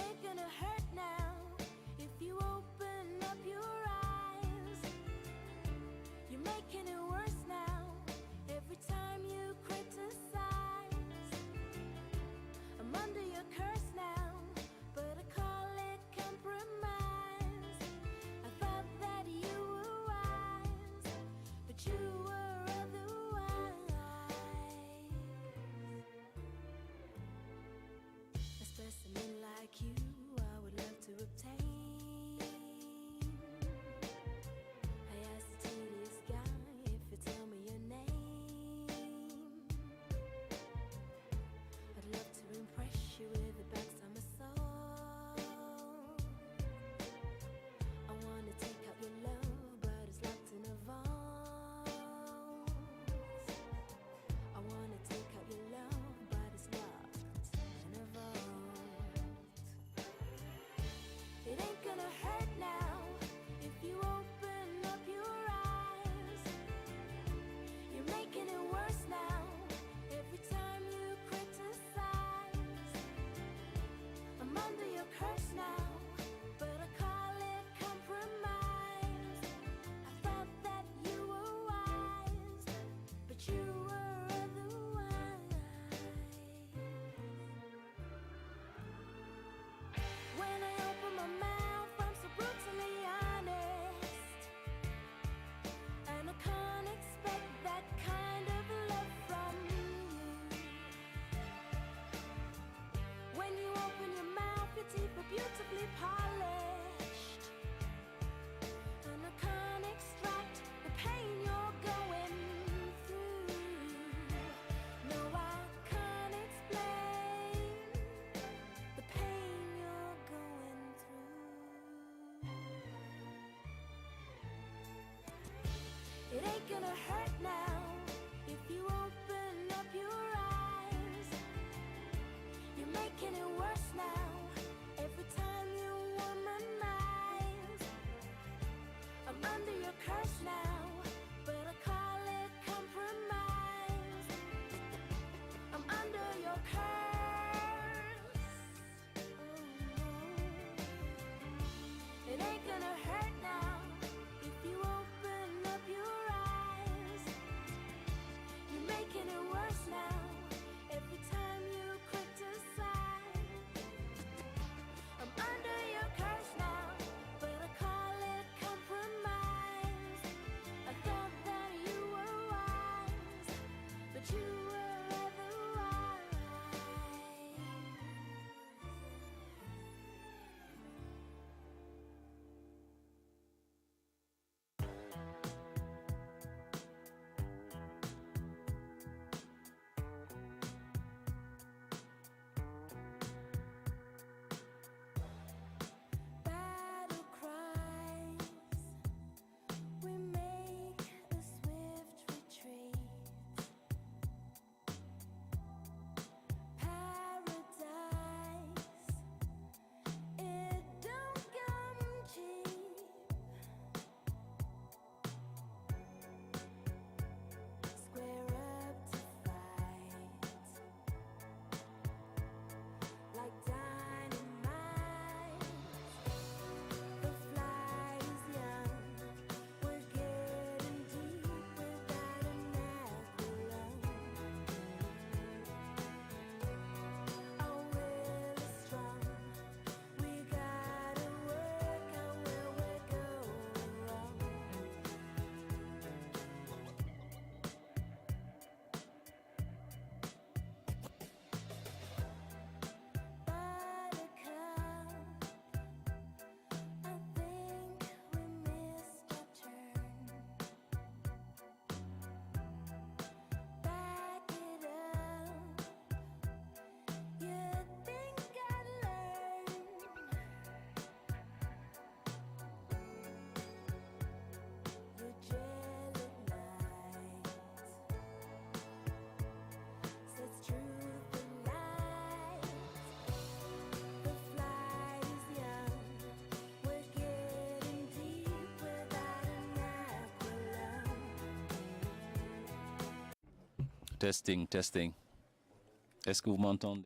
ain't gonna hurt now if you open up your eyes. You're making it worse now every time you criticize. I'm under your curse now, but I call it compromise. I thought that you were wise, but you were otherwise. A specimen like you I would love to obtain. I asked the tedious guy if you tell me your name. I'd love to impress you with the backs of my soul. I wanna take out your love, but it's locked in a vault. I wanna take out your love, but it's locked in a vault. It ain't gonna hurt now if you open up your eyes. You're making it worse now every time you criticize. I'm under your curse now, but I call it compromise. I thought that you were wise, but you were otherwise. When I open my mouth, I'm so brutally honest, and I can't expect that kind of love from you. When you open your mouth, your teeth are beautifully polished, and I can't extract the pain you're going through. No, I can't explain the pain you're going through. It ain't gonna hurt now if you open up your eyes. You're making it worse now every time you womanize. I'm under your curse now, but I call it compromise. I'm under your curse. Oh no. It ain't gonna hurt now if you open up your eyes. You're making it worse now every time you criticize. I'm under your curse now, but I call it compromise. I thought that you were wise, but you were otherwise. Battle cries, we make a swift retreat. Paradise, it don't come cheap. Square up to fight, like dynamite. The fly is young, we're getting deep without an aqualung. Our will is strong, we gotta work out where we're going wrong. Testing, testing. Est-ce que vous m'entendez?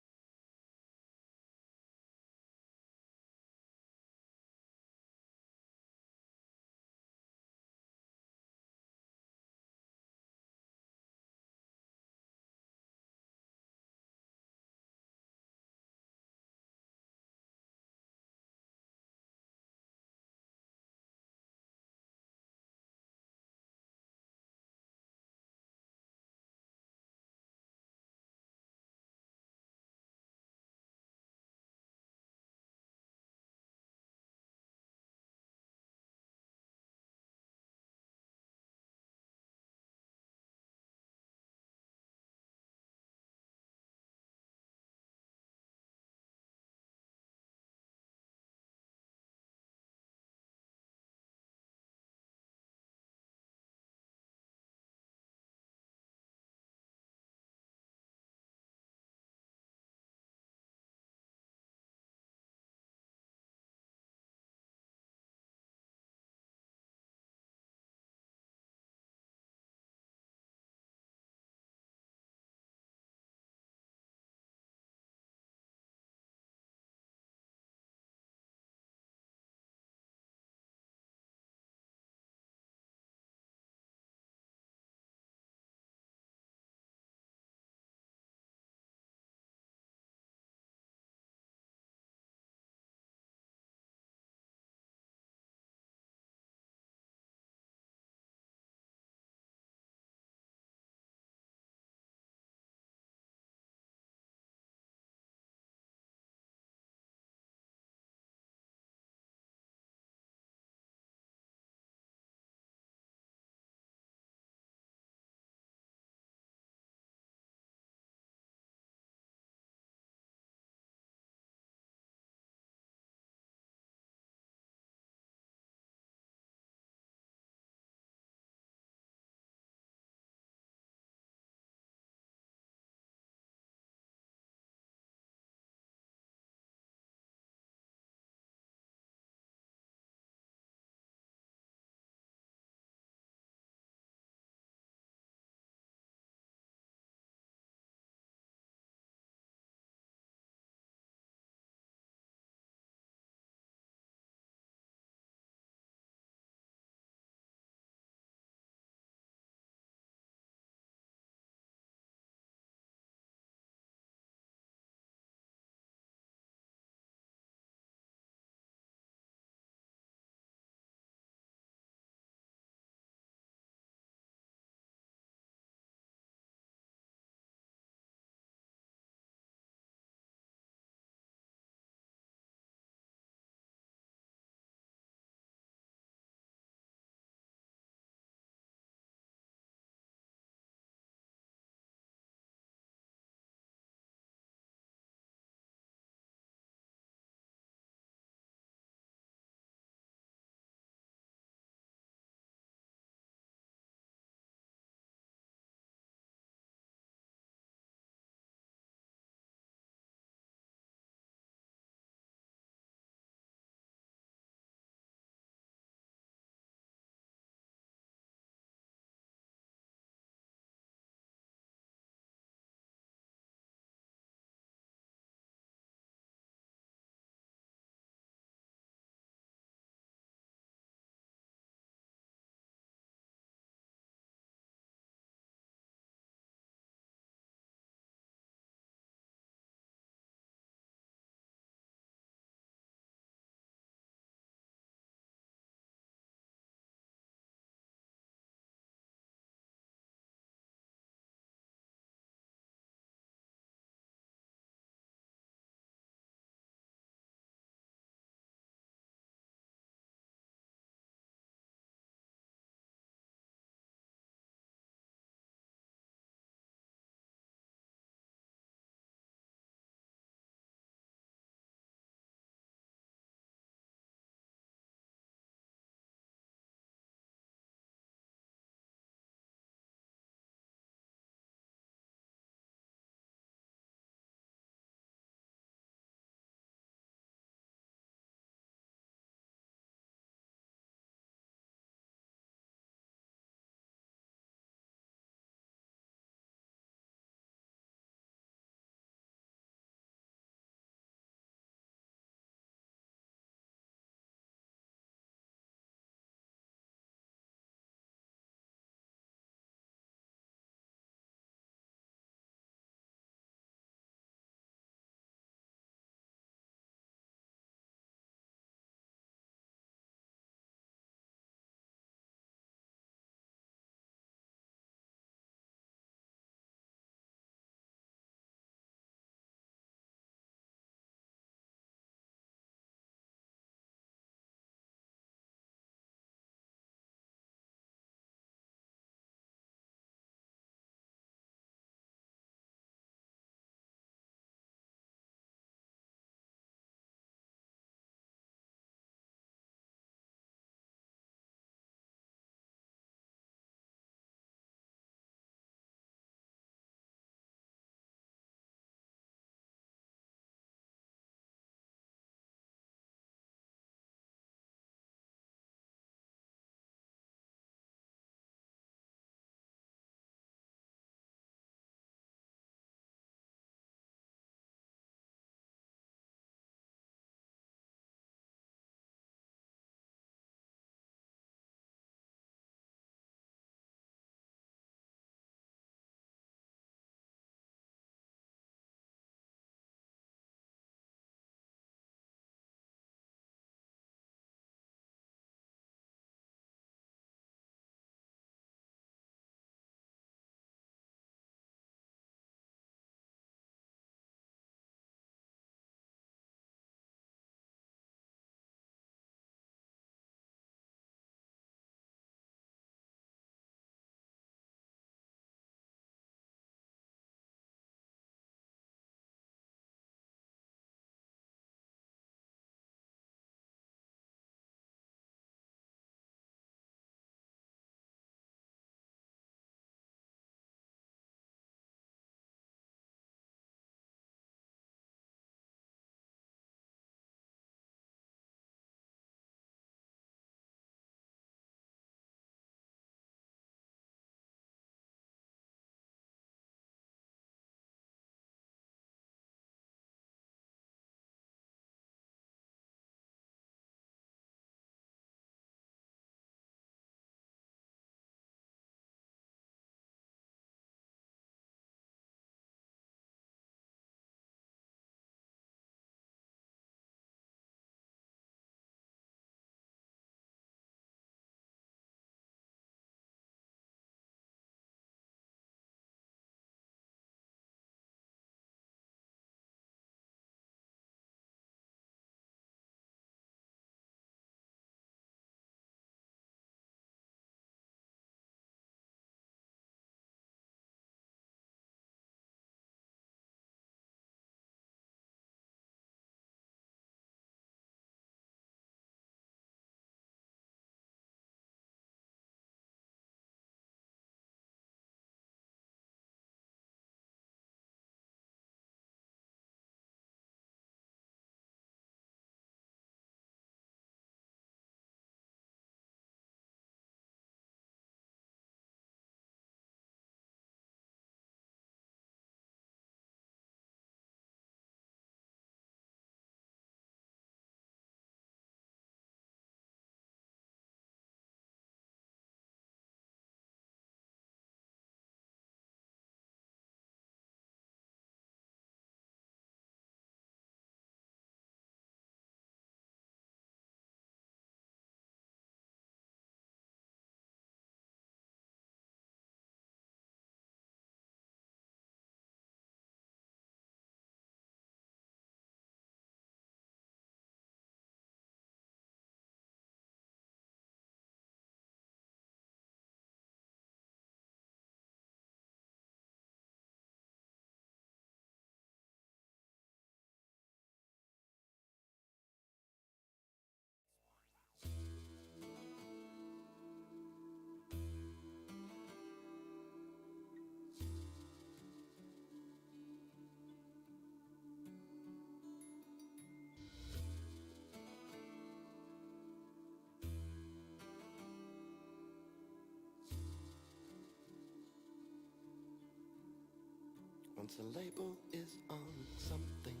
Once a label is on something,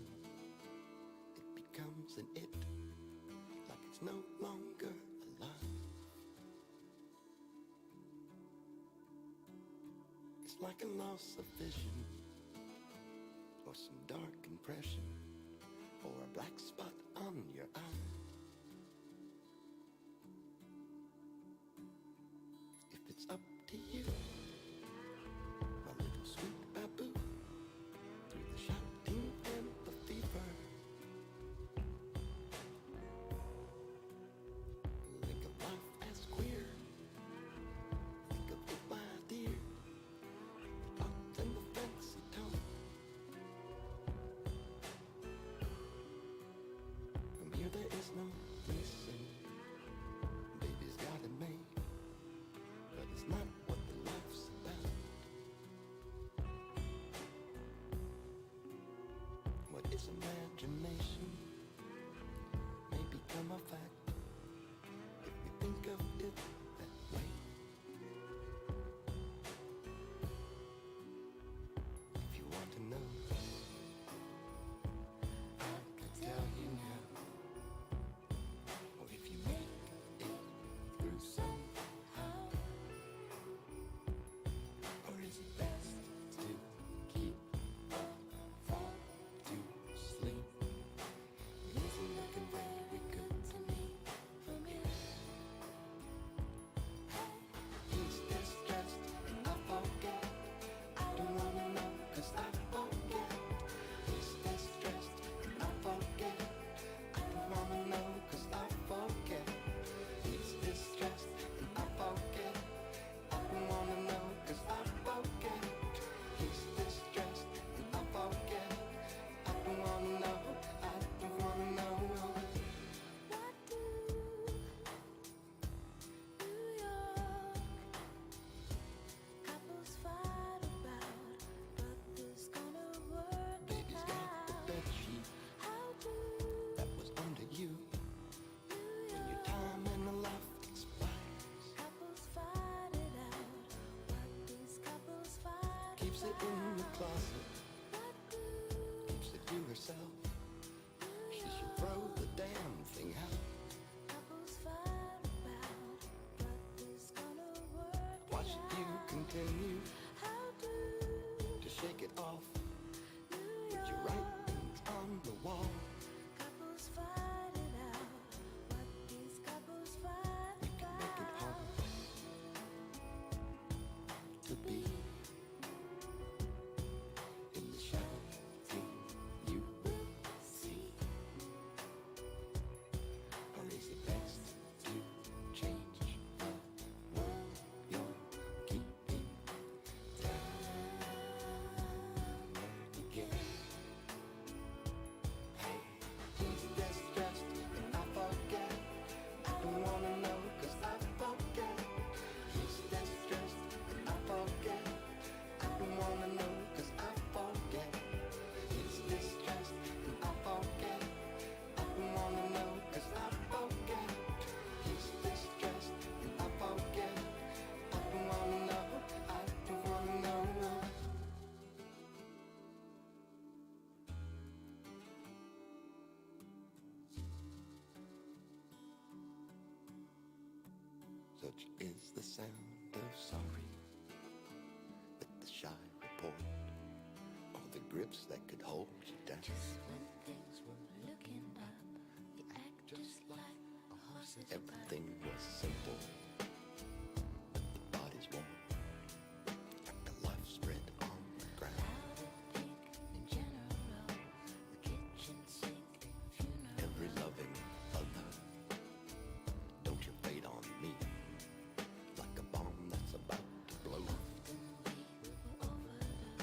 it becomes an it, like it's no longer alive. It's like a loss of vision, or some dark impression, or a black spot on your eye. If it's up to you, my little sweet babu, through the shouting and the fever, think of life as queer. Think of it, my dear, the art and the fancy tone. From here there is no missing. Baby's got it made, but it's not what the life's about. What is imagination may become a fact if we think of it that way. If you want to know, I could tell you now. Or if you make it through somehow. Or is it best to keep on fall to sleep? It isn't looking very good to me from here. He's distressed and I forget. I don't wanna know 'cause I forget. He's distressed and I forget. I don't wanna know 'cause I forget. He's distressed and I forget. I don't wanna know 'cause I forget. He's distressed and I forget. I don't wanna know. I don't wanna know. What do New York couples fight about? But this gonna work Baby's got the out. bed sheet How do that was under you New when your York time in the life expires. couples fight it out? What these couples fight Keeps it in the about? closet, What do keeps it to herself. She should throw the damn thing out. couples fight about? But this gonna work Why should you out? continue How do to shake it off New with your York writings on the wall? couples fight it out? What these couples fight You can make it about? hard to be in the shouting you will see. Or is it best to change the world you're keeping down again? Hey, he's distressed and I forget. I don't wanna know 'cause I forget. He's distressed and I forget. I don't wanna know 'cause I forget. He's distressed and I forget. I don't wanna know 'cause I forget. He's distressed and I forget. I don't wanna know. I don't wanna know. Such is the sound of sorry with the shy report, all the grips that could hold you down. Just when things were looking up, you act just like a horse at your back. Everything was simple, but the body's warm, like a life spread on the ground. Loud and pink in general, the kitchen sink funeral. Every loving other, don't you fade on me, like a bomb that's about to blow. Often we will overlook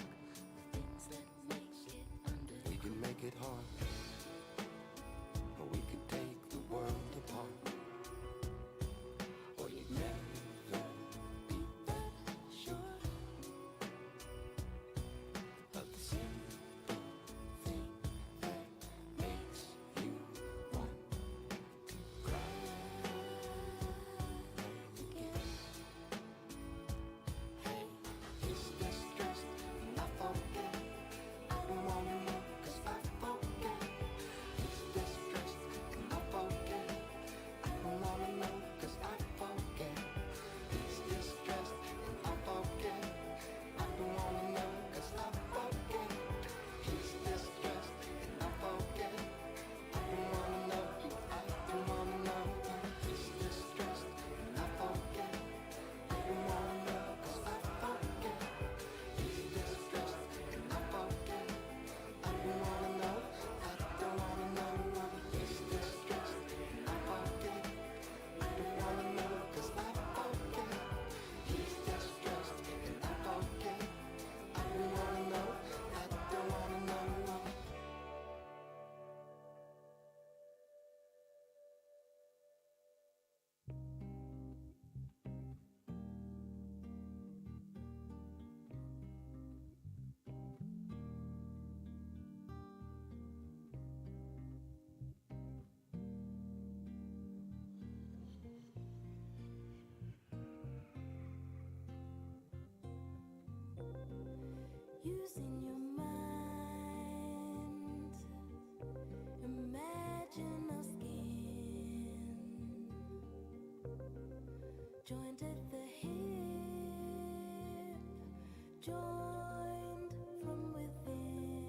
the things that make it under. We can make it hard, or we could take the world apart. Or joined at the hip, joined from within.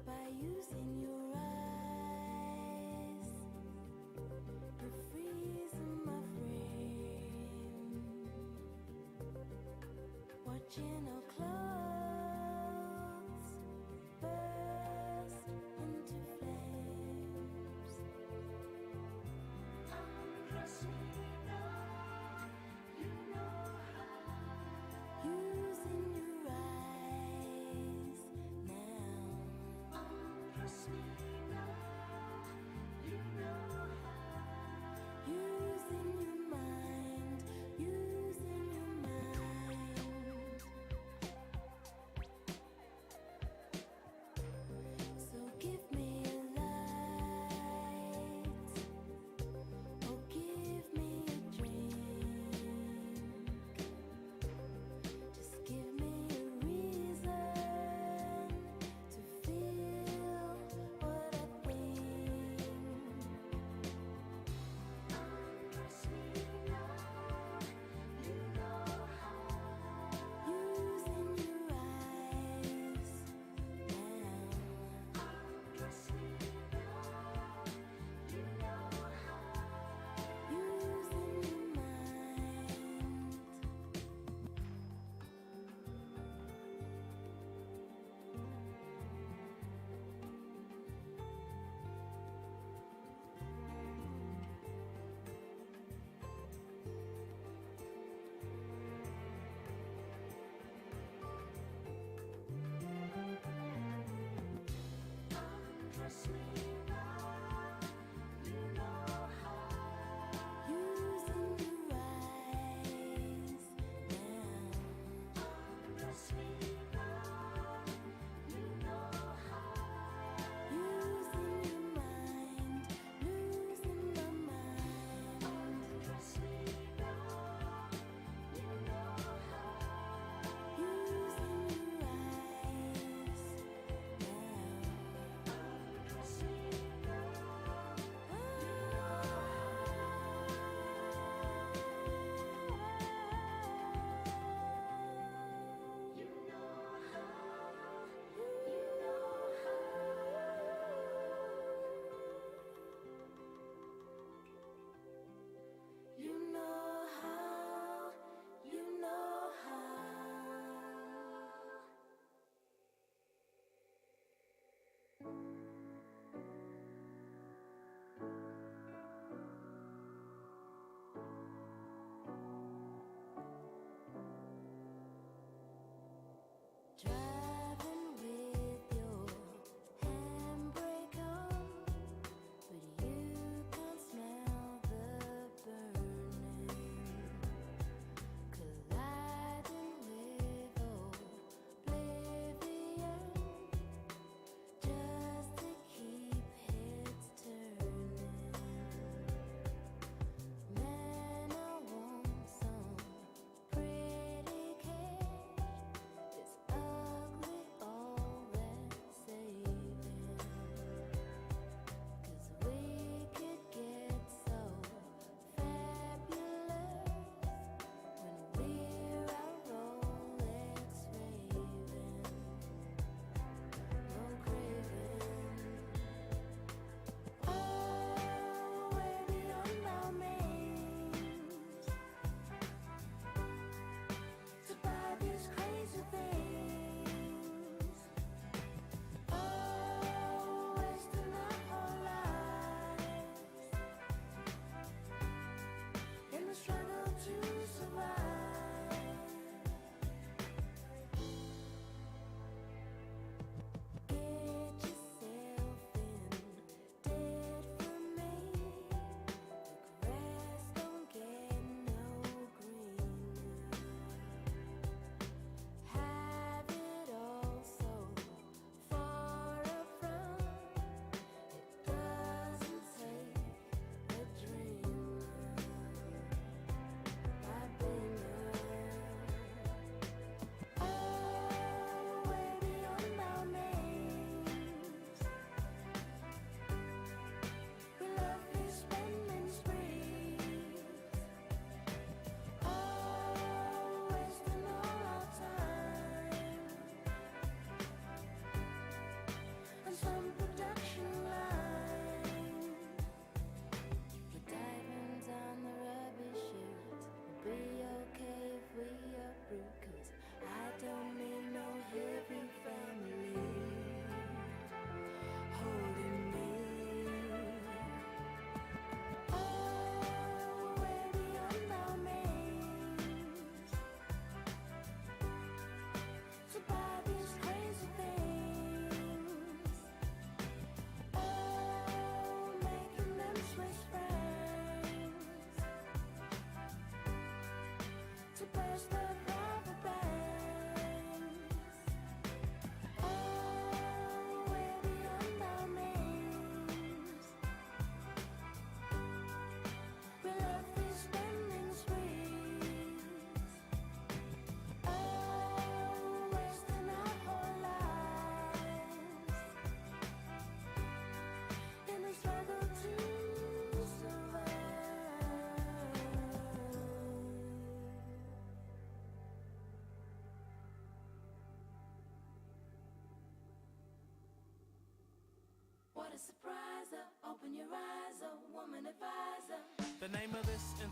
By using your eyes, you're freezing my frame. Watching our clothes burst into flames. Undress me now, you know how. Using your eyes now. Undress me now, you know how. Using your mind, using your mind.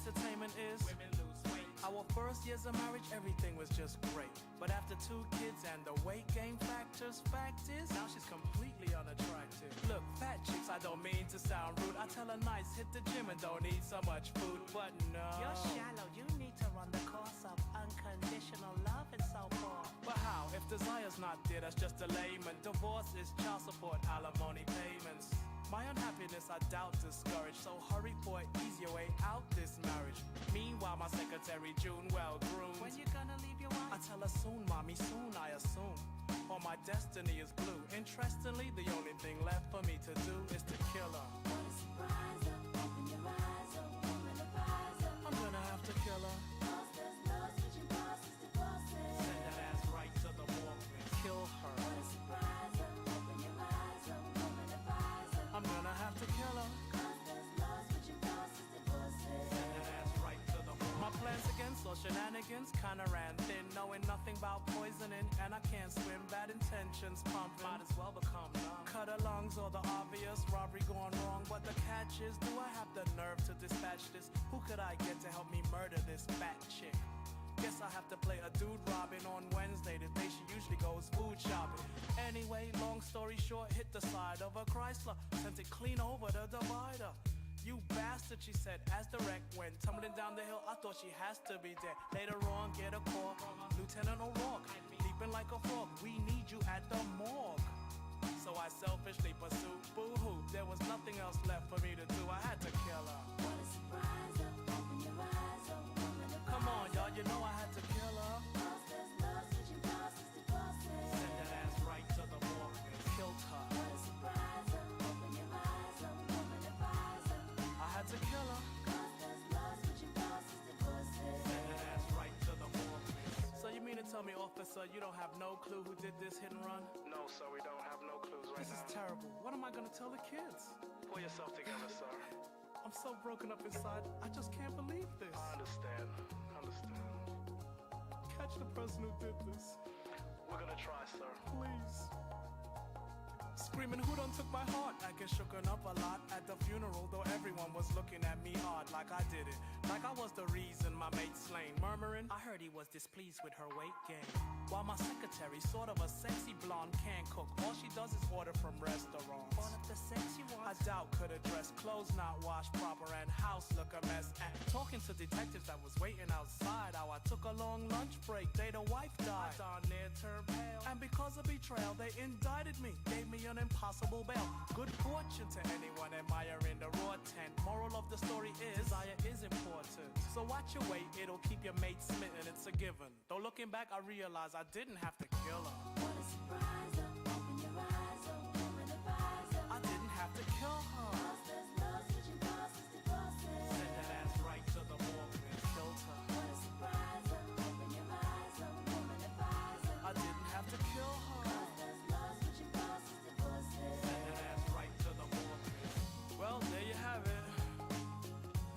entertainment is women lose weight. Our first years of marriage, everything was just great. But after 2 kids and the weight gain factors, fact is, now she's completely unattractive. Look, fat chicks, I don't mean to sound rude. I tell her nice, hit the gym and don't eat so much food. But no, you're shallow, you need to run the course of unconditional love and so forth. But how? If desire's not there, that's just a layman. Divorce is child support, alimony payments. My unhappiness I doubt discouraged, so hurry for an easier way out this marriage. Meanwhile, my secretary June well groomed. When you gonna leave your wife? I tell her soon, mommy, soon I assume. Or my destiny is blue. Interestingly, the only thing left for me to do is to kill her. What a surprise, open your eyes, woman of eyes. I'm gonna have to kill her. Cause there's no switching bosses to bosses. Send that ass right to the morgue and kill her. What a surprise, open your eyes, woman of eyes. I'm gonna have to kill her. Cause there's no switching bosses to bosses. Send that ass right to the morgue. My plans against all shenanigans kinda ran thin, knowing nothing about poisoning, and I can't swim. Bad intentions pumping, might as well become numb. Cut her lungs or the obvious robbery gone wrong. But the catch is, do I have the nerve to dispatch this? Who could I get to help me murder this fat chick? Guess I have to play a dude Robin on Wednesday, the day she usually goes food shopping. Anyway, long story short, hit the side of a Chrysler, sent it clean over the divider. You bastard, she said, as the wreck went tumbling down the hill. I thought she has to be dead. Later on, get a call, Lieutenant O'Rourke, leaping like a frog. We need you at the morgue. So I selfishly pursued. Boo-hoo, there was nothing else left for me to do. I had to kill her. What a surprise, open your eyes, woman of Come on, y'all, you know I had to kill her. Cause there's no switching bosses to bosses. Send that ass right to the morgue and killed her. What a surprise, open your eyes, woman of eyes. I had to kill her. Cause there's no switching bosses to bosses. Send that ass right to the morgue. So you mean to tell me, officer, you don't have no clue who did this hit and run? No, sir, we don't have no clues right This now. is terrible. What am I gonna tell the kids? Pull yourself together, sir. I'm so broken up inside, I just can't believe this. I understand. Catch the person who did this, We're gonna try, sir. please. Screaming, who done took my heart? I get shooken up a lot at the funeral, though everyone was looking at me odd, like I did it, like I was the reason my mate slain. Murmuring, I heard he was displeased with her weight gain. While my secretary, sort of a sexy blonde, can't cook. All she does is order from restaurants. All of the sex you I want. doubt could address clothes not washed proper and house look a mess. And talking to detectives that was waiting outside, how I took a long lunch break, day the wife died. I darn near turned pale. And because of betrayal, they indicted me, gave me an impossible bail. Good fortune to anyone admiring the raw tent. Moral of the story is, desire is important. So watch your weight, it'll keep your mate smitten, it's a given. Though looking back, I realize I didn't have to kill her. What a surprise, open your eyes, woman of eyes. I didn't have to kill her. Cause there's no switching bosses to bosses. Send that ass right to the morgue and killed her. What a surprise, open your eyes, woman of eyes. I didn't have to kill her. Cause there's no switching bosses to bosses. Send that ass right to the morgue. Well, there you have it.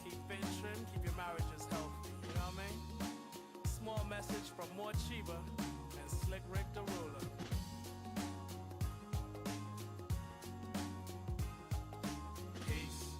Keep fit trim, keep your marriages healthy. You know what I mean? Small message from More Chiba and Slick Rick the Ruler. Peace.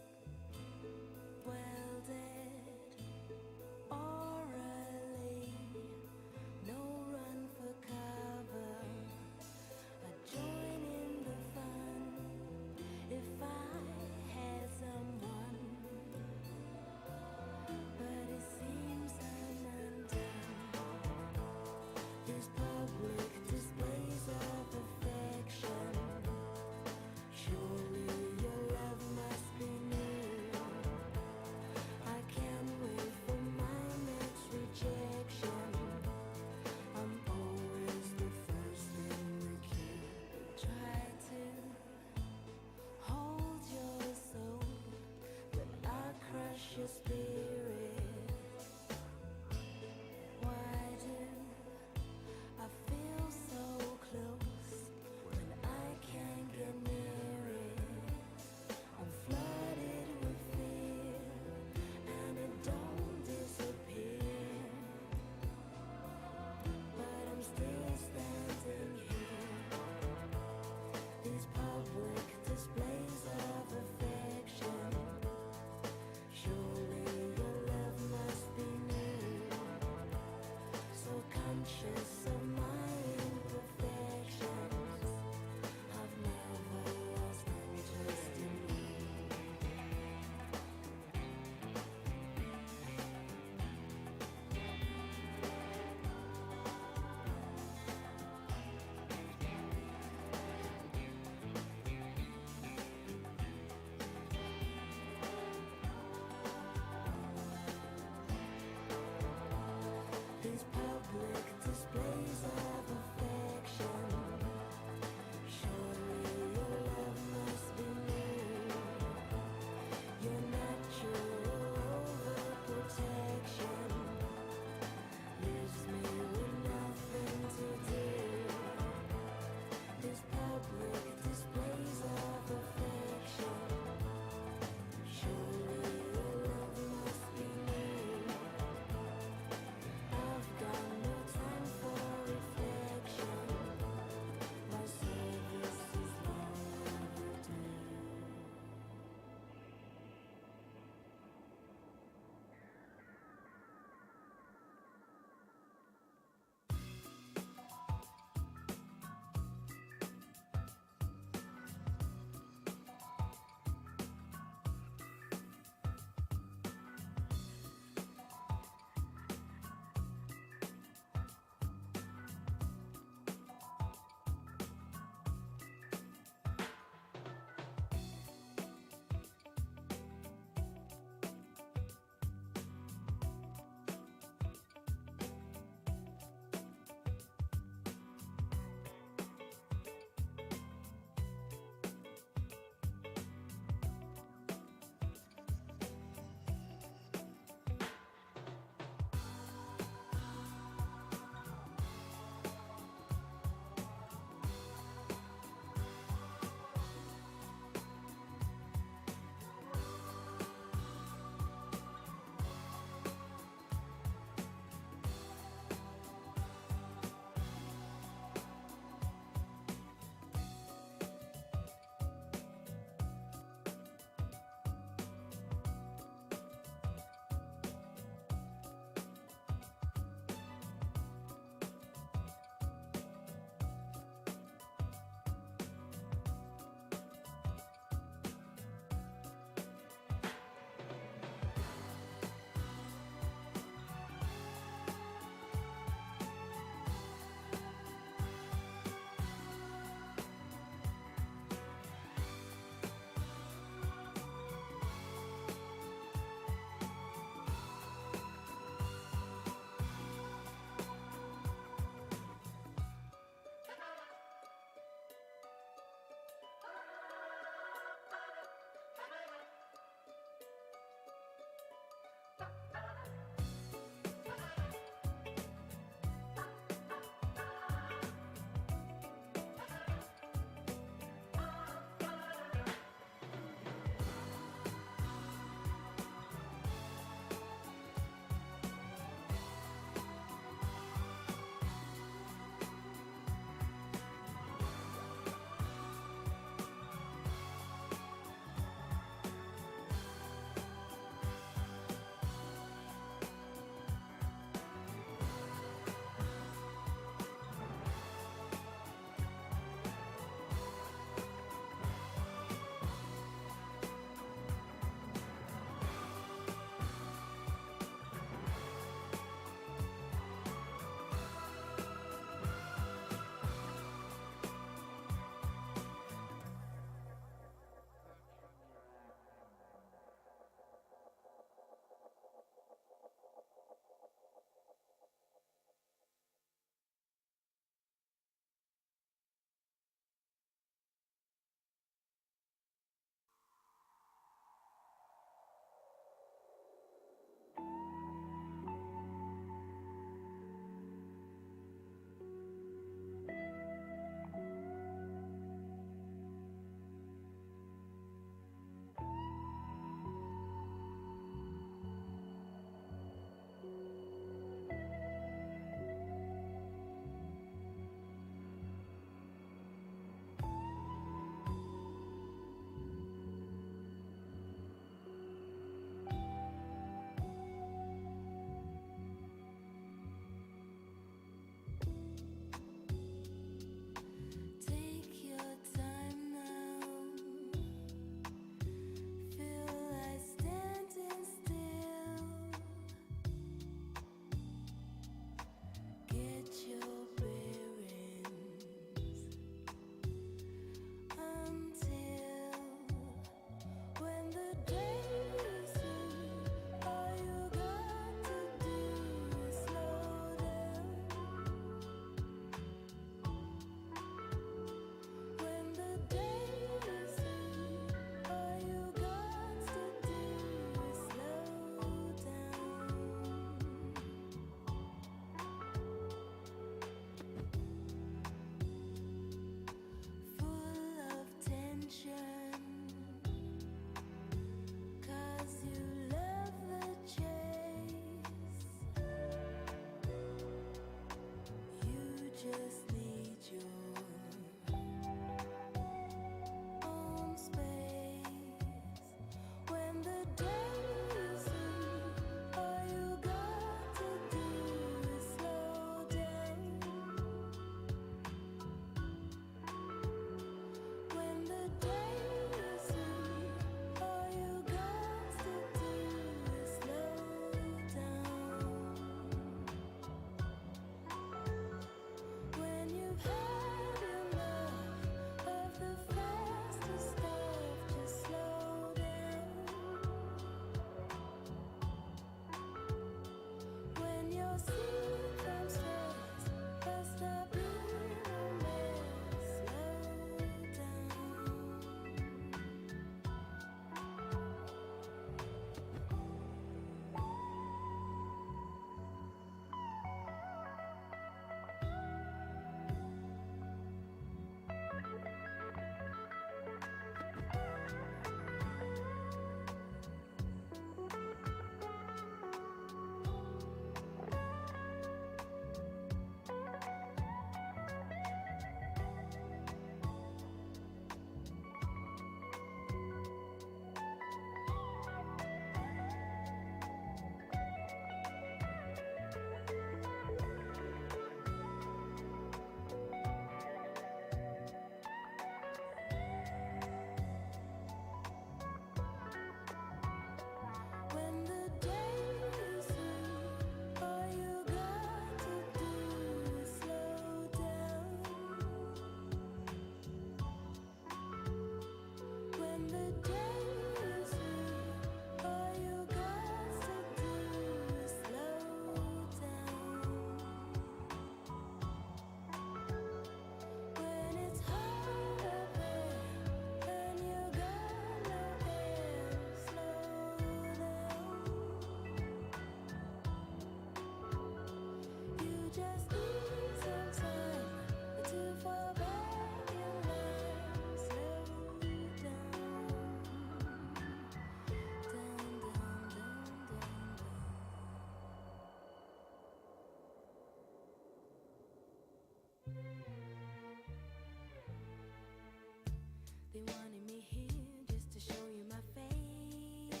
They wanted me here just to show you my face.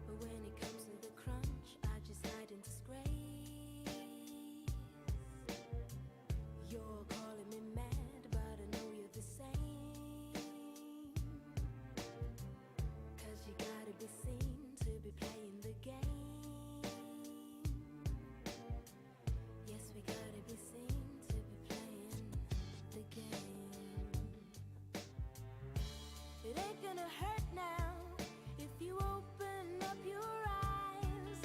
But when it comes to the crunch, I just hide in disgrace. You're calling me mad, but I know you're the same. 'Cause you gotta be seen to be playing the game. Yes, we gotta be seen to be playing the game. It ain't gonna hurt now if you open up your eyes.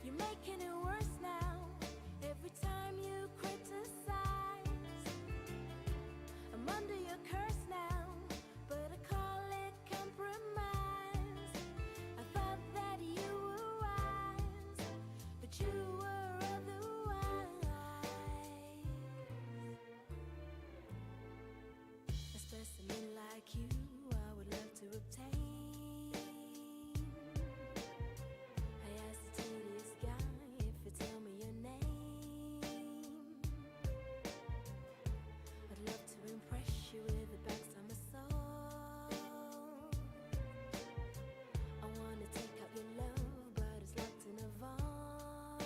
You're making it worse now every time you criticize. I'm under your curse now, but I call it compromise. I thought that you were wise, but you were otherwise. A specimen like you, I would love to obtain. I asked the tedious guy if you tell me your name. I'd love to impress you with the backs of my soul. I wanna take out your love, but it's locked in a vault.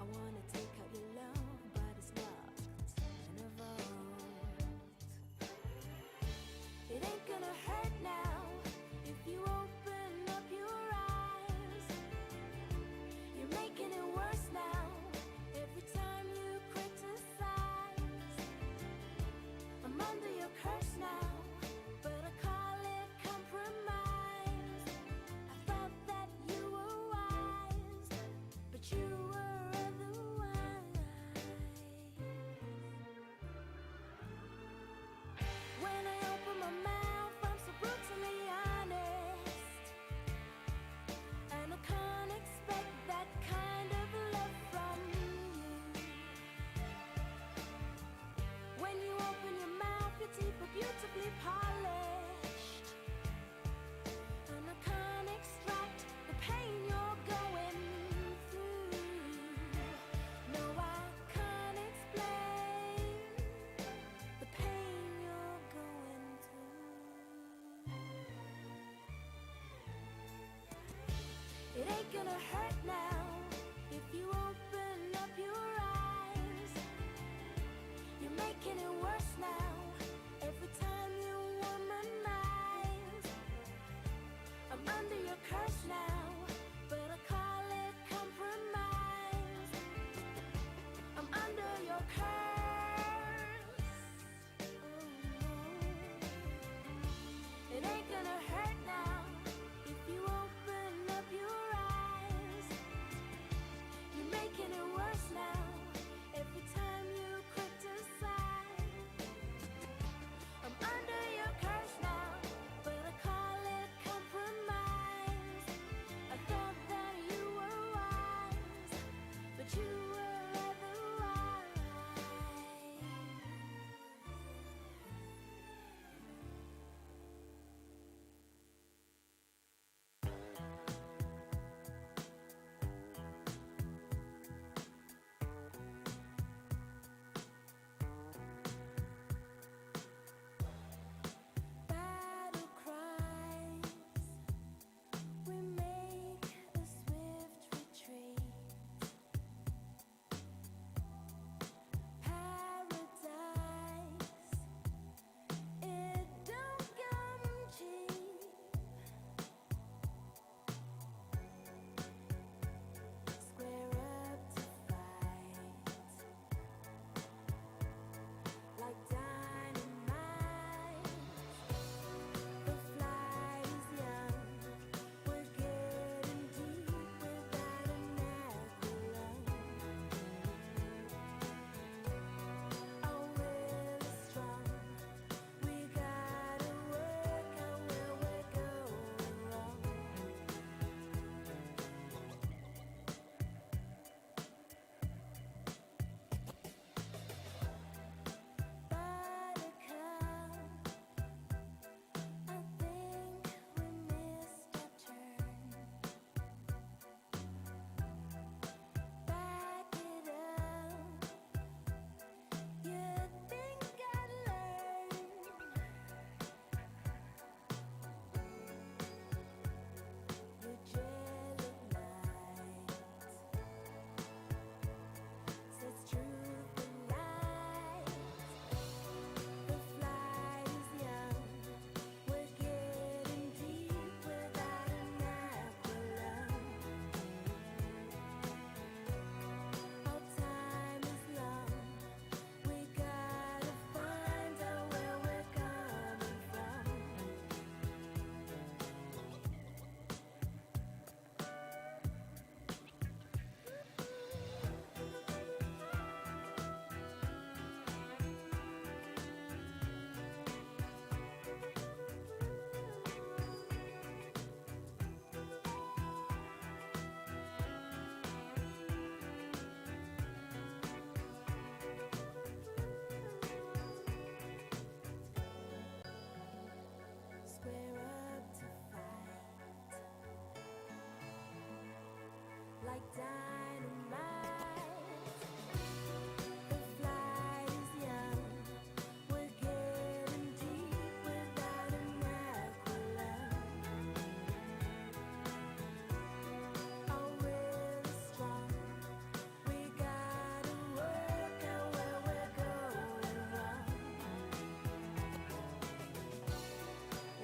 I wanna take out your love, but it's locked in a vault. It ain't gonna hurt now if you open up your eyes. You're making it worse now every time you criticize. I'm under your curse now, but I call it compromise. I thought that you were wise, but you were otherwise. When I open my mouth, I'm so brutally honest, and I can't expect that kind of love from you. When you open your mouth, your teeth are beautifully polished, and I can't extract the pain you're going through. No, I can't explain the pain you're going through. It ain't gonna hurt now if you open up your eyes. You're making it worse now every time you womanize. I'm under your curse now, but I call it compromise. I'm under your curse. Oh no. It ain't gonna hurt now if you open up your eyes. You're making it worse now every time you criticize. dynamite. The flight is young. We're getting deep without an aqualung. Our will is strong. We gotta work out where we're going wrong.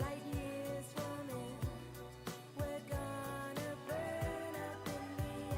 Light years running, we're gonna burn up in the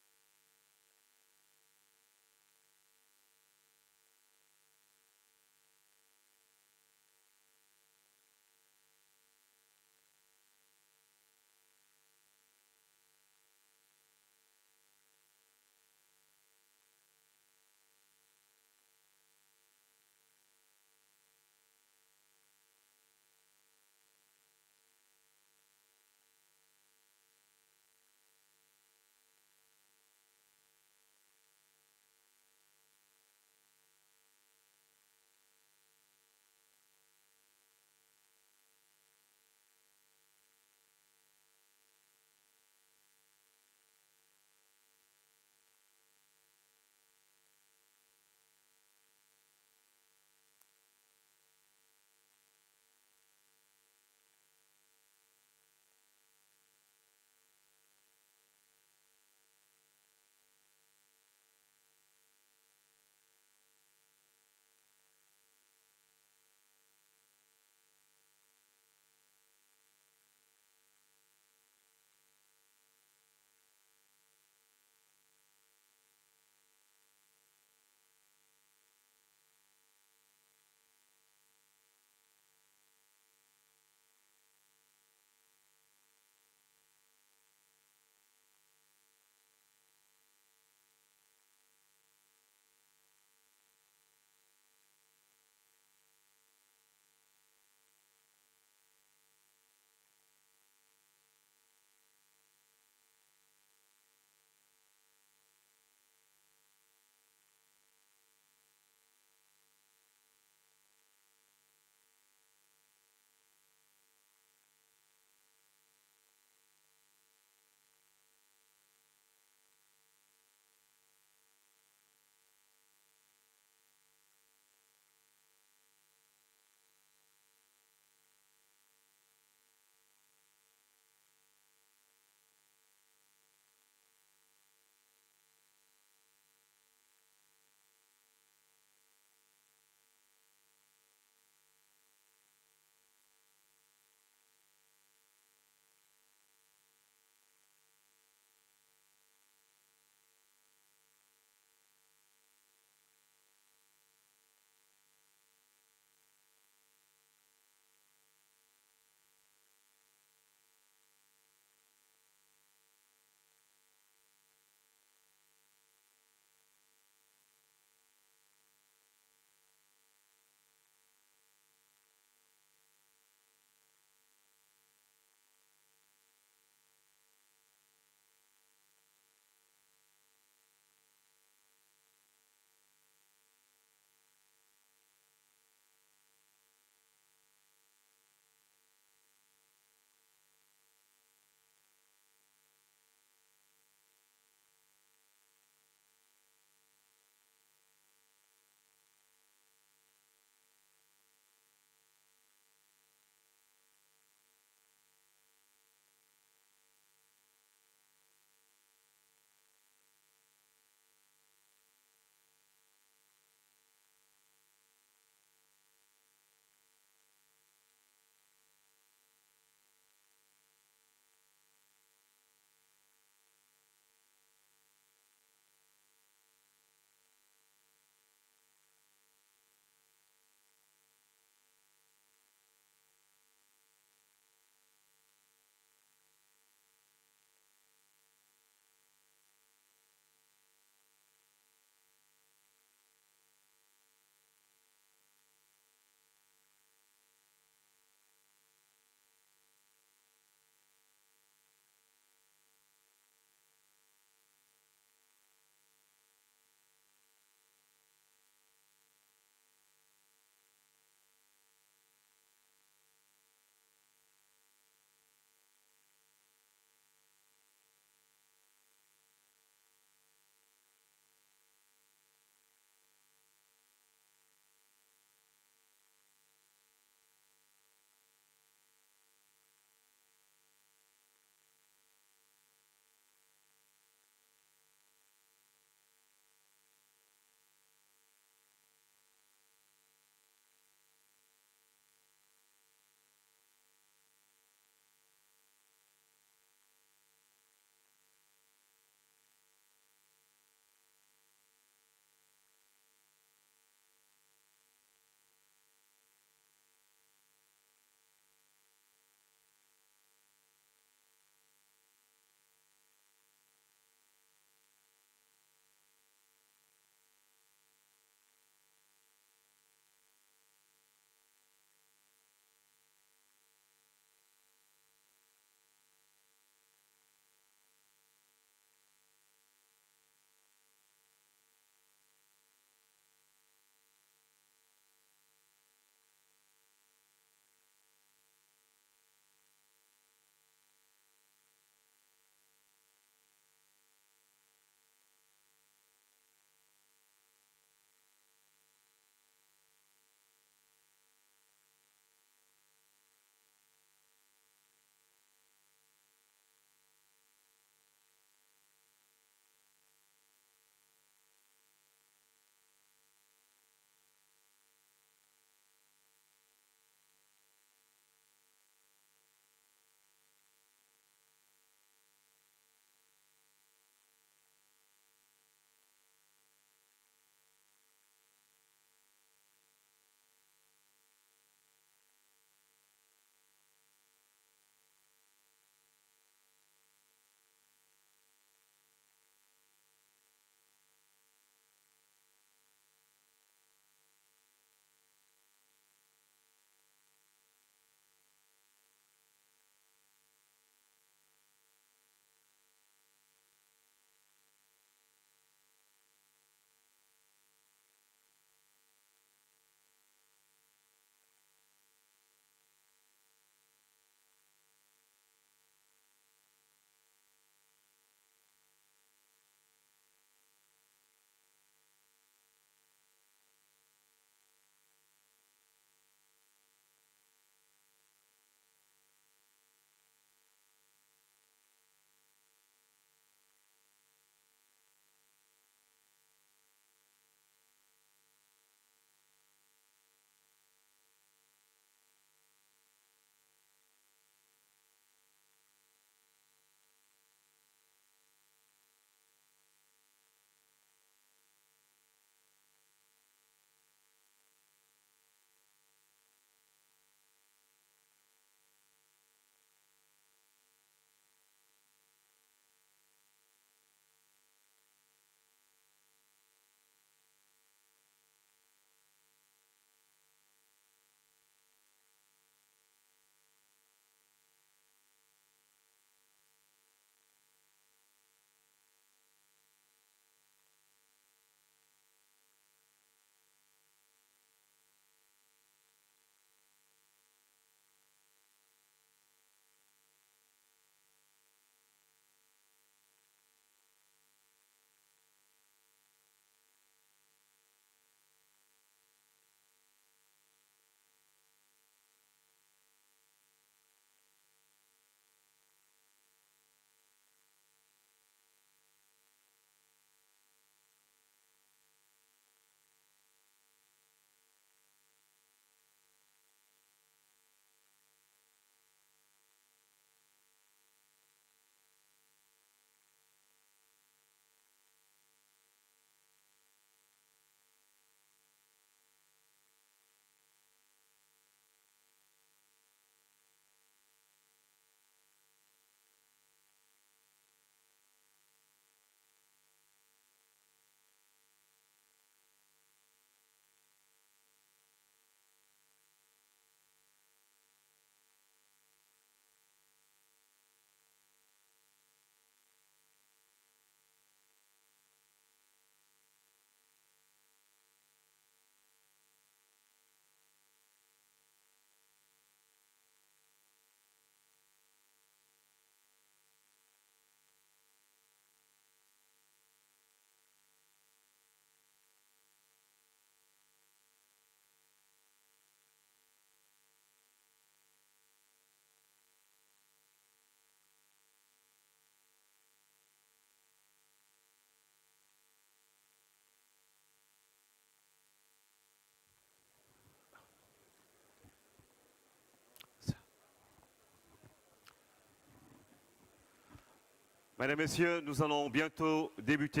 Mesdames, Messieurs, nous allons bientôt débuter.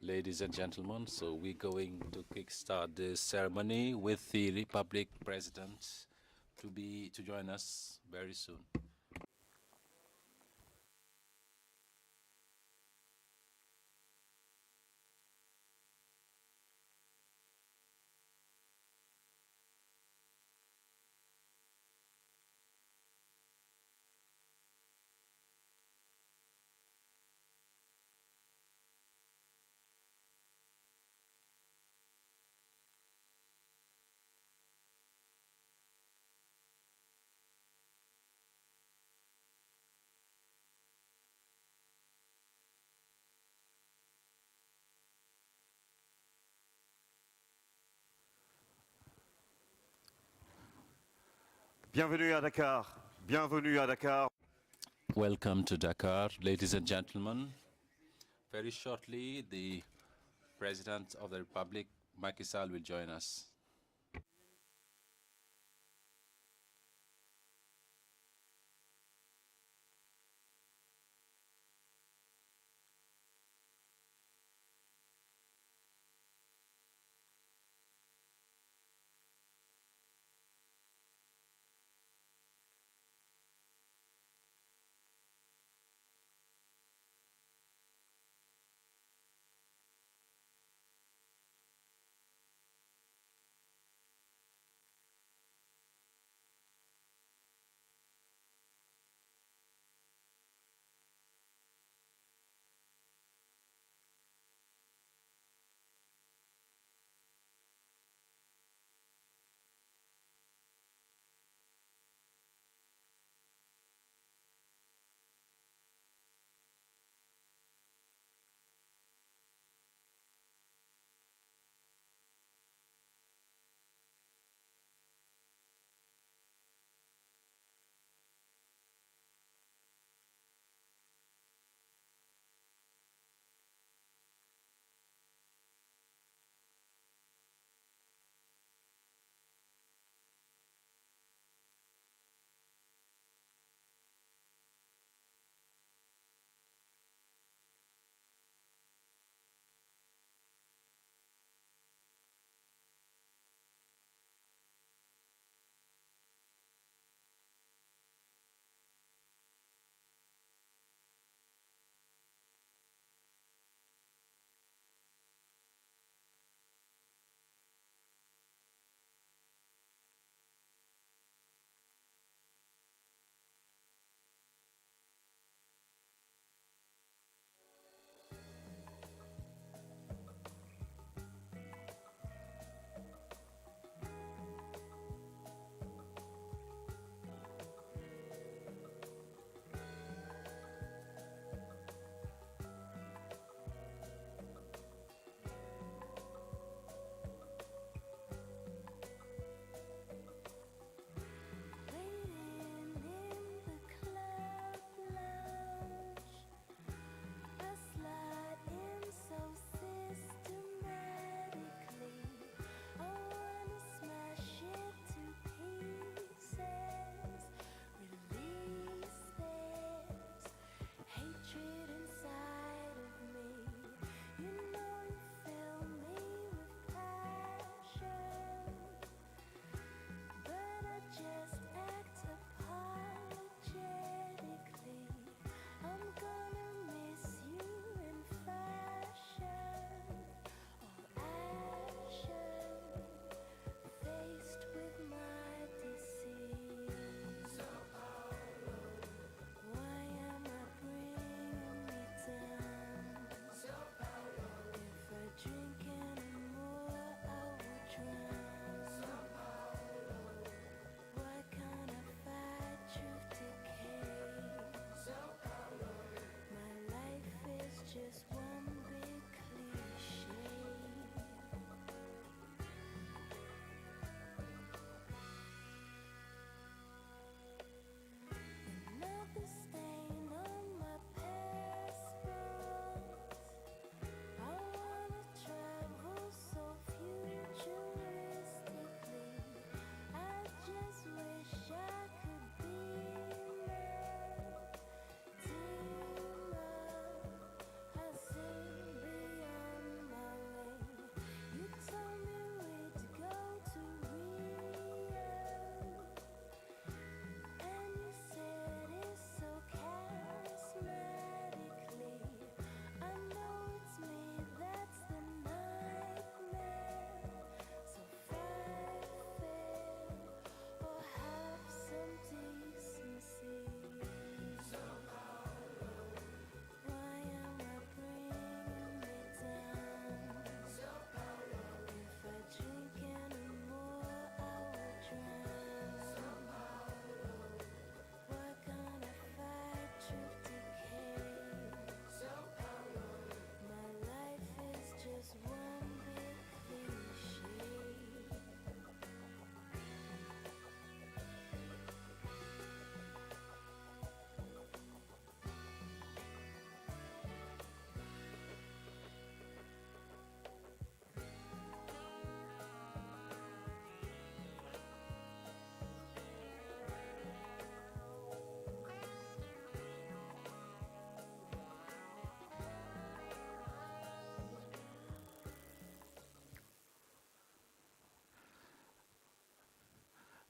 Ladies and gentlemen, so we're going to kickstart this ceremony with the Republic President to join us very soon. Bienvenue à Dakar. Bienvenue à Dakar. Welcome to Dakar, ladies and gentlemen. Very shortly, the President of the Republic, Macky Sall, will join us.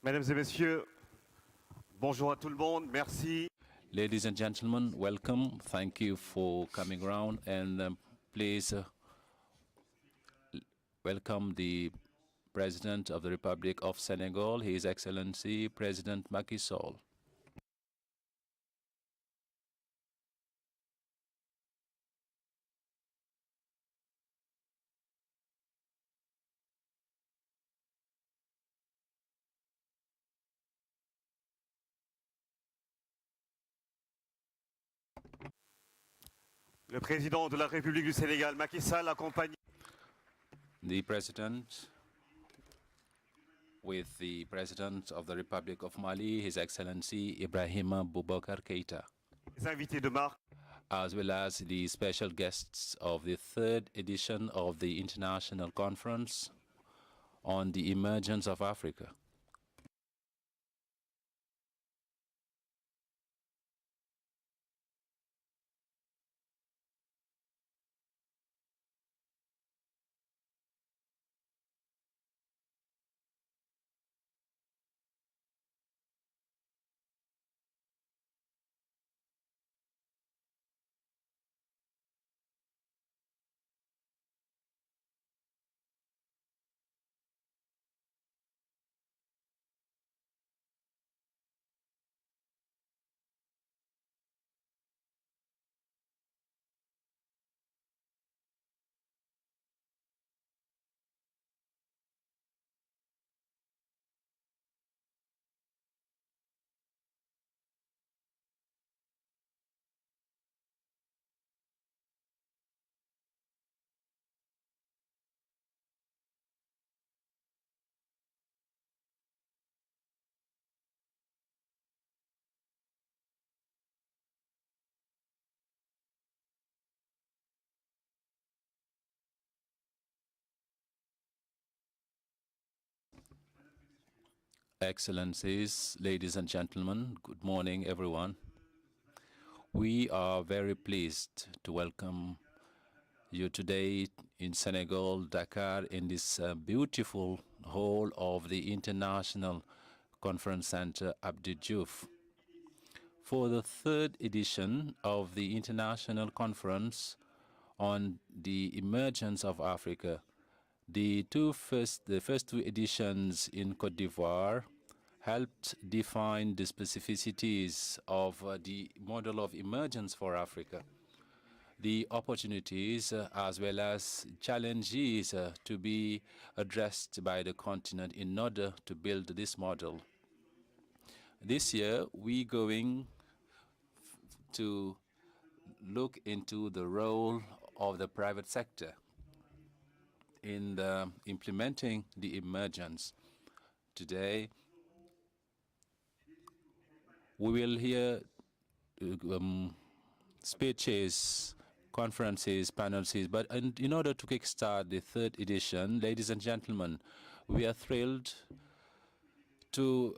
Mesdames et messieurs, bonjour à tout le monde. Merci. Ladies and gentlemen, welcome. Thank you for coming around, and please welcome the President of the Republic of Senegal, His Excellency President Macky Sall. Le président de la République du Sénégal, Macky Sall, accompagné. The President, with the President of the Republic of Mali, His Excellency Ibrahima Boubacar Keïta, Les invités de marque. as well as the special guests of the third edition of the International Conference on the Emergence of Africa. Excellencies, ladies and gentlemen, good morning, everyone. We are very pleased to welcome you today in Senegal, Dakar, in this beautiful hall of the International Conference Center Abdou Diouf, for the third edition of the International Conference on the Emergence of Africa. The first two editions in Côte d'Ivoire helped define the specificities of the model of emergence for Africa, the opportunities as well as challenges to be addressed by the continent in order to build this model. This year, we're going to look into the role of the private sector in implementing the emergence. Today, we will hear speeches, conferences, panels, but in order to kickstart the third edition, ladies and gentlemen, we are thrilled to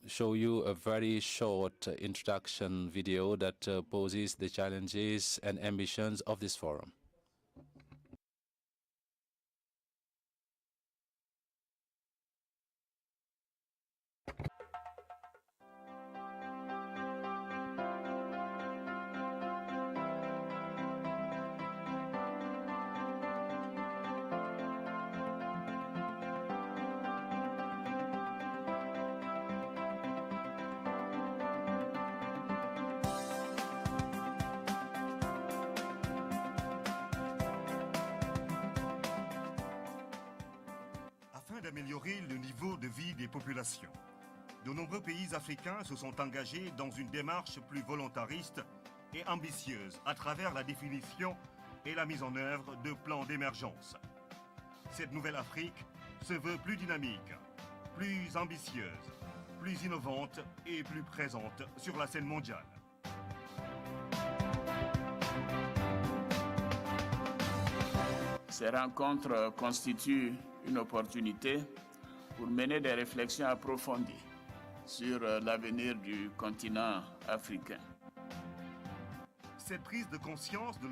show you a very short introduction video that poses the challenges and ambitions of this forum. Afin d'améliorer le niveau de vie des populations, de nombreux pays africains se sont engagés dans une démarche plus volontariste et ambitieuse à travers la définition et la mise en œuvre de plans d'émergence. Cette nouvelle Afrique se veut plus dynamique, plus ambitieuse, plus innovante et plus présente sur la scène mondiale. Ces rencontres constituent une opportunité pour mener des réflexions approfondies sur l'avenir du continent africain. Cette prise de conscience de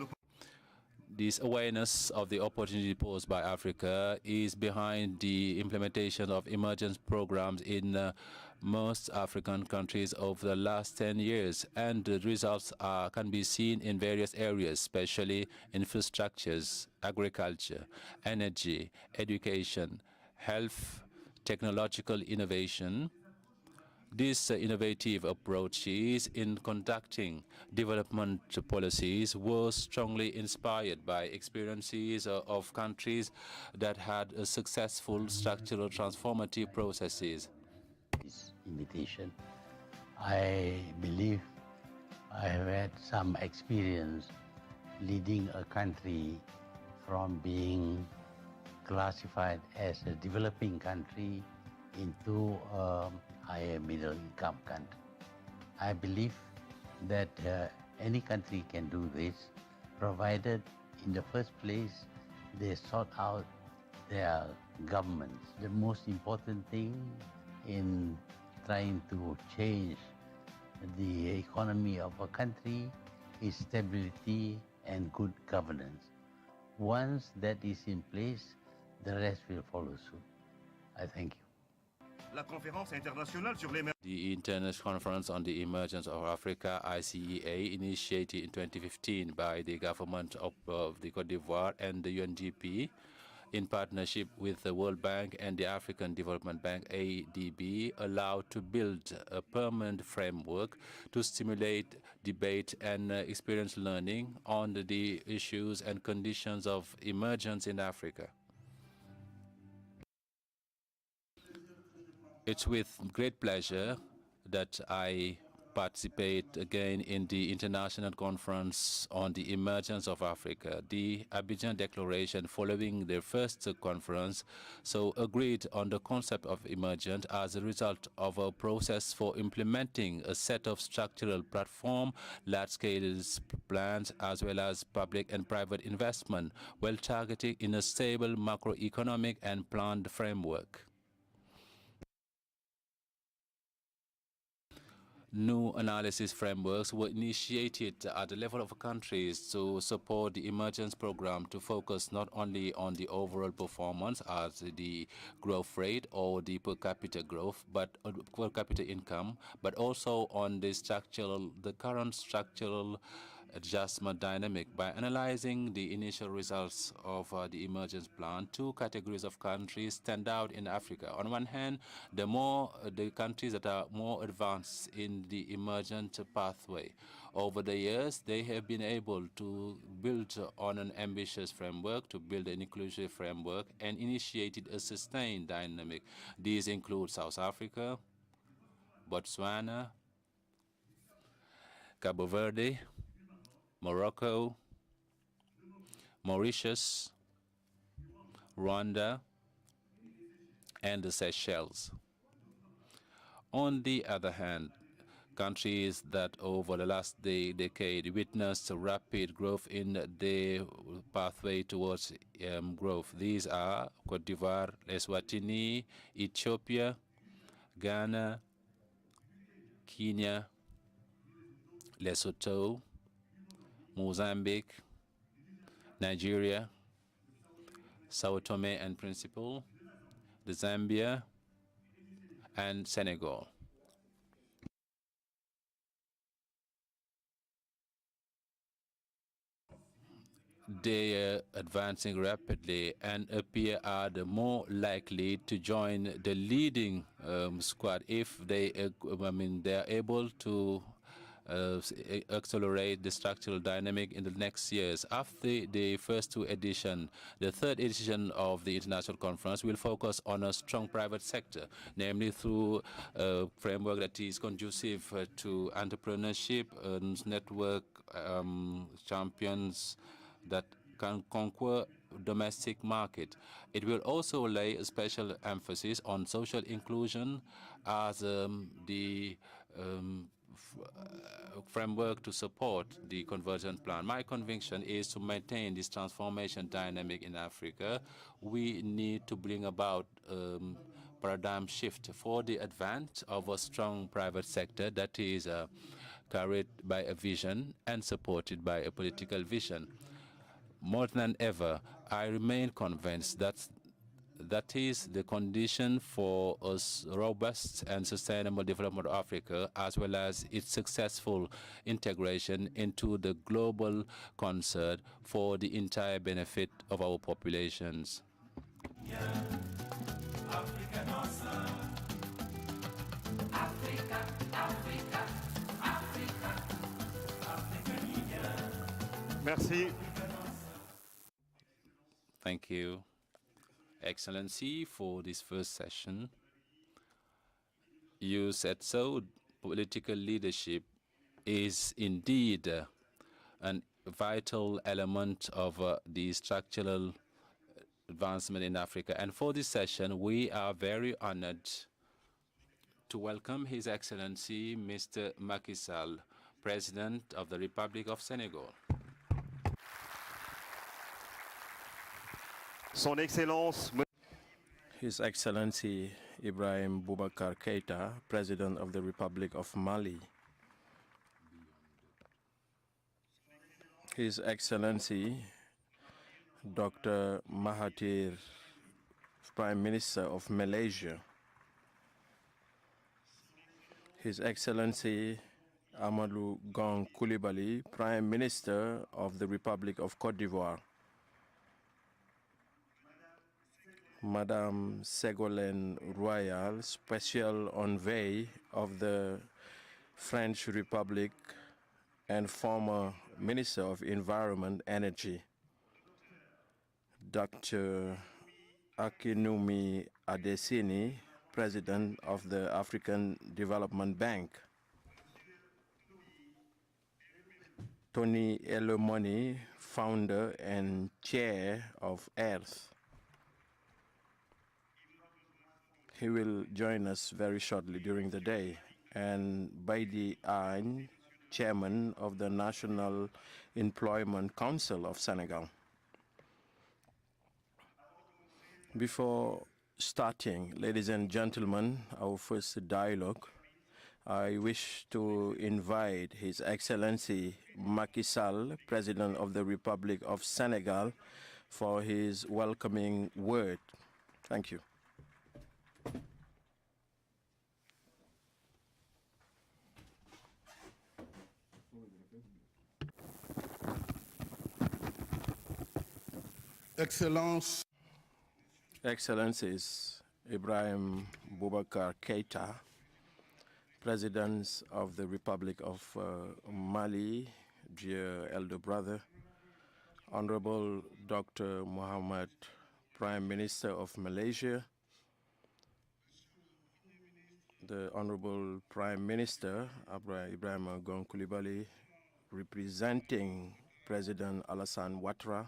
this awareness of the opportunity posed by Africa is behind the implementation of emergence programs in most African countries over the last 10 years, and the results can be seen in various areas, especially infrastructures, agriculture, energy, education, health, technological innovation. These innovative approaches in conducting development policies were strongly inspired by experiences of countries that had successful structural transformative processes. This invitation, I believe I have had some experience leading a country from being classified as a developing country into a higher middle income country. I believe that any country can do this, provided in the first place they sort out their governments. The most important thing in trying to change the economy of a country is stability and good governance. Once that is in place, the rest will follow suit. I thank you. La conférence internationale sur l'émergence. The International Conference on the Emergence of Africa, ICEA, initiated in 2015 by the government of the Côte d'Ivoire and the UNDP, in partnership with the World Bank and the African Development Bank, ADB, allowed to build a permanent framework to stimulate debate and experience learning on the issues and conditions of emergence in Africa. It's with great pleasure that I participate again in the International Conference on the Emergence of Africa. The Abidjan Declaration, following their first conference, so agreed on the concept of emergence as a result of a process for implementing a set of structural platform, large-scale plans, as well as public and private investment, well targeted in a stable macroeconomic and planned framework. New analysis frameworks were initiated at the level of countries to support the emergence program, to focus not only on the overall performance as the growth rate or the per capita growth, but per capita income, but also on the current structural adjustment dynamic. By analyzing the initial results of the emergence plan, two categories of countries stand out in Africa. On one hand, the countries that are more advanced in the emergent pathway. Over the years, they have been able to build on an ambitious framework, to build an inclusive framework, and initiated a sustained dynamic. These include South Africa, Botswana, Cabo Verde, Morocco, Mauritius, Rwanda, and the Seychelles. On the other hand, countries that over the last decade witnessed rapid growth in the pathway towards growth. These are Côte d'Ivoire, Eswatini, Ethiopia, Ghana, Kenya, Lesotho, Mozambique, Nigeria, Sao Tome and Principe, the Zambia, and Senegal. They are advancing rapidly and appear are the more likely to join the leading squad if they are able to accelerate the structural dynamic in the next years. After the first two editions, the third edition of the International Conference will focus on a strong private sector, namely through a framework that is conducive to entrepreneurship and network champions that can conquer domestic market. It will also lay a special emphasis on social inclusion as the framework to support the convergence plan. My conviction is to maintain this transformation dynamic in Africa. We need to bring about paradigm shift for the advance of a strong private sector that is carried by a vision and supported by a political vision. more than ever, I remain convinced that that is the condition for a robust and sustainable development of Africa, as well as its successful integration into the global concert for the entire benefit of our populations. Merci. Thank you, Excellency, for this first session. You said so, political leadership is indeed a vital element of the structural advancement in Africa. And for this session, we are very honored to welcome His Excellency Mr. Macky Sall, President of the Republic of Senegal. Son Excellence, His Excellency Ibrahim Boubacar Keïta, President of the Republic of Mali. His Excellency Dr. Mahathir, Prime Minister of Malaysia. His Excellency Amadou Gon Coulibaly, Prime Minister of the Republic of Côte d'Ivoire. Madame Ségolène Royal, Special Envoy of the French Republic and former Minister of Environment Energy. Dr. Akinwumi Adesina, President of the African Development Bank. Tony Elomoni, Founder and Chair of Earth. He will join us very shortly during the day. And Baidi Agne, Chairman of the National Employment Council of Senegal. Before starting, ladies and gentlemen, our first dialogue, I wish to invite His Excellency Macky Sall, President of the Republic of Senegal, for his welcoming word. Thank you. Excellencies, Ibrahim Boubacar Keïta, President of the Republic of Mali, dear elder brother, Honorable Dr. Mohamed, Prime Minister of Malaysia, the Honorable Prime Minister, Ibrahim Gon Coulibaly, representing President Alassane Ouattara,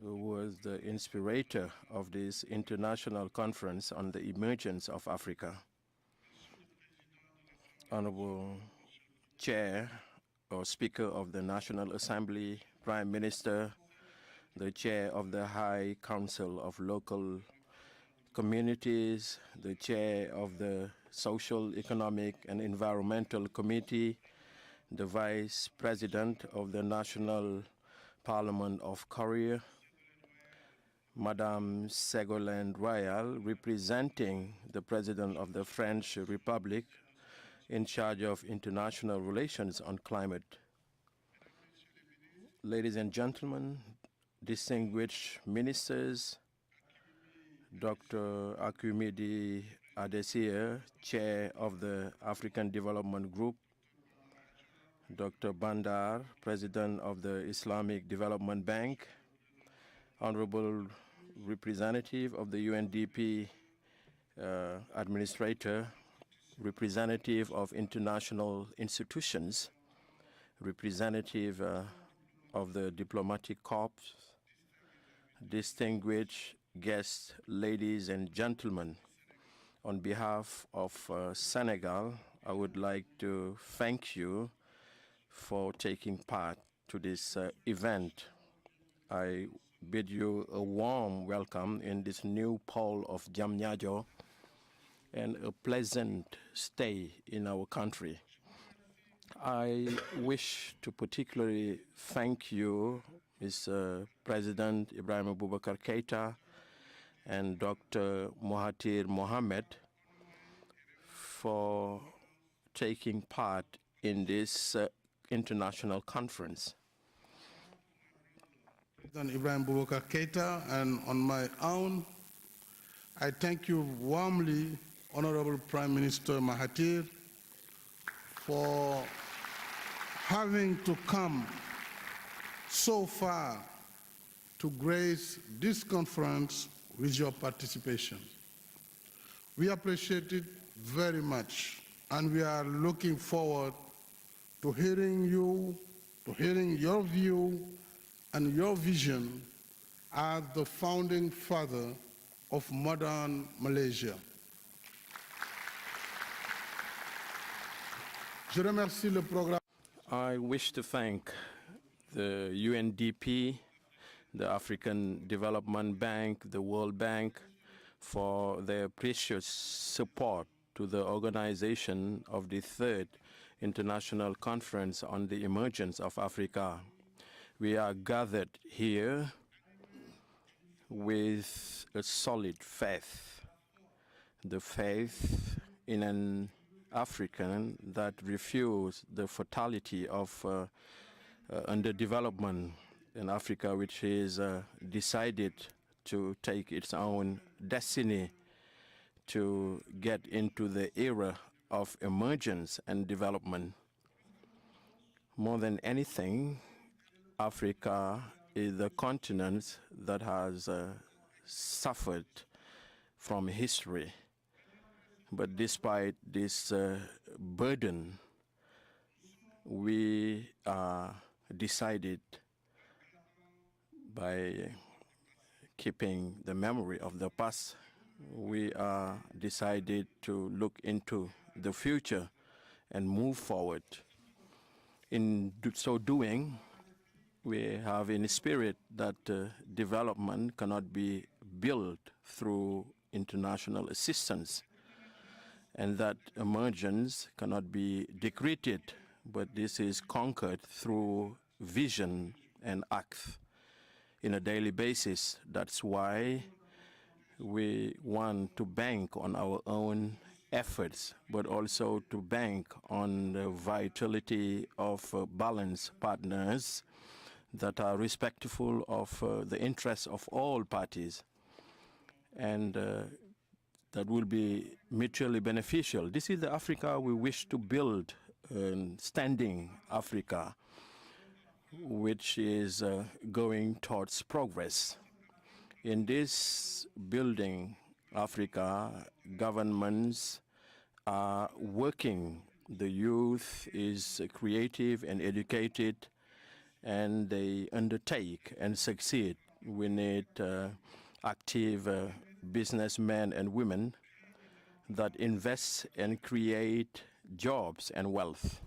who was the inspirator of this international conference on the emergence of Africa. Honorable Chair or Speaker of the National Assembly, Prime Minister, the Chair of the High Council of Local Communities, the Chair of the Social, Economic and Environmental Committee, the Vice President of the National Parliament of Korea, Madame Ségolène Royal, representing the President of the French Republic in charge of international relations on climate. Ladies and gentlemen, distinguished ministers, Dr. Akinwumi Adesina, Chair of the African Development Group, Dr. Bandar, President of the Islamic Development Bank, Honorable Representative of the UNDP Administrator, Representative of international institutions, Representative of the Diplomatic Corps, distinguished guests, ladies and gentlemen, on behalf of Senegal, I would like to thank you for taking part to this event. I bid you a warm welcome in this new pole of Diamniadio and a pleasant stay in our country. I wish to particularly thank you, Mr. President Ibrahim Boubacar Keita and Dr. Mahathir Mohamed, for taking part in this international conference. President Ibrahim Boubacar Keita, and on my own, I thank you warmly, Honorable Prime Minister Mahathir, for having to come so far to grace this conference with your participation. We appreciate it very much, and we are looking forward to hearing your view and your vision as the founding father of modern Malaysia. Je remercie le programme. I wish to thank the UNDP, the African Development Bank, the World Bank, for their precious support to the organization of the third International Conference on the Emergence of Africa. We are gathered here with a solid faith, the faith in an African that refused the fatality of underdevelopment in Africa, which is decided to take its own destiny to get into the era of emergence and development. More than anything, Africa is the continent that has suffered from history. But despite this burden, we decided, by keeping the memory of the past, we decided to look into the future and move forward. In so doing, we have in spirit that development cannot be built through international assistance, and that emergence cannot be decreted, but this is conquered through vision and act in a daily basis. That's why we want to bank on our own efforts, but also to bank on the vitality of balanced partners that are respectful of the interests of all parties, and that will be mutually beneficial. This is the Africa we wish to build, standing Africa, which is going towards progress. In this building Africa, governments are working. The youth is creative and educated, and they undertake and succeed. We need active businessmen and women that invest and create jobs and wealth.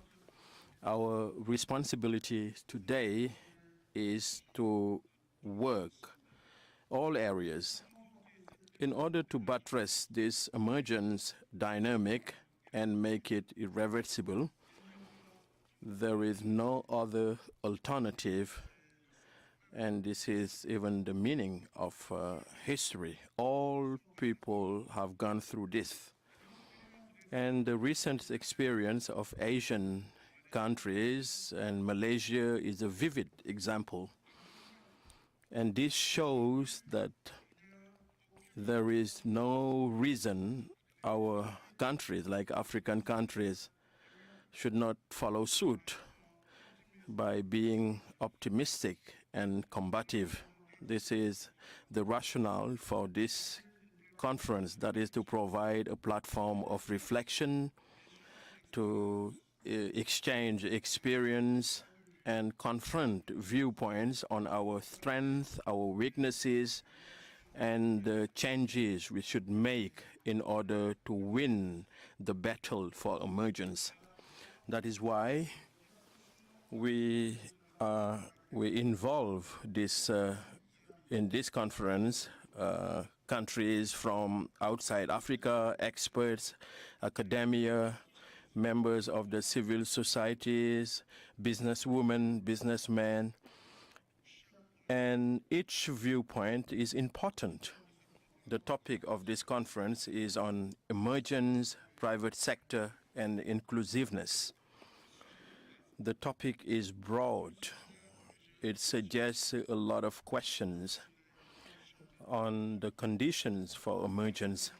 Our responsibility today is to work all areas in order to buttress this emergence dynamic and make it irreversible. There is no other alternative, and this is even the meaning of history. All people have gone through this. And the recent experience of Asian countries, and Malaysia is a vivid example. And this shows that there is no reason our countries, like African countries, should not follow suit by being optimistic and combative. This is the rationale for this conference, that is to provide a platform of reflection, to exchange experience and confront viewpoints on our strengths, our weaknesses, and the changes we should make in order to win the battle for emergence. That is why we involve this in this conference countries from outside Africa, experts, academia, members of the civil societies, businesswomen, businessmen, and each viewpoint is important. The topic of this conference is on emergence, private sector, and inclusiveness. The topic is broad. It suggests a lot of questions on the conditions for emergence,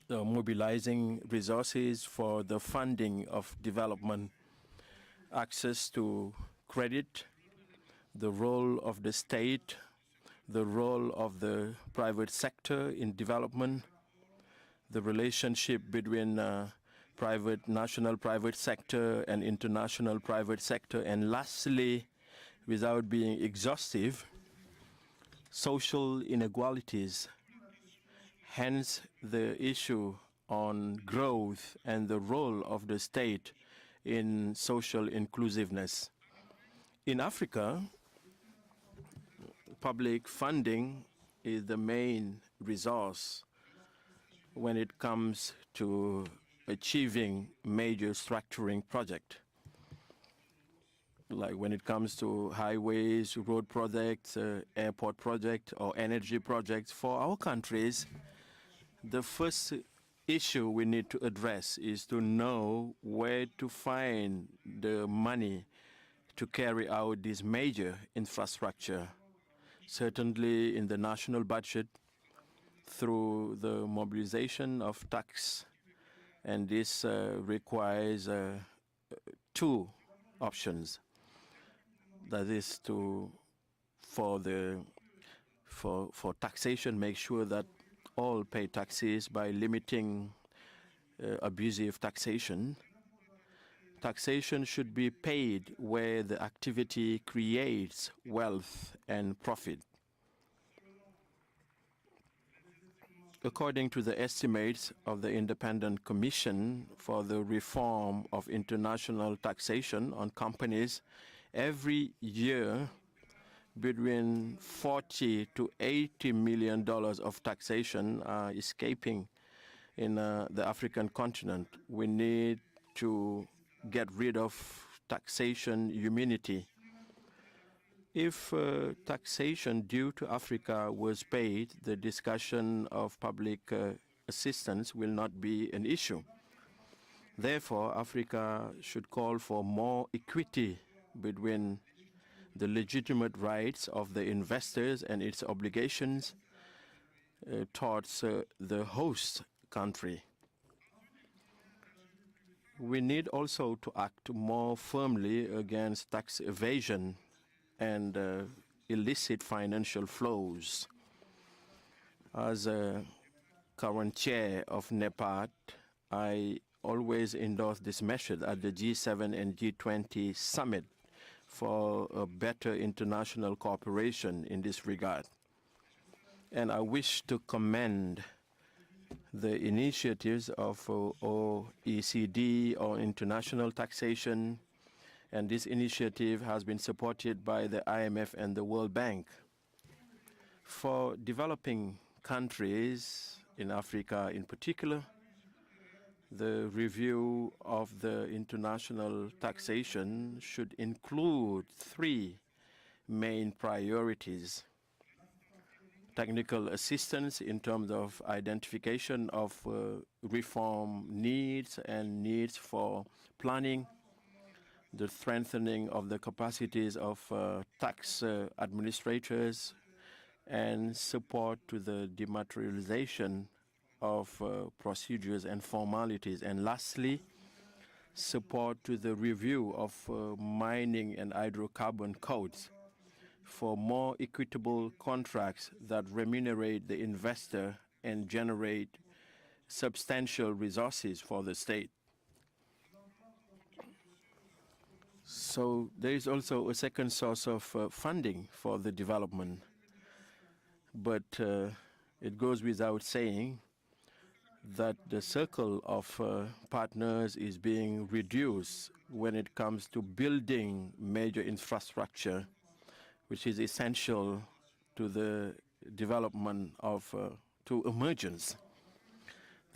mobilizing resources for the funding of development, access to credit, the role of the state, the role of the private sector in development, the relationship between national private sector and international private sector, and lastly, without being exhaustive, social inequalities, hence the issue on growth and the role of the state in social inclusiveness. In Africa, public funding is the main resource when it comes to achieving major structuring projects. Like when it comes to highways, road projects, airport projects, or energy projects. For our countries, the first issue we need to address is to know where to find the money to carry out this major infrastructure. Certainly in the national budget, through the mobilization of tax, and this requires two options. That is for taxation, make sure that all pay taxes by limiting abusive taxation. Taxation should be paid where the activity creates wealth and profit. According to the estimates of the Independent Commission for the Reform of International Taxation on Companies, every year between $40 to $80 million of taxation are escaping in the African continent. We need to get rid of taxation immunity. If taxation due to Africa was paid, the discussion of public assistance will not be an issue. Therefore, Africa should call for more equity between the legitimate rights of the investors and its obligations towards the host country. We need also to act more firmly against tax evasion and illicit financial flows. As a current chair of NEPAD, I always endorse this measure at the G7 and G20 summit for a better international cooperation in this regard. And I wish to commend the initiatives of OECD on international taxation, and this initiative has been supported by the IMF and the World Bank. For developing countries in Africa in particular, the review of the international taxation should include three main priorities: technical assistance in terms of identification of reform needs and needs for planning, the strengthening of the capacities of tax administrators, and support to the dematerialization of procedures and formalities. And lastly, support to the review of mining and hydrocarbon codes for more equitable contracts that remunerate the investor and generate substantial resources for the state. So there is also a second source of funding for the development. But it goes without saying that the circle of partners is being reduced when it comes to building major infrastructure, which is essential to the development of, to emergence.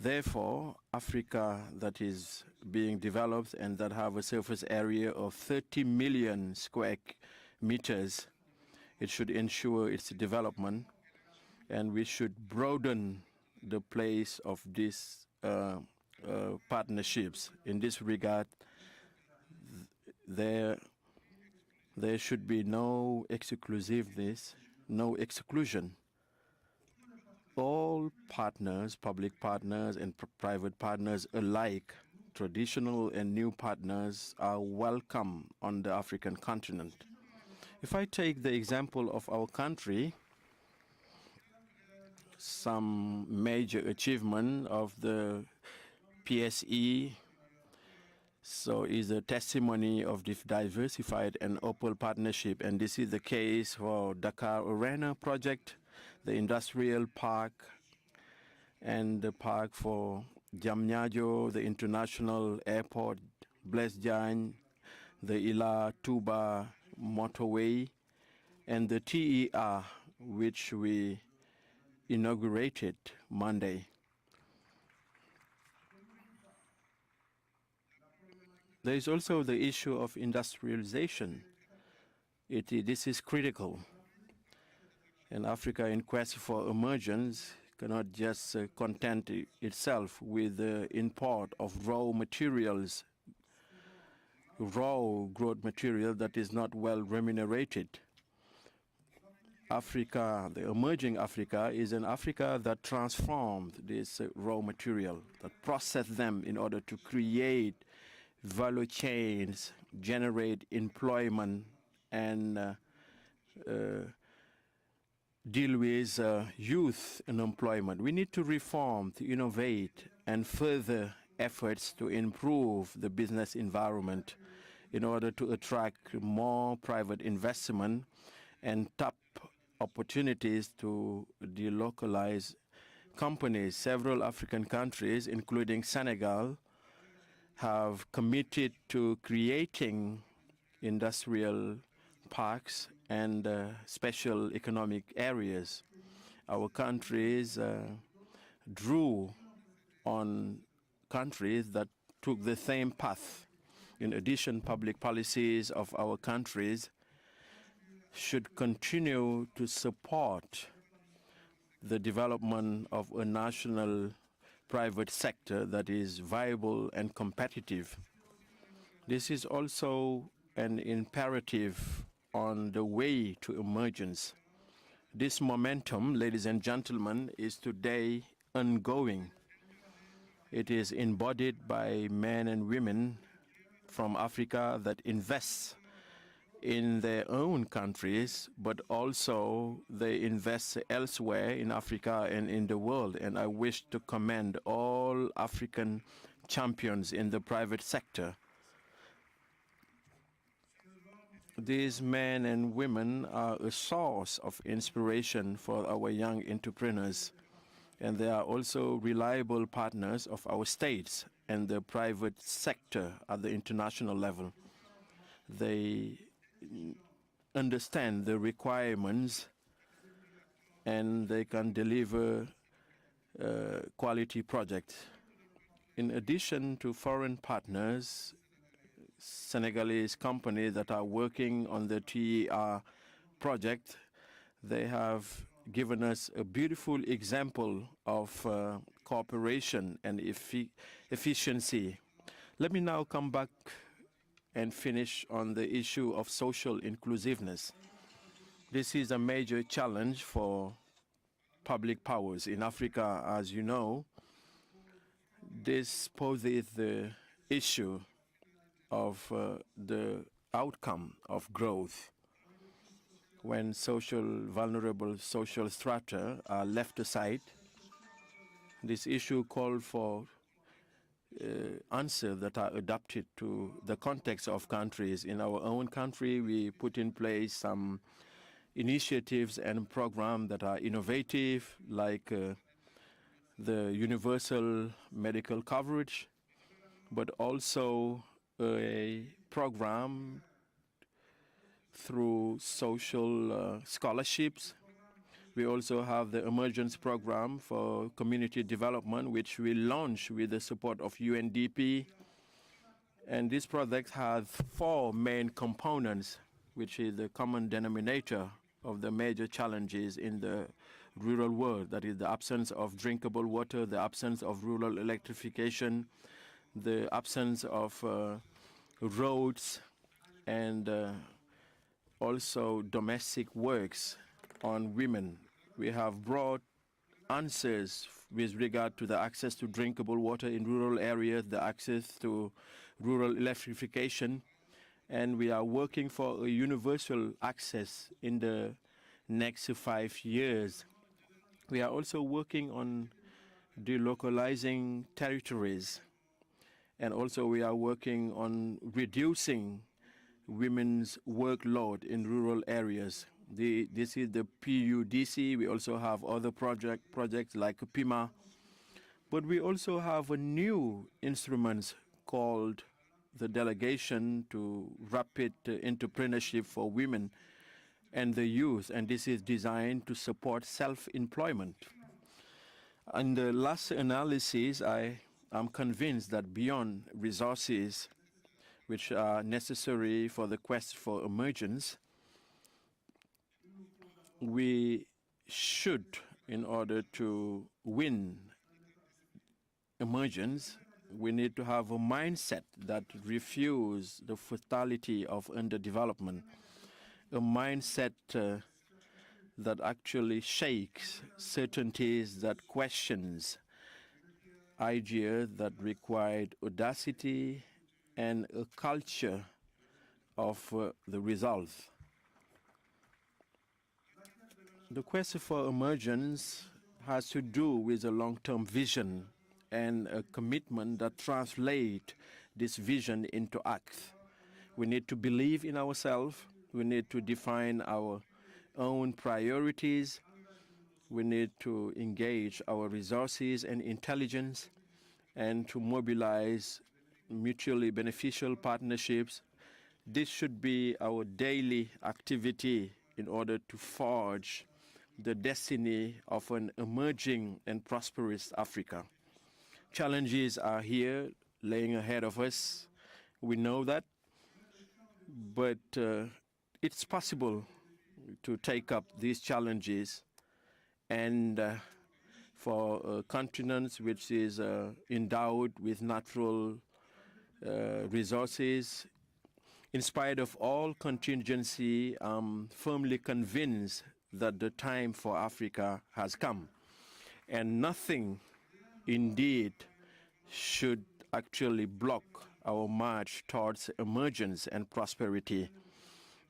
Therefore, Africa that is being developed and that have a surface area of 30 million square meters, it should ensure its development, and we should broaden the place of these partnerships. In this regard, there should be no exclusiveness, no exclusion. All partners, public partners and private partners alike, traditional and new partners, are welcome on the African continent. If I take the example of our country, some major achievement of the PSE is a testimony of this diversified and open partnership, and this is the case for Dakar Arena project, the industrial park, and the park for Diamniadio, the international airport, Blaise Diagne, the Ila Touba motorway, and the TER, which we inaugurated Monday. There is also the issue of industrialization. This is critical. And Africa, in quest for emergence, cannot just content itself with the import of raw materials, raw growth material that is not well remunerated. Africa, the emerging Africa, is an Africa that transformed this raw material, that processed them in order to create value chains, generate employment, and deal with youth unemployment. We need to reform, to innovate, and further efforts to improve the business environment in order to attract more private investment and tap opportunities to delocalize companies. Several African countries, including Senegal, have committed to creating industrial parks and special economic areas. Our countries drew on countries that took the same path. In addition, public policies of our countries should continue to support the development of a national private sector that is viable and competitive. This is also an imperative on the way to emergence. This momentum, ladies and gentlemen, is today ongoing. It is embodied by men and women from Africa that invest in their own countries, but also they invest elsewhere in Africa and in the world. And I wish to commend all African champions in the private sector. These men and women are a source of inspiration for our young entrepreneurs, and they are also reliable partners of our states and the private sector at the international level. They understand the requirements and they can deliver quality projects. In addition to foreign partners, Senegalese companies that are working on the TER project, they have given us a beautiful example of cooperation and efficiency. Let me now come back and finish on the issue of social inclusiveness. This is a major challenge for public powers in Africa, as you know. This poses the issue of the outcome of growth. When vulnerable social strata are left aside, this issue calls for answers that are adapted to the context of countries. In our own country, we put in place some initiatives and programs that are innovative, like the universal medical coverage, but also a program through social scholarships We also have the Emergence program for community development, which we launched with the support of UNDP. And this project has 4 main components, which is the common denominator of the major challenges in the rural world. That is the absence of drinkable water, the absence of rural electrification, the absence of roads, and also domestic works on women. We have brought answers with regard to the access to drinkable water in rural areas, the access to rural electrification, and we are working for a universal access in the next 5 years. We are also working on delocalizing territories, and also we are working on reducing women's workload in rural areas. This is the PUDC. We also have other projects like PIMA, but we also have a new instrument called the Delegation to Rapid Entrepreneurship for Women and the Youth, and this is designed to support self-employment. In the last analysis, I am convinced that beyond resources which are necessary for the quest for emergence, we should, in order to win emergence, we need to have a mindset that refuses the fatality of underdevelopment, a mindset that actually shakes certainties, that questions ideas that required audacity and a culture of the results. The quest for emergence has to do with a long-term vision and a commitment that translate this vision into acts. We need to believe in ourselves. We need to define our own priorities. We need to engage our resources and intelligence and to mobilize mutually beneficial partnerships. This should be our daily activity in order to forge the destiny of an emerging and prosperous Africa. Challenges are here, laying ahead of us. We know that, but it's possible to take up these challenges, and for a continent which is endowed with natural resources, in spite of all contingency, I'm firmly convinced that the time for Africa has come, and nothing indeed should actually block our march towards emergence and prosperity.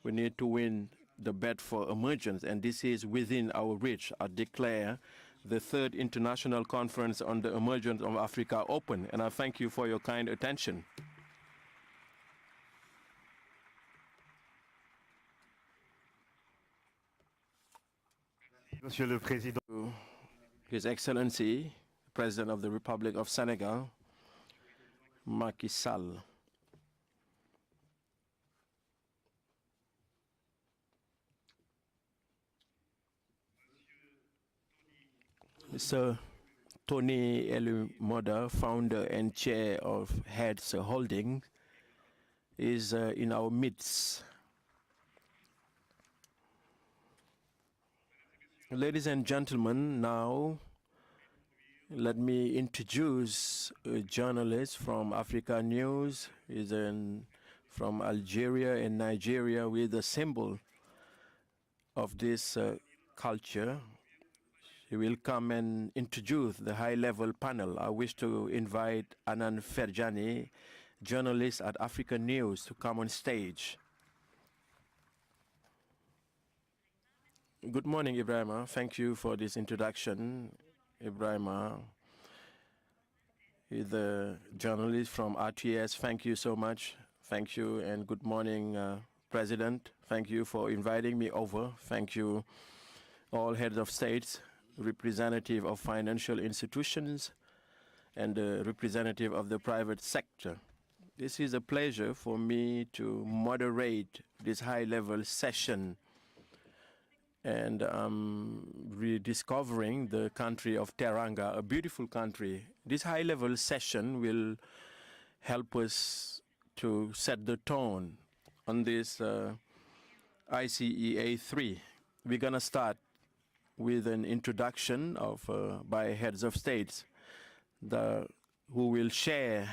We need to win the bet for emergence, and this is within our reach. I declare the 3rd International Conference on the Emergence of Africa open, and I thank you for your kind attention. Monsieur le Président. His Excellency, President of the Republic of Senegal, Macky Sall. Mr. Tony Elumoda, founder and chair of Heads Holding, is in our midst. Ladies and gentlemen, now let me introduce a journalist from Africa News. He's from Algeria and Nigeria, with a symbol of this culture. He will come and introduce the high-level panel. I wish to invite Anan Ferjani, journalist at Africa News, to come on stage. Good morning, Ibrahima. Thank you for this introduction. Ibrahima is the journalist from RTS. Thank you so much. Thank you, and good morning, President. Thank you for inviting me over. Thank you, all heads of states, representative of financial institutions, and the representative of the private sector. This is a pleasure for me to moderate this high-level session and rediscovering the country of Teranga, a beautiful country. This high-level session will help us to set the tone on this ICEA 3. We're going to start with an introduction of by heads of states who will share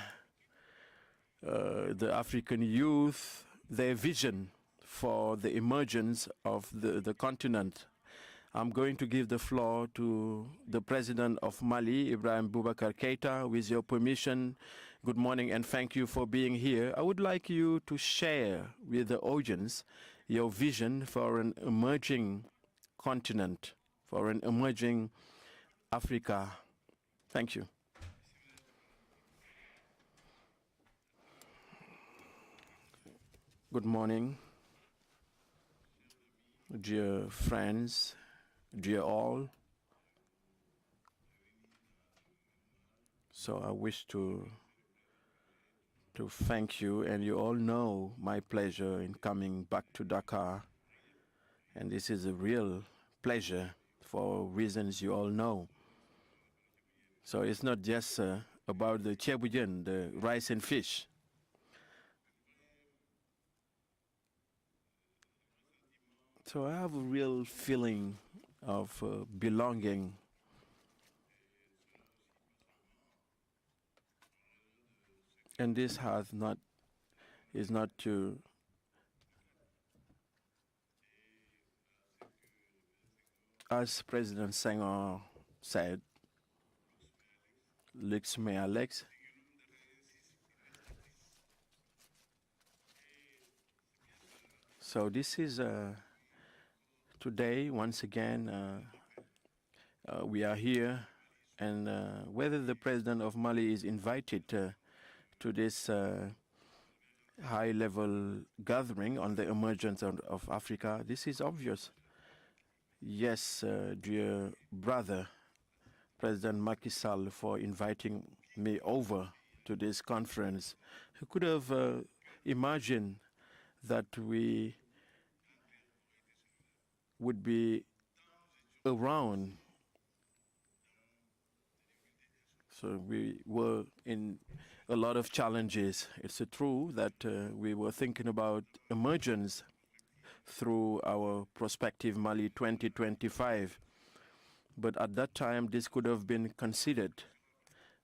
the African youth, their vision for the emergence of the continent. I'm going to give the floor to the President of Mali, Ibrahim Boubacar Keïta. With your permission, good morning and thank you for being here. I would like you to share with the audience your vision for an emerging continent, for an emerging Africa. Thank you. Good morning, dear friends, dear all. So I wish to thank you, and you all know my pleasure in coming back to Dakar. And this is a real pleasure for reasons you all know. So it's not just about the chebujen, the rice and fish. So I have a real feeling of belonging. And this is not to as President Senghor said, Lux me Alex. So this is today, once again, we are here, and whether the President of Mali is invited to this high-level gathering on the emergence of Africa, this is obvious. Yes, dear brother, President Macky Sall, for inviting me over to this conference. Who could have imagined that we would be around? So we were in a lot of challenges. It's true that we were thinking about emergence through our prospective Mali 2025. But at that time, this could have been considered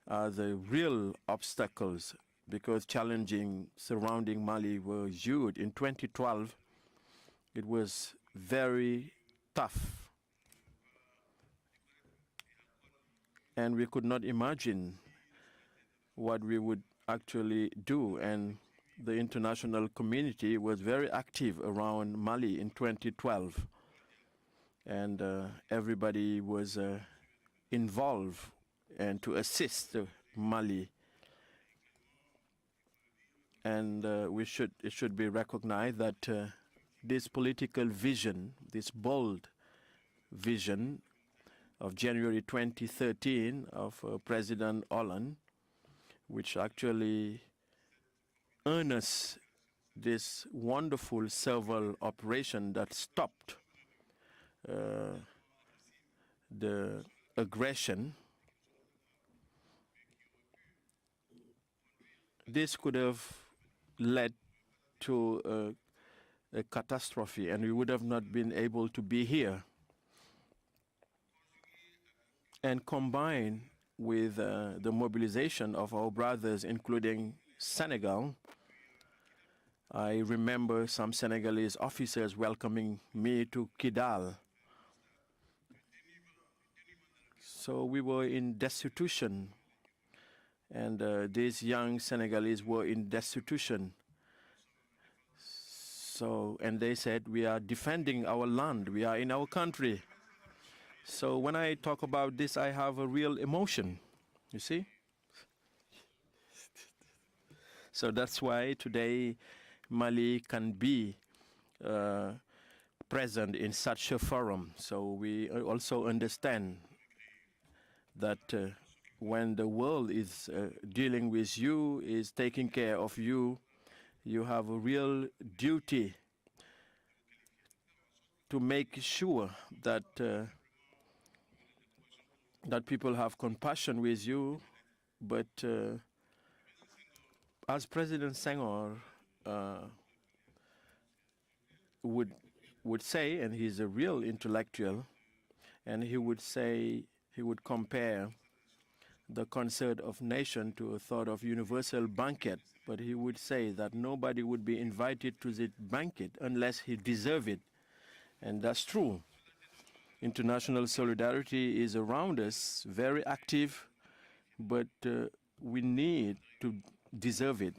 the real obstacles, because challenging surrounding Mali were huge. In 2012, it was very tough. And we could not imagine what we would actually do. And the international community was very active around Mali in 2012. And everybody was involved and to assist Mali. And it should be recognized that this political vision, this bold vision of January 2013 of President Hollande, which actually earned us this wonderful civil operation that stopped the aggression. This could have led to a catastrophe, and we would have not been able to be here. And combined with the mobilization of our brothers, including Senegal, I remember some Senegalese officers welcoming me to Kidal. So we were in destitution, and these young Senegalese were in destitution. So, and they said, we are defending our land, we are in our country. So when I talk about this, I have a real emotion, you see? So that's why today Mali can be present in such a forum. So we also understand that when the world is dealing with you, is taking care of you, you have a real duty to make sure that that people have compassion with you, but as President Senghor would say, and he's a real intellectual, and he would say, he would compare the concert of nation to a sort of universal banquet, but he would say that nobody would be invited to the banquet unless he deserved it. And that's true. International solidarity is around us, very active, but we need to deserve it.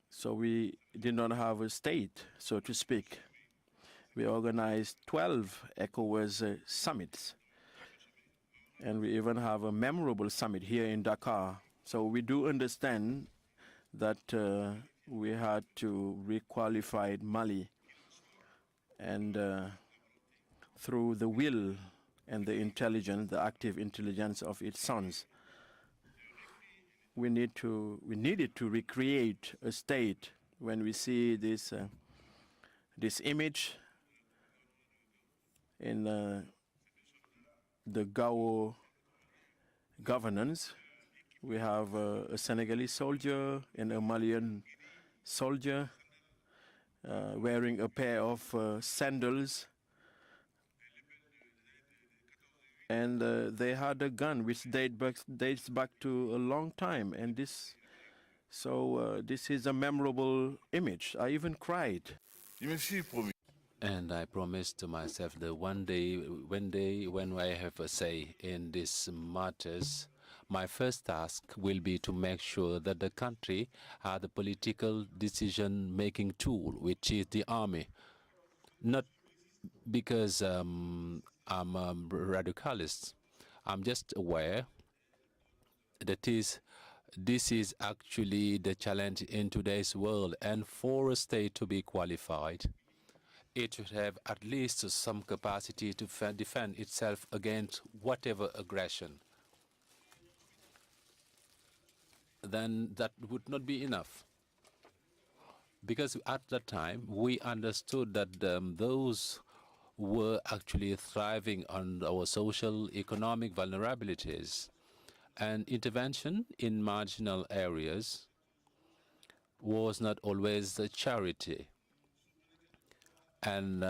So we did not have a state, so to speak. We organized 12 ECOWAS summits. And we even have a memorable summit here in Dakar. So we do understand that we had to requalify Mali. And through the will and the intelligence, the active intelligence of its sons, we needed to recreate a state. When we see this image in the Gao governance, we have a Senegalese soldier and a Malian soldier wearing a pair of sandals, and they had a gun which dates back to a long time, and this is a memorable image. I even cried. And I promised to myself that one day when I have a say in these matters, my first task will be to make sure that the country has the political decision-making tool, which is the army. Not because I'm a radicalist. I'm just aware that this is actually the challenge in today's world, and for a state to be qualified, it should have at least some capacity to defend itself against whatever aggression. Then that would not be enough. Because at that time, we understood that those were actually thriving on our social, economic vulnerabilities. And intervention in marginal areas was not always a charity. And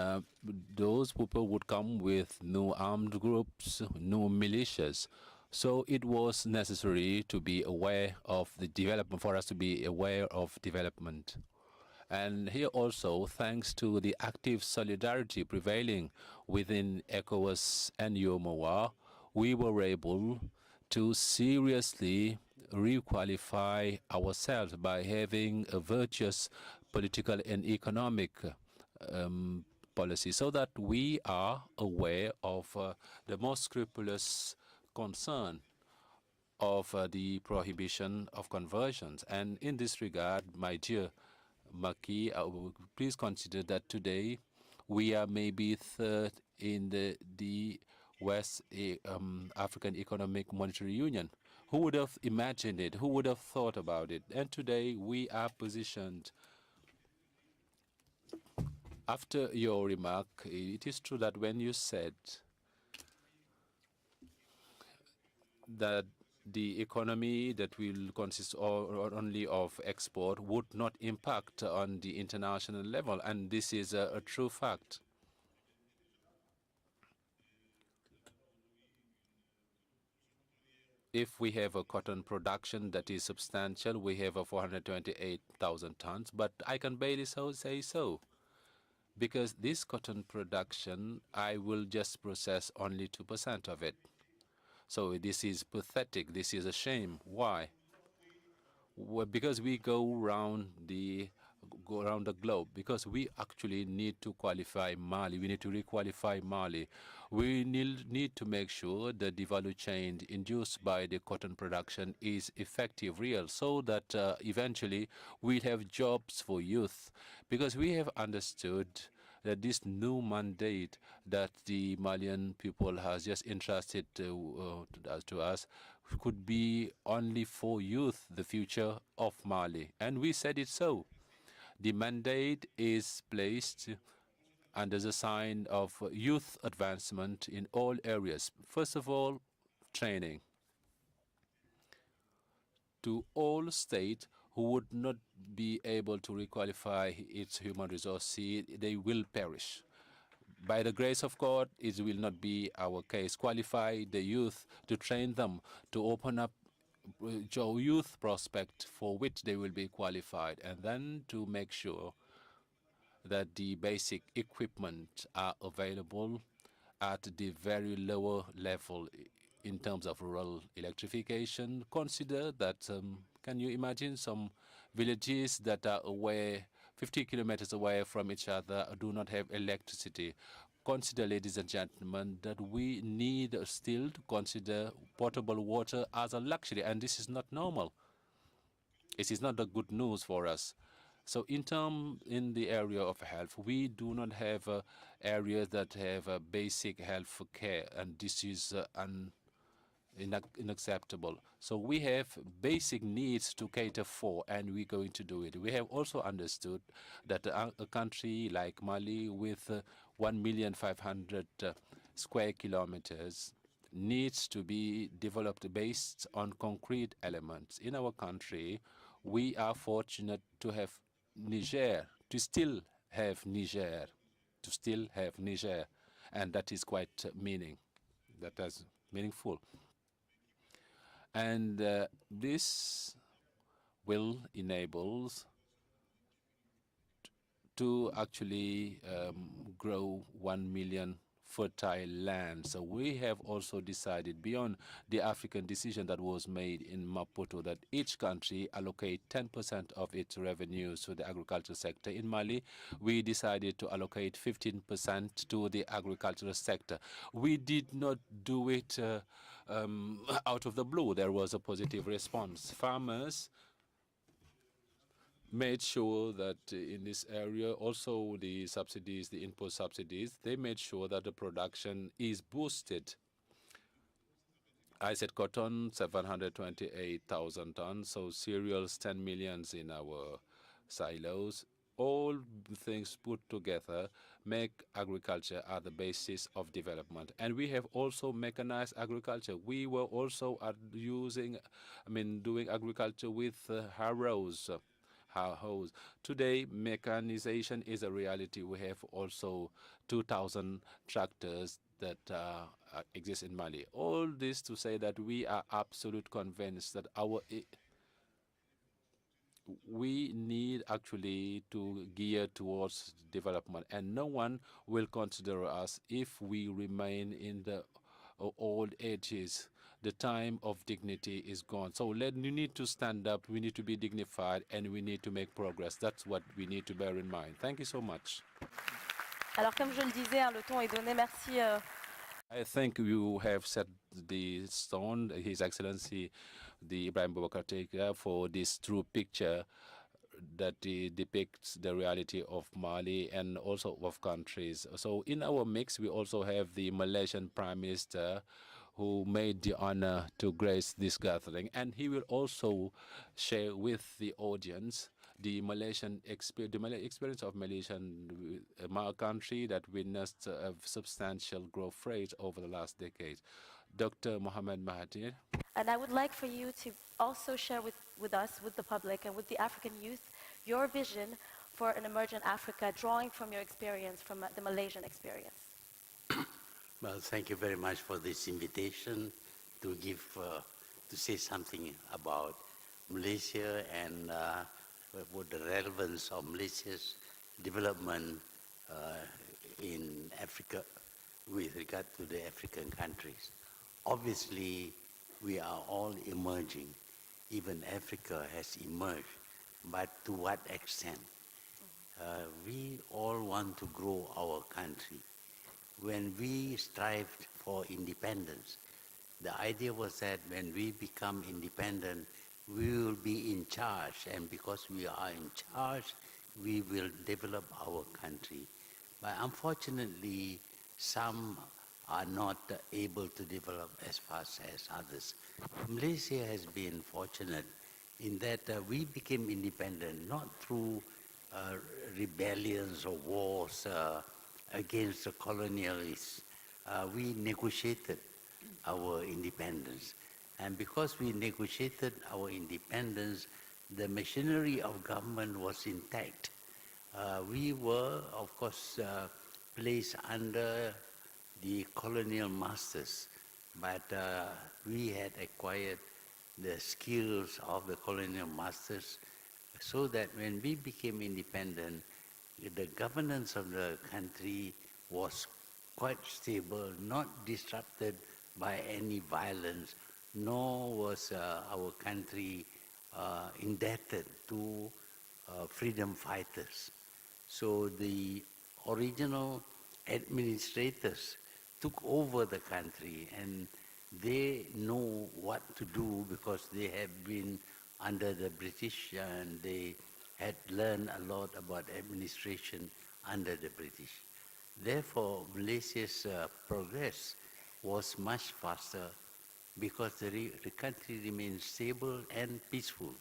those people would come with new armed groups, new militias. So it was necessary to be aware of the development, for us to be aware of development. And here also, thanks to the active solidarity prevailing within ECOWAS and UMOA, we were able to seriously requalify ourselves by having a virtuous political and economic policy, so that we are aware of the most scrupulous concern of the prohibition of conversions. And in this regard, my dear Maki, please consider that today we are maybe third in the West African Economic Monetary Union. Who would have imagined it? Who would have thought about it? And today we are positioned. After your remark, it is true that when you said that the economy that will consist only of export would not impact on the international level, and this is a true fact. If we have a cotton production that is substantial, we have a 428,000 tons, but I can barely say so. Because this cotton production, I will just process only 2% of it. So this is pathetic. This is a shame. Why? Well, because we go around the globe, because we actually need to qualify Mali. We need to requalify Mali. We need to make sure that the value chain induced by the cotton production is effective, real, so that eventually we'll have jobs for youth. Because we have understood that this new mandate that the Malian people has just entrusted to us could be only for youth, the future of Mali. And we said it so. The mandate is placed under the sign of youth advancement in all areas. First of all, training. To all states who would not be able to requalify its human resource, they will perish. By the grace of God, it will not be our case. Qualify the youth, to train them, to open up youth prospect for which they will be qualified, and then to make sure that the basic equipment are available at the very lower level in terms of rural electrification. Consider that, can you imagine some villages that are away, 50 kilometers away from each other, do not have electricity? Consider, ladies and gentlemen, that we need still to consider potable water as a luxury, and this is not normal. It is not the good news for us. So in the area of health, we do not have areas that have basic health care, and this is unacceptable. So we have basic needs to cater for, and we're going to do it. We have also understood that a country like Mali with 1,500,000 square kilometers needs to be developed based on concrete elements. In our country, we are fortunate to have Niger, to still have Niger, and that is quite meaningful. And this will enable to actually grow 1 million fertile land. So we have also decided, beyond the African decision that was made in Maputo, that each country allocate 10% of its revenues to the agricultural sector. In Mali, we decided to allocate 15% to the agricultural sector. We did not do it out of the blue. There was a positive response. Farmers made sure that in this area, also the subsidies, the input subsidies, they made sure that the production is boosted. I said cotton, 728,000 tons, so cereals, 10 millions in our silos. All things put together make agriculture at the basis of development. And we have also mechanized agriculture. We were also doing agriculture with harrows. Today, mechanization is a reality. We have also 2,000 tractors that exist in Mali. All this to say that we are absolutely convinced that we need actually to gear towards development, and no one will consider us if we remain in the old ages. The time of dignity is gone. So we need to stand up, we need to be dignified, and we need to make progress. That's what we need to bear in mind. Thank you so much. Alors, comme je le disais, le ton est donné. Merci. I think you have set the stone, His Excellency, the Ibrahim Boubacar Keïta, for this true picture that depicts the reality of Mali and also of countries. So in our mix, we also have the Malaysian Prime Minister, who made the honor to grace this gathering, and he will also share with the audience the experience of Malaysian country that witnessed a substantial growth rate over the last decade. Dr. Mohamed Mahathir. And I would like for you to also share with us, with the public, and with the African youth, your vision for an emergent Africa, drawing from your experience, from the Malaysian experience. Well, thank you very much for this invitation to say something about Malaysia and what the relevance of Malaysia's development in Africa with regard to the African countries. Obviously, we are all emerging. Even Africa has emerged, but to what extent? We all want to grow our country. When we strived for independence, the idea was that when we become independent, we will be in charge, and because we are in charge, we will develop our country. But unfortunately, some are not able to develop as fast as others. Malaysia has been fortunate in that we became independent not through uh, rebellions or wars against the colonialists. We negotiated our independence. And because we negotiated our independence, the machinery of government was intact. We were, of course, placed under the colonial masters, but we had acquired the skills of the colonial masters so that when we became independent, the governance of the country was quite stable, not disrupted by any violence, nor was our country indebted to freedom fighters. So the original administrators took over the country, and they know what to do because they have been under the British and they had learned a lot about administration under the British. Therefore, Malaysia's progress was much faster because the country remained stable and peaceful.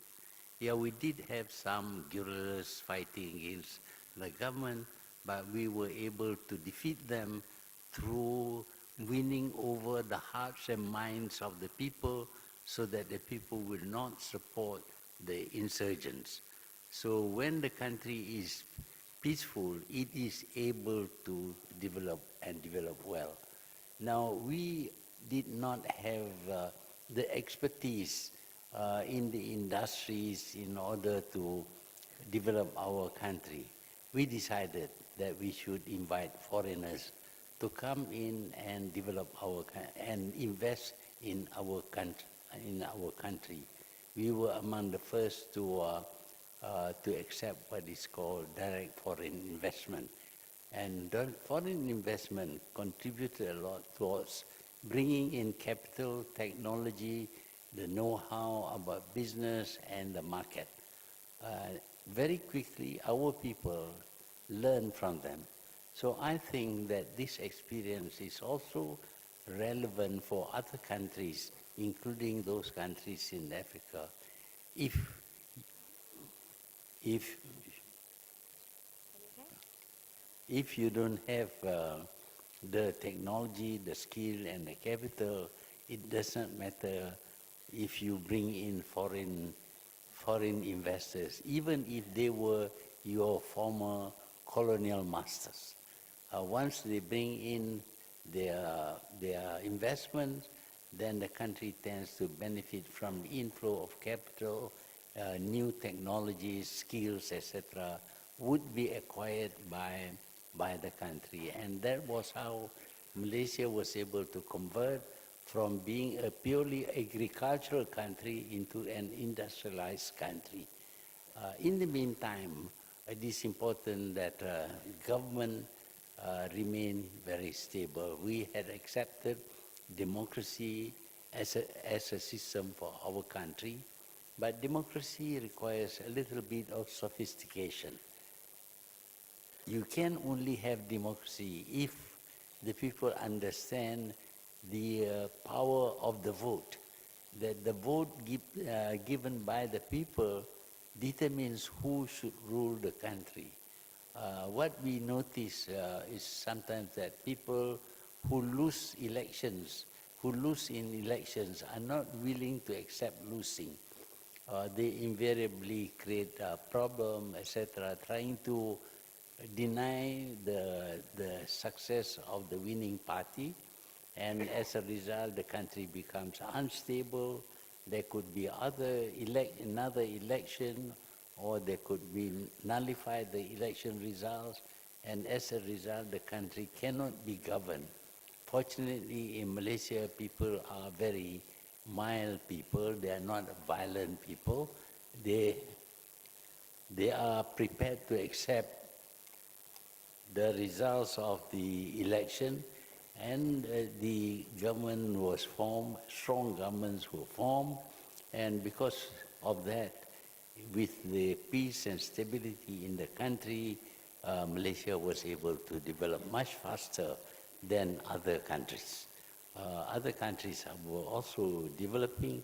Yeah, we did have some guerrillas fighting against the government, but we were able to defeat them through winning over the hearts and minds of the people so that the people will not support the insurgents. So when the country is peaceful, it is able to develop and develop well. Now, we did not have the expertise in the industries in order to develop our country. We decided that we should invite foreigners to come in and develop and invest in our country. We were among the first to accept what is called direct foreign investment. And foreign investment contributed a lot towards bringing in capital, technology, the know-how about business and the market. Very quickly, our people learn from them. So I think that this experience is also relevant for other countries, including those countries in Africa. If you don't have the technology, the skill, and the capital, it doesn't matter if you bring in foreign investors, even if they were your former colonial masters. Once they bring in their investments, then the country tends to benefit from the inflow of capital, new technologies, skills, etc., would be acquired by the country. And that was how Malaysia was able to convert from being a purely agricultural country into an industrialized country. In the meantime, it is important that government remain very stable. We had accepted democracy as a system for our country, but democracy requires a little bit of sophistication. You can only have democracy if the people understand the power of the vote, that the vote given by the people determines who should rule the country. What we notice is sometimes that people who lose in elections are not willing to accept losing. They invariably create a problem, etc., trying to deny the success of the winning party, and as a result the country becomes unstable. There could be another election, or there could be nullify the election results, and as a result the country cannot be governed. Fortunately, in Malaysia, people are very mild people. They are not violent people. They are prepared to accept the results of the election, and the government was formed, strong governments were formed, and because of that, with the peace and stability in the country, Malaysia was able to develop much faster than other countries. Other countries were also developing,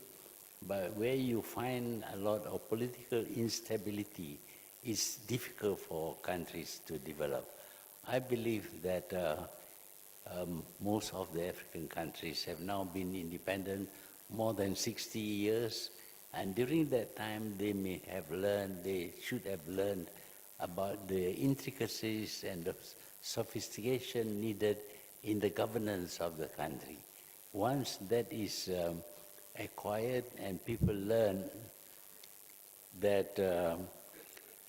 but where you find a lot of political instability it's difficult for countries to develop. I believe that most of the African countries have now been independent more than 60 years, and during that time they may have learned, they should have learned about the intricacies and the sophistication needed in the governance of the country. Once that is acquired and people learn that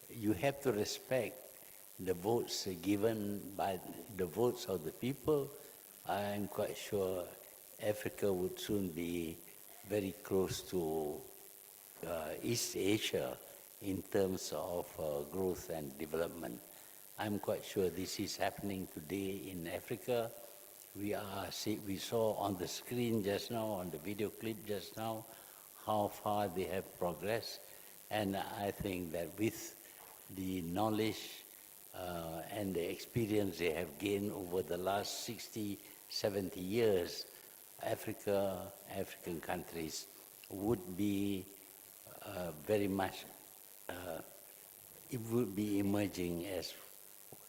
you have to respect the votes given by the votes of the people, I am quite sure Africa would soon be very close to East Asia in terms of growth and development. I'm quite sure this is happening today in Africa. We saw on the screen just now, on the video clip just now, how far they have progressed. And I think that with the knowledge and the experience they have gained over the last 60, 70 years, African countries would be very much, it would be emerging as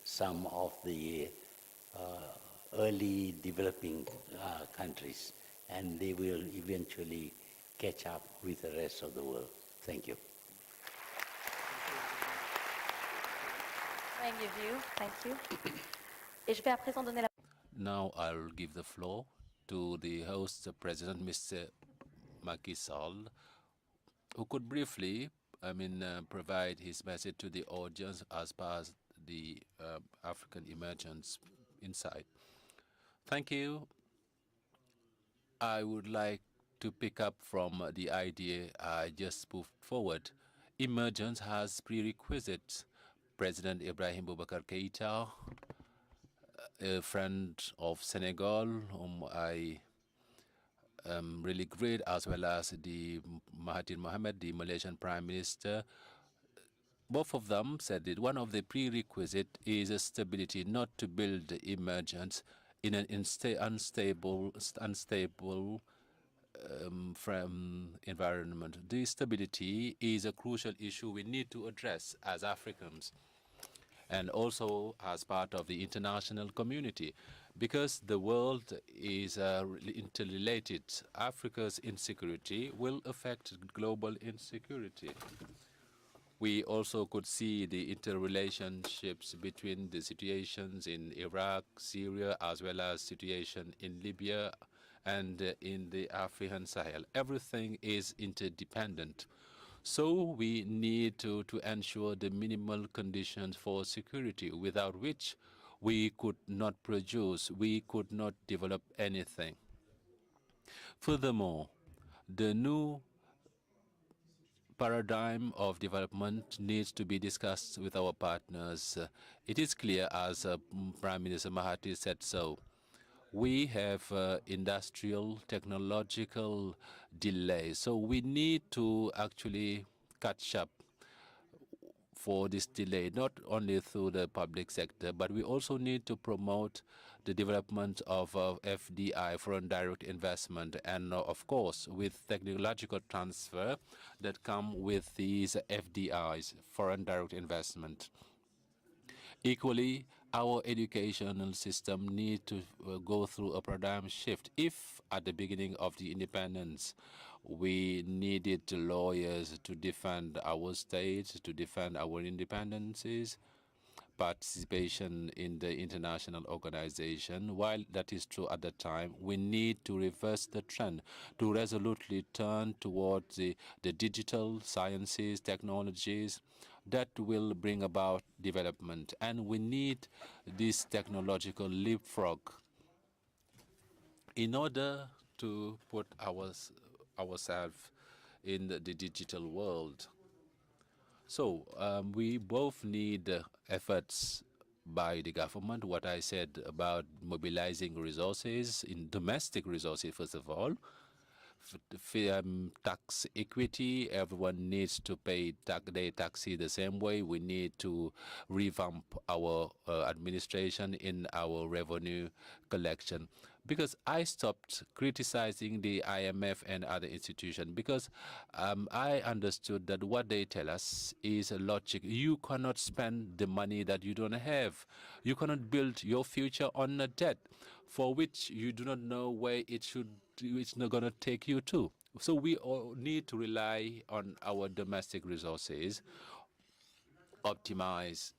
some of the early developing countries, and they will eventually catch up with the rest of the world. Thank you. Thank you. Et je vais à présent donner la Now I'll give the floor to the host, the President, Mr. Macky Sall, who could briefly, provide his message to the audience as part of the African Emergence Insight. Thank you. I would like to pick up from the idea I just put forward. Emergence has prerequisites. President Ibrahim Boubacar Keïta, a friend of Senegal, whom I really great, as well as the Mahathir Mohamad, the Malaysian Prime Minister. Both of them said that one of the prerequisites is a stability, not to build emergence in an unstable environment. This stability is a crucial issue we need to address as Africans, and also as part of the international community, because the world is interrelated. Africa's insecurity will affect global insecurity. We also could see the interrelationships between the situations in Iraq, Syria, as well as situation in Libya and in the African Sahel. Everything is interdependent. So we need to ensure the minimal conditions for security, without which we could not produce, we could not develop anything. Furthermore, the new paradigm of development needs to be discussed with our partners. It is clear, as Prime Minister Mahathir said so, we have industrial, technological delays. So we need to actually catch up for this delay, not only through the public sector, but we also need to promote the development of FDI, foreign direct investment, and of course, with technological transfer that come with these FDIs, foreign direct investment. Equally, our educational system needs to go through a paradigm shift. If at the beginning of the independence, we needed lawyers to defend our state, to defend our independences, participation in the international organization. While that is true at the time, we need to reverse the trend, to resolutely turn towards the digital sciences, technologies that will bring about development. And we need this technological leapfrog in order to put ourselves in the digital world. So we both need efforts by the government, what I said about mobilizing resources, in domestic resources first of all. tax equity. Everyone needs to pay their taxes the same way. We need to revamp our administration in our revenue collection. Because I stopped criticizing the IMF and other institutions because I understood that what they tell us is a logic. You cannot spend the money that you don't have. You cannot build your future on a debt for which you do not know where it's not going to take you to. So we all need to rely on our domestic resources, optimize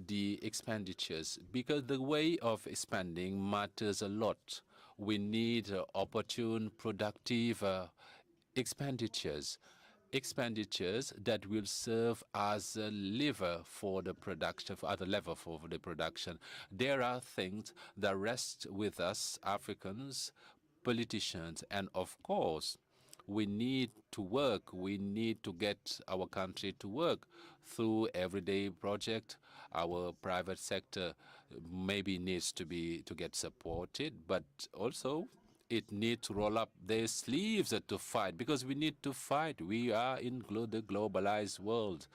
the expenditures, because the way of spending matters a lot. We need opportune, productive expenditures that will serve as a lever for the production, for other lever for the production. There are things that rest with us, Africans, politicians, and of course, we need to work. We need to get our country to work through everyday project. Our private sector maybe needs to get supported, but also it needs to roll up their sleeves to fight, because we need to fight. We are in the globalized world.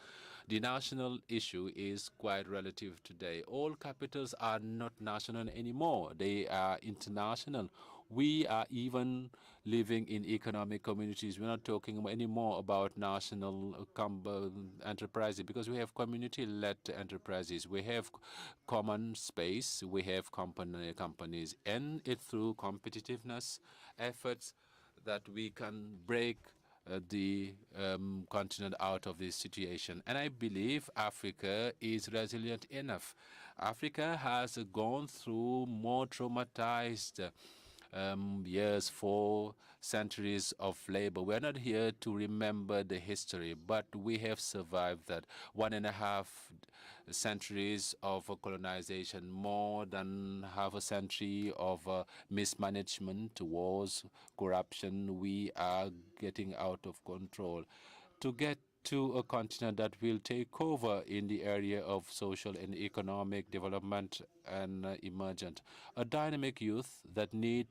The national issue is quite relative today. All capitals are not national anymore. They are international. We are even living in economic communities. We're not talking anymore about national enterprises, because we have community-led enterprises. We have common space. We have companies. And it's through competitiveness efforts that we can break the continent out of this situation. And I believe Africa is resilient enough. Africa has gone through more traumatized years, 4 centuries of labor. We're not here to remember the history, but we have survived that 1.5 centuries of colonization, more than half a century of mismanagement, wars, corruption. We are getting out of control. To get to a continent that will take over in the area of social and economic development and emergent. A dynamic youth that needs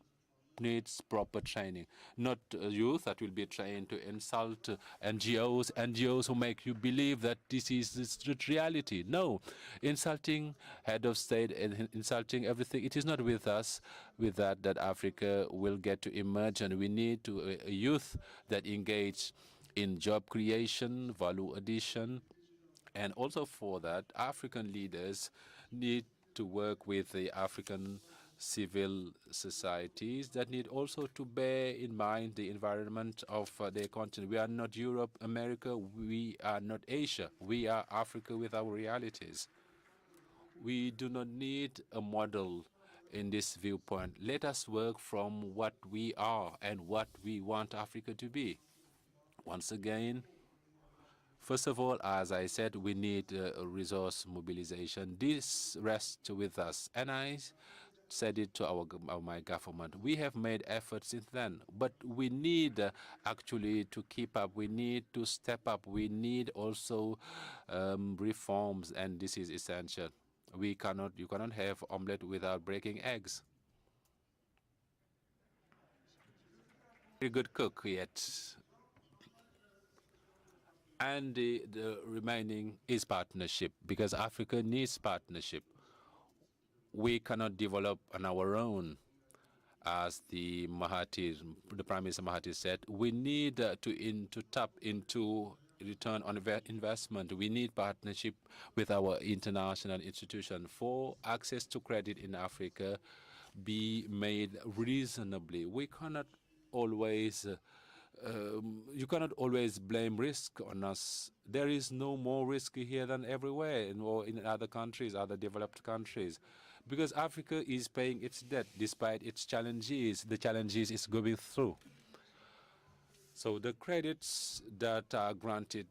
proper training, not youth that will be trained to insult NGOs who make you believe that this is the reality. No, insulting head of state and insulting everything, it is not with us, with that Africa will get to emerge. And we need a youth that engage in job creation, value addition, and also for that, African leaders need to work with the African civil societies that need also to bear in mind the environment of their continent. We are not Europe, America, we are not Asia. We are Africa with our realities. We do not need a model in this viewpoint. Let us work from what we are and what we want Africa to be. Once again, first of all, as I said, we need resource mobilization. This rests with us. And I said it to my government. We have made efforts since then, but we need actually to keep up. We need to step up. We need also reforms, and this is essential. You cannot have omelette without breaking eggs. Very good cook yet. And the remaining is partnership, because Africa needs partnership. We cannot develop on our own. As the Prime Minister Mahathir said, we need to tap into return on investment. We need partnership with our international institution for access to credit in Africa be made reasonably. We cannot always you cannot always blame risk on us. There is no more risk here than everywhere or in other countries, other developed countries, because Africa is paying its debt despite its challenges, the challenges it's going through. So the credits that are granted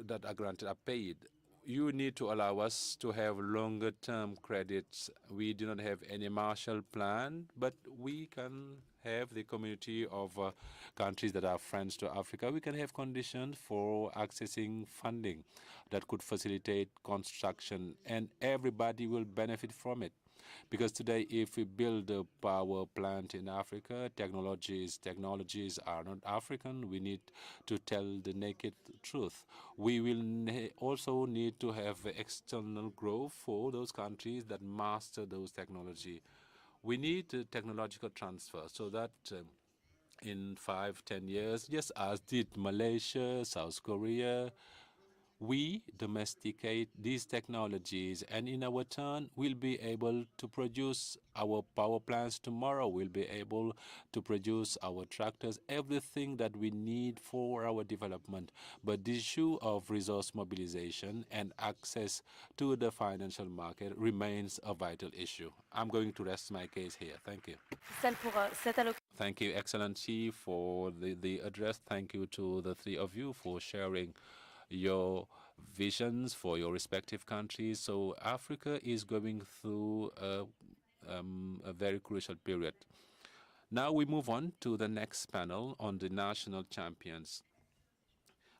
are paid. You need to allow us to have longer-term credits. We do not have any Marshall Plan, but we can have the community of countries that are friends to Africa. We can have conditions for accessing funding that could facilitate construction, and everybody will benefit from it. Because today, if we build a power plant in Africa, technologies are not African. We need to tell the naked truth. We will also need to have external growth for those countries that master those technology. We need technological transfer so that in 5, 10 years, just as did Malaysia, South Korea, we domesticate these technologies, and in our turn, we'll be able to produce our power plants tomorrow. We'll be able to produce our tractors, everything that we need for our development. But the issue of resource mobilization and access to the financial market remains a vital issue. I'm going to rest my case here. Thank you. Thank you, Excellency, for the address. Thank you to the three of you for sharing your visions for your respective countries. So Africa is going through a very crucial period. Now we move on to the next panel on the national champions.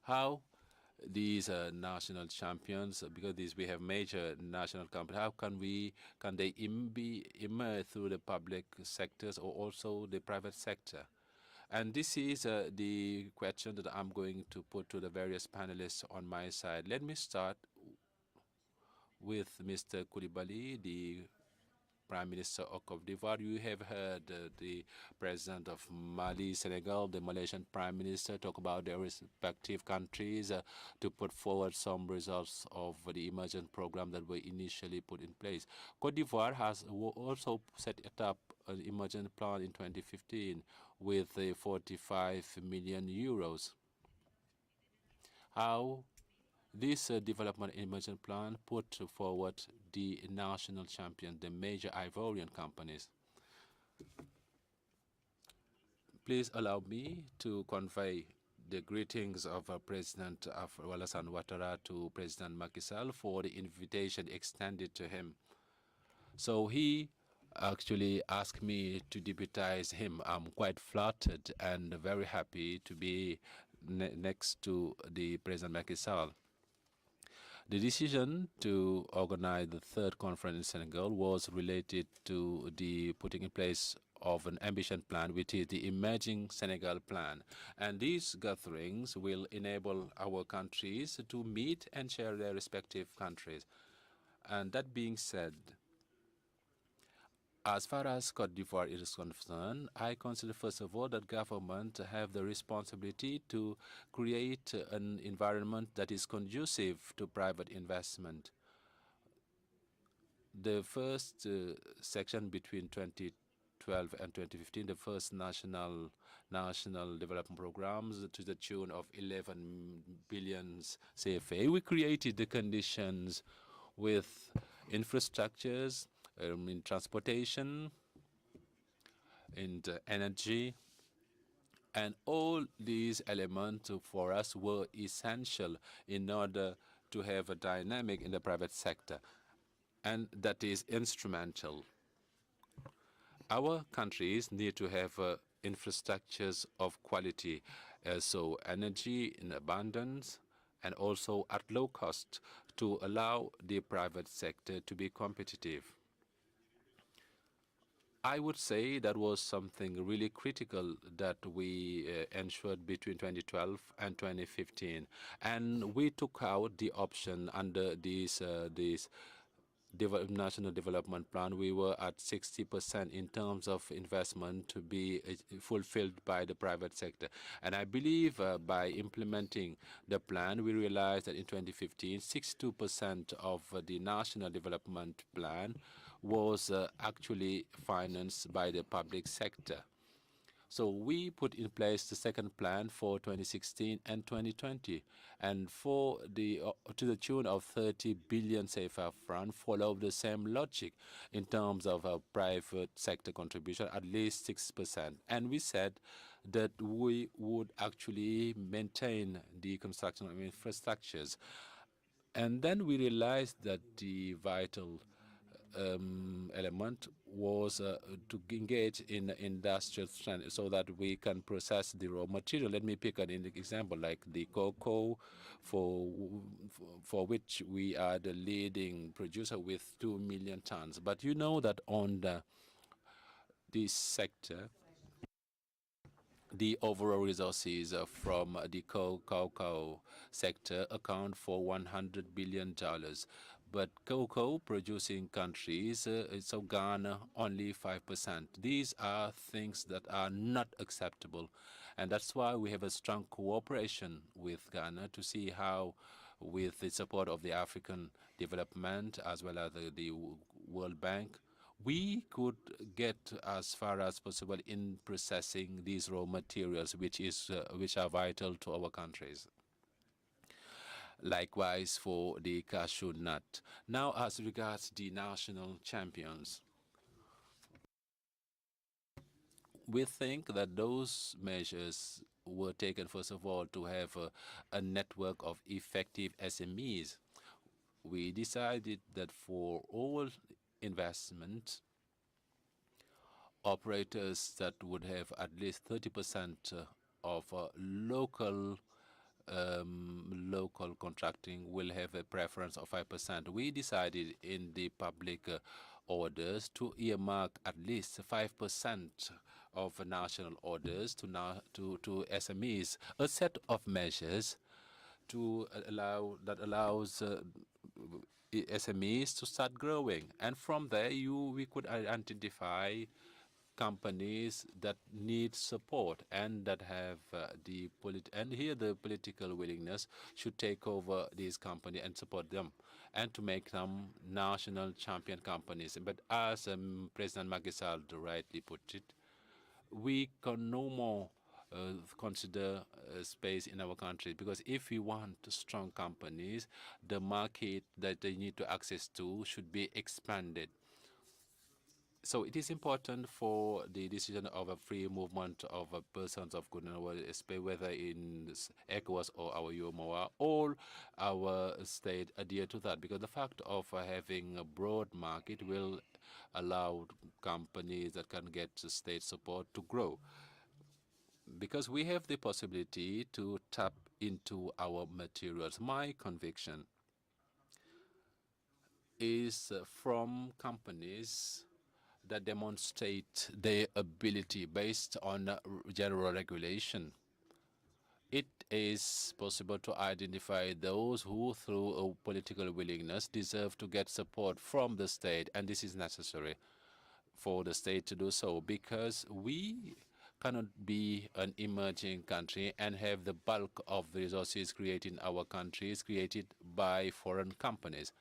How these national champions, because we have major national companies, how can they be emerged through the public sectors or also the private sector? And this is the question that I'm going to put to the various panelists on my side. Let me start with Mr. Koulibaly, the Prime Minister of Cote d'Ivoire. You have heard the President of Mali, Senegal, the Malaysian Prime Minister talk about their respective countries to put forward some results of the Emergence program that were initially put in place. Cote d'Ivoire has also set it up an Emergence plan in 2015 with 45 million euros. How this development emergence plan put forward the national champion, the major Ivorian companies. Please allow me to convey the greetings of President Alassane Ouattara to President Macky Sall for the invitation extended to him. So he actually asked me to deputize him. I'm quite flattered and very happy to be next to the President Macky Sall. The decision to organize the third conference in Senegal was related to the putting in place of an ambition plan, which is the Emerging Senegal Plan. And these gatherings will enable our countries to meet and share their respective countries. And that being said, as far as Cote d'Ivoire is concerned, I consider, first of all, that government have the responsibility to create an environment that is conducive to private investment. The first section between 2012 and 2015, the first national development programs to the tune of 11 billion CFA, we created the conditions with infrastructures, in transportation, in energy, and all these elements for us were essential in order to have a dynamic in the private sector, and that is instrumental. Our countries need to have infrastructures of quality, so energy in abundance and also at low cost to allow the private sector to be competitive. I would say that was something really critical that we ensured between 2012 and 2015. And we took out the option under this national development plan. We were at 60% in terms of investment to be fulfilled by the private sector. And I believe by implementing the plan, we realized that in 2015, 62% of the national development plan was actually financed by the public sector. So we put in place the second plan for 2016 and 2020, and for the to the tune of 30 billion CFA francs, follow the same logic in terms of a private sector contribution, at least 6%. And we said that we would actually maintain the construction of infrastructures. And then we realized that the vital element was to engage in industrial strength so that we can process the raw material. Let me pick an example like the cocoa, for which we are the leading producer with 2 million tons. But you know that on this sector, the overall resources from the cocoa sector account for $100 billion. But cocoa producing countries, so Ghana, only 5%. These are things that are not acceptable. And that's why we have a strong cooperation with Ghana to see how, with the support of the African Development as well as the World Bank, we could get as far as possible in processing these raw materials, which are vital to our countries. Likewise for the cashew nut. Now, as regards the national champions, we think that those measures were taken, first of all, to have a network of effective SMEs. We decided that for all investment, operators that would have at least 30% of local contracting will have a preference of 5%. We decided in the public orders to earmark at least 5% of national orders to SMEs, a set of measures to allows SMEs to start growing, and from there we could identify companies that need support and that have the political willingness should take over these companies and support them and to make them national champion companies. But as President Macky Sall rightly put it, we can no more consider space in our country, because if we want strong companies, the market that they need to access to should be expanded. So it is important for the decision of a free movement of persons of good and whether in ECOWAS or our UMOA, all our state adhere to that, because the fact of having a broad market will allow companies that can get state support to grow, because we have the possibility to tap into our materials. My conviction is from companies that demonstrate their ability based on general regulation. It is possible to identify those who, through a political willingness, deserve to get support from the state, and this is necessary for the state to do so, because we cannot be an emerging country and have the bulk of the resources created in our countries created by foreign companies.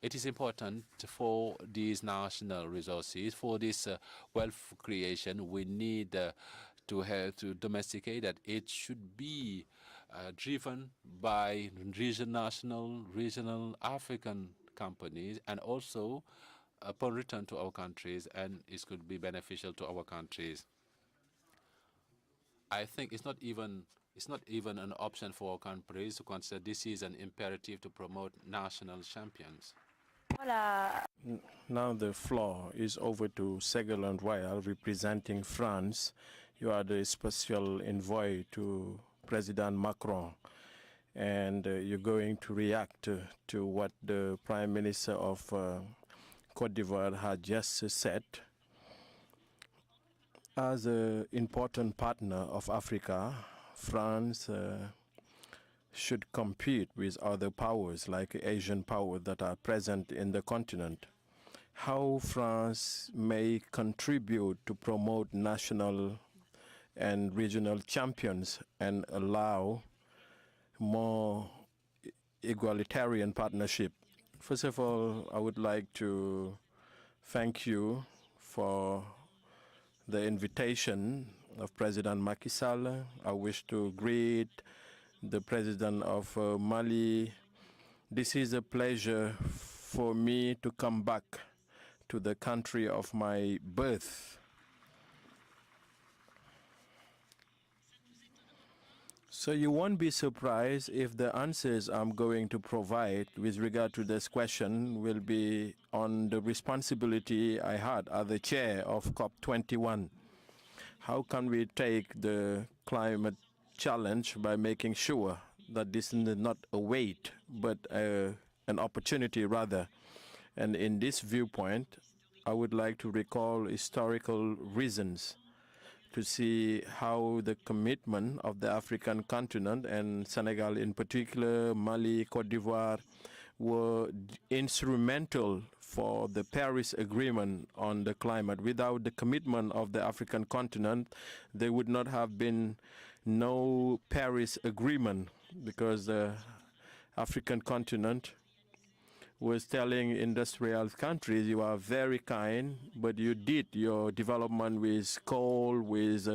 It is important for these national resources, for this wealth creation, we need to have to domesticate that. It should be driven by regional African companies, and also upon return to our countries, and it could be beneficial to our countries. I think it's not even an option for our countries to consider this is an imperative to promote national champions. Now the floor is over to Ségolène Royal, representing France. You are the special envoy to President Macron, and you're going to react to what the Prime Minister of Côte d'Ivoire had just said. As an important partner of Africa, France should compete with other powers like Asian powers that are present in the continent. How France may contribute to promote national and regional champions and allow more egalitarian partnership. First of all, I would like to thank you for the invitation of President Macky Sall. I wish to greet the President of Mali. This is a pleasure for me to come back to the country of my birth. So you won't be surprised if the answers I'm going to provide with regard to this question will be on the responsibility I had as the chair of COP21. How can we take the climate challenge by making sure that this is not a weight, but an opportunity rather? And in this viewpoint, I would like to recall historical reasons to see how the commitment of the African continent and Senegal in particular, Mali, Cote d'Ivoire, were instrumental for the Paris Agreement on the climate. Without the commitment of the African continent, there would not have been no Paris Agreement, because the African continent was telling industrialized countries, you are very kind, but you did your development with coal, with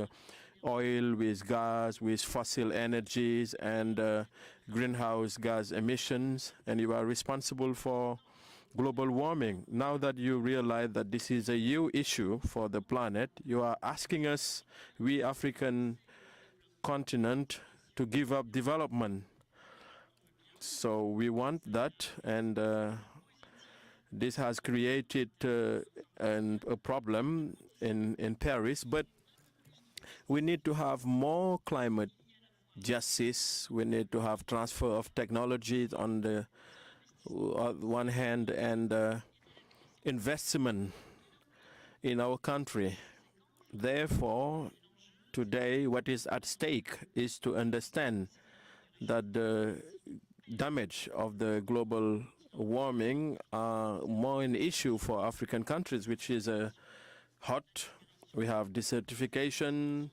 oil, with gas, with fossil energies and greenhouse gas emissions, and you are responsible for global warming. Now that you realize that this is a huge issue for the planet, you are asking us, we African continent, to give up development. So we want that, and this has created a problem in Paris. But we need to have more climate justice. We need to have transfer of technologies on the one hand, and investment in our country. Therefore, today what is at stake is to understand that the damage of the global warming are more an issue for African countries, which is hot. We have desertification.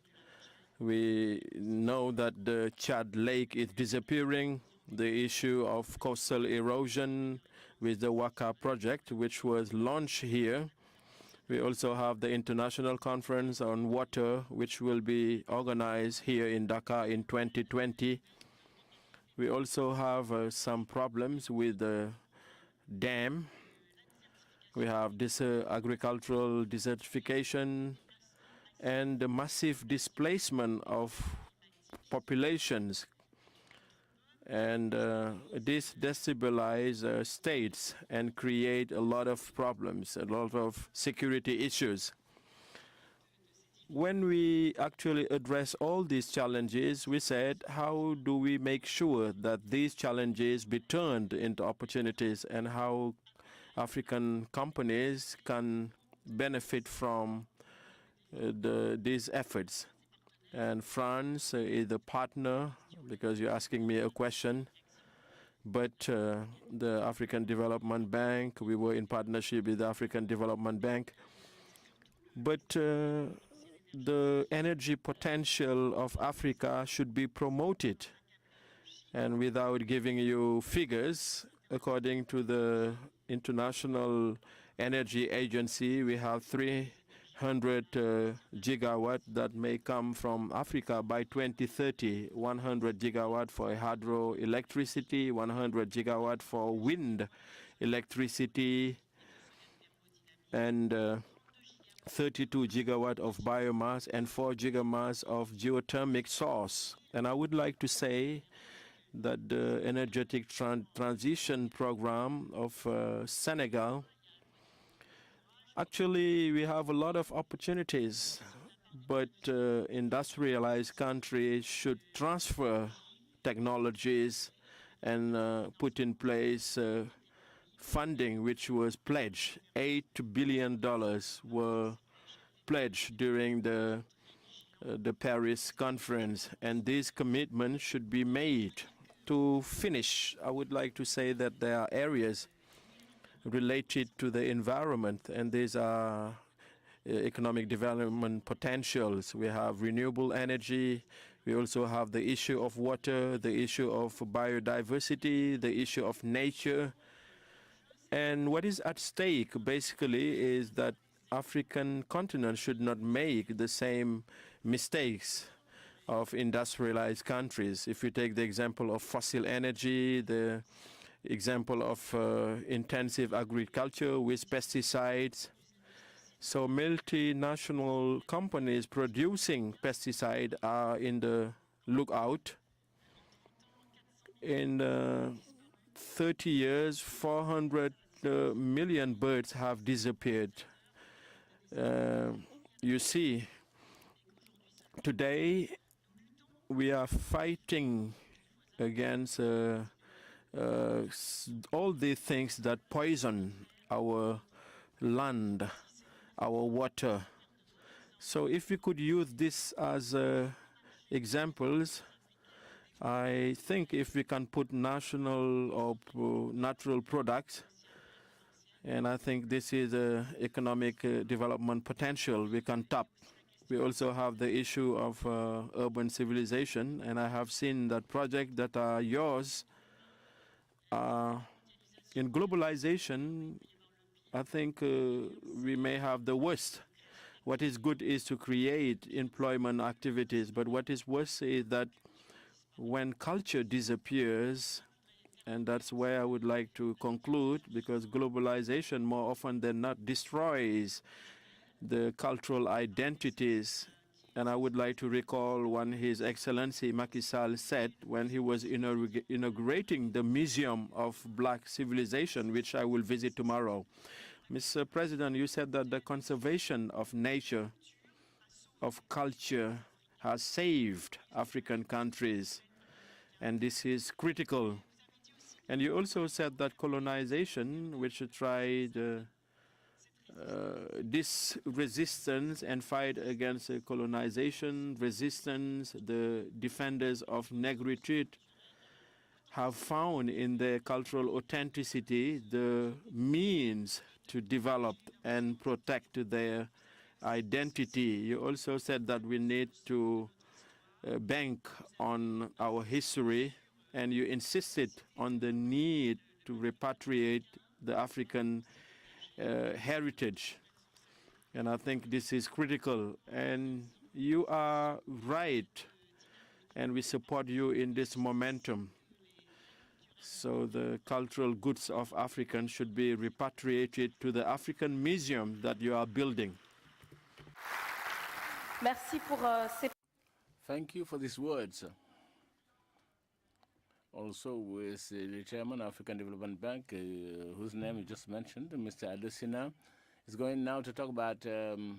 We know that the Chad Lake is disappearing. The issue of coastal erosion with the Waka project, which was launched here. We also have the International Conference on Water, which will be organized here in Dakar in 2020. We also have some problems with the dam. We have this agricultural desertification and the massive displacement of populations. And this destabilizes states and create a lot of problems, a lot of security issues. When we actually address all these challenges, we said, how do we make sure that these challenges be turned into opportunities, and how African companies can benefit from these efforts? And France is the partner, because you're asking me a question. But the African Development Bank, we were in partnership with the African Development Bank. But the energy potential of Africa should be promoted. And without giving you figures, according to the International Energy Agency, we have 300 gigawatt that may come from Africa by 2030, 100 gigawatt for hydroelectricity, 100 gigawatt for wind electricity, and 32 gigawatt of biomass and 4 gigamass of geothermic source. And I would like to say that the energetic transition program of Senegal, actually we have a lot of opportunities, but industrialized countries should transfer technologies and put in place funding, which was pledged. $8 billion were pledged during the Paris conference, and these commitments should be made. To finish, I would like to say that there are areas related to the environment, and these are economic development potentials. We have renewable energy. We also have the issue of water, the issue of biodiversity, the issue of nature. And what is at stake basically is that African continent should not make the same mistakes of industrialized countries. If you take the example of fossil energy, the example of intensive agriculture with pesticides. So multinational companies producing pesticide are in the lookout, In 30 years, 400 million birds have disappeared. You see, today we are fighting against all the things that poison our land, our water. So if we could use this as examples, I think if we can put national or natural products, and I think this is economic development potential we can tap. We also have the issue of urban civilization, and I have seen that projects that are yours. In globalization, I think we may have the worst. What is good is to create employment activities, but what is worse is that when culture disappears, and that's where I would like to conclude, because globalization more often than not destroys the cultural identities. And I would like to recall when His Excellency Macky Sall said when he was inaugurating the Museum of Black Civilization, which I will visit tomorrow. Mr. President, you said that the conservation of nature, of culture, has saved African countries, and this is critical. And you also said that colonization, which tried this resistance and fight against colonization, resistance, the defenders of negritude have found in their cultural authenticity the means to develop and protect their identity. You also said that we need to bank on our history, and you insisted on the need to repatriate the African heritage. And I think this is critical. And you are right, and we support you in this momentum. So the cultural goods of Africans should be repatriated to the African Museum that you are building. Merci pour ces... Thank you for these words. Also with the chairman of African Development Bank, whose name you just mentioned, Mr. Adesina, is going now to talk about the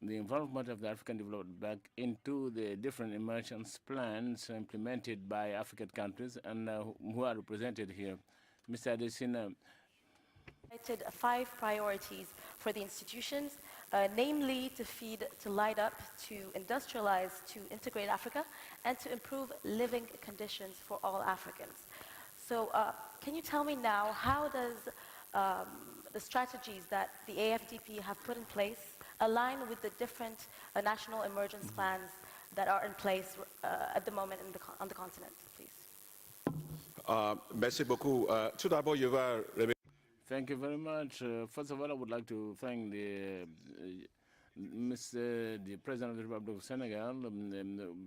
involvement of the African Development Bank into the different emergence plans implemented by African countries and who are represented here. Mr. Adesina. 5 priorities for the institutions, namely to feed, to light up, to industrialize, to integrate Africa, and to improve living conditions for all Africans. So can you tell me now, how does the strategies that the AFDP have put in place align with the different national emergence plans that are in place at the moment on the continent, please? Merci beaucoup. Tout d'abord, je vais Thank you very much. First of all, I would like to thank the President of the Republic of Senegal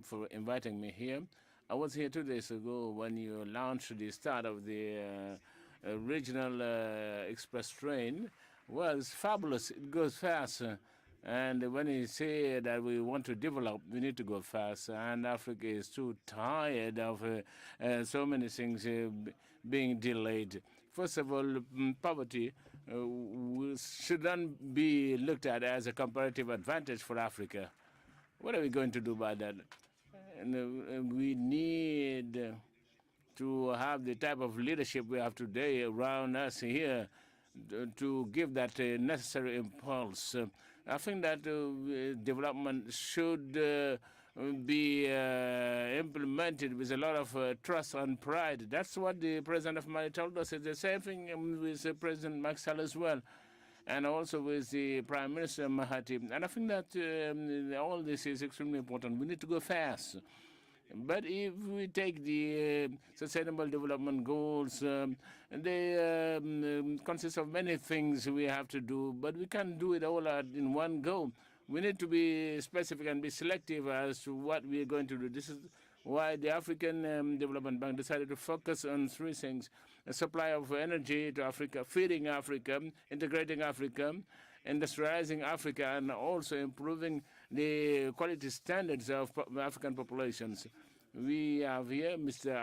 for inviting me here. I was here 2 days ago when you launched the start of the regional express train. Well, it's fabulous. It goes fast. And when you say that we want to develop, we need to go fast. And Africa is too tired of so many things being delayed. First of all, poverty shouldn't be looked at as a comparative advantage for Africa. What are we going to do about that? And we need to have the type of leadership we have today around us here to give that necessary impulse. I think that development should be implemented with a lot of trust and pride. That's what the President of Mali told us. It's the same thing with President Macky Sall as well, and also with the Prime Minister Mahathir. And I think that all this is extremely important. We need to go fast. But if we take the Sustainable Development Goals, they consist of many things we have to do, but we can't do it all in one go. We need to be specific and be selective as to what we are going to do. This is why the African Development Bank decided to focus on 3 things: a supply of energy to Africa, feeding Africa, integrating Africa, industrializing Africa, and also improving the quality standards of African populations. We have here Mr.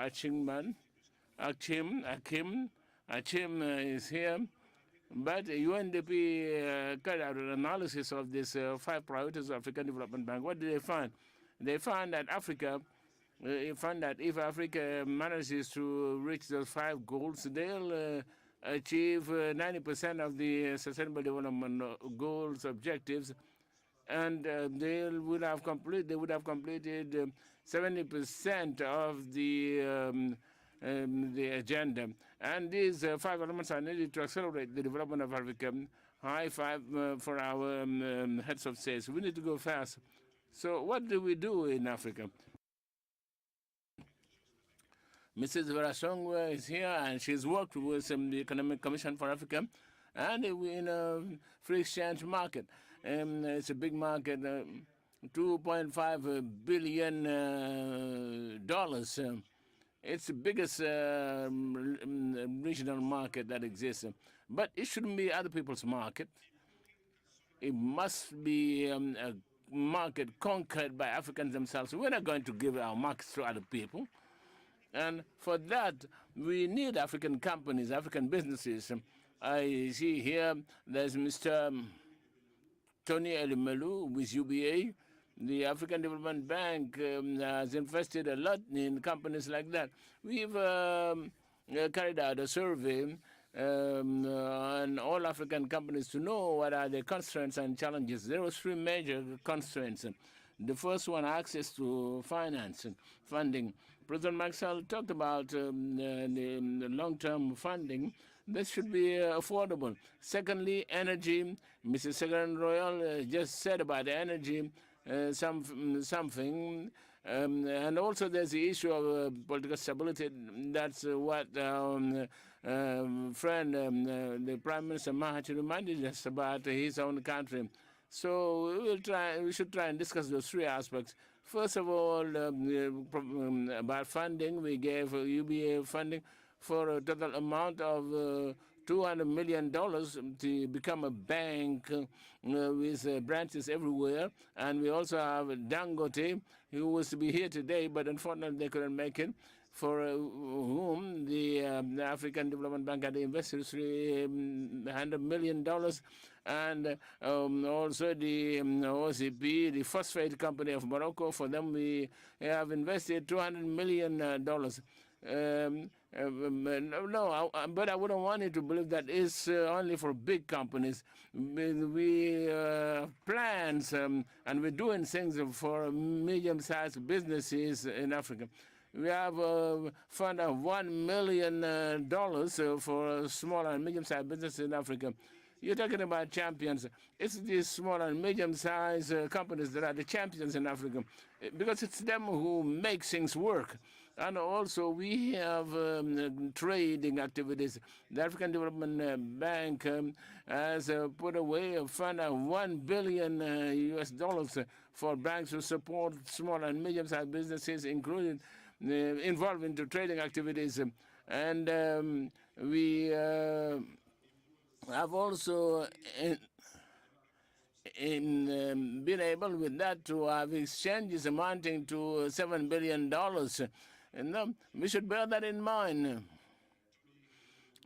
Achim is here. But UNDP carried out an analysis of these 5 priorities of African Development Bank. What did they find? They found that if Africa manages to reach those 5 goals, they'll achieve 90% of the Sustainable Development Goals objectives, and they would have completed 70% of the agenda. And these 5 elements are needed to accelerate the development of Africa. High five for our heads of states. We need to go fast. So what do we do in Africa? Mrs. Verasongwe is here, and she's worked with the Economic Commission for Africa, and in a free exchange market. It's a big market, $2.5 billion. It's the biggest regional market that exists. But it shouldn't be other people's market. It must be a market conquered by Africans themselves. We're not going to give our markets to other people. And for that, we need African companies, African businesses. I see here there's Mr. Tony Elimelu with UBA. The African Development Bank has invested a lot in companies like that. We've carried out a survey on all African companies to know what are the constraints and challenges. There were 3 major constraints. The first one, access to finance and funding. President Maxwell talked about the long-term funding. This should be affordable. Secondly, energy. Mrs. Secretary Royal just said about energy something. And also there's the issue of political stability. That's what friend, the Prime Minister Mahathir reminded us about his own country. So we should try and discuss those 3 aspects. First of all, about funding, we gave UBA funding for a total amount of $200 million to become a bank with branches everywhere. And we also have Dangote, who was to be here today, but unfortunately they couldn't make it, for whom the African Development Bank had invested $300 million. And also the OCP, the phosphate company of Morocco, for them we have invested $200 million. But I wouldn't want you to believe that it's only for big companies. We plans and we're doing things for medium-sized businesses in Africa. We have a fund of $1 million for small and medium-sized businesses in Africa. You're talking about champions. It's these small and medium-sized companies that are the champions in Africa, because it's them who make things work. And also we have trading activities. The African Development Bank has put away a fund of $1 billion US for banks to support small and medium-sized businesses, including involved into trading activities. And we have also been able with that to have exchanges amounting to $7 billion. And we should bear that in mind.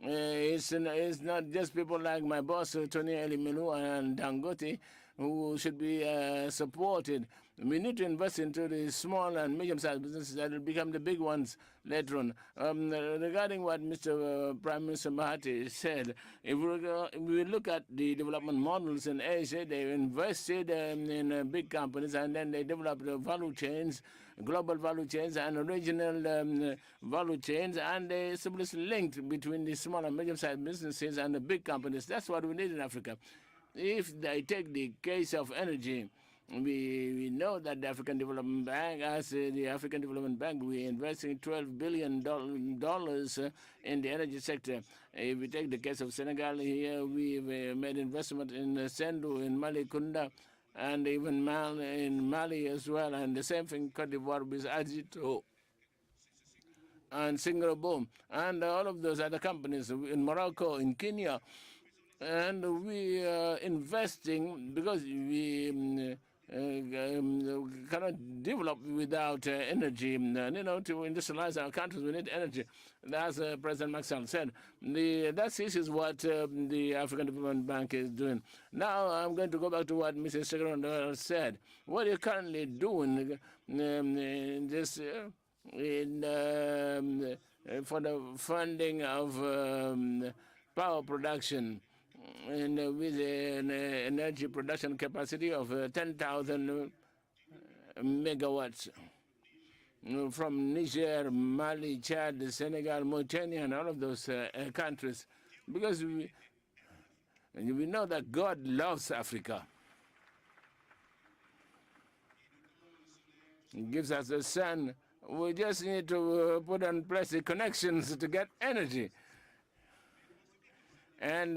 It's not just people like my boss, Tony Elimelu and Dangote, who should be supported. We need to invest into the small and medium-sized businesses that will become the big ones later on. Regarding what Mr. Prime Minister Mahathir said, if we look at the development models in Asia, they invested in big companies, and then they developed value chains, global value chains and regional value chains, and they established linked between the small and medium-sized businesses and the big companies. That's what we need in Africa. If they take the case of energy, we know that the African Development Bank, as the African Development Bank, we're investing $12 billion in the energy sector. If we take the case of Senegal here, we've made investment in Sendou, in Malikunda, and even in Mali as well, and the same thing Cote d'Ivoire with Agito and Singapore, and all of those other companies in Morocco, in Kenya. And we are investing because we cannot develop without energy. You know, to industrialize our countries, we need energy. As President Maxwell said, this is what the African Development Bank is doing. Now I'm going to go back to what Mrs. Secretary said. What are you currently doing for the funding of power production? And with an energy production capacity of 10,000 megawatts from Niger, Mali, Chad, Senegal, Mauritania, and all of those countries, because we know that God loves Africa. He gives us the sun. We just need to put in place the connections to get energy. And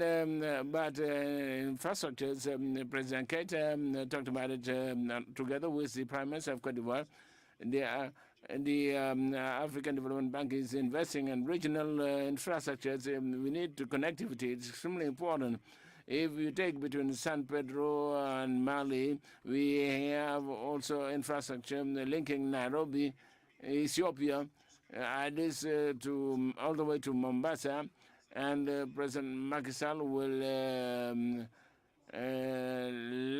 but infrastructures, President Keita talked about it together with the Prime Minister of Cote d'Ivoire. The African Development Bank is investing in regional infrastructures. We need connectivity. It's extremely important. If you take between San Pedro and Mali, we have also infrastructure linking Nairobi, Ethiopia, Addis to all the way to Mombasa. And President Macky Sall will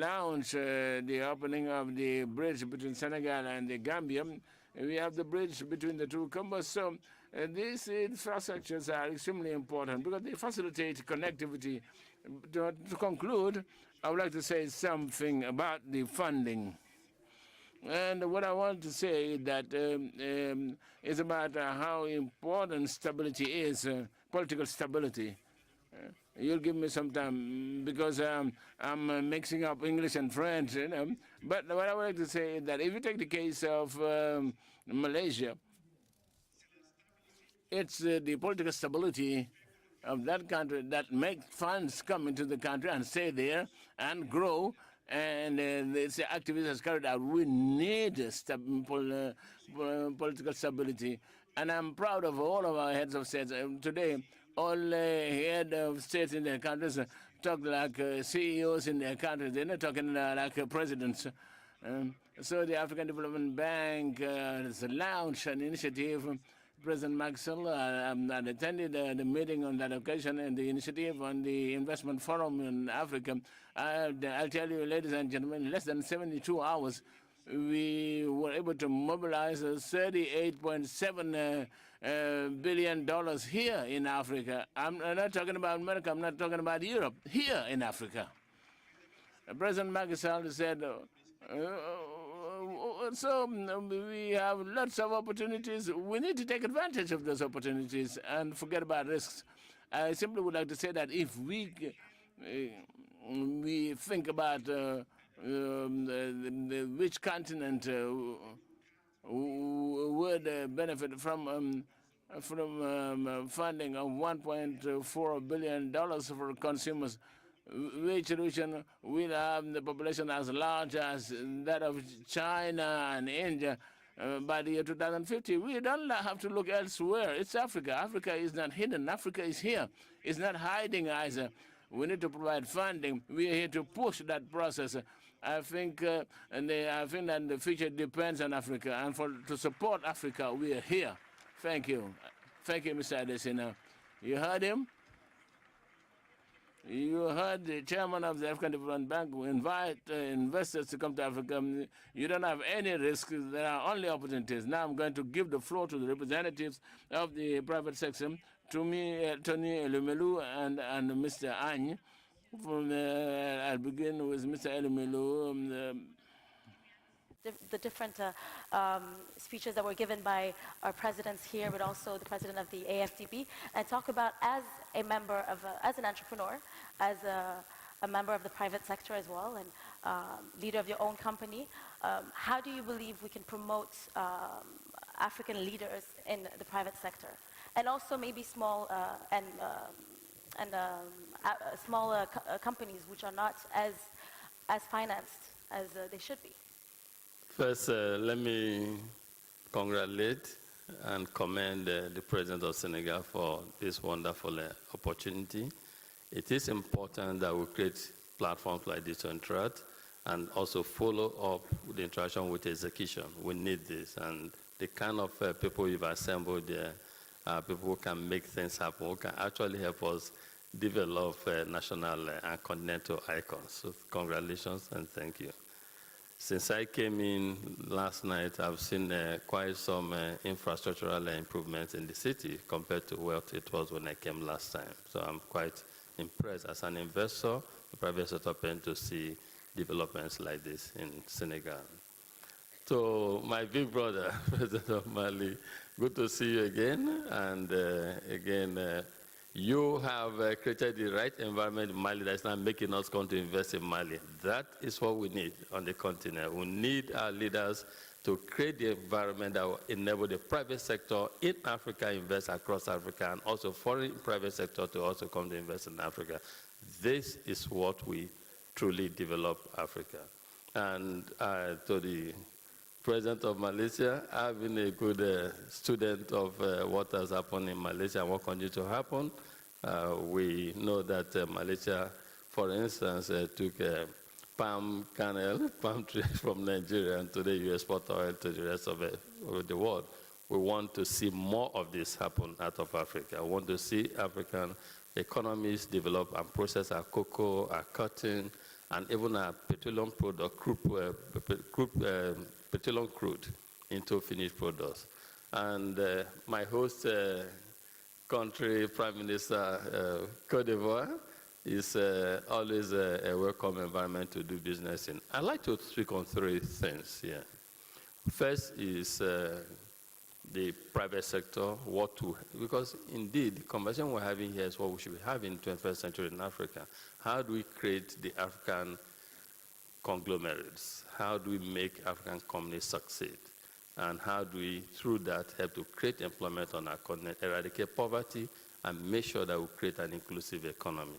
launch the opening of the bridge between Senegal and the Gambia. We have the bridge between the two Combos. So these infrastructures are extremely important because they facilitate connectivity. To conclude, I would like to say something about the funding. And what I want to say that is about how important stability is, political stability. You'll give me some time because I'm mixing up English and French, you know. But what I would like to say is that if you take the case of Malaysia, it's the political stability of that country that makes funds come into the country and stay there and grow. And its activities carried out. We need political stability. And I'm proud of all of our heads of states. Today, all heads of states in their countries talk like CEOs in their countries. They're not talking like presidents. So the African Development Bank has launched an initiative. President Maxwell had attended the meeting on that occasion and the initiative on the investment forum in Africa. I'll tell you, ladies and gentlemen, in less than 72 hours, we were able to mobilize $38.7 billion here in Africa. I'm not talking about America, I'm not talking about Europe, here in Africa. President Macky Sall said, so we have lots of opportunities. We need to take advantage of those opportunities and forget about risks. I simply would like to say that if we think about which continent would benefit from funding of $1.4 billion for consumers, which region will have the population as large as that of China and India by the year 2050. We don't have to look elsewhere. It's Africa. Africa is not hidden. Africa is here. It's not hiding either. We need to provide funding. We are here to push that process. I think that the future depends on Africa. And to support Africa, we are here. Thank you. Thank you, Mr. Adesina. You heard him? You heard the chairman of the African Development Bank who invite investors to come to Africa. You don't have any risk. There are only opportunities. Now I'm going to give the floor to the representatives of the private sector, to me, Tony Elumelu and Mr. Agne. I'll begin with Mr. Elumelu. The different speeches that were given by our presidents here, but also the president of the AFDB, and talk about as a member of, as an entrepreneur, as a member of the private sector as well, and leader of your own company. How do you believe we can promote African leaders in the private sector, and also maybe small small companies which are not as financed as they should be? First, let me congratulate and commend the President of Senegal for this wonderful opportunity. It is important that we create platforms like this to interact, and also follow up with the interaction with execution. We need this, and the kind of people you've assembled there, people who can make things happen, who can actually help us develop national and continental icons. So congratulations and thank you. Since I came in last night, I've seen quite some infrastructural improvements in the city compared to what it was when I came last time. So I'm quite impressed as an investor, the private sector, to see developments like this in Senegal. So my big brother, President of Mali, good to see you again. And again, you have created the right environment in Mali that's not making us come to invest in Mali. That is what we need on the continent. We need our leaders to create the environment that will enable the private sector in Africa invest across Africa, and also foreign private sector to also come to invest in Africa. This is what we truly develop Africa. And to the President of Malaysia, I've been a good student of what has happened in Malaysia and what continues to happen. We know that Malaysia, for instance, took palm kernel, palm trees from Nigeria, and today you export oil to the rest of the world. We want to see more of this happen out of Africa. We want to see African economies develop and process our cocoa, our cotton, and even our petroleum product, petroleum crude into finished products. And my host country, Prime Minister Côte d'Ivoire, is always a welcome environment to do business in. I'd like to speak on three things here. First is the private sector, because indeed the conversation we're having here is what we should be having in the 21st century in Africa. How do we create the African conglomerates? How do we make African companies succeed? And how do we, through that, help to create employment on our continent, eradicate poverty, and make sure that we create an inclusive economy?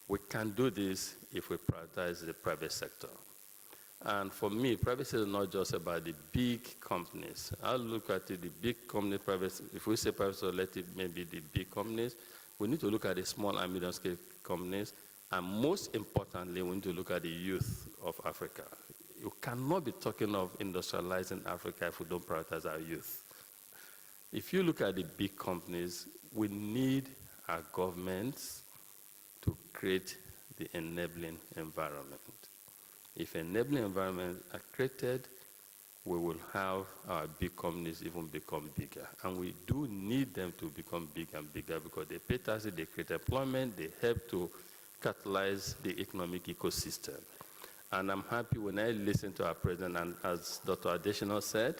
We can do this if we prioritize the private sector. And for me, private sector is not just about the big companies. I look at it, the big company, if we say private sector, let it maybe the big companies. We need to look at the small and medium-scale companies. And most importantly, we need to look at the youth of Africa. You cannot be talking of industrializing Africa if we don't prioritize our youth. If you look at the big companies, we need our governments to create the enabling environment. If enabling environments are created, we will have our big companies even become bigger. And we do need them to become bigger and bigger because they pay taxes, they create employment, they help to catalyze the economic ecosystem. And I'm happy when I listen to our president, and as Dr. Adesina said,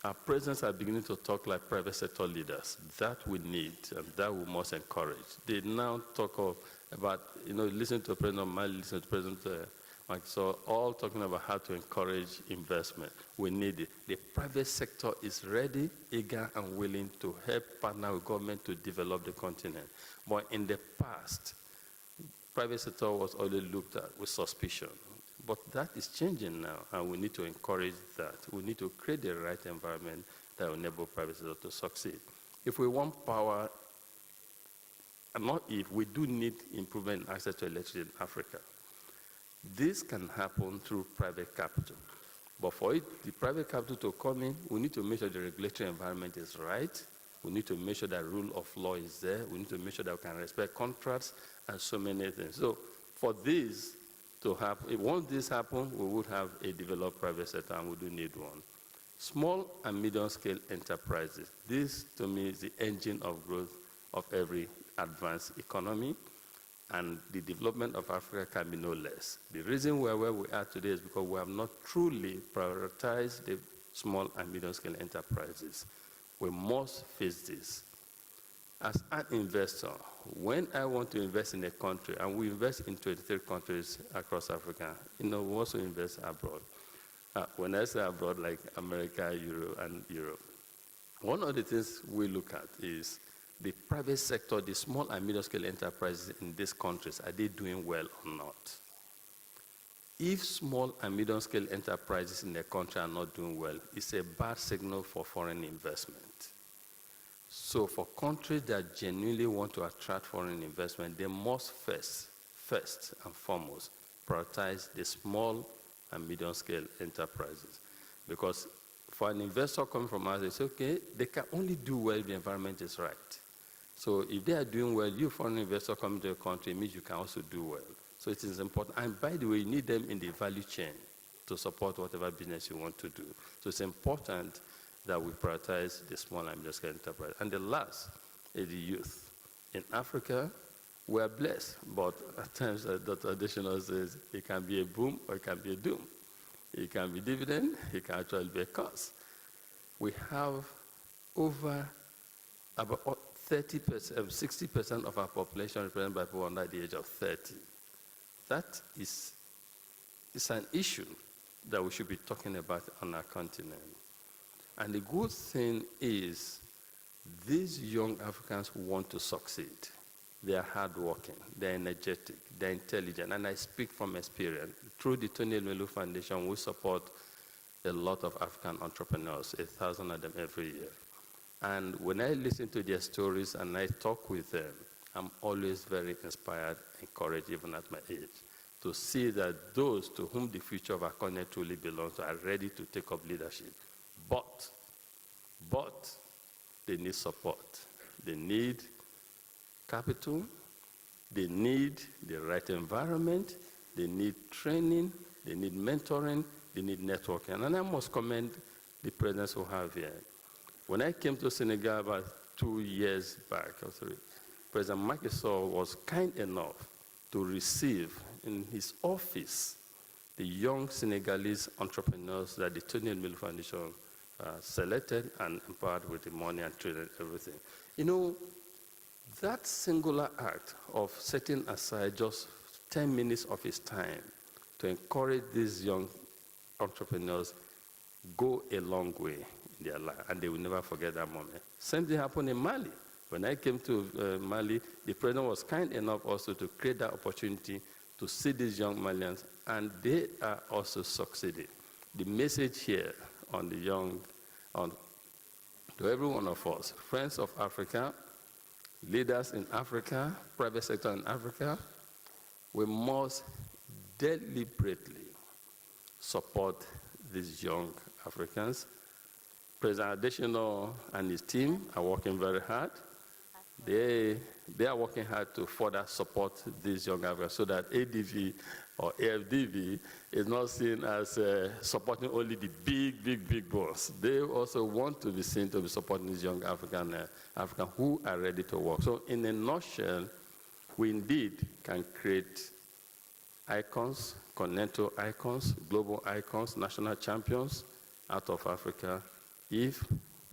our presidents are beginning to talk like private sector leaders. That we need, and that we must encourage. They now talk about, listen to President Mali, listen to President Mike, so all talking about how to encourage investment. We need it. The private sector is ready, eager, and willing to help partner with government to develop the continent. But in the past, private sector was always looked at with suspicion. But that is changing now, and we need to encourage that. We need to create the right environment that will enable private sector to succeed. If we want power, and not if, we do need improvement in access to electricity in Africa. This can happen through private capital. But for it, the private capital to come in, we need to make sure the regulatory environment is right. We need to make sure that rule of law is there. We need to make sure that we can respect contracts and so many things. So for this to happen, once this happens, we would have a developed private sector, and we do need one. Small and medium-scale enterprises. This, to me, is the engine of growth of every advanced economy, and the development of Africa can be no less. The reason we're where we are today is because we have not truly prioritized the small and medium-scale enterprises. We must face this. As an investor, when I want to invest in a country, and we invest in 23 countries across Africa, we also invest abroad. When I say abroad, like America, Europe, one of the things we look at is the private sector, the small and medium-scale enterprises in these countries, are they doing well or not? If small and medium-scale enterprises in the country are not doing well, it's a bad signal for foreign investment. So for countries that genuinely want to attract foreign investment, they must first and foremost, prioritize the small and medium-scale enterprises. Because for an investor coming from us, they say, okay, they can only do well if the environment is right. So if they are doing well, you foreign investor coming to the country, it means you can also do well. So it is important. And by the way, you need them in the value chain to support whatever business you want to do. So it's important that we prioritize the small and medium-scale enterprise. And the last is the youth. In Africa, we are blessed, but at times, as Dr. Additional says, it can be a boom or it can be a doom. It can be dividend, it can actually be a cost. We have over about 30%, 60% of our population represented by people under the age of 30. That is an issue that we should be talking about on our continent. And the good thing is, these young Africans want to succeed. They are hardworking, they're energetic, they're intelligent, and I speak from experience. Through the Tony Elumelu Foundation, we support a lot of African entrepreneurs, 1,000 of them every year. And when I listen to their stories and I talk with them, I'm always very inspired, encouraged, even at my age, to see that those to whom the future of our continent truly belongs are ready to take up leadership. But they need support. They need capital, they need the right environment, they need training, they need mentoring, they need networking. And I must commend the presidents who have here. When I came to Senegal about 2 years back, President Macky Sall was kind enough to receive in his office the young Senegalese entrepreneurs that the Tony Elumelu Foundation selected and empowered with the money and training and everything. You know, that singular act of setting aside just 10 minutes of his time to encourage these young entrepreneurs go a long way in their life, and they will never forget that moment. Same thing happened in Mali. When I came to Mali, the president was kind enough also to create that opportunity to see these young Malians, and they are also succeeding. The message here on the young, to every one of us, friends of Africa, leaders in Africa, private sector in Africa, we must deliberately support these young Africans. President Adesina and his team are working very hard. They are working hard to further support these young Africans so that ADV or AFDV is not seen as supporting only the big boss. They also want to be seen to be supporting these young African who are ready to work. So in a nutshell, we indeed can create icons, continental icons, global icons, national champions out of Africa if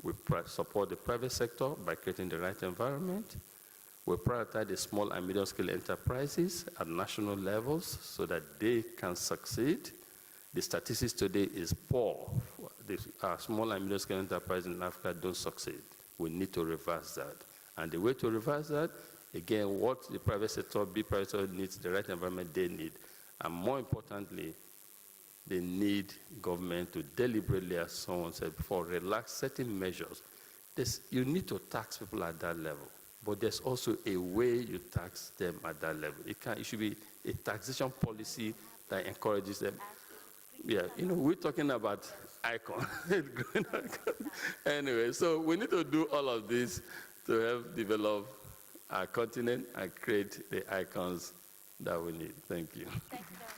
we support the private sector by creating the right environment. We prioritize the small and medium-scale enterprises at national levels so that they can succeed. The statistics today is poor. Our small and medium-scale enterprises in Africa don't succeed. We need to reverse that. And the way to reverse that, again, what the private sector, big private sector needs, the right environment they need. And more importantly, they need government to deliberately, as someone said before, relax certain measures. You need to tax people at that level, but there's also a way you tax them at that level. It should be a taxation policy that encourages them. Yeah, you know, we're talking about icon. Anyway, so we need to do all of this to help develop our continent and create the icons that we need. Thank you. Thank you very much.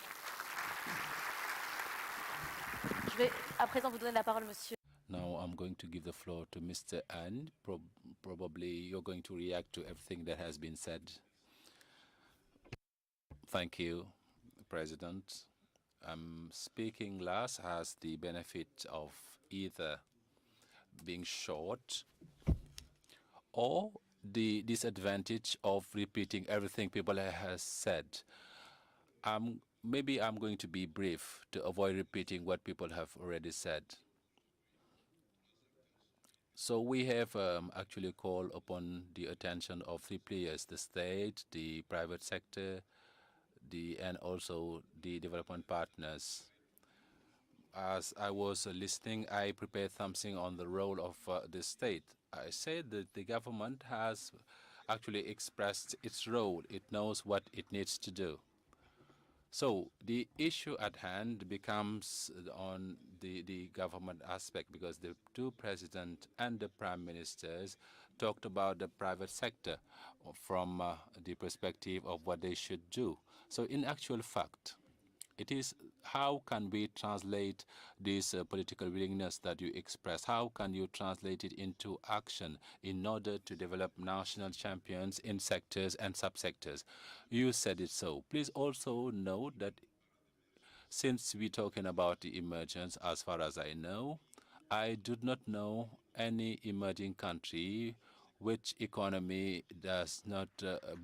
Je vais à présent vous donner la parole, monsieur. Now I'm going to give the floor to Mr. And probably you're going to react to everything that has been said. Thank you, President. Speaking last has the benefit of either being short or the disadvantage of repeating everything people have said. Maybe I'm going to be brief to avoid repeating what people have already said. So we have actually called upon the attention of 3 players: the state, the private sector, and also the development partners. As I was listening, I prepared something on the role of the state. I said that the government has actually expressed its role. It knows what it needs to do. So the issue at hand becomes on the government aspect, because the two presidents and the prime ministers talked about the private sector from the perspective of what they should do. So in actual fact, it is how can we translate this political willingness that you express? How can you translate it into action in order to develop national champions in sectors and subsectors? You said it so. Please also note that since we're talking about the emergence, as far as I know, I do not know any emerging country which economy does not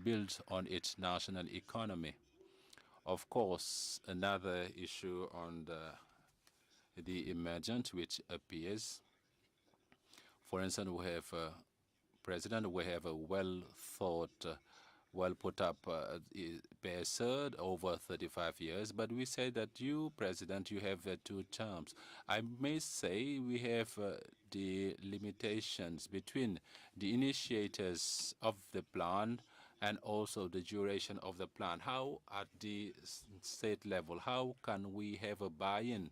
build on its national economy. Of course, another issue on the emergent which appears, for instance, we have a president, we have a well thought, well put up person over 35 years, but we say that you, president, you have 2 terms. I may say we have the limitations between the initiators of the plan and also the duration of the plan. How at the state level, how can we have a buy-in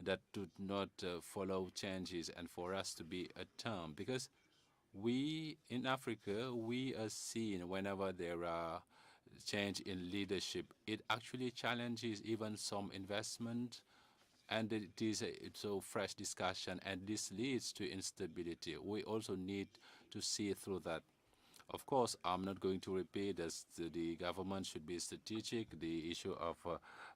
that do not follow changes and for us to be a term? Because we in Africa, we are seeing whenever there are change in leadership, it actually challenges even some investment, and it is a so fresh discussion, and this leads to instability. We also need to see through that. Of course, I'm not going to repeat that the government should be strategic, the issue of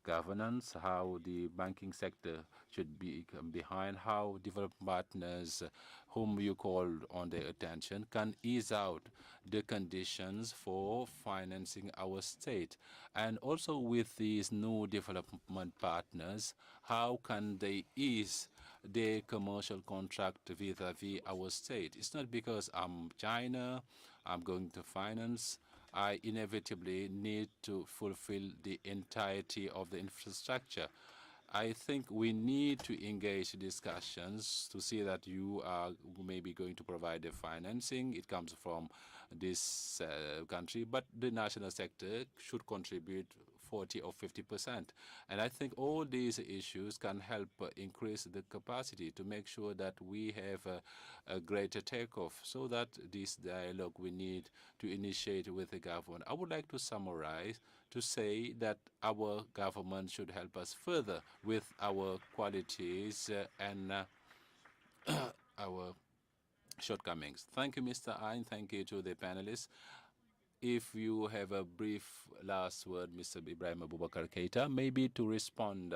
governance, how the banking sector should be behind, how development partners whom you call on their attention can ease out the conditions for financing our state. And also with these new development partners, how can they ease their commercial contract vis-a-vis our state? It's not because I'm China, I'm going to finance, I inevitably need to fulfill the entirety of the infrastructure. I think we need to engage discussions to see that you are maybe going to provide the financing. It comes from this country, but the national sector should contribute 40 or 50%. And I think all these issues can help increase the capacity to make sure that we have a greater takeoff, so that this dialogue we need to initiate with the government. I would like to summarize to say that our government should help us further with our qualities and our shortcomings. Thank you, Mr. Ayn. Thank you to the panelists. If you have a brief last word, Mr. Ibrahim Abubakar Keita, maybe to respond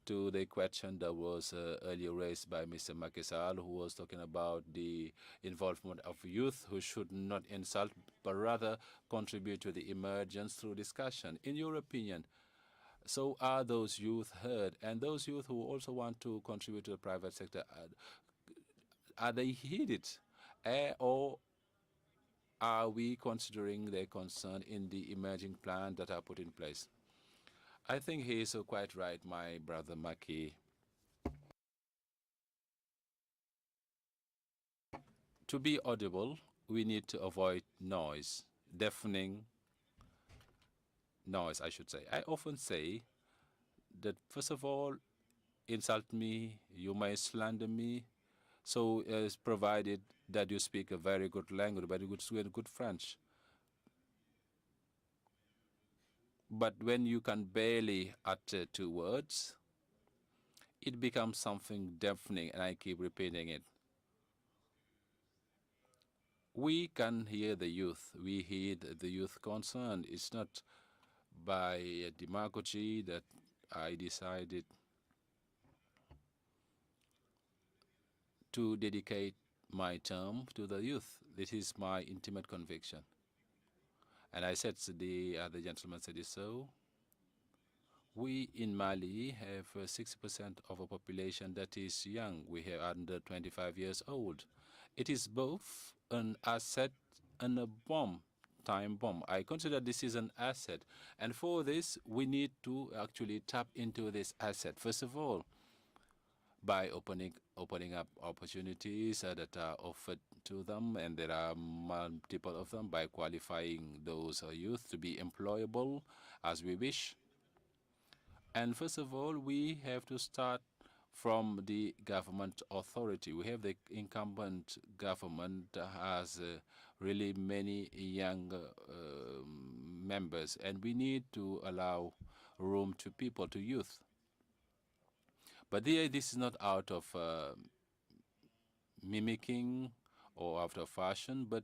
to the question that was earlier raised by Mr. Makisal, who was talking about the involvement of youth who should not insult, but rather contribute to the emergence through discussion. In your opinion, so are those youth heard? And those youth who also want to contribute to the private sector, are they heeded? Or are we considering their concern in the emerging plan that are put in place? I think he is quite right, my brother Maki. To be audible, we need to avoid noise, deafening noise, I should say. I often say that, first of all, insult me, you may slander me, so provided that you speak a very good language, very good French. But when you can barely utter 2 words, it becomes something deafening, and I keep repeating it. We can hear the youth. We hear the youth concern. It's not by demagogy that I decided to dedicate my term to the youth. This is my intimate conviction. And I said to the other gentleman said it so. We in Mali have 60% of a population that is young. We are under 25 years old. It is both an asset and a bomb, time bomb. I consider this is an asset. And for this, we need to actually tap into this asset. First of all, by opening up opportunities that are offered to them, and there are multiple of them, by qualifying those youth to be employable as we wish. And first of all, we have to start from the government authority. We have the incumbent government that has really many young members, and we need to allow room to people, to youth. But this is not out of mimicking or out of fashion, but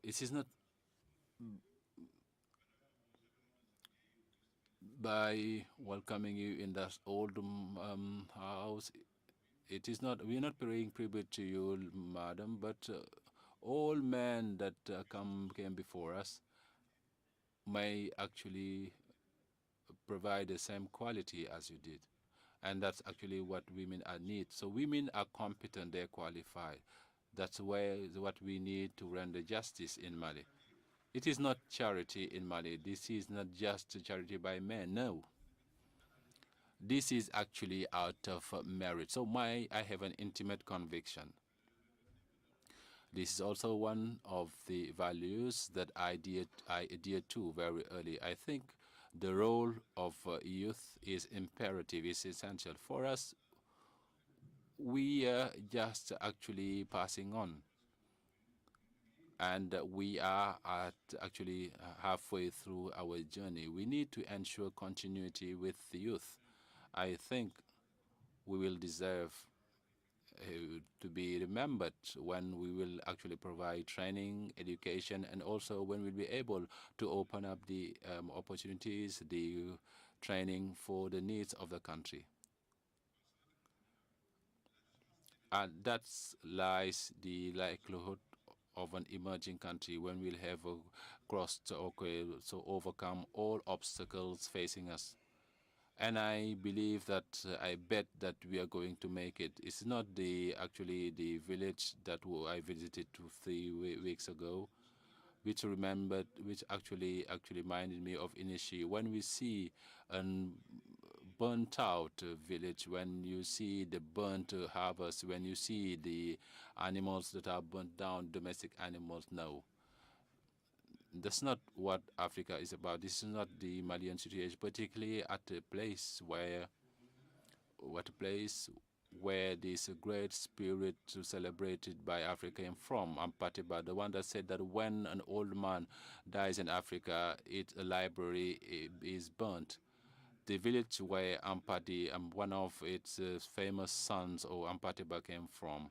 it is not by welcoming you in that old house. It is not, we are not paying tribute to you, madam, but all men that came before us may actually provide the same quality as you did. And that's actually what women are need. So women are competent, they're qualified. That's what we need to render justice in Mali. It is not charity in Mali. This is not just charity by men, no. This is actually out of merit. So I have an intimate conviction. This is also one of the values that I adhere to very early. I think the role of youth is imperative, is essential. For us, we are just actually passing on. And we are actually halfway through our journey. We need to ensure continuity with the youth. I think we will deserve to be remembered when we will actually provide training, education, and also when we'll be able to open up the opportunities, the training for the needs of the country. And that lies the likelihood of an emerging country when we'll have crossed, so overcome all obstacles facing us. And I believe that, I bet that we are going to make it. It's not actually the village that I visited 3 weeks ago, which actually reminded me of Inishi. When we see a burnt out village, when you see the burnt harvest, when you see the animals that are burnt down, domestic animals, no. That's not what Africa is about. This is not the Malian situation, particularly at a place where this great spirit celebrated by Africa came from. Ampatiba, the one that said that when an old man dies in Africa, a library is burnt. The village where Ampati, one of its famous sons, or Ampatiba, came from,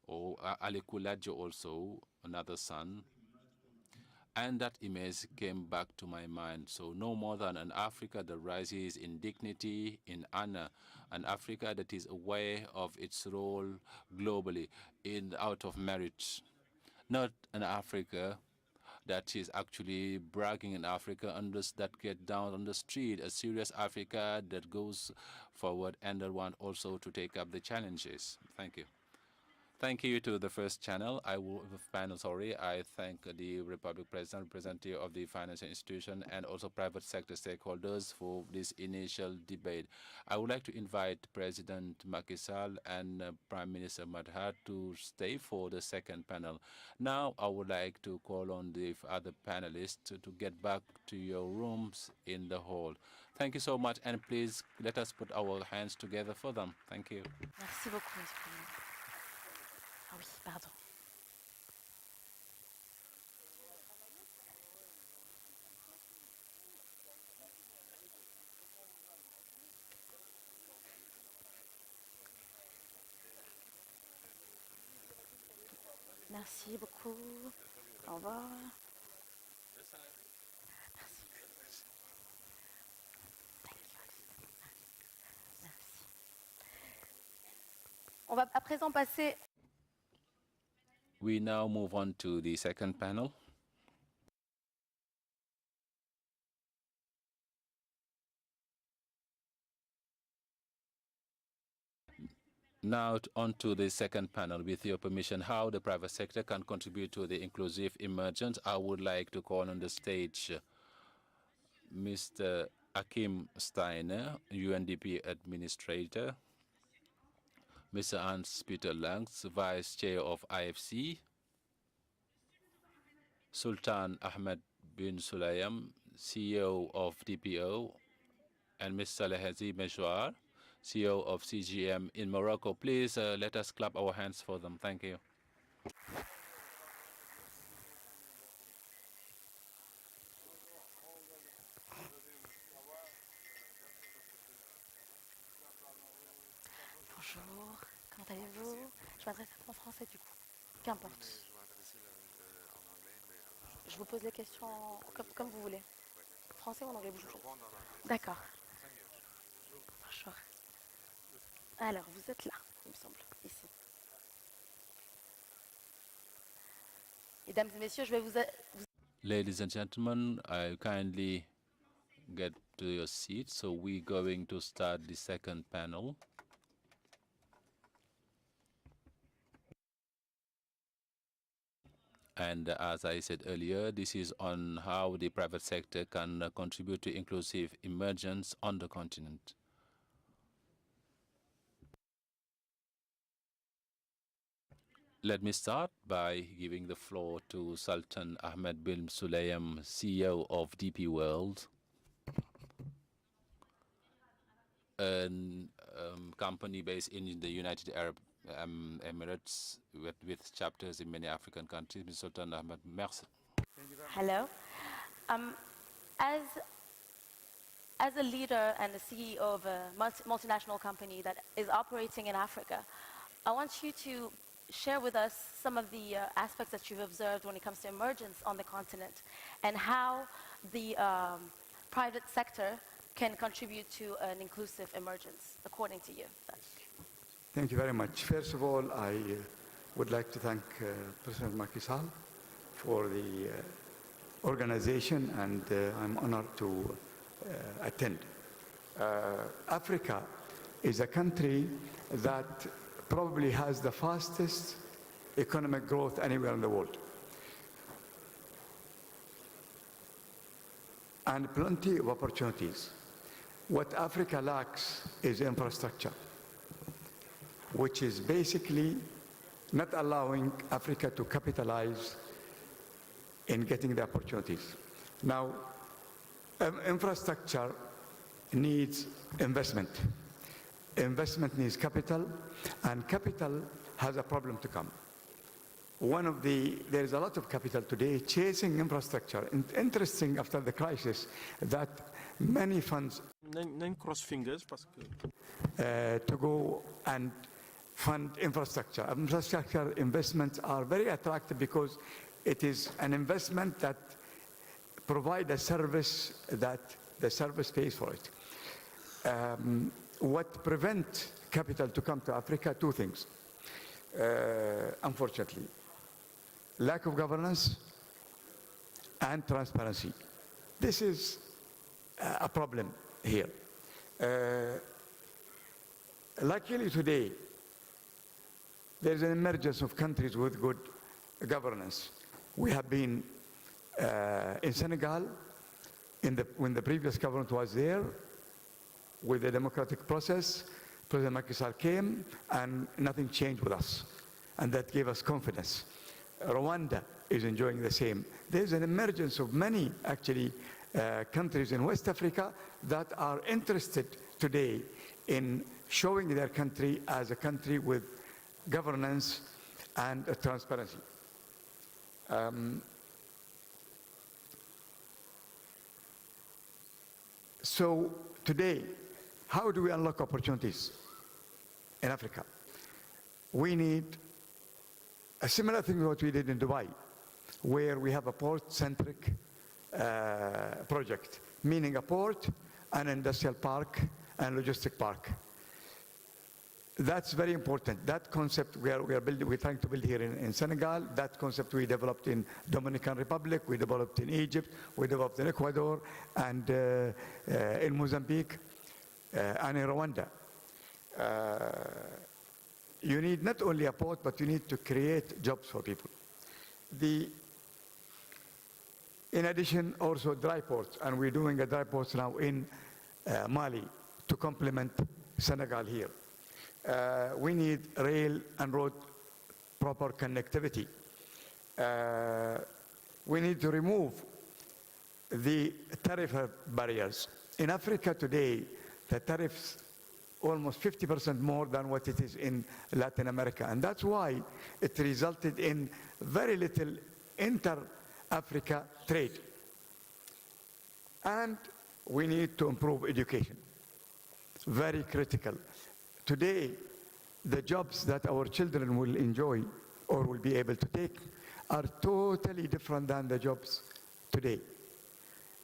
or Alikulajo also, another son. And that image came back to my mind. So no more than an Africa that rises in dignity, in honor, an Africa that is aware of its role globally, out of merit. Not an Africa that is actually bragging in Africa, that get down on the street, a serious Africa that goes forward and that want also to take up the challenges. Thank you. Thank you to the first panel. I thank the Republic President, representative of the financial institution, and also private sector stakeholders for this initial debate. I would like to invite President Macky Sall and Prime Minister Madhat to stay for the second panel. Now, I would like to call on the other panelists to get back to your rooms in the hall. Thank you so much, and please let us put our hands together for them. Thank you. Merci beaucoup, Monsieur. Ah oui, pardon. Merci beaucoup. Au revoir. On va à présent passer. We now move on to the second panel. Now on to the second panel, with your permission, how the private sector can contribute to the inclusive emergence. I would like to call on the stage Mr. Akim Steiner, UNDP Administrator, Mr. Hans-Peter Langs, Vice Chair of IFC, Sultan Ahmed bin Sulayam, CEO of DPO, and Mr. Lehazi Mejouar, CEO of CGM in Morocco. Please let us clap our hands for them. Thank you. Bonjour, comment allez-vous? Je m'adresse à vous en français du coup. Qu'importe. Je vous pose les questions comme vous voulez. Français ou en anglais, vous choisissez. D'accord. Bonjour. Alors, vous êtes là, il me semble, ici. Mesdames et messieurs, je vais vous... Ladies and gentlemen, I kindly get to your seat. So we're going to start the second panel. And as I said earlier, this is on how the private sector can contribute to inclusive emergence on the continent. Let me start by giving the floor to Sultan Ahmed bin Sulayem, CEO of DP World, a company based in the United Arab Emirates with chapters in many African countries. Mr. Sultan Ahmed, merci. Hello. As a leader and the CEO of a multinational company that is operating in Africa, I want you to share with us some of the aspects that you've observed when it comes to emergence on the continent and how the private sector can contribute to an inclusive emergence, according to you. Thank you very much. First of all, I would like to thank President Macky Sall for the organization, and I'm honored to attend. Africa is a country that probably has the fastest economic growth anywhere in the world, and plenty of opportunities. What Africa lacks is infrastructure, which is basically not allowing Africa to capitalize in getting the opportunities. Now, infrastructure needs investment. Investment needs capital, and capital has a problem to come. There is a lot of capital today chasing infrastructure. And interesting after the crisis that many funds cross fingers to go and fund infrastructure. Infrastructure investments are very attractive because it is an investment that provides a service that the service pays for it. What prevents capital to come to Africa? Two things, unfortunately. Lack of governance and transparency. This is a problem here. Luckily today, there's an emergence of countries with good governance. We have been in Senegal, when the previous government was there, with the democratic process, President Macky Sall came and nothing changed with us. And that gave us confidence. Rwanda is enjoying the same. There's an emergence of many, actually, countries in West Africa that are interested today in showing their country as a country with governance and transparency. So today, how do we unlock opportunities in Africa? We need a similar thing to what we did in Dubai, where we have a port-centric project, meaning a port, an industrial park, and logistic park. That's very important. That concept we're trying to build here in Senegal. That concept we developed in Dominican Republic, we developed in Egypt, we developed in Ecuador, and in Mozambique, and in Rwanda. You need not only a port, but you need to create jobs for people. In addition, also dry ports, and we're doing a dry port now in Mali to complement Senegal here. We need rail and road proper connectivity. We need to remove the tariff barriers. In Africa today, the tariffs almost 50% more than what it is in Latin America. And that's why it resulted in very little inter-Africa trade. And we need to improve education. Very critical. Today, the jobs that our children will enjoy or will be able to take are totally different than the jobs today.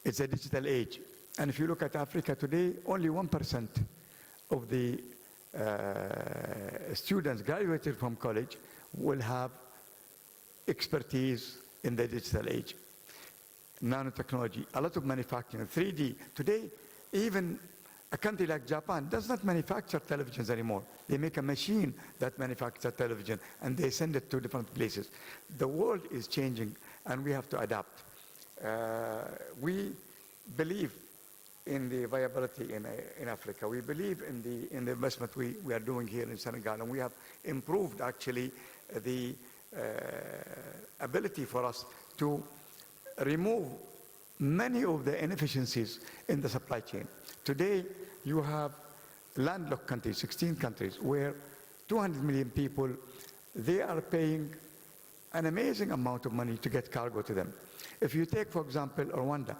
It's a digital age. And if you look at Africa today, only 1% of the students graduated from college will have expertise in the digital age. Nanotechnology, a lot of manufacturing, 3D. Today, even a country like Japan does not manufacture televisions anymore. They make a machine that manufactures television and they send it to different places. The world is changing and we have to adapt. We believe in the viability in Africa. We believe in the investment we are doing here in Senegal, and we have improved actually the ability for us to remove many of the inefficiencies in the supply chain. Today, you have landlocked countries, 16 countries, where 200 million people, they are paying an amazing amount of money to get cargo to them. If you take, for example, Rwanda,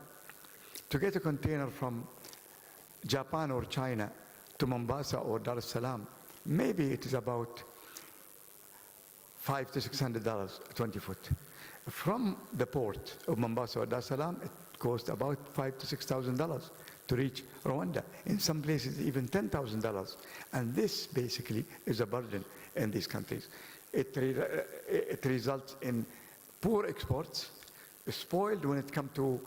to get a container from Japan or China to Mombasa or Dar es Salaam, maybe it is about $500 to $600, 20 foot. From the port of Mombasa or Dar es Salaam, it costs about $5,000 to $6,000 to reach Rwanda. In some places, even $10,000. And this basically is a burden in these countries. It results in poor exports, spoiled when it comes to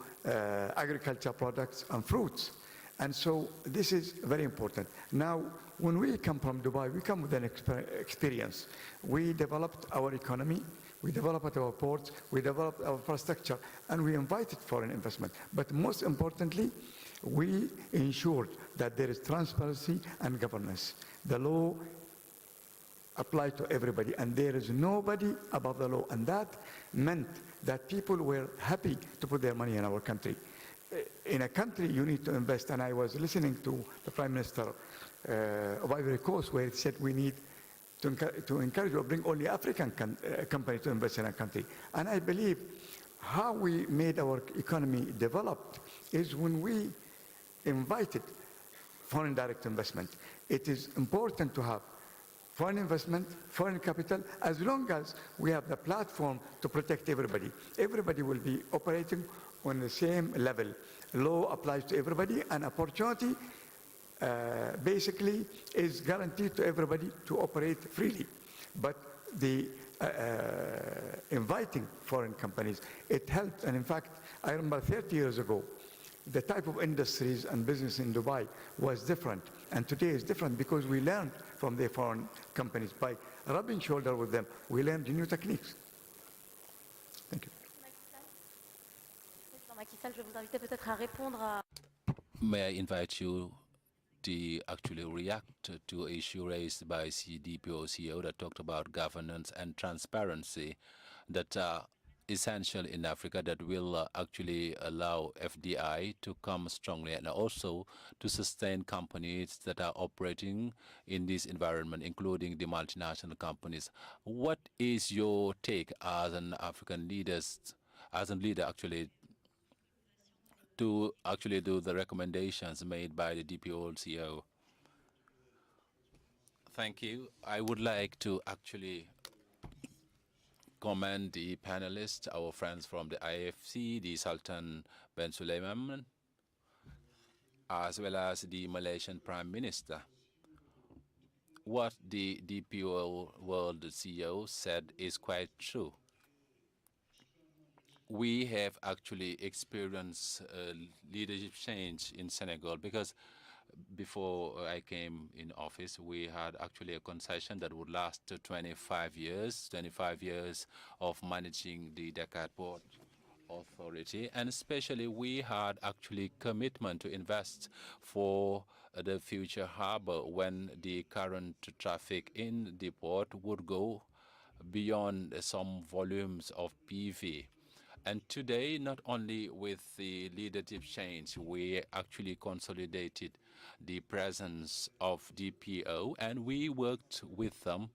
agriculture products and fruits. And so this is very important. Now, when we come from Dubai, we come with an experience. We developed our economy, we developed our ports, we developed our infrastructure, and we invited foreign investment. But most importantly, we ensured that there is transparency and governance. The law applied to everybody, and there is nobody above the law. And that meant that people were happy to put their money in our country. In a country, you need to invest, and I was listening to the Prime Minister of Ivory Coast, where he said we need to encourage or bring only African companies to invest in a country. And I believe how we made our economy developed is when we invited foreign direct investment. It is important to have foreign investment, foreign capital, as long as we have the platform to protect everybody. Everybody will be operating on the same level. Law applies to everybody, and opportunity basically is guaranteed to everybody to operate freely. But the inviting foreign companies, it helped. And in fact, I remember 30 years ago, the type of industries and business in Dubai was different. And today is different because we learned from the foreign companies. By rubbing shoulder with them, we learned new techniques. Thank you. May I invite you to actually react to an issue raised by CDPO CEO that talked about governance and transparency that are essential in Africa, that will actually allow FDI to come strongly and also to sustain companies that are operating in this environment, including the multinational companies. What is your take as an African leader actually, to actually do the recommendations made by the DPO CEO? Thank you. I would like to actually commend the panelists, our friends from the IFC, the Sultan bin Suleiman, as well as the Malaysian Prime Minister. What the DPO World CEO said is quite true. We have actually experienced leadership change in Senegal, because before I came in office, we had actually a concession that would last 25 years of managing the Dakar Port Authority. And especially we had actually commitment to invest for the future harbor when the current traffic in the port would go beyond some volumes of PV. And today, not only with the leadership change, we actually consolidated the presence of DPO, and we worked with them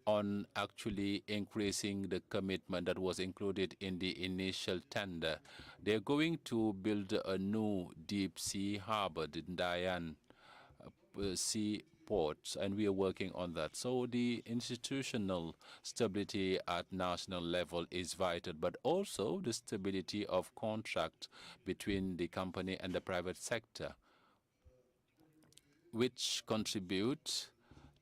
on actually increasing the commitment that was included in the initial tender. They're going to build a new deep sea harbor, the Diane sea ports, and we are working on that. So the institutional stability at national level is vital, but also the stability of contract between the company and the private sector, which contribute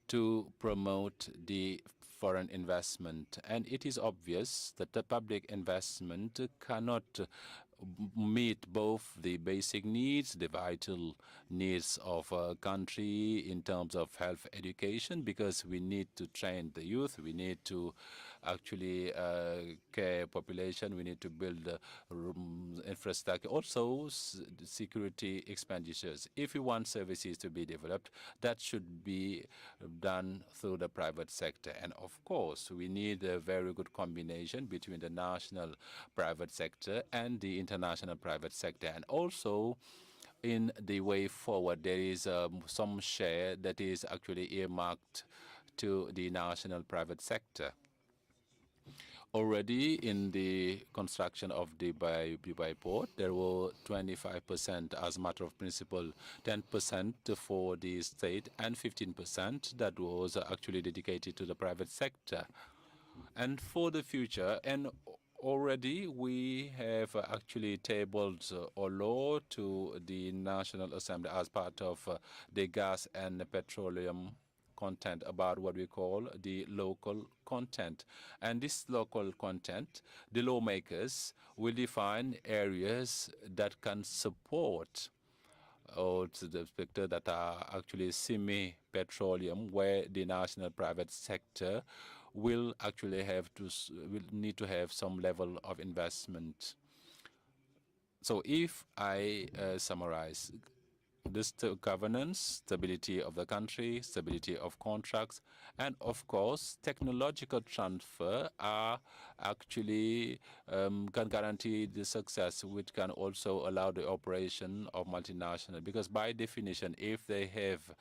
to promote the foreign investment. And it is obvious that the public investment cannot meet both the basic needs, the vital needs of a country in terms of health education, because we need to train the youth, we need to actually care population, we need to build infrastructure, also security expenditures. If we want services to be developed, that should be done through the private sector. And of course, we need a very good combination between the national private sector and the international private sector. And also, in the way forward, there is some share that is actually earmarked to the national private sector. Already in the construction of the Dubai port, there were 25% as a matter of principle, 10% for the state, and 15% that was actually dedicated to the private sector. And for the future, and already we have actually tabled a law to the National Assembly as part of the gas and petroleum content, about what we call the local content. And this local content, the lawmakers will define areas that can support or to the sector that are actually semi-petroleum, where the national private sector will actually will need to have some level of investment. So if I summarize, this governance, stability of the country, stability of contracts, and of course, technological transfer are actually can guarantee the success, which can also allow the operation of multinational. Because by definition, if they have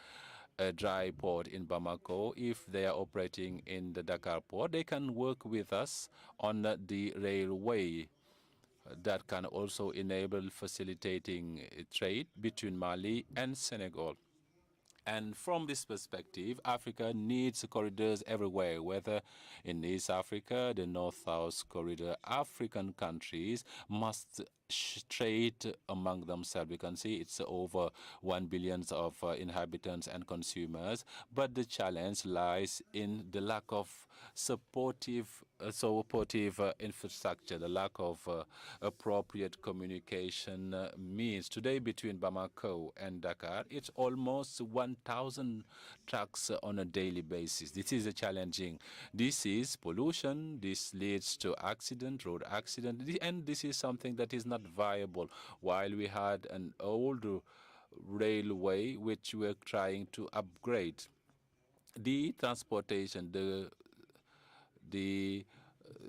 a dry port in Bamako, if they are operating in the Dakar port, they can work with us on the railway that can also enable facilitating trade between Mali and Senegal. And from this perspective, Africa needs corridors everywhere, whether in East Africa, the North-South corridor. African countries must trade among themselves. We can see it's over 1 billion of inhabitants and consumers, but the challenge lies in the lack of supportive infrastructure, the lack of appropriate communication means. Today, between Bamako and Dakar, it's almost 1,000 trucks on a daily basis. This is challenging. This is pollution. This leads to accident, road accident, and this is something that is not viable. While we had an old railway which we're trying to upgrade, the transportation, the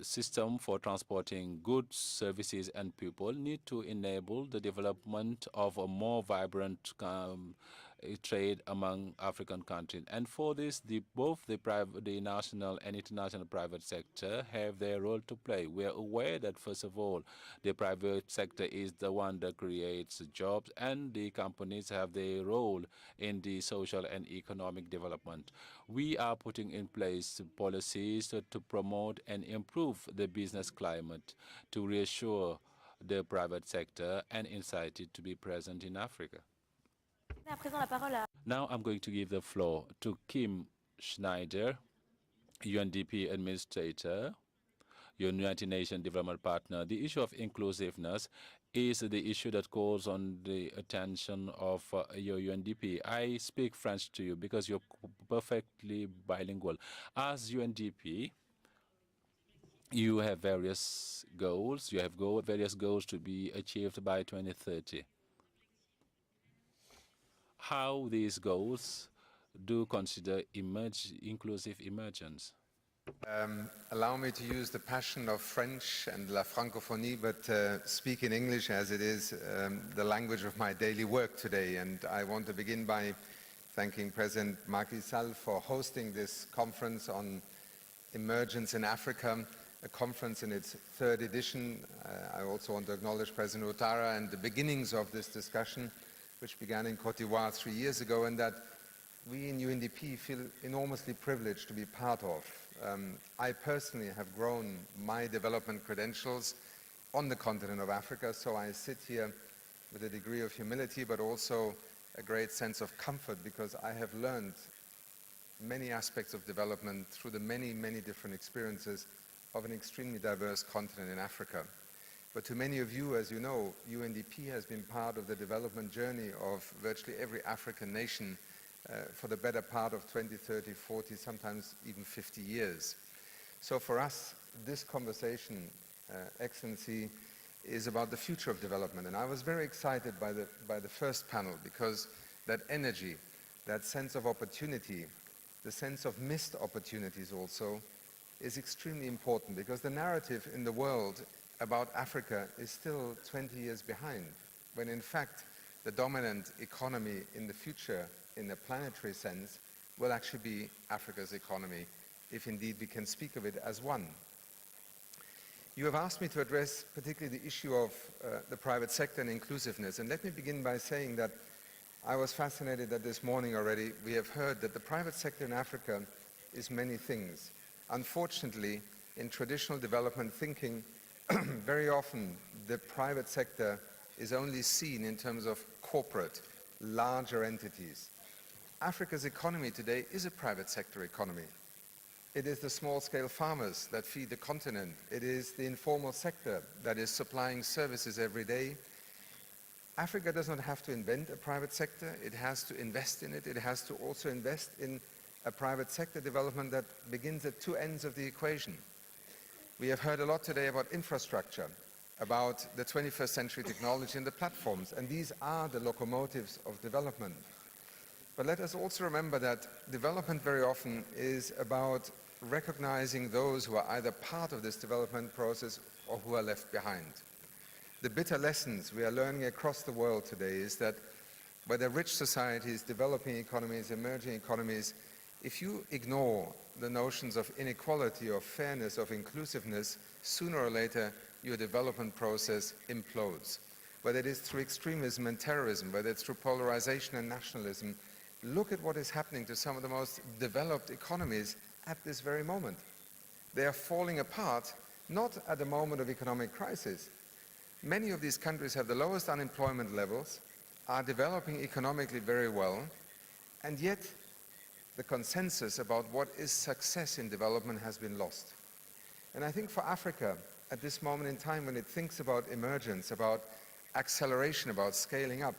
system for transporting goods, services, and people need to enable the development of a more vibrant trade among African countries. And for this, both the national and international private sector have their role to play. We are aware that, first of all, the private sector is the one that creates jobs, and the companies have their role in the social and economic development. We are putting in place policies to promote and improve the business climate, to reassure the private sector and incite it to be present in Africa. Now I'm going to give the floor to Kim Schneider, UNDP Administrator, your United Nations Development Partner. The issue of inclusiveness is the issue that calls on the attention of your UNDP. I speak French to you because you're perfectly bilingual. As UNDP, you have various goals. You have various goals to be achieved by 2030. How these goals do consider inclusive emergence? Allow me to use the passion of French and la francophonie, but speak in English as it is the language of my daily work today. And I want to begin by thanking President Macky Sall for hosting this conference on Emergence in Africa, a conference in its third edition. I also want to acknowledge President Ouattara and the beginnings of this discussion, which began in Cote d'Ivoire 3 years ago, and that we in UNDP feel enormously privileged to be part of. I personally have grown my development credentials on the continent of Africa, so I sit here with a degree of humility, but also a great sense of comfort, because I have learned many aspects of development through the many, many different experiences of an extremely diverse continent in Africa. But to many of you, as you know, UNDP has been part of the development journey of virtually every African nation for the better part of 20, 30, 40, sometimes even 50 years. So for us, this conversation, Excellency, is about the future of development. And I was very excited by the first panel, because that energy, that sense of opportunity, the sense of missed opportunities also, is extremely important, because the narrative in the world about Africa is still 20 years behind, when in fact the dominant economy in the future, in a planetary sense, will actually be Africa's economy, if indeed we can speak of it as one. You have asked me to address particularly the issue of the private sector and inclusiveness, and let me begin by saying that I was fascinated that this morning already we have heard that the private sector in Africa is many things. Unfortunately, in traditional development thinking, very often the private sector is only seen in terms of corporate, larger entities. Africa's economy today is a private sector economy. It is the small-scale farmers that feed the continent. It is the informal sector that is supplying services every day. Africa does not have to invent a private sector. It has to invest in it. It has to also invest in a private sector development that begins at two ends of the equation. We have heard a lot today about infrastructure, about the 21st century technology and the platforms, and these are the locomotives of development. But let us also remember that development very often is about recognizing those who are either part of this development process or who are left behind. The bitter lessons we are learning across the world today is that whether rich societies, developing economies, emerging economies, if you ignore the notions of inequality, of fairness, of inclusiveness, sooner or later your development process implodes. Whether it is through extremism and terrorism, whether it's through polarization and nationalism, look at what is happening to some of the most developed economies at this very moment. They are falling apart, not at a moment of economic crisis. Many of these countries have the lowest unemployment levels, are developing economically very well, and yet the consensus about what is success in development has been lost. And I think for Africa, at this moment in time when it thinks about emergence, about acceleration, about scaling up,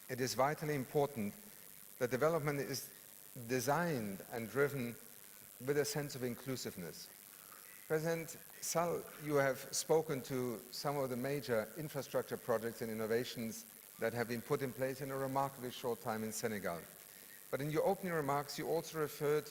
it is vitally important that development is designed and driven with a sense of inclusiveness. President Sall, you have spoken to some of the major infrastructure projects and innovations that have been put in place in a remarkably short time in Senegal. But in your opening remarks, you also referred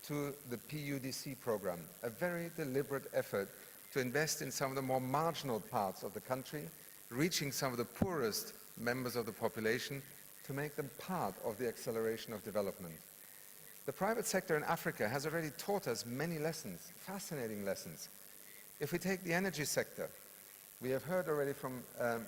to the PUDC program, a very deliberate effort to invest in some of the more marginal parts of the country, reaching some of the poorest members of the population, to make them part of the acceleration of development. The private sector in Africa has already taught us many lessons, fascinating lessons. If we take the energy sector, we have heard already from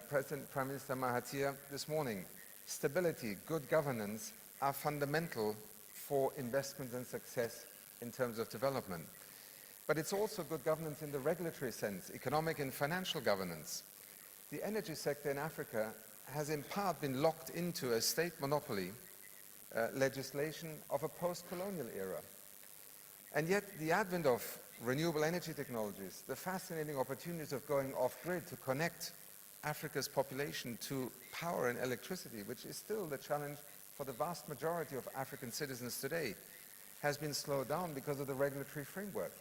Prime Minister Mahathir this morning, stability, good governance are fundamental for investment and success in terms of development. But it's also good governance in the regulatory sense, economic and financial governance. The energy sector in Africa has in part been locked into a state monopoly legislation of a post-colonial era. And yet the advent of renewable energy technologies, the fascinating opportunities of going off-grid to connect Africa's population to power and electricity, which is still the challenge for the vast majority of African citizens today, has been slowed down because of the regulatory framework.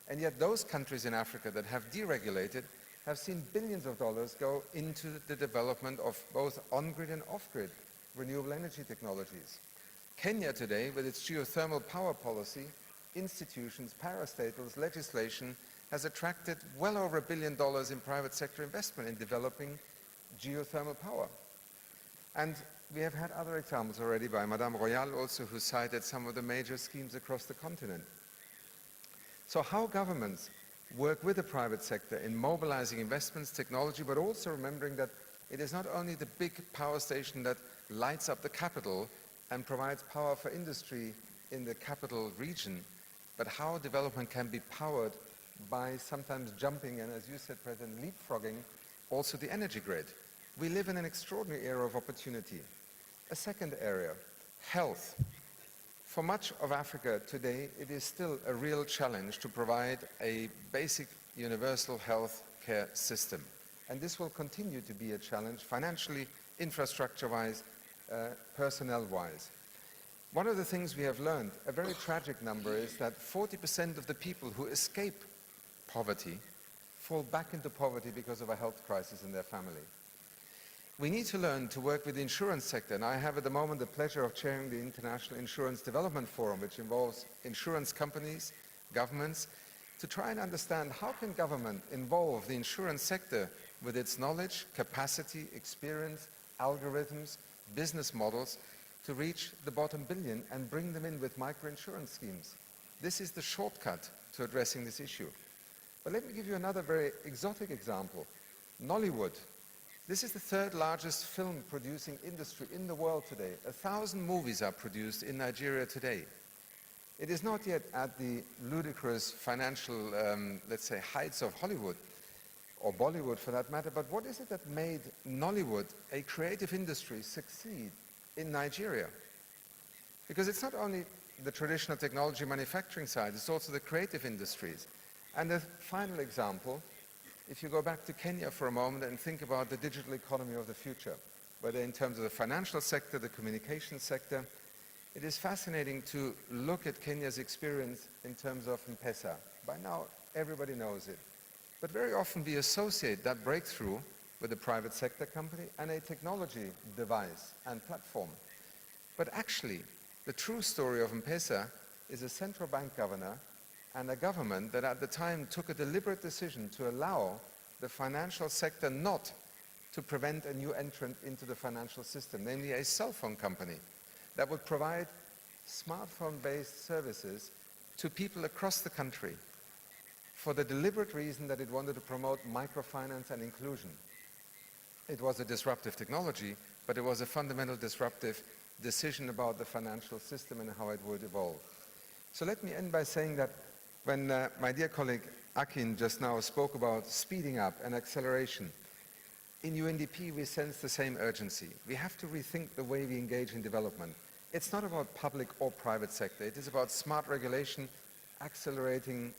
And yet those countries in Africa that have deregulated have seen billions of dollars go into the development of both on-grid and off-grid renewable energy technologies. Kenya today, with its geothermal power policy, institutions, parastatals, legislation has attracted well over $1 billion in private sector investment in developing geothermal power. And we have had other examples already by Madame Royal also, who cited some of the major schemes across the continent. So how governments work with the private sector in mobilizing investments, technology, but also remembering that it is not only the big power station that lights up the capital and provides power for industry in the capital region, but how development can be powered by sometimes jumping and, as you said, President, leapfrogging also the energy grid. We live in an extraordinary era of opportunity. A second area, health. For much of Africa today, it is still a real challenge to provide a basic universal health care system. And this will continue to be a challenge financially, infrastructure-wise, personnel-wise. One of the things we have learned, a very tragic number, is that 40% of the people who escape poverty fall back into poverty because of a health crisis in their family. We need to learn to work with the insurance sector, and I have at the moment the pleasure of chairing the International Insurance Development Forum, which involves insurance companies, governments, to try and understand how can government involve the insurance sector with its knowledge, capacity, experience, algorithms, business models to reach the bottom billion and bring them in with microinsurance schemes. This is the shortcut to addressing this issue. But let me give you another very exotic example. Nollywood. This is the third largest film producing industry in the world today. 1,000 movies are produced in Nigeria today. It is not yet at the ludicrous financial, let's say, heights of Hollywood, or Bollywood for that matter, but what is it that made Nollywood, a creative industry, succeed in Nigeria? Because it's not only the traditional technology manufacturing side, it's also the creative industries. And the final example, if you go back to Kenya for a moment and think about the digital economy of the future, whether in terms of the financial sector, the communications sector, it is fascinating to look at Kenya's experience in terms of M-Pesa. By now, everybody knows it. But very often we associate that breakthrough with a private sector company and a technology device and platform. But actually, the true story of M-Pesa is a central bank governor and a government that at the time took a deliberate decision to allow the financial sector not to prevent a new entrant into the financial system, namely a cell phone company that would provide smartphone-based services to people across the country for the deliberate reason that it wanted to promote microfinance and inclusion. It was a disruptive technology, but it was a fundamental disruptive decision about the financial system and how it would evolve. So let me end by saying that when my dear colleague Akin just now spoke about speeding up and acceleration, in UNDP we sense the same urgency. We have to rethink the way we engage in development. It's not about public or private sector. It is about smart regulation, accelerating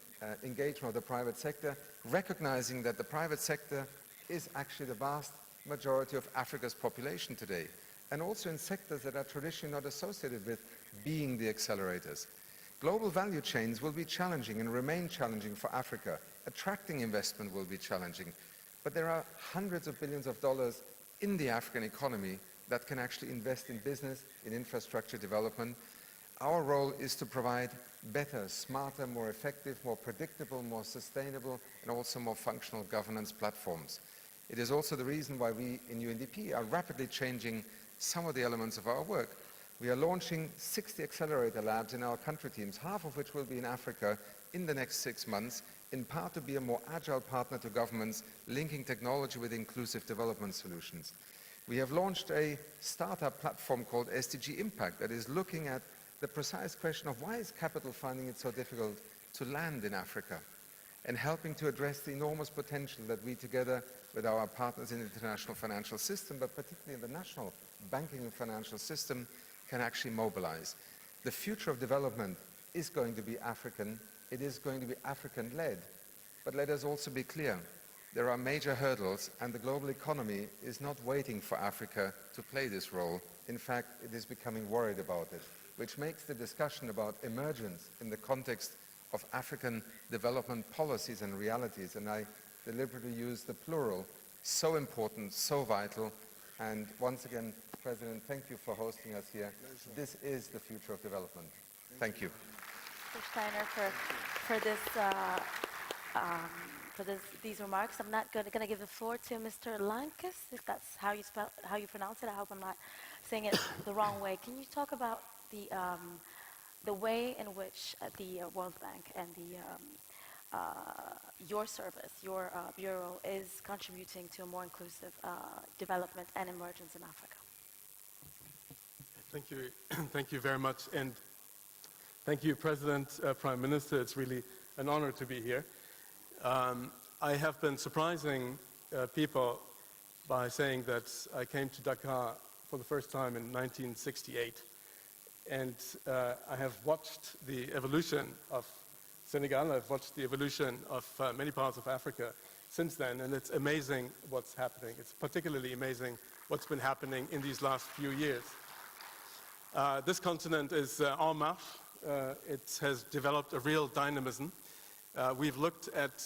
engagement of the private sector, recognizing that the private sector is actually the vast majority of Africa's population today, and also in sectors that are traditionally not associated with being the accelerators. Global value chains will be challenging and remain challenging for Africa. Attracting investment will be challenging. But there are hundreds of billions of dollars in the African economy that can actually invest in business, in infrastructure development. Our role is to provide better, smarter, more effective, more predictable, more sustainable, and also more functional governance platforms. It is also the reason why we in UNDP are rapidly changing some of the elements of our work. We are launching 60 accelerator labs in our country teams, half of which will be in Africa in the next 6 months, in part to be a more agile partner to governments, linking technology with inclusive development solutions. We have launched a startup platform called SDG Impact that is looking at the precise question of why is capital finding it so difficult to land in Africa, and helping to address the enormous potential that we, together with our partners in the international financial system, but particularly in the national banking and financial system, can actually mobilize. The future of development is going to be African. It is going to be African-led. But let us also be clear. There are major hurdles, and the global economy is not waiting for Africa to play this role. In fact, it is becoming worried about it, which makes the discussion about emergence in the context of African development policies and realities, and I deliberately use the plural, so important, so vital. And once again, President, thank you for hosting us here. This is the future of development. Thank you. Mr. Steiner, for these remarks. I'm not going to give the floor to Mr. Lankus, if that's how you pronounce it. I hope I'm not saying it the wrong way. Can you talk about the way in which the World Bank and your service, your bureau, is contributing to a more inclusive development and emergence in Africa? Thank you. Thank you very much. And thank you, President, Prime Minister. It's really an honor to be here. I have been surprising people by saying that I came to Dakar for the first time in 1968. And I have watched the evolution of Senegal. I've watched the evolution of many parts of Africa since then. And it's amazing what's happening. It's particularly amazing what's been happening in these last few years. This continent is en marche. It has developed a real dynamism. We've looked at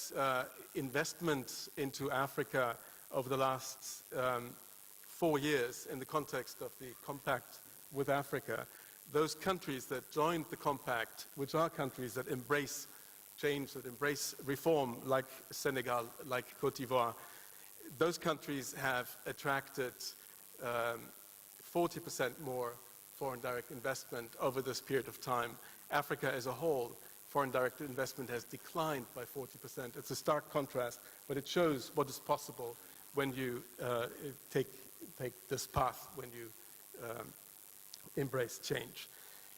investment into Africa over the last 4 years in the context of the Compact with Africa. Those countries that joined the Compact, which are countries that embrace change, that embrace reform, like Senegal, like Côte d'Ivoire, those countries have attracted 40% more foreign direct investment over this period of time. Africa as a whole, foreign direct investment has declined by 40%. It's a stark contrast, but it shows what is possible when you take this path, when you embrace change.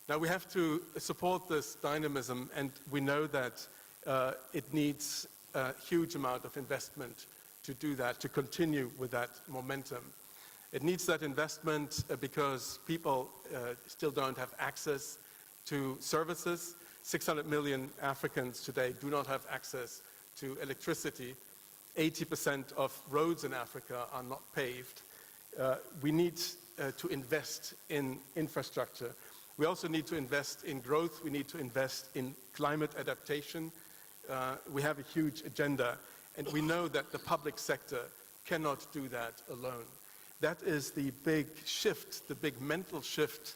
Now we have to support this dynamism, and we know that it needs a huge amount of investment to do that, to continue with that momentum. It needs that investment because people still don't have access to services. 600 million Africans today do not have access to electricity. 80% of roads in Africa are not paved. We need to invest in infrastructure. We also need to invest in growth. We need to invest in climate adaptation. We have a huge agenda, and we know that the public sector cannot do that alone. That is the big shift, the big mental shift.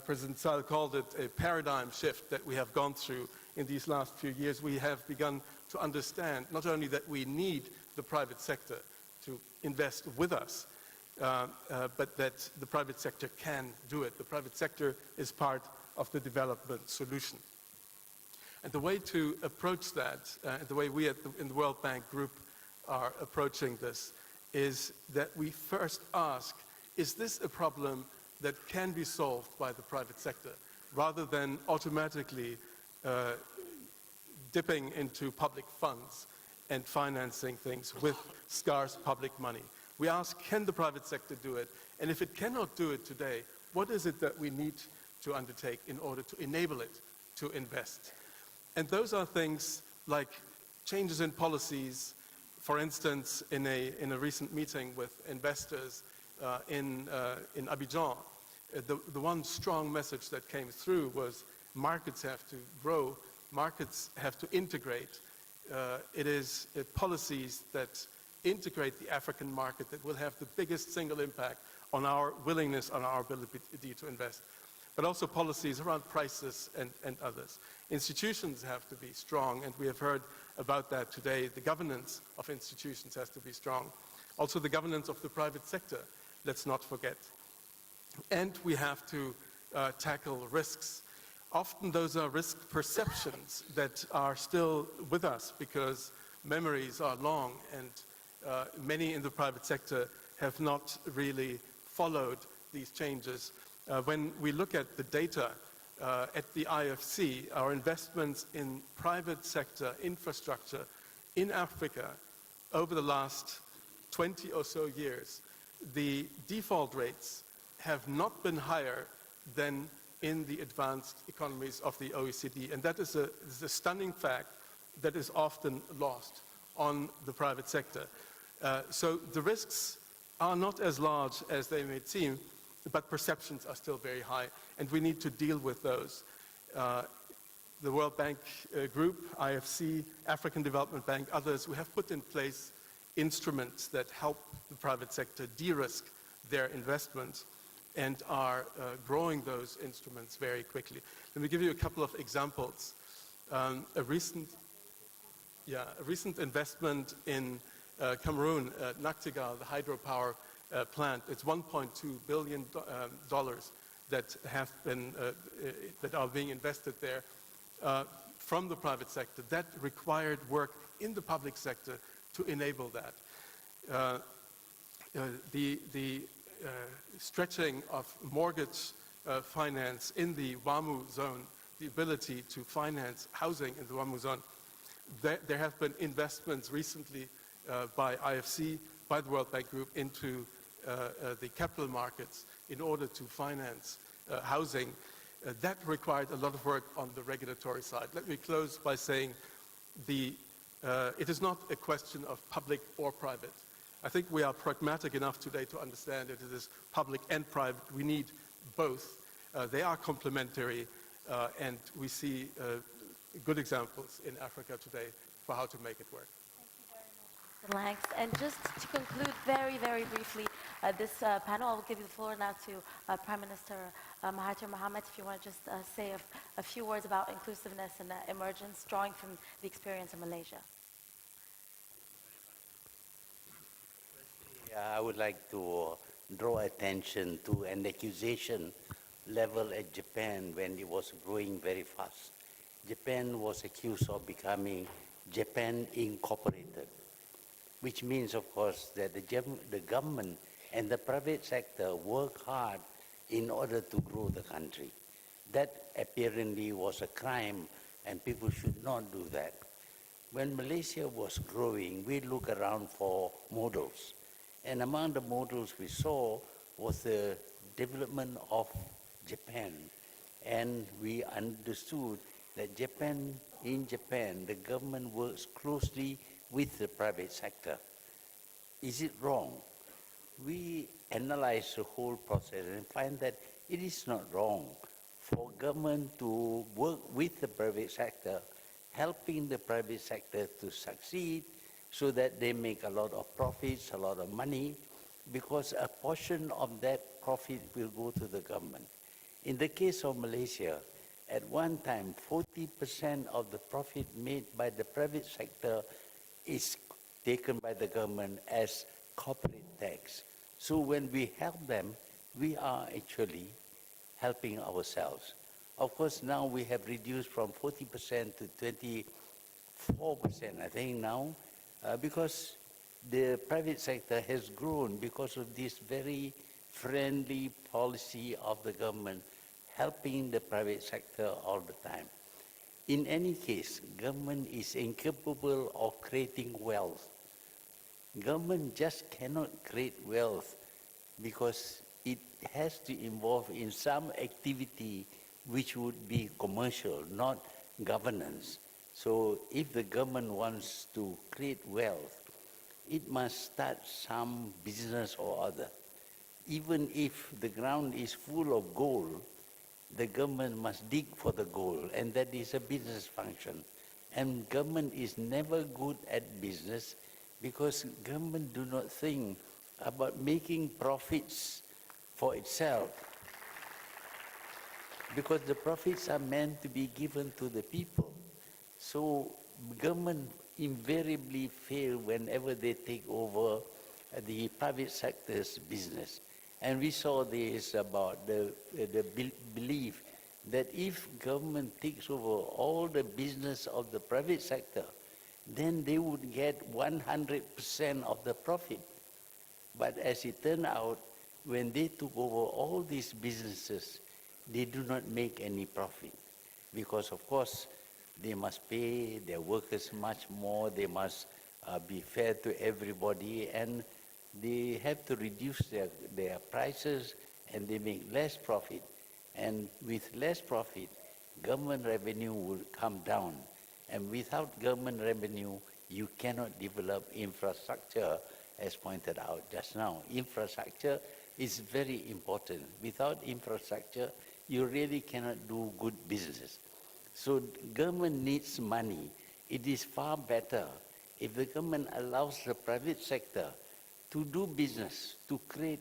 President Sall called it a paradigm shift that we have gone through in these last few years. We have begun to understand not only that we need the private sector to invest with us, but that the private sector can do it. The private sector is part of the development solution. And the way to approach that, the way we in the World Bank Group are approaching this, is that we first ask, is this a problem that can be solved by the private sector, rather than automatically dipping into public funds and financing things with scarce public money. We ask, can the private sector do it? And if it cannot do it today, what is it that we need to undertake in order to enable it to invest? And those are things like changes in policies. For instance, in a recent meeting with investors in Abidjan, the one strong message that came through was markets have to grow, markets have to integrate. It is policies that integrate the African market that will have the biggest single impact on our willingness, on our ability to invest. But also policies around prices and others. Institutions have to be strong, and we have heard about that today. The governance of institutions has to be strong. Also the governance of the private sector, let's not forget. And we have to tackle risks. Often those are risk perceptions that are still with us because memories are long, and many in the private sector have not really followed these changes. When we look at the data at the IFC, our investments in private sector infrastructure in Africa over the last 20 or so years, the default rates have not been higher than in the advanced economies of the OECD. And that is a stunning fact that is often lost on the private sector. So the risks are not as large as they may seem, but perceptions are still very high, and we need to deal with those. The World Bank Group, IFC, African Development Bank, others, we have put in place instruments that help the private sector de-risk their investments. and are growing those instruments very quickly. Let me give you a couple of examples. A recent investment in Cameroon, Nachtigal, the hydropower plant. It's $1.2 billion that have been that are being invested there from the private sector. That required work in the public sector to enable that. The stretching of mortgage finance in the WAMU zone, the ability to finance housing in the WAMU zone. There have been investments recently by IFC, by the World Bank Group, into the capital markets in order to finance housing. That required a lot of work on the regulatory side. Let me close by saying it is not a question of public or private. I think we are pragmatic enough today to understand that it is public and private. We need both. They are complementary, and we see good examples in Africa today for how to make it work. Thanks. And just to conclude very, very briefly, this panel, I'll give you the floor now to Prime Minister Mahathir Mohamad, if you want to just say a few words about inclusiveness and emergence, drawing from the experience in Malaysia. I would like to draw attention to an accusation leveled at Japan when it was growing very fast. Japan was accused of becoming Japan Incorporated, which means, of course, that the government and the private sector work hard in order to grow the country. That apparently was a crime, and people should not do that. When Malaysia was growing, we looked around for models. And among the models we saw was the development of Japan. And we understood that in Japan, the government works closely with the private sector. Is it wrong? We analyze the whole process and find that it is not wrong for government to work with the private sector, helping the private sector to succeed so that they make a lot of profits, a lot of money, because a portion of that profit will go to the government. In the case of Malaysia, at one time, 40% of the profit made by the private sector is taken by the government as corporate tax. So when we help them, we are actually helping ourselves. Of course, now we have reduced from 40% to 24%, I think now, because the private sector has grown because of this very friendly policy of the government, helping the private sector all the time. In any case, government is incapable of creating wealth. Government just cannot create wealth because it has to involve in some activity which would be commercial, not governance. So if the government wants to create wealth, it must start some business or other. Even if the ground is full of gold, the government must dig for the gold, and that is a business function. And government is never good at business because government do not think about making profits for itself. Because the profits are meant to be given to the people. So government invariably fail whenever they take over the private sector's business. And we saw this about the belief that if government takes over all the business of the private sector, then they would get 100% of the profit. But as it turned out, when they took over all these businesses, they do not make any profit. Because of course, they must pay their workers much more, they must be fair to everybody, and they have to reduce their prices, and they make less profit. And with less profit, government revenue will come down. And without government revenue, you cannot develop infrastructure, as pointed out just now. Infrastructure is very important. Without infrastructure, you really cannot do good business. So government needs money. It is far better if the government allows the private sector to do business, to create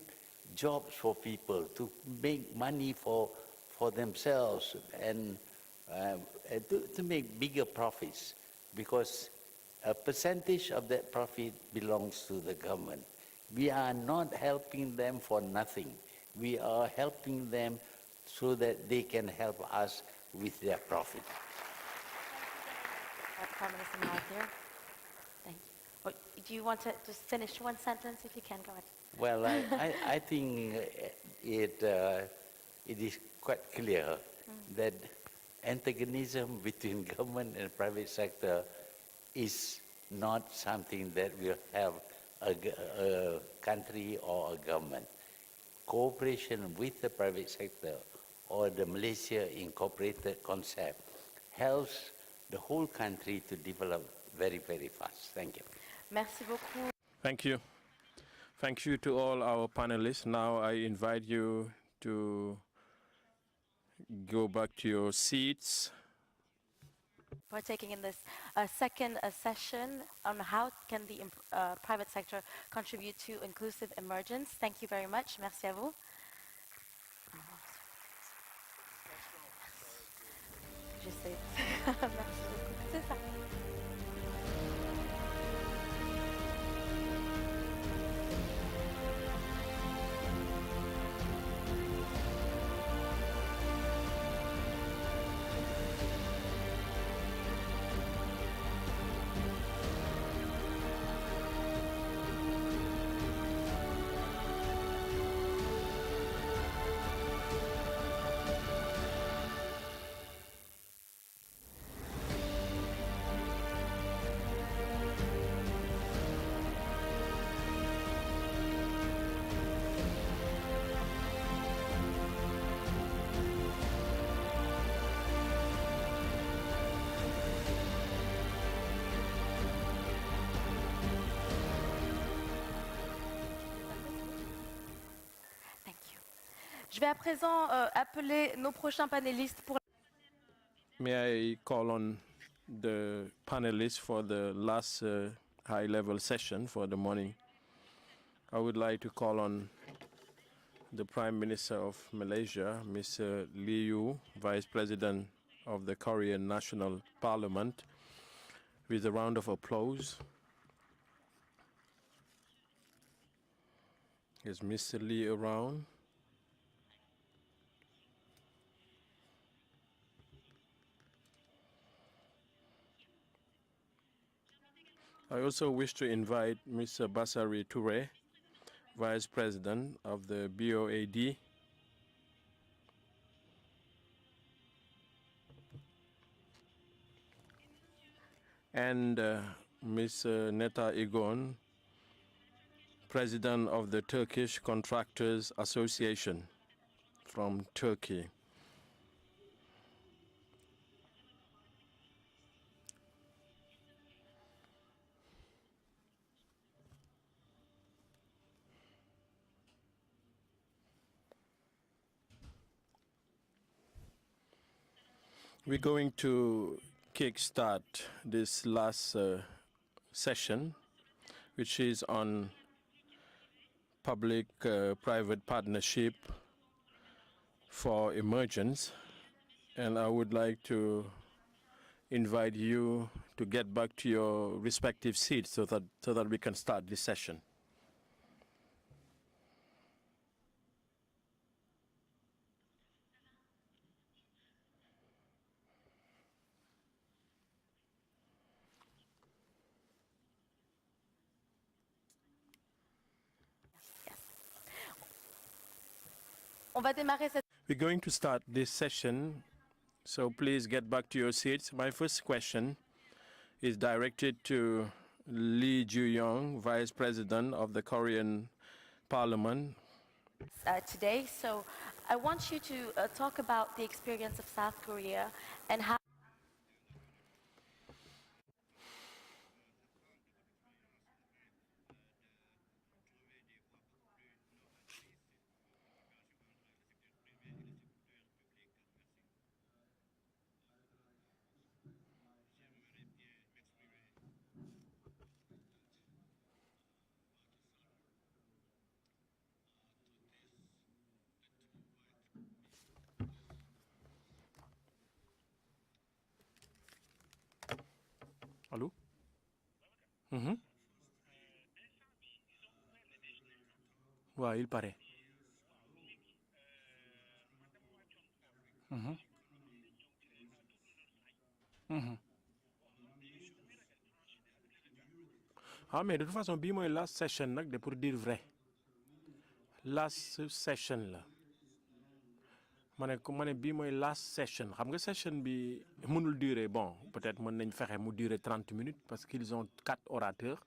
jobs for people, to make money for themselves, and to make bigger profits, because a percentage of that profit belongs to the government. We are not helping them for nothing. We are helping them so that they can help us with their profit. Prime Minister Mahathir. Thank you. Do you want to just finish one sentence? If you can, go ahead. Well, I think it is quite clear that antagonism between government and private sector is not something that will have a country or a government. Cooperation with the private sector or the Malaysia Incorporated concept helps the whole country to develop very, very fast. Thank you. Merci beaucoup. Thank you. Thank you to all our panelists. Now I invite you to go back to your seats. Partaking in this second session on how can the private sector contribute to inclusive emergence. Thank you very much. Merci à vous. Je sais. Merci beaucoup. C'est ça. Je vais à présent appeler nos prochains panélistes pour... May I call on the panelists for the last high-level session for the morning? I would like to call on the Prime Minister of Malaysia, Mr. Lee Yu, Vice President of the Korean National Parliament, with a round of applause. Is Mr. Lee around? I also wish to invite Mr. Basari Toure, Vice President of the BOAD, and Ms. Neta Igon, President of the Turkish Contractors Association from Turkey. We're going to kickstart this last session, which is on public-private partnership for emergence. And I would like to invite you to get back to your respective seats so that we can start this session. We're going to start this session, so please get back to your seats. My first question is directed to Lee Ju-yong, Vice President of the Korean Parliament. Today, so I want you to talk about the experience of South Korea and how... waaw il paraît. Ah mais de toute façon bii mooy last session nag de pour dire vrai last session la ma ne bii mooy last session xam nga session bi mënul durer bon peut-être mën nañ fexe mu durer 30 minutes parce qu'ils ont 4 orateurs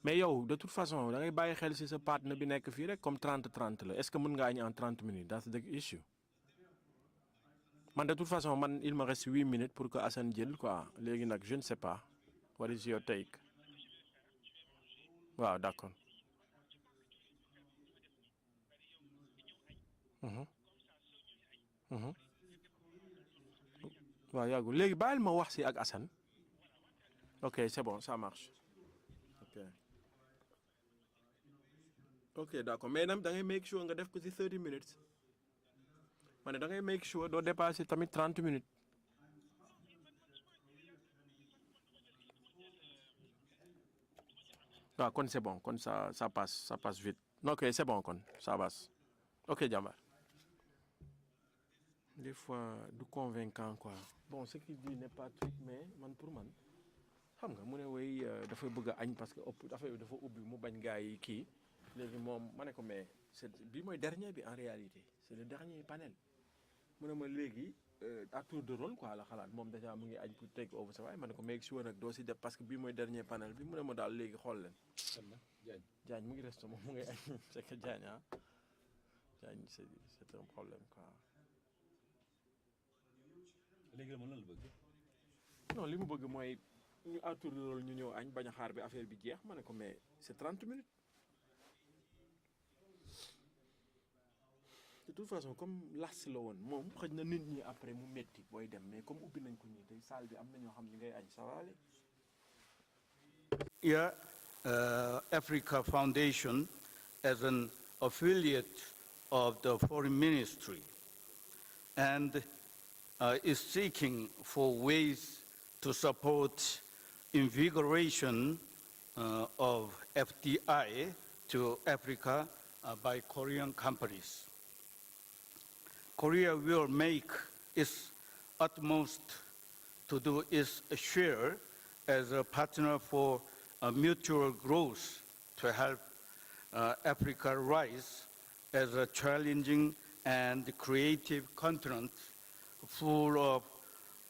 mais yow de toute façon da ngay bàyyi xel ci sa partenaire bi nekk fii rek comme 30-30 la est-ce que mën nga añ en 30 minutes that's the issue man de toute façon man il me reste 8 minutes pour que Assane jël quoi léegi nag je ne sais pas what is your take waaw d'accord. waaw yàggul léegi bàyyil ma wax si ak Assane ok c'est bon ça marche ok d'accord mais nag da ngay make sure nga def ko si 30 minutes ma ne da ngay make sure doo dépasser tamit 30 minutes waaw kon c'est bon kon ça passe vite ok c'est bon kon ça passe ok jàmbaar des fois du convaincant quoi bon ce qu'il dit n'est pas truc mais man pour man xam nga mu ne way dafay bëgg a añ parce que dafa ubbi mu bañ gaa yi kii léegi moom ma ne ko mais c'est bii mooy dernier bi en réalité c'est le dernier panel mu ne ma léegi à tour de rôle quoi la xalaat moom déjà mu ngi añ pour take over sa waay ma ne ko make sure nag doo si def parce que bii mooy dernier panel bi mu ne ma daal léegi xool leen Diagne mu ngi resto moom mu ngi añ c'est que Diagne Diagne c'est un problème quoi léegi mën na la bëgg non li mu bëgg mooy ñu à tour de rôle ñu ñëw añ bañ a xaar bi affaire bi jeex ma ne ko mais c'est 30 minutes de toute façon comme las la woon moom xëj na nit ñi après mu métti booy dem mais comme ubbi nañ ko nii tey salle bi am na ñoo xam ne ngay añ ça va aller. Here, Africa Foundation as an affiliate of the Foreign Ministry and is seeking for ways to support invigoration of FDI to Africa by Korean companies. Korea will make its utmost to do its share as a partner for mutual growth to help Africa rise as a challenging and creative continent full of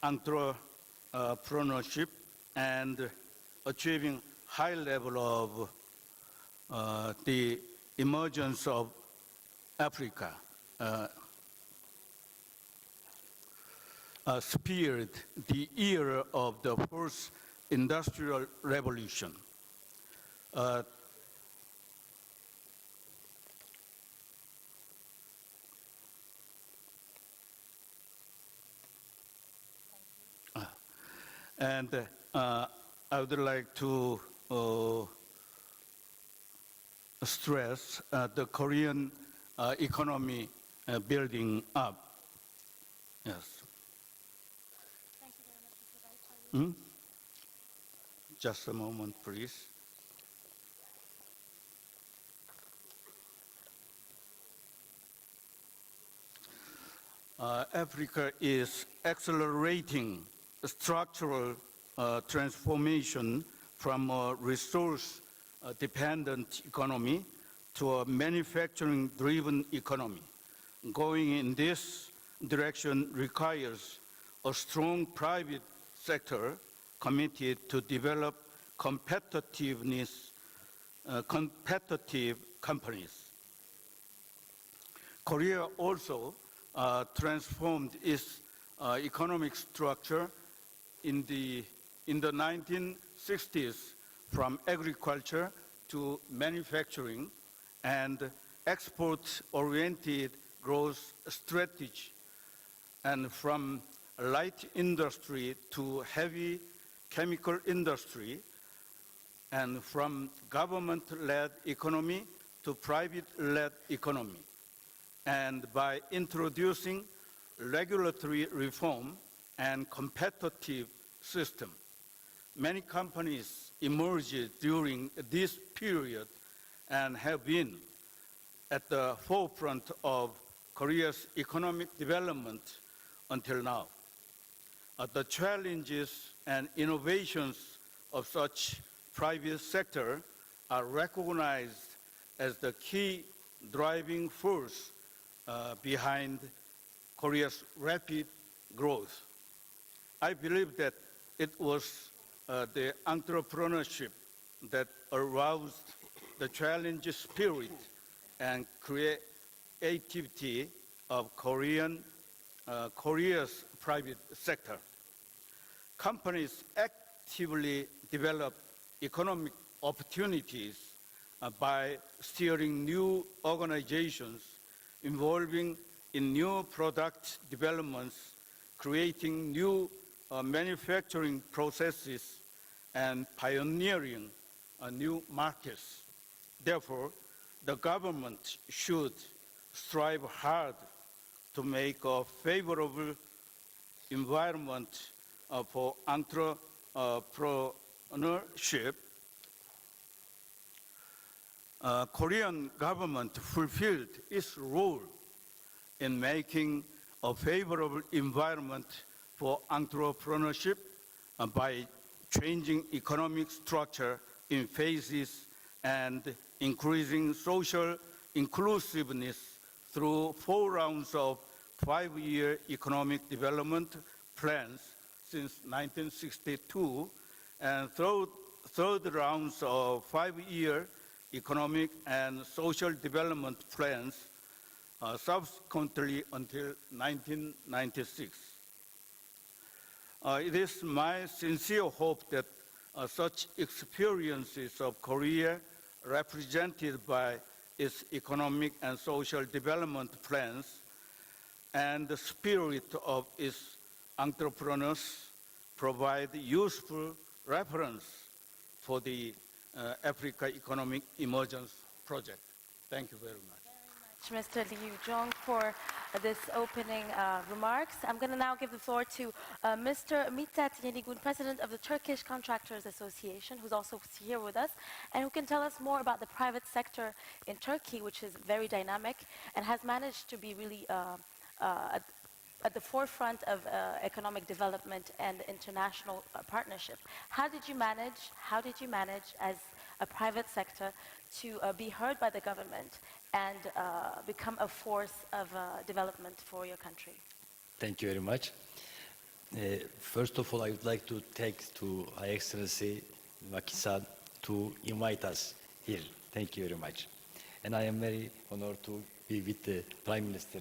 entrepreneurship and achieving high level of the emergence of Africa. Speared the era of the first industrial revolution. And I would like to stress the Korean economy building up. Yes. Just a moment, please. Africa is accelerating structural transformation from a resource-dependent economy to a manufacturing-driven economy. Going in this direction requires a strong private sector committed to develop competitive companies. Korea also transformed its economic structure in the 1960s from agriculture to manufacturing and export-oriented growth strategy, and from light industry to heavy chemical industry, and from government-led economy to private-led economy. And by introducing regulatory reform and competitive system, Many companies emerged during this period and have been at the forefront of Korea's economic development until now. The challenges and innovations of such private sector are recognized as the key driving force behind Korea's rapid growth. I believe that it was the entrepreneurship that aroused the challenge spirit and creativity of Korea's private sector. Companies actively develop economic opportunities by steering new organizations involving in new product developments, creating new manufacturing processes, and pioneering new markets. Therefore, the government should strive hard to make a favorable environment for entrepreneurship. Korean government fulfilled its role in making a favorable environment for entrepreneurship by changing economic structure in phases and increasing social inclusiveness through 4 rounds of 5-year economic development plans since 1962 and third rounds of 5-year economic and social development plans subsequently until 1996. It is my sincere hope that such experiences of Korea represented by its economic and social development plans and the spirit of its entrepreneurs provide useful reference for the Africa Economic Emergence Project. Thank you very much. Mr. Liu Jong for this opening remarks. I'm going to now give the floor to Mr. Mithat Yenigun, President of the Turkish Contractors Association, who's also here with us, and who can tell us more about the private sector in Turkey, which is very dynamic and has managed to be really at the forefront of economic development and international partnership. How did you manage as a private sector to be heard by the government and become a force of development for your country? Thank you very much. First of all, I would like to thank to High Excellency Macky-san to invite us here. Thank you very much. And I am very honored to be with the Prime Minister,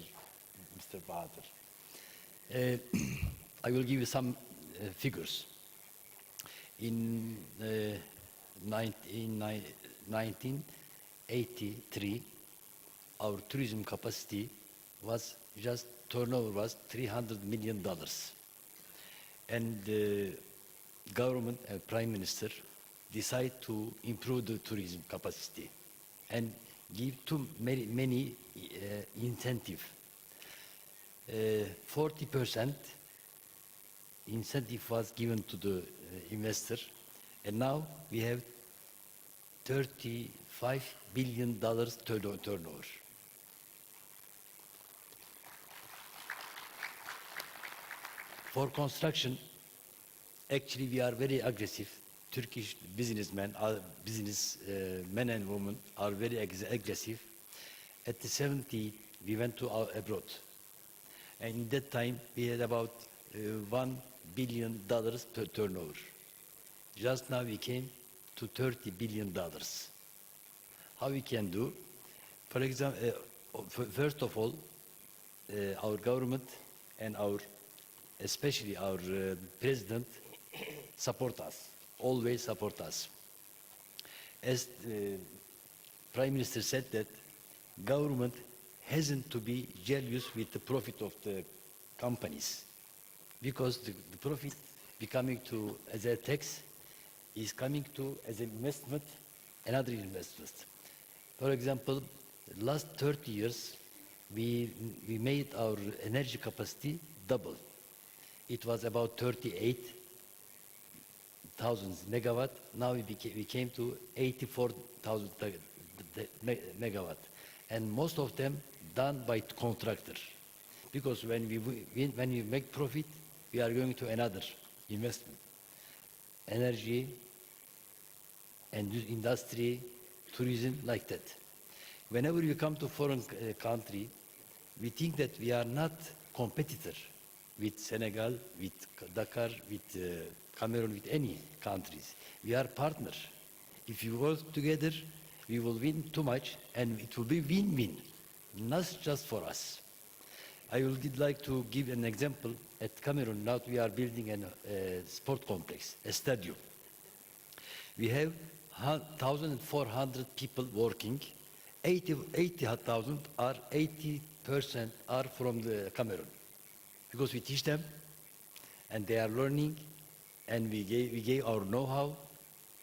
Mr. Bahadur. I will give you some figures. In 1983, our tourism capacity was just turnover was $300 million. And the government and Prime Minister decide to improve the tourism capacity and give too many incentive. 40% incentive was given to the investor, and now we have $35 billion turnover. For construction, actually we are very aggressive. Turkish businessmen, men and women are very aggressive. At the 70s, we went to abroad. And in that time, we had about $1 billion turnover. Just now we came to $30 billion. How we can do? For example, first of all, our government and especially our president support us, always support us. As the Prime Minister said that government hasn't to be jealous with the profit of the companies, because the profit becoming to as a tax is coming to as an investment, another investment. For example, last 30 years, we made our energy capacity double. It was about 38 megawatt. Now we came to 84,000 megawatt, and most of them done by contractor. Because when we make profit, we are going to another investment, energy, and industry, tourism, like that. Whenever we come to foreign country, we think that we are not competitor with Senegal, with Dakar, with Cameroon, with any countries. We are partners. If you work together, we will win too much, and it will be win-win, not just for us. I would like to give an example. At Cameroon, now we are building a sport complex, a stadium. We have 1,400 people working. 80,000 are 80% are from the Cameroon, because we teach them, and they are learning, and we gave our know-how,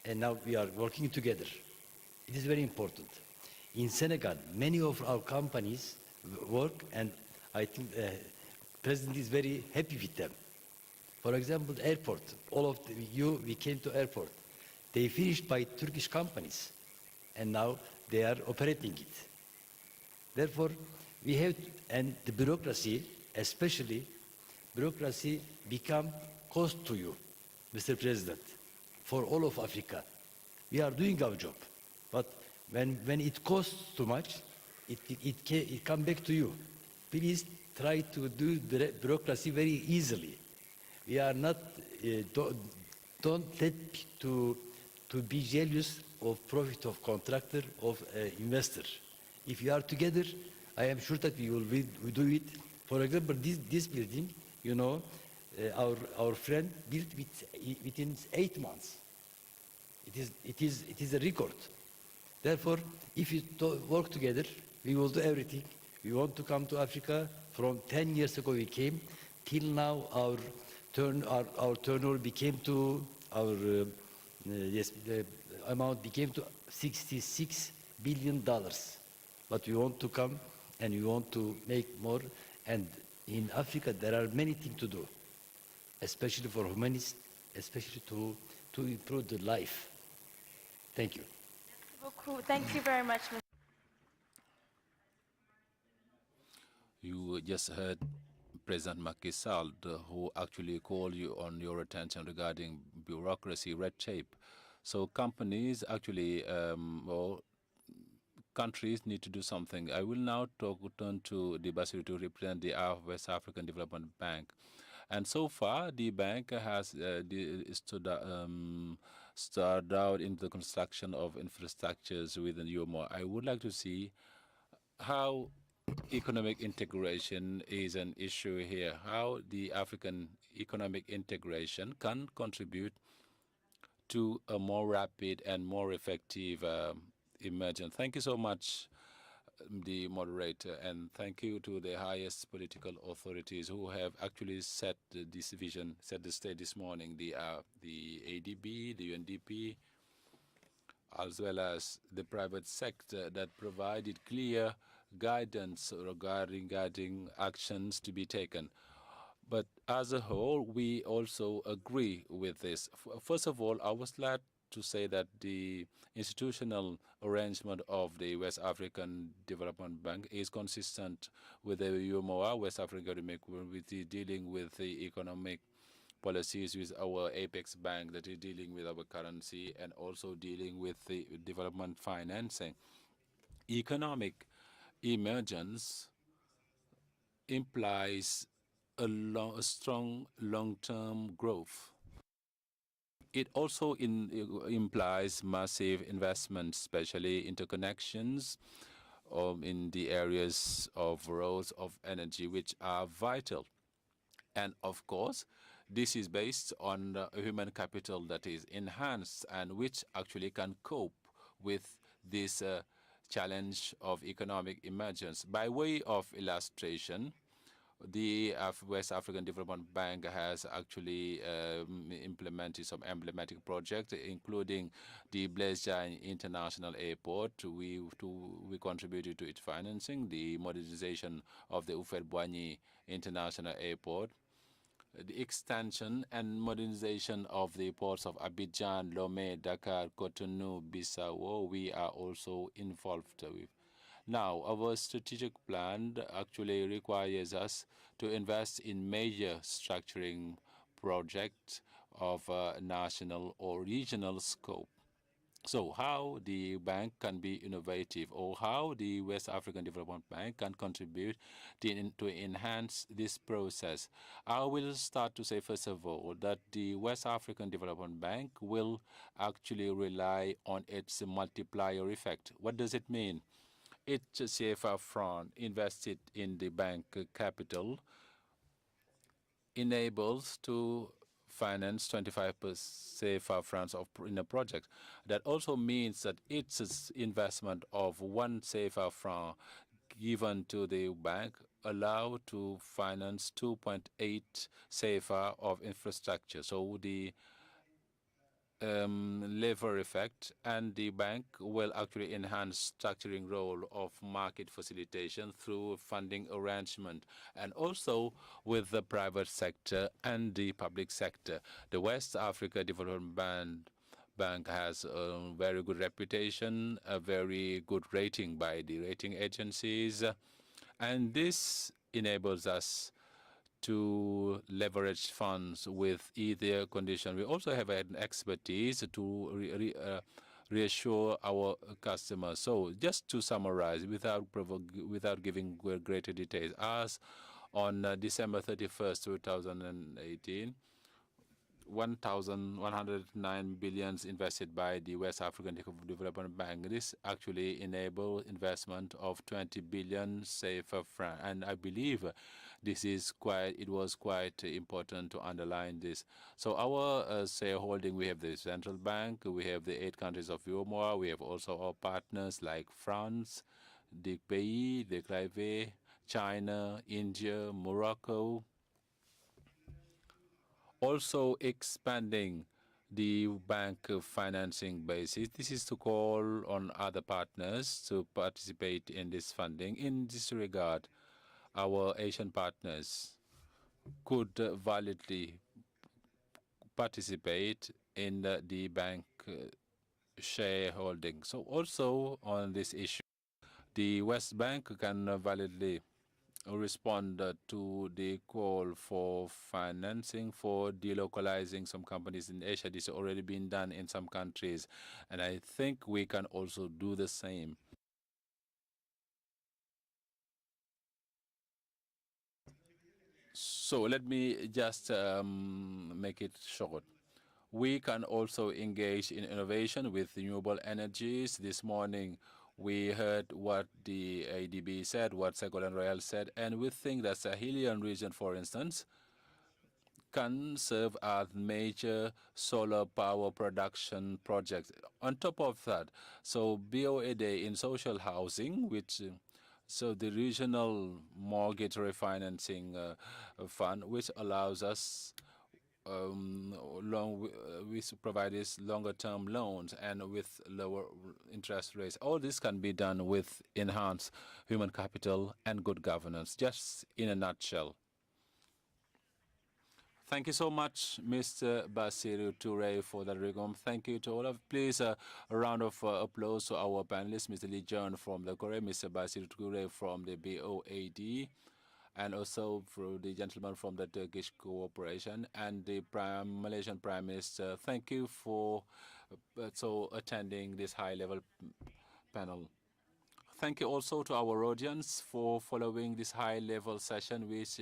and now we are working together. It is very important. In Senegal, many of our companies work, and I think the President is very happy with them. For example, the airport, all of we came to airport. They finished by Turkish companies, and now they are operating it. Therefore, we have, and the bureaucracy, especially, bureaucracy become cost to you, Mr. President, for all of Africa. We are doing our job, but when it costs too much, it come back to you. Please try to do the bureaucracy very easily. We are not, don't let to be jealous of profit of contractor, of investor. If we are together, I am sure that we will do it. For example, this building, you know, our friend built within 8 months. It is a record. Therefore, if we work together, we will do everything. We want to come to Africa. From 10 years ago we came. Till now, our turnover became to the amount became to $66 billion. But we want to come, and we want to make more. And in Africa, there are many things to do, especially for humanists, especially to improve the life. Thank you. Thank you very much, Mr. You just heard President Macky Sall, who actually called you on your attention regarding bureaucracy, red tape. So companies actually, well, countries need to do something. I will now turn to the Basiri to represent the West African Development Bank. And so far, the bank has started out in the construction of infrastructures within UMO. I would like to see how economic integration is an issue here, how the African economic integration can contribute to a more rapid and more effective emergence. Thank you so much, the moderator, and thank you to the highest political authorities who have actually set this vision, set the stage this morning, the ADB, the UNDP, as well as the private sector that provided clear guidance regarding actions to be taken. But as a whole, we also agree with this. First of all, I was glad to say that the institutional arrangement of the West African Development Bank is consistent with the UMOA, West African Economic Community, dealing with the economic policies with our apex bank that is dealing with our currency and also dealing with the development financing. Economic emergence implies a strong long-term growth. It also implies massive investment, especially interconnections in the areas of roads, of energy, which are vital. And of course, this is based on human capital that is enhanced and which actually can cope with this challenge of economic emergence. By way of illustration, the West African Development Bank has actually implemented some emblematic projects, including the Blaise Diagne International Airport. We contributed to its financing, the modernization of the Houphouët-Boigny International Airport, the extension and modernization of the ports of Abidjan, Lomé, Dakar, Cotonou, Bissau, we are also involved with. Now, our strategic plan actually requires us to invest in major structuring projects of national or regional scope. So how the bank can be innovative, or how the West African Development Bank can contribute to enhance this process. I will start to say, first of all, that the West African Development Bank will actually rely on its multiplier effect. What does it mean? Each CFA franc invested in the bank capital enables to finance 25% CFA francs in a project. That also means that its investment of 1 CFA franc given to the bank allow to finance 2.8 CFA of infrastructure. So the lever effect, and the bank will actually enhance structuring role of market facilitation through funding arrangement, and also with the private sector and the public sector. The West Africa Development Bank has a very good reputation, a very good rating by the rating agencies, and this enables us to leverage funds with either condition. We also have an expertise to reassure our customers. So just to summarize, without giving greater details, as on December 31st, 2018, 1,109 billion invested by the West African Development Bank. This actually enabled investment of 20 billion CFA francs, and I believe it was quite important to underline this. So our shareholding, we have the central bank, we have the 8 countries of UEMOA, we have also our partners like France, the Pays, the Clave, China, India, Morocco. Also expanding the bank financing basis. This is to call on other partners to participate in this funding. In this regard, our Asian partners could validly participate in the bank shareholding. So also on this issue, the West Bank can validly respond to the call for financing for delocalizing some companies in Asia. This has already been done in some countries, and I think we can also do the same. So let me just make it short. We can also engage in innovation with renewable energies. This morning, we heard what the ADB said, what Ségolène Royal said, and we think that Sahelian region, for instance, can serve as major solar power production projects. On top of that, so BOAD in social housing, which so the regional mortgage refinancing fund, which allows us we provide these longer-term loans and with lower interest rates. All this can be done with enhanced human capital and good governance, just in a nutshell. Thank you so much, Mr. Bassirou Touré, for that regard. Thank you to all of. Please, a round of applause to our panelists, Mr. Lee John from the Korea, Mr. Bassirou Touré from the BOAD, and also for the gentleman from the Turkish Cooperation and the Malaysian Prime Minister. Thank you for attending this high-level panel. Thank you also to our audience for following this high-level session, which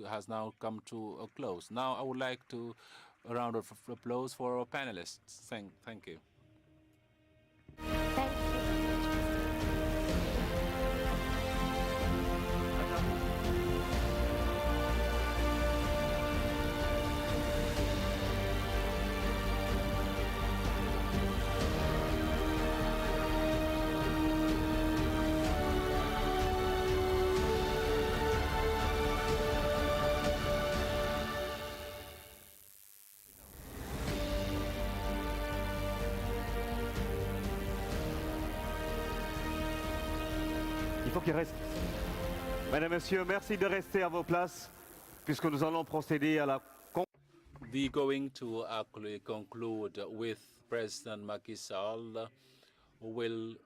has now come to a close. Now, I would like to a round of applause for our panelists. Thank you. Il faut qu'ils restent. Mesdames, Messieurs, merci de rester à vos places. puisque nous allons procéder à la We're going to actually conclude with President Macky Sall, who will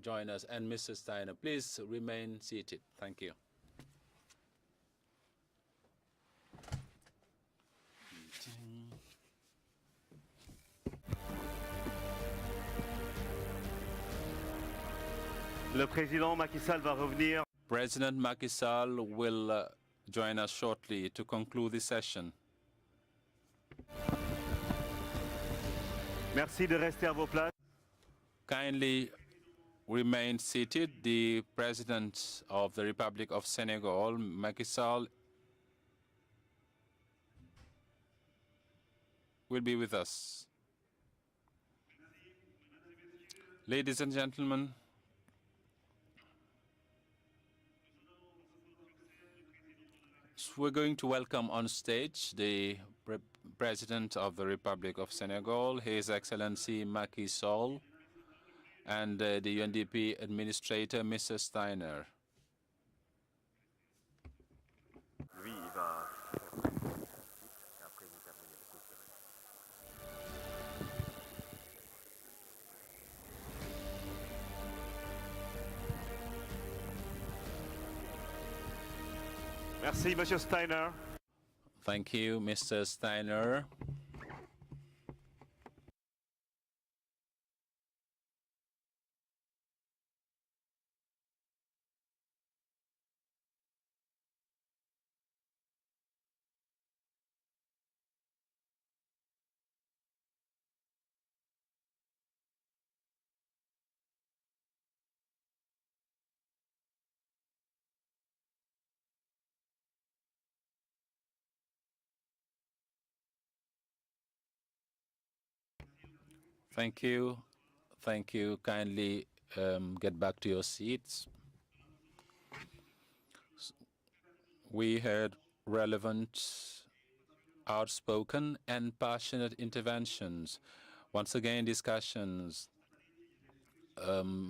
join us, and Mr. Steiner. Please remain seated. Thank you. Le président Macky Sall va revenir. President Macky Sall will join us shortly to conclude this session. Merci de rester à vos places. Kindly remain seated. The President of the Republic of Senegal, Macky Sall, will be with us. Ladies and gentlemen, we're going to welcome on stage the President of the Republic of Senegal, His Excellency Macky Sall, and the UNDP Administrator, Mr. Steiner. Lui, il va... Merci, Monsieur Steiner. Thank you, Mr. Steiner. Thank you. Thank you. Kindly get back to your seats. We heard relevant, outspoken, and passionate interventions. Once again, discussions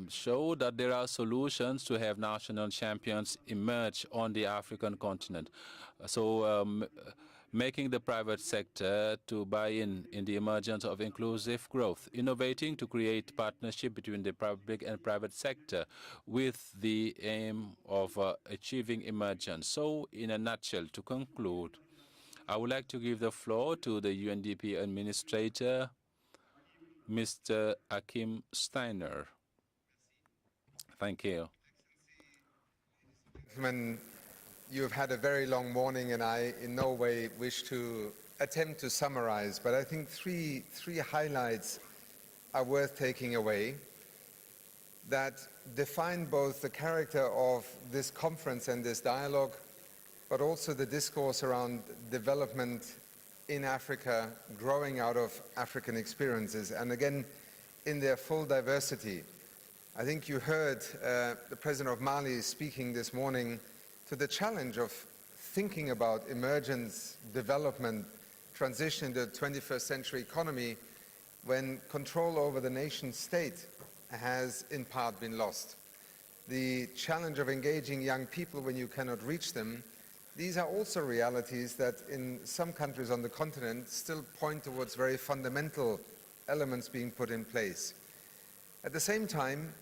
show that there are solutions to have national champions emerge on the African continent. So making the private sector to buy in the emergence of inclusive growth, innovating to create partnership between the public and private sector with the aim of achieving emergence. So in a nutshell, to conclude, I would like to give the floor to the UNDP Administrator, Mr. Akim Steiner. Thank you. Gentlemen, you have had a very long morning, and I in no way wish to attempt to summarize, but I think three highlights are worth taking away that define both the character of this conference and this dialogue, but also the discourse around development in Africa, growing out of African experiences, and again, in their full diversity. I think you heard the President of Mali speaking this morning to the challenge of thinking about emergence, development, transition to the 21st century economy when control over the nation state has in part been lost. The challenge of engaging young people when you cannot reach them, these are also realities that in some countries on the continent still point towards very fundamental elements being put in place. At the same time,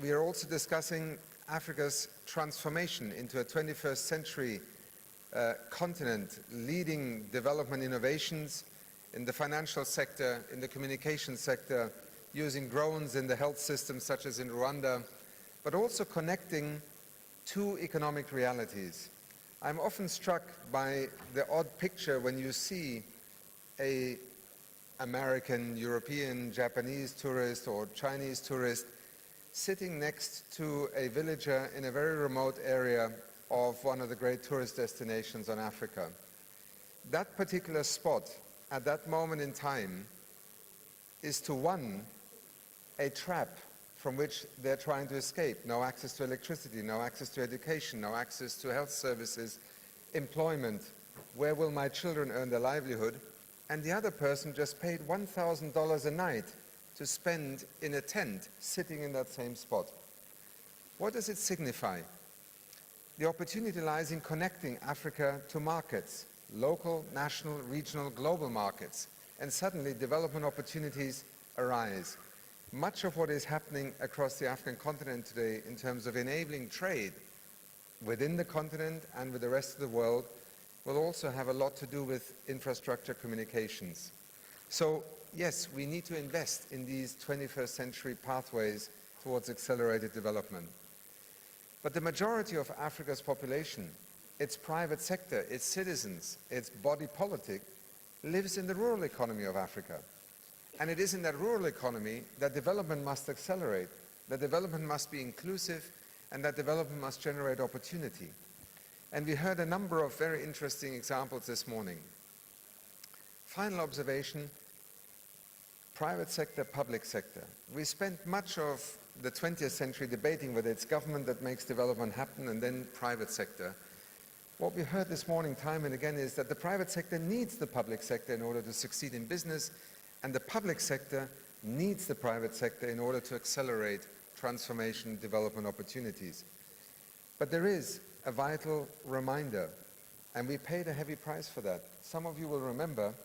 we are also discussing Africa's transformation into a 21st century continent, leading development innovations in the financial sector, in the communication sector, using drones in the health system such as in Rwanda, but also connecting two economic realities. I'm often struck by the odd picture when you see an American, European, Japanese tourist or Chinese tourist sitting next to a villager in a very remote area of one of the great tourist destinations on Africa. That particular spot at that moment in time is to one, a trap from which they're trying to escape. No access to electricity, no access to education, no access to health services, employment. Where will my children earn their livelihood? And the other person just paid $1,000 a night to spend in a tent sitting in that same spot. What does it signify? The opportunity lies in connecting Africa to markets, local, national, regional, global markets, and suddenly development opportunities arise. Much of what is happening across the African continent today in terms of enabling trade within the continent and with the rest of the world will also have a lot to do with infrastructure communications. So yes, we need to invest in these 21st century pathways towards accelerated development. But the majority of Africa's population, its private sector, its citizens, its body politic, lives in the rural economy of Africa. And it is in that rural economy that development must accelerate, that development must be inclusive, and that development must generate opportunity. And we heard a number of very interesting examples this morning. Final observation, private sector, public sector. We spent much of the 20th century debating whether it's government that makes development happen and then private sector. What we heard this morning time and again is that the private sector needs the public sector in order to succeed in business, and the public sector needs the private sector in order to accelerate transformation, development opportunities. But there is a vital reminder, and we paid a heavy price for that. Some of you will remember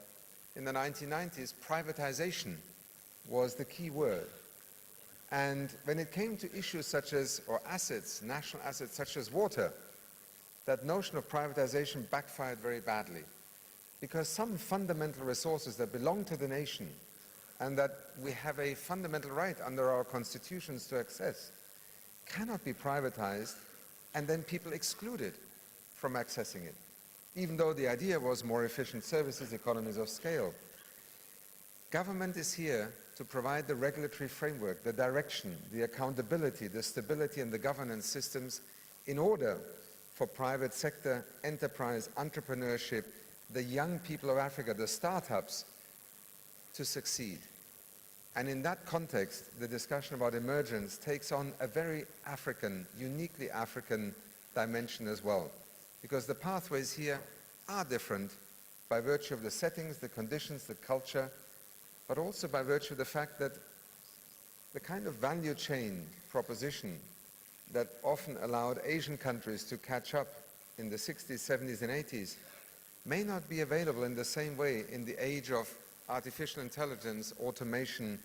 in the 1990s, privatization was the key word. And when it came to issues such as, or assets, national assets such as water, that notion of privatization backfired very badly. Because some fundamental resources that belong to the nation and that we have a fundamental right under our constitutions to access cannot be privatized and then people excluded from accessing it, even though the idea was more efficient services, economies of scale. Government is here to provide the regulatory framework, the direction, the accountability, the stability and the governance systems in order for private sector, enterprise, entrepreneurship, the young people of Africa, the startups, to succeed. And in that context, the discussion about emergence takes on a very African, uniquely African dimension as well. Because the pathways here are different by virtue of the settings, the conditions, the culture, but also by virtue of the fact that the kind of value chain proposition that often allowed Asian countries to catch up in the 60s, 70s, and 80s may not be available in the same way in the age of artificial intelligence, automation,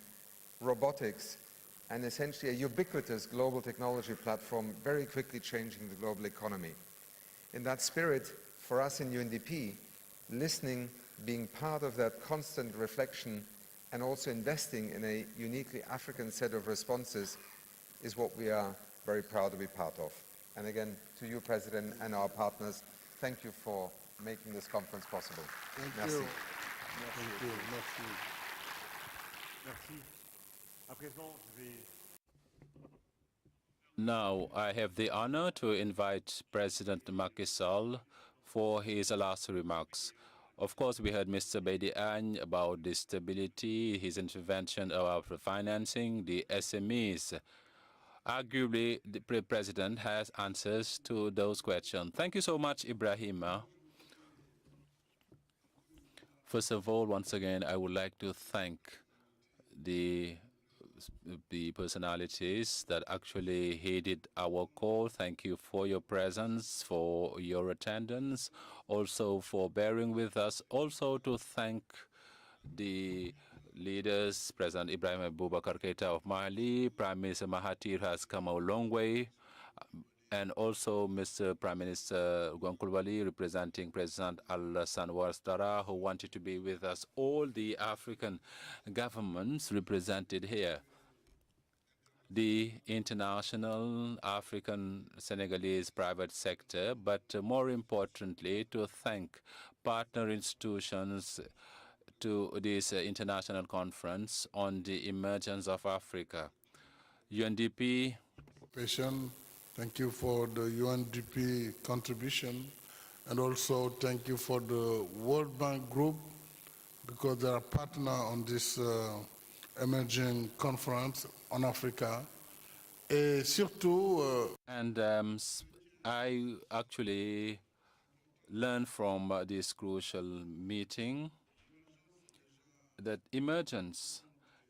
robotics, and essentially a ubiquitous global technology platform very quickly changing the global economy. In that spirit, for us in UNDP, listening, being part of that constant reflection, and also investing in a uniquely African set of responses is what we are very proud to be part of. And again, to you, President, and our partners, thank you for making this conference possible. Thank Merci. you. Thank you. Merci. Merci. À présent, je vais... Now, I have the honor to invite President Macky Sall for his last remarks. Of course, we heard Mr. Bedi Agne about the stability, his intervention about financing, the SMEs. Arguably, the President has answers to those questions. Thank you so much, Ibrahima. First of all, once again, I would like to thank the personalities that actually heeded our call. Thank you for your presence, for your attendance, also for bearing with us. Also to thank the leaders, President Ibrahim Boubacar Keita of Mali, Prime Minister Mahathir has come a long way, and also Mr. Prime Minister Gwankulwali, representing President Alassane Ouattara, who wanted to be with us. All the African governments represented here. The international, African, Senegalese private sector, but more importantly, to thank partner institutions to this international conference on the emergence of Africa. UNDP. Thank you for the UNDP contribution, and also thank you for the World Bank Group, because they are partner on this emerging conference on Africa. Et surtout, and I actually learned from this crucial meeting that emergence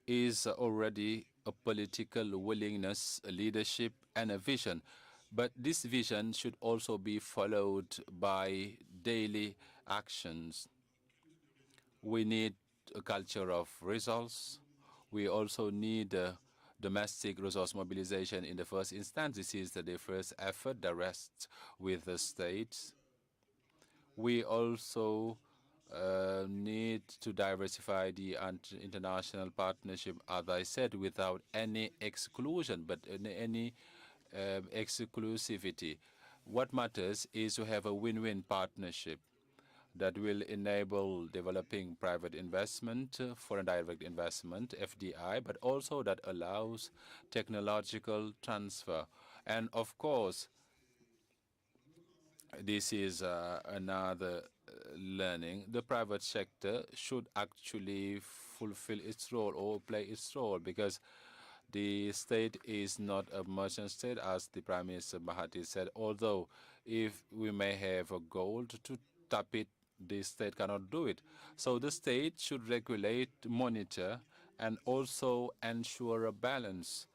is already a political willingness, a leadership, and a vision. But this vision should also be followed by daily actions. We need a culture of results. We also need domestic resource mobilization in the first instance. This is the first effort, the rest with the states. We also need to diversify the international partnership, as I said, without any exclusion, but any exclusivity. What matters is to have a win-win partnership that will enable developing private investment, foreign direct investment, FDI, but also that allows technological transfer. And of course, this is another learning. The private sector should actually fulfill its role or play its role, because the state is not a merchant state, as the Prime Minister Mahathir said, although if we may have a goal to tap it, the state cannot do it. So the state should regulate, monitor, and also ensure a balance,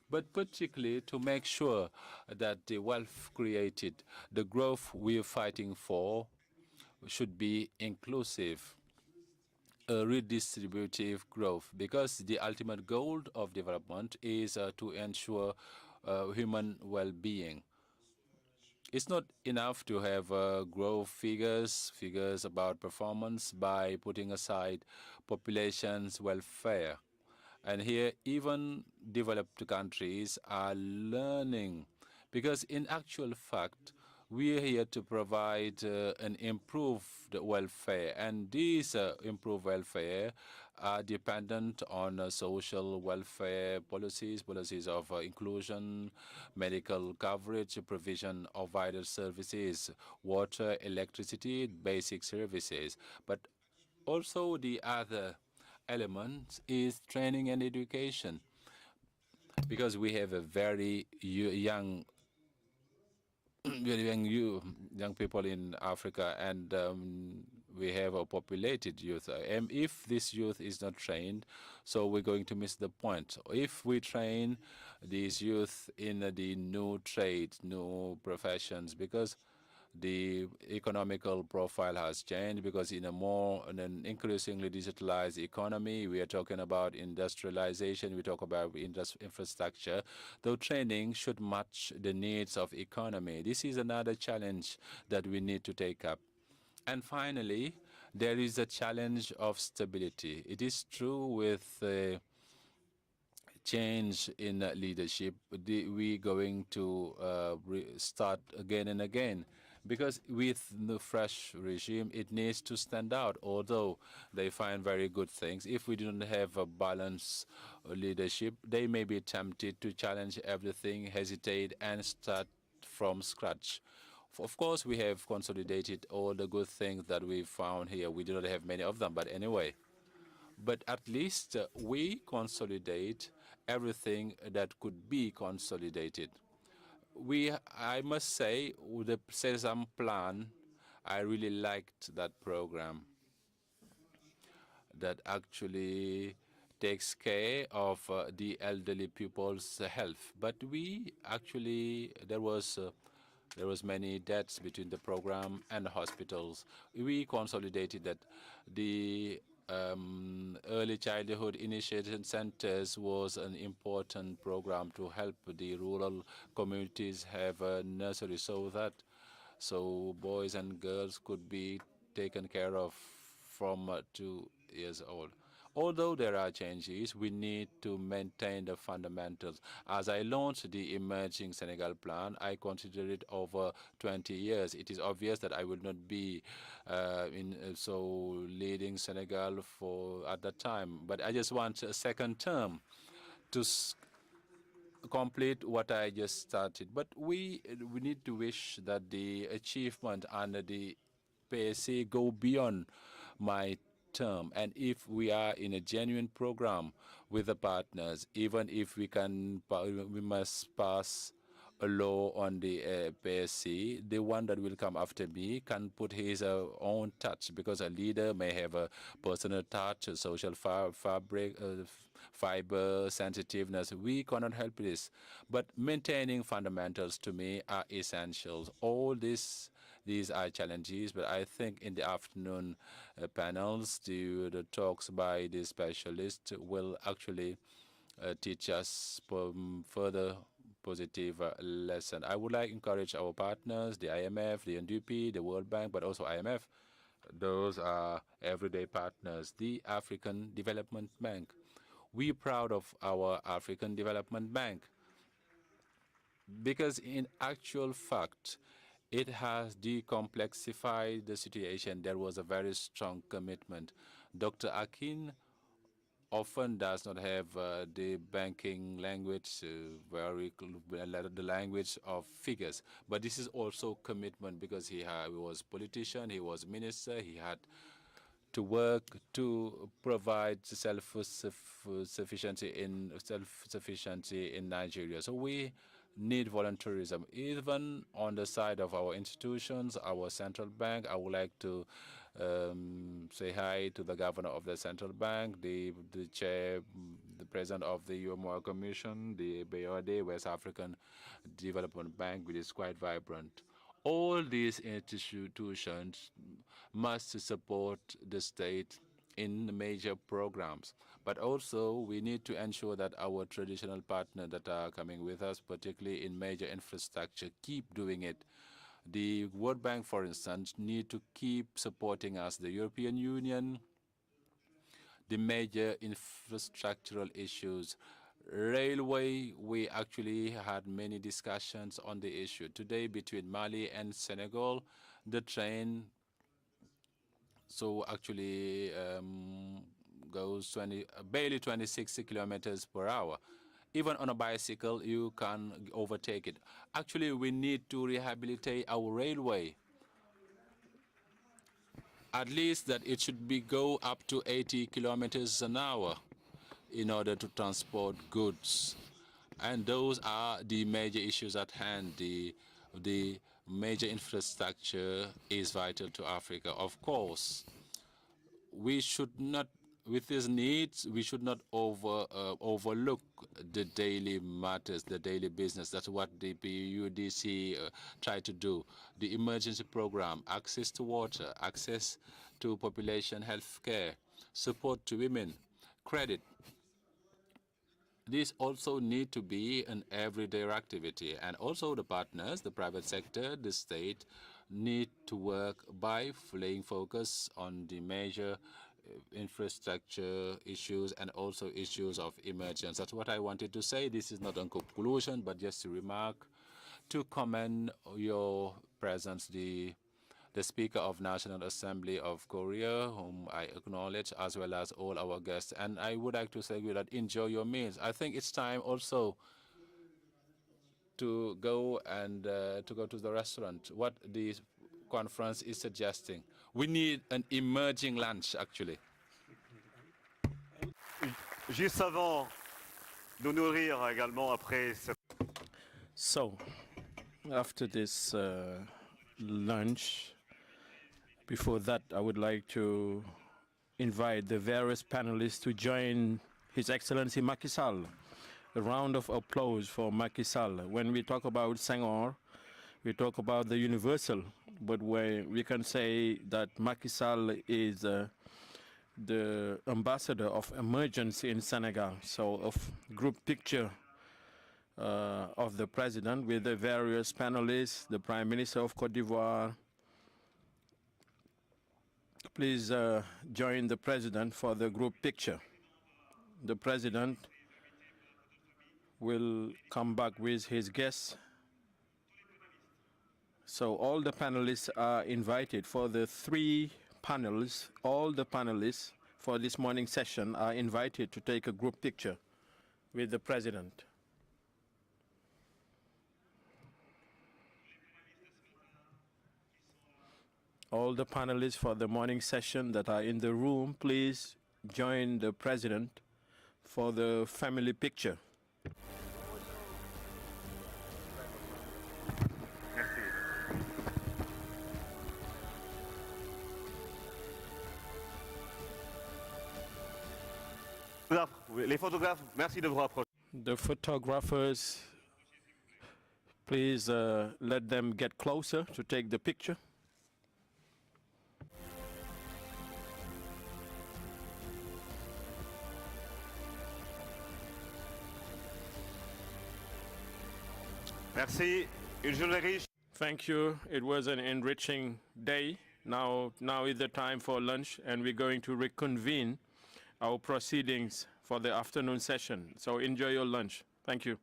but particularly to make sure that the wealth created, the growth we are fighting for, should be inclusive, a redistributive growth, because the ultimate goal of development is to ensure human well-being. It's not enough to have growth figures about performance by putting aside population's welfare. And here, even developed countries are learning, because in actual fact, we are here to provide an improved welfare, and these improved welfare are dependent on social welfare policies, policies of inclusion, medical coverage, provision of vital services, water, electricity, basic services. But also the other element is training and education, because we have a very young young people in Africa, and we have a populated youth. And if this youth is not trained, so we're going to miss the point. If we train these youth in the new trades, new professions, because the economical profile has changed, because in an increasingly digitalized economy, we are talking about industrialization, we talk about infrastructure. Though training should match the needs of economy. This is another challenge that we need to take up. And finally, there is a challenge of stability. It is true with change in leadership, we're going to start again and again, because with the fresh regime, it needs to stand out, although they find very good things. If we don't have a balanced leadership, they may be tempted to challenge everything, hesitate, and start from scratch. Of course, we have consolidated all the good things that we found here. We do not have many of them, but anyway. But at least we consolidate everything that could be consolidated. I must say, with the Sesame Plan, I really liked that program that actually takes care of the elderly people's health. But we actually, there was many deaths between the program and the hospitals. We consolidated that. The early childhood initiation centers was an important program to help the rural communities have a nursery, so boys and girls could be taken care of from 2 years old. Although there are changes, we need to maintain the fundamentals. As I launched the Emerging Senegal plan, I considered it over 20 years. It is obvious that I will not be leading Senegal at that time, but I just want a second term to complete what I just started. But we need to wish that the achievement under the PSC go beyond my term. And if we are in a genuine program with the partners, even if we must pass law on the PSC, the one that will come after me can put his own touch, because a leader may have a personal touch, a social fabric, fiber, sensitiveness. We cannot help this. But maintaining fundamentals to me are essentials. All these are challenges, but I think in the afternoon panels, the talks by the specialists will actually teach us further positive lesson. I would like to encourage our partners, the IMF, the UNDP, the World Bank, but also IMF. Those are everyday partners. The African Development Bank. We're proud of our African Development Bank because in actual fact, it has decomplexified the situation. There was a very strong commitment. Dr. Akin often does not have the banking language, the language of figures. But this is also commitment, because he was politician, he was minister, he had to work to provide self-sufficiency in Nigeria. So we need voluntarism, even on the side of our institutions, our central bank. I would like to say hi to the governor of the central bank, the chair, the president of the UMOA Commission, the BOD, West African Development Bank, which is quite vibrant. All these institutions must support the state in major programs. But also, we need to ensure that our traditional partners that are coming with us, particularly in major infrastructure, keep doing it. The World Bank, for instance, need to keep supporting us. The European Union, the major infrastructural issues. Railway, we actually had many discussions on the issue. Today, between Mali and Senegal, the train actually goes barely 26 kilometers per hour. Even on a bicycle, you can overtake it. Actually, we need to rehabilitate our railway. At least that it should go up to 80 kilometers an hour in order to transport goods. And those are the major issues at hand. The major infrastructure is vital to Africa. Of course, we should not, with these needs, we should not overlook the daily matters, the daily business. That's what the PUDC tried to do. The emergency program, access to water, access to population health care, support to women, credit. These also need to be an everyday activity. And also the partners, the private sector, the state, need to work by laying focus on the major infrastructure issues and also issues of emergence. That's what I wanted to say. This is not a conclusion, but just a remark to commend your presence, the Speaker of National Assembly of Korea, whom I acknowledge, as well as all our guests. And I would like to say that enjoy your meals. I think it's time also to go to the restaurant. What the conference is suggesting. We need an emerging lunch, actually. Juste avant de nourrir également après cette... So, after this lunch, before that, I would like to invite the various panelists to join His Excellency Macky Sall. A round of applause for Macky Sall. When we talk about Senghor, we talk about the universal, but we can say that Macky Sall is the ambassador of emergence in Senegal. So, a group picture of the president with the various panelists, the Prime Minister of Côte d'Ivoire. Please join the president for the group picture. The president will come back with his guests. So all the panelists are invited. For the 3 panels, all the panelists for this morning session are invited to take a group picture with the president. All the panelists for the morning session that are in the room, please join the president for the family picture. Les photographes, merci de vous rapprocher. The photographers, please let them get closer to take the picture. Merci. Une journée riche. Thank you. It was an enriching day. Now is the time for lunch, and we're going to reconvene our proceedings for the afternoon session. So enjoy your lunch. Thank you.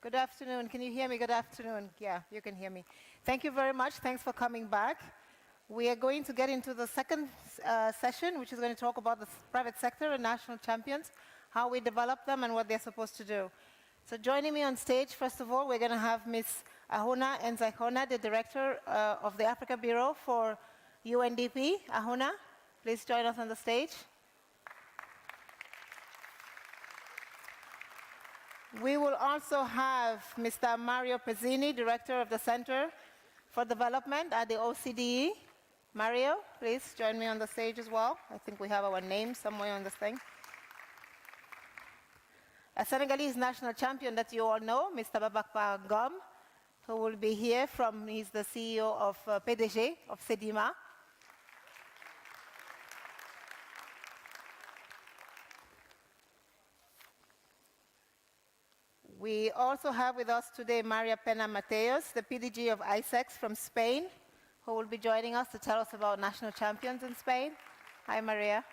Good afternoon. Can you hear me? Good afternoon. Yeah, you can hear me. Thank you very much. Thanks for coming back. We are going to get into the second session, which is going to talk about the private sector and national champions, how we develop them and what they're supposed to do. So joining me on stage, first of all, we're going to have Ms. Ahuna Nzakona, the Director of the Africa Bureau for UNDP. Ahuna, please join us on the stage. We will also have Mr. Mario Pezzini, Director of the Center for Development at the OCDE. Mario, please join me on the stage as well. I think we have our name somewhere on this thing. A Senegalese national champion that you all know, Mr. Babakar Ngom, who will be here he's the CEO of PDG of Sedima. We also have with us today Maria Pena Mateos, the PDG of ISEX from Spain, who will be joining us to tell us about national champions in Spain. Hi, Maria.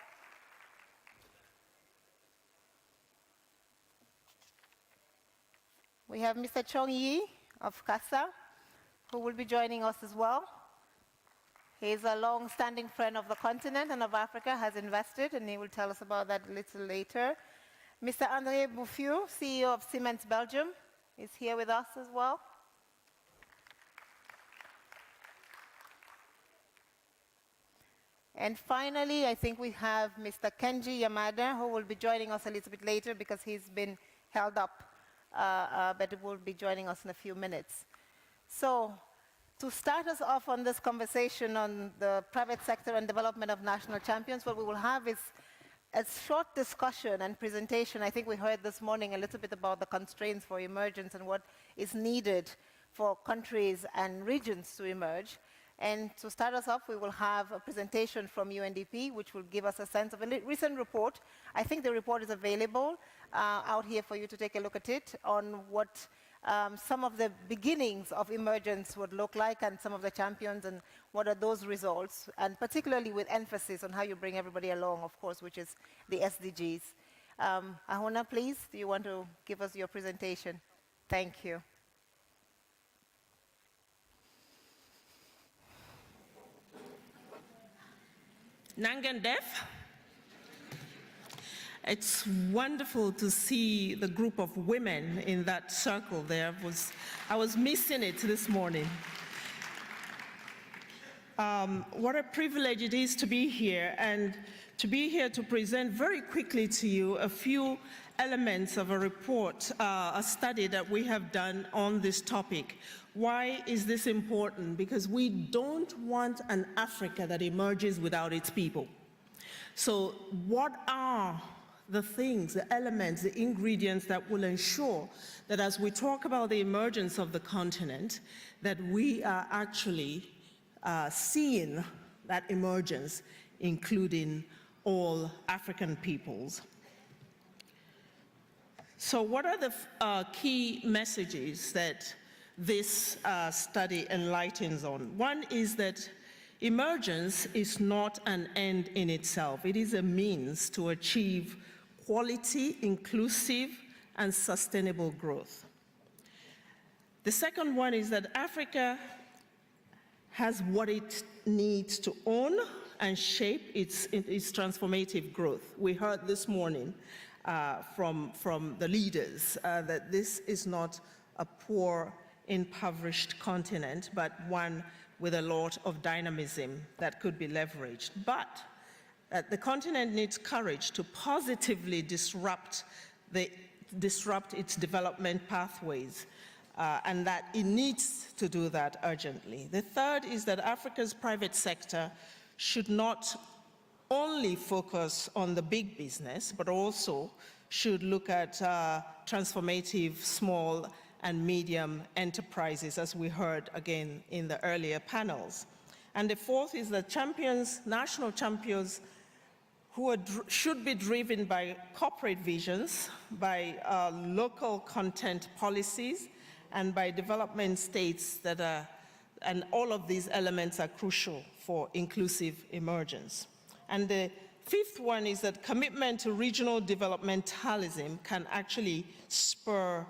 We have Mr. Chong Yi of CASA, who will be joining us as well. He's a long-standing friend of the continent and of Africa, has invested, and he will tell us about that a little later. Mr. André Bouffiou, CEO of Siemens Belgium, is here with us as well. And finally, I think we have Mr. Kenji Yamada, who will be joining us a little bit later because he's been held up, but he will be joining us in a few minutes. So, to start us off on this conversation on the private sector and development of national champions, what we will have is a short discussion and presentation. I think we heard this morning a little bit about the constraints for emergence and what is needed for countries and regions to emerge. And to start us off, we will have a presentation from UNDP, which will give us a sense of a recent report. I think the report is available out here for you to take a look at it on what some of the beginnings of emergence would look like and some of the champions and what are those results, and particularly with emphasis on how you bring everybody along, of course, which is the SDGs. Ahuna, please, do you want to give us your presentation? Thank you. Nangan Def. It's wonderful to see the group of women in that circle there. I was missing it this morning. What a privilege it is to be here, and to be here to present very quickly to you a few elements of a report, a study that we have done on this topic. Why is this important? Because we don't want an Africa that emerges without its people. So what are the things, the elements, the ingredients that will ensure that as we talk about the emergence of the continent, that we are actually seeing that emergence, including all African peoples. So what are the key messages that this study enlightens on? One is that emergence is not an end in itself. It is a means to achieve quality, inclusive, and sustainable growth. The second one is that Africa has what it needs to own and shape its transformative growth. We heard this morning from the leaders that this is not a poor, impoverished continent, but one with a lot of dynamism that could be leveraged. But the continent needs courage to positively disrupt its development pathways, and that it needs to do that urgently. The third is that Africa's private sector should not only focus on the big business, but also should look at transformative small and medium enterprises, as we heard again in the earlier panels. And the fourth is that national champions should be driven by corporate visions, by local content policies, and by development states and all of these elements are crucial for inclusive emergence. And the fifth one is that commitment to regional developmentalism can actually spur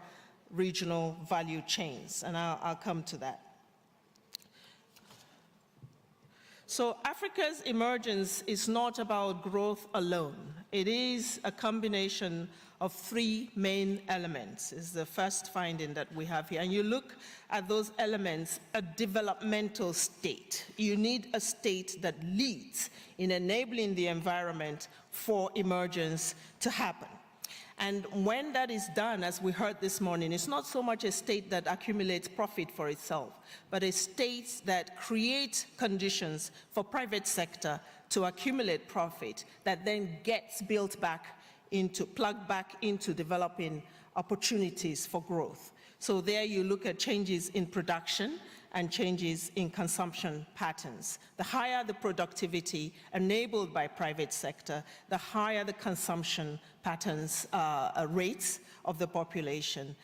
regional value chains, and I'll come to that. So Africa's emergence is not about growth alone. It is a combination of three main elements, is the first finding that we have here. And you look at those elements, a developmental state. You need a state that leads in enabling the environment for emergence to happen. And when that is done, as we heard this morning, it's not so much a state that accumulates profit for itself, but a state that creates conditions for private sector to accumulate profit that then gets plugged back into developing opportunities for growth. So there you look at changes in production and changes in consumption patterns. The higher the productivity enabled by private sector, the higher the consumption patterns rates of the population.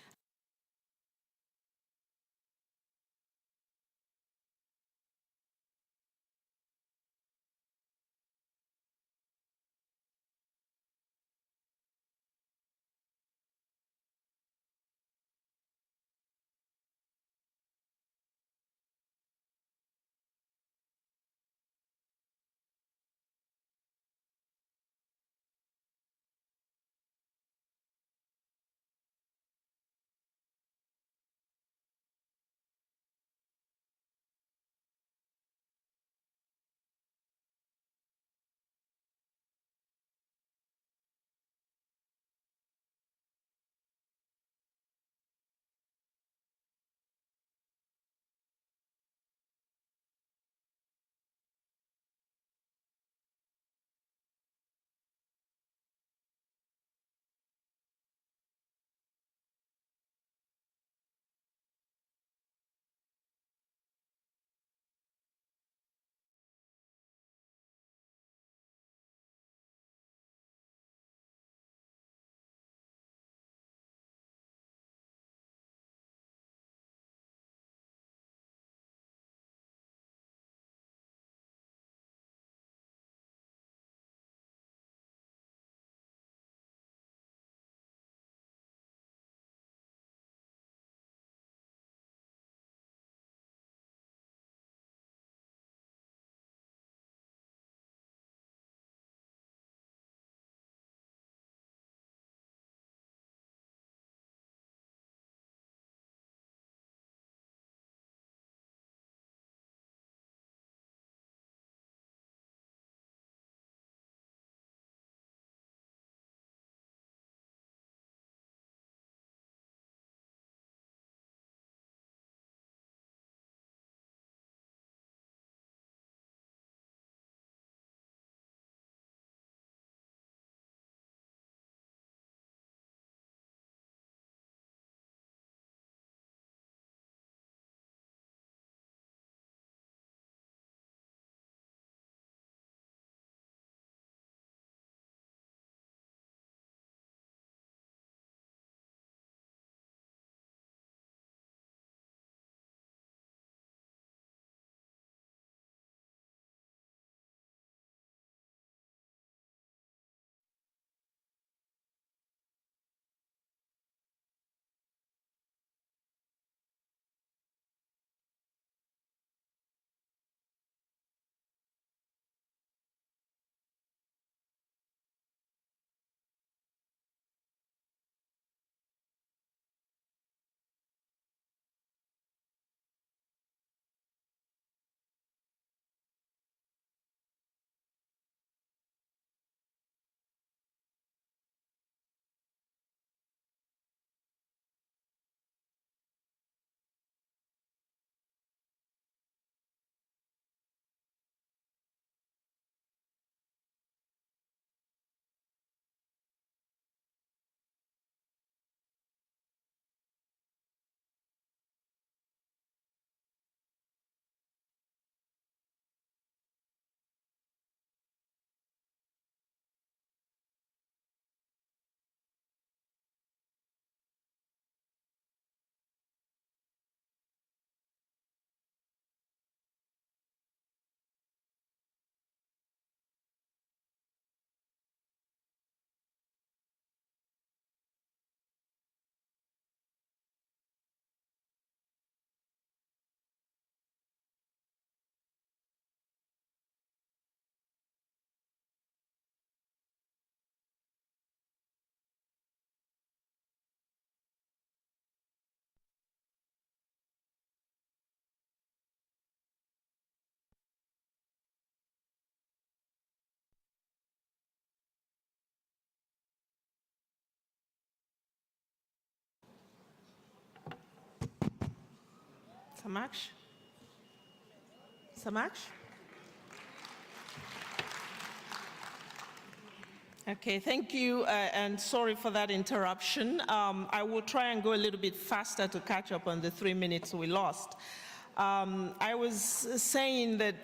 Samaksh? Samaksh? Okay, thank you, and sorry for that interruption. I will try and go a little bit faster to catch up on the 3 minutes we lost. I was saying that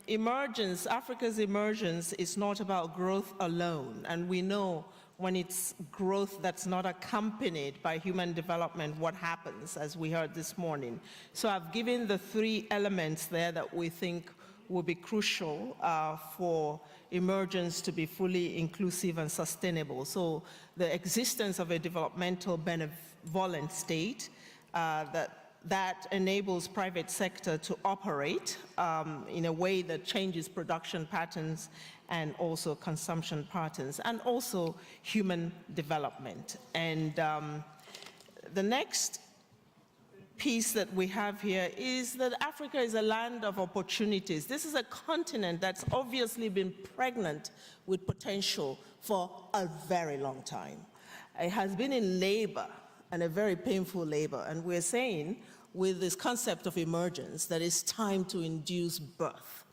emergence, Africa's emergence is not about growth alone, and we know when it's growth that's not accompanied by human development, what happens, as we heard this morning. So I've given the 3 elements there that we think will be crucial for emergence to be fully inclusive and sustainable. So the existence of a developmental benevolent state that enables private sector to operate in a way that changes production patterns and also consumption patterns, and also human development. And the next piece that we have here is that Africa is a land of opportunities. This is a continent that's obviously been pregnant with potential for a very long time. It has been in labor, and a very painful labor, and we're saying with this concept of emergence that it's time to induce birth.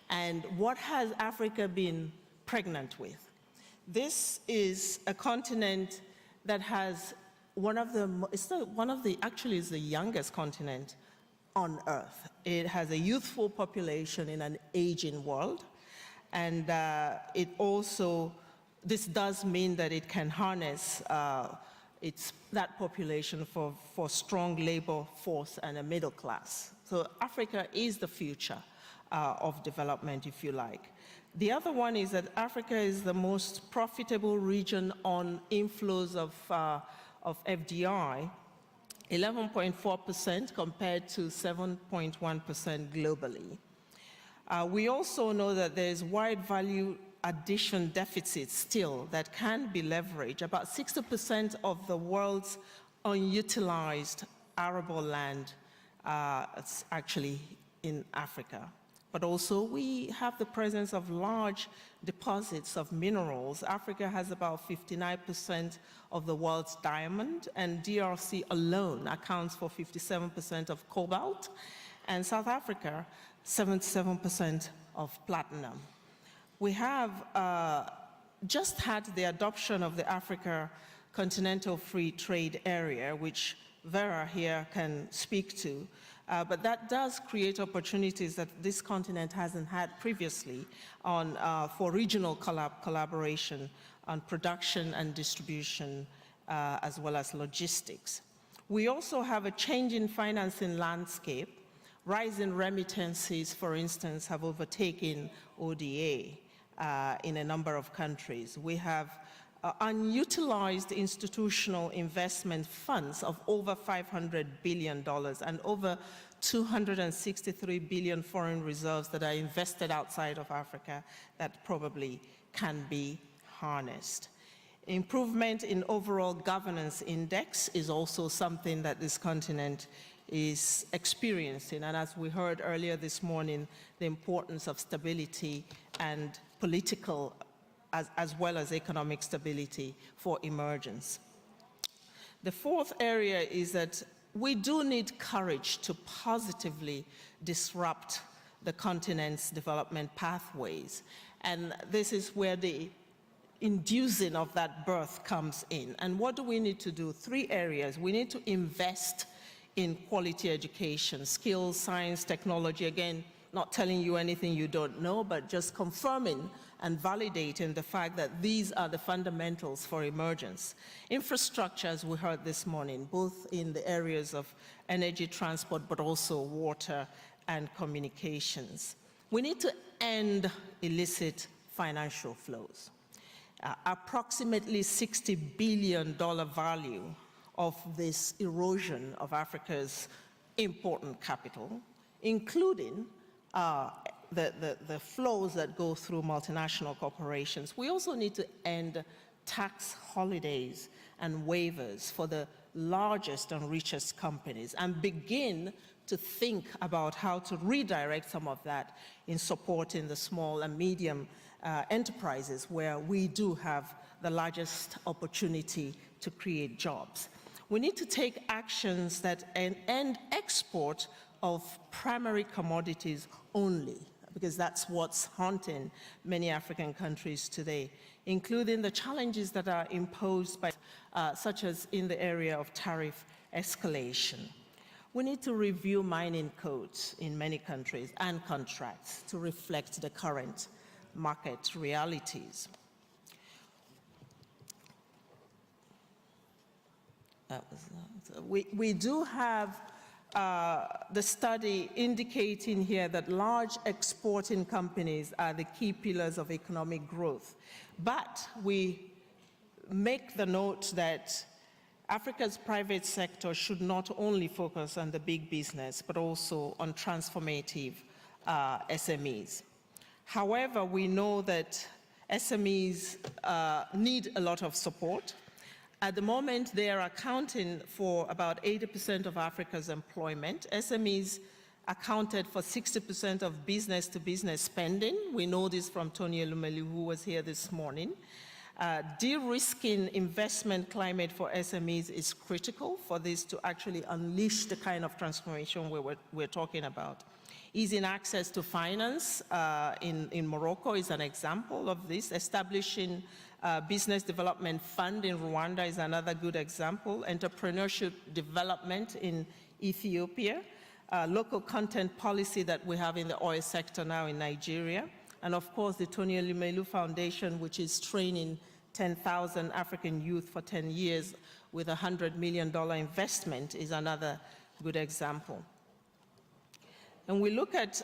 And what has Africa been pregnant with? This is a continent that has actually is the youngest continent on Earth. It has a youthful population in an aging world, and this does mean that it can harness that population for strong labor force and a middle class. So Africa is the future of development, if you like. The other one is that Africa is the most profitable region on inflows of FDI, 11.4% compared to 7.1% globally. We also know that there's wide value addition deficit still that can be leveraged. About 60% of the world's unutilized arable land is actually in Africa. But also we have the presence of large deposits of minerals. Africa has about 59% of the world's diamond, and DRC alone accounts for 57% of cobalt, and South Africa, 77% of platinum. We have just had the adoption of the Africa Continental Free Trade Area, which Vera here can speak to. But that does create opportunities that this continent hasn't had previously for regional collaboration on production and distribution, as well as logistics. We also have a change in financing landscape. Rising remittances, for instance, have overtaken ODA in a number of countries. We have unutilized institutional investment funds of over $500 billion and over 263 billion foreign reserves that are invested outside of Africa that probably can be harnessed. Improvement in overall governance index is also something that this continent is experiencing, and as we heard earlier this morning, the importance of stability and political as well as economic stability for emergence. The fourth area is that we do need courage to positively disrupt the continent's development pathways, and this is where the inducing of that birth comes in. And what do we need to do? 3 areas. We need to invest in quality education, skills, science, technology. Again, not telling you anything you don't know, but just confirming and validating the fact that these are the fundamentals for emergence. Infrastructure, as we heard this morning, both in the areas of energy, transport, but also water and communications. We need to end illicit financial flows. Approximately $60 billion value of this erosion of Africa's important capital, including the flows that go through multinational corporations. We also need to end tax holidays and waivers for the largest and richest companies and begin to think about how to redirect some of that in supporting the small and medium enterprises where we do have the largest opportunity to create jobs. We need to take actions that end export of primary commodities only, because that's what's haunting many African countries today, including the challenges that are imposed by, such as in the area of tariff escalation. We need to review mining codes in many countries and contracts to reflect the current market realities. We do have the study indicating here that large exporting companies are the key pillars of economic growth. But we make the note that Africa's private sector should not only focus on the big business, but also on transformative SMEs. However, we know that SMEs need a lot of support. At the moment, they are accounting for about 80% of Africa's employment. SMEs accounted for 60% of business-to-business spending. We know this from Tony Elumelu, who was here this morning. De-risking investment climate for SMEs is critical for this to actually unleash the kind of transformation we're talking about. Easing access to finance in Morocco is an example of this. Establishing business development fund in Rwanda is another good example. Entrepreneurship development in Ethiopia. Local content policy that we have in the oil sector now in Nigeria. And of course, the Tony Elumelu Foundation, which is training 10,000 African youth for 10 years with a $100 million investment, is another good example. And we look at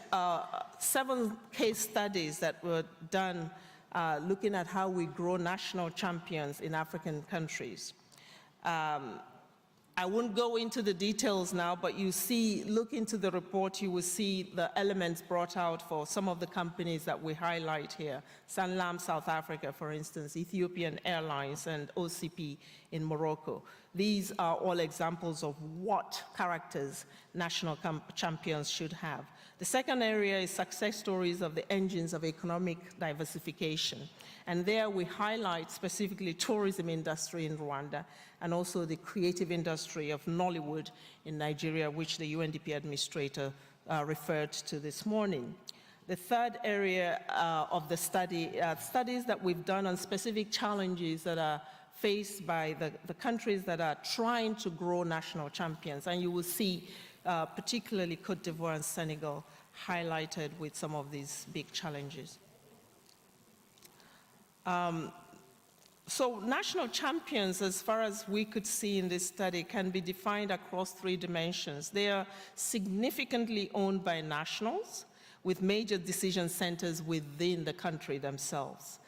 7 case studies that were done looking at how we grow national champions in African countries. I won't go into the details now, but you see, look into the report, you will see the elements brought out for some of the companies that we highlight here. Sanlam, South Africa, for instance, Ethiopian Airlines, and OCP in Morocco. These are all examples of what characters national champions should have. The second area is success stories of the engines of economic diversification. And there we highlight specifically tourism industry in Rwanda and also the creative industry of Nollywood in Nigeria, which the UNDP administrator referred to this morning. The third area of the study, studies that we've done on specific challenges that are faced by the countries that are trying to grow national champions. And you will see particularly Cote d'Ivoire and Senegal highlighted with some of these big challenges. So national champions, as far as we could see in this study, can be defined across 3 dimensions. They are significantly owned by nationals with major decision centers within the country themselves.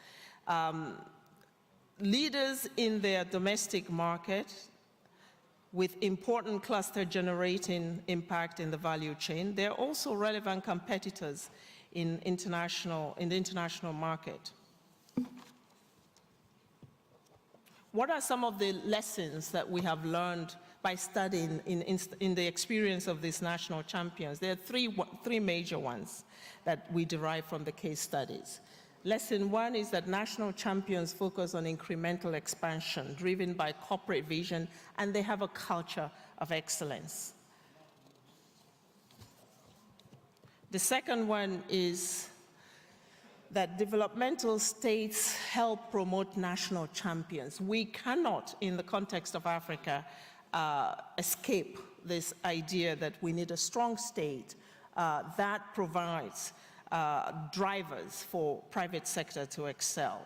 Leaders in their domestic market with important cluster generating impact in the value chain. They're also relevant competitors in the international market. What are some of the lessons that we have learned by studying in the experience of these national champions? There are three major ones that we derive from the case studies. Lesson 1 is that national champions focus on incremental expansion driven by corporate vision, and they have a culture of excellence. The second one is that developmental states help promote national champions. We cannot, in the context of Africa, escape this idea that we need a strong state that provides drivers for private sector to excel.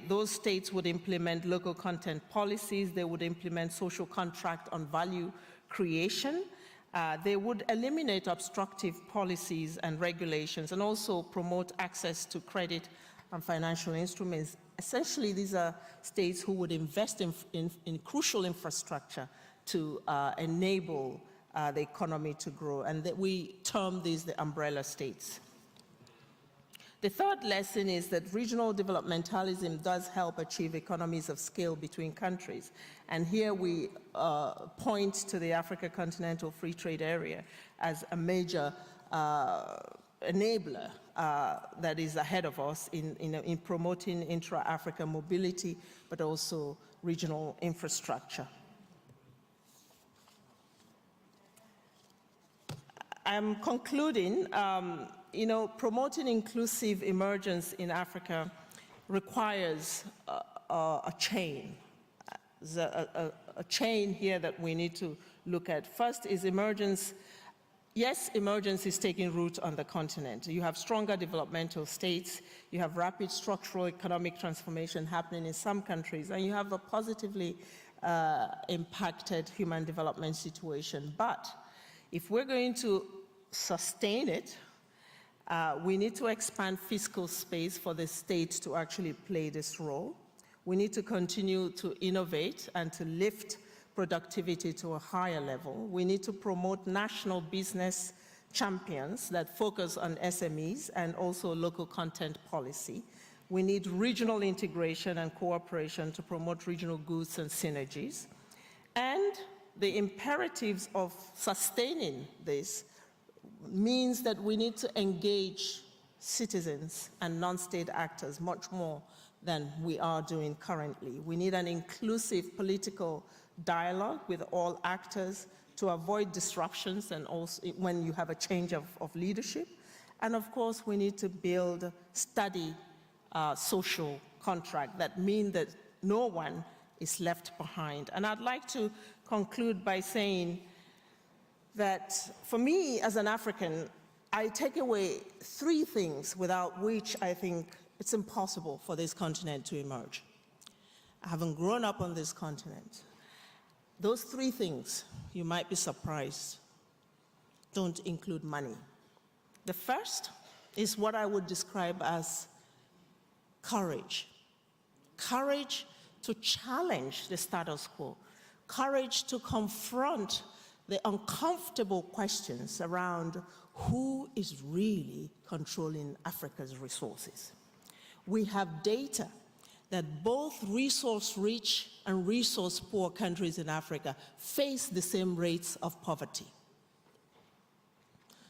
Those states would implement local content policies, they would implement social contract on value creation, they would eliminate obstructive policies and regulations and also promote access to credit and financial instruments. Essentially, these are states who would invest in crucial infrastructure to enable the economy to grow, and that we term these the umbrella states. The third lesson is that regional developmentalism does help achieve economies of scale between countries. And here we point to the Africa Continental Free Trade Area as a major enabler that is ahead of us in promoting intra-Africa mobility, but also regional infrastructure. I'm concluding, you know, promoting inclusive emergence in Africa requires a chain. There's a chain here that we need to look at. First is emergence. Yes, emergence is taking root on the continent. You have stronger developmental states, you have rapid structural economic transformation happening in some countries, and you have a positively impacted human development situation. But if we're going to sustain it, we need to expand fiscal space for the state to actually play this role. We need to continue to innovate and to lift productivity to a higher level. We need to promote national business champions that focus on SMEs and also local content policy. We need regional integration and cooperation to promote regional goods and synergies. And the imperatives of sustaining this means that we need to engage citizens and non-state actors much more than we are doing currently. We need an inclusive political dialogue with all actors to avoid disruptions and also when you have a change of leadership. And of course, we need to build steady social contract that means that no one is left behind. And I'd like to conclude by saying that for me as an African, I take away three things without which I think it's impossible for this continent to emerge. I haven't grown up on this continent. Those three things, you might be surprised, don't include money. The first is what I would describe as courage. Courage to challenge the status quo. Courage to confront the uncomfortable questions around who is really controlling Africa's resources. We have data that both resource-rich and resource-poor countries in Africa face the same rates of poverty.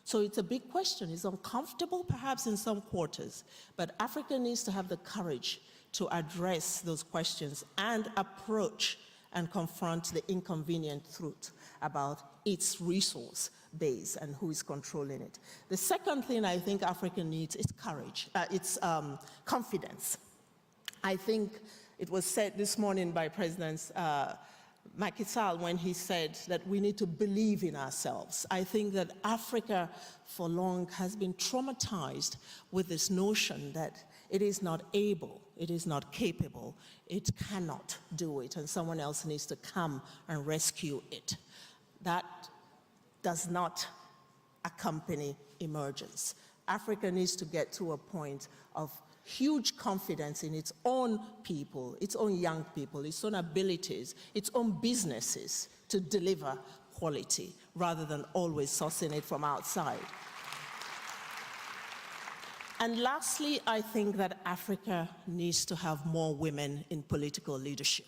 So it's a big question. It's uncomfortable perhaps in some quarters, but Africa needs to have the courage to address those questions and approach and confront the inconvenient truth about its resource base and who is controlling it. The second thing I think Africa needs is courage. It's confidence. I think it was said this morning by President Macky Sall when he said that we need to believe in ourselves. I think that Africa for long has been traumatized with this notion that it is not able, it is not capable, it cannot do it, and someone else needs to come and rescue it. That does not accompany emergence. Africa needs to get to a point of huge confidence in its own people, its own young people, its own abilities, its own businesses to deliver quality rather than always sourcing it from outside. And lastly, I think that Africa needs to have more women in political leadership.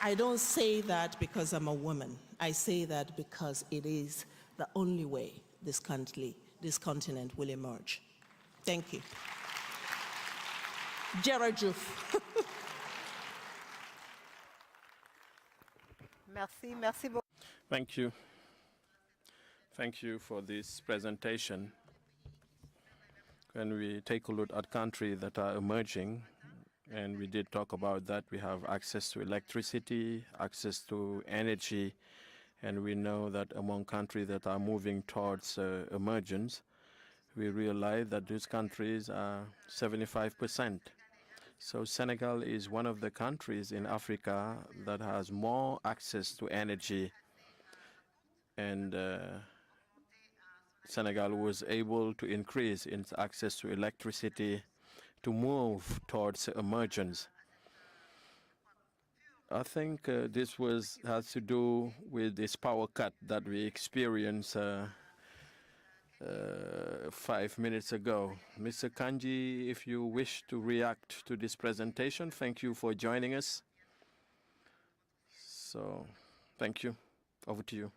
I don't say that because I'm a woman. I say that because it is the only way this continent will emerge. Thank you. Jerajuf. Merci, merci beaucoup. Thank you. Thank you for this presentation. When we take a look at countries that are emerging, and we did talk about that, we have access to electricity, access to energy, and we know that among countries that are moving towards emergence, we realize that these countries are 75%. So Senegal is one of the countries in Africa that has more access to energy, and Senegal was able to increase its access to electricity to move towards emergence. I think this has to do with this power cut that we experienced 5 minutes ago. Mr. Kanji, if you wish to react to this presentation, thank you for joining us. So, thank you. Over to you.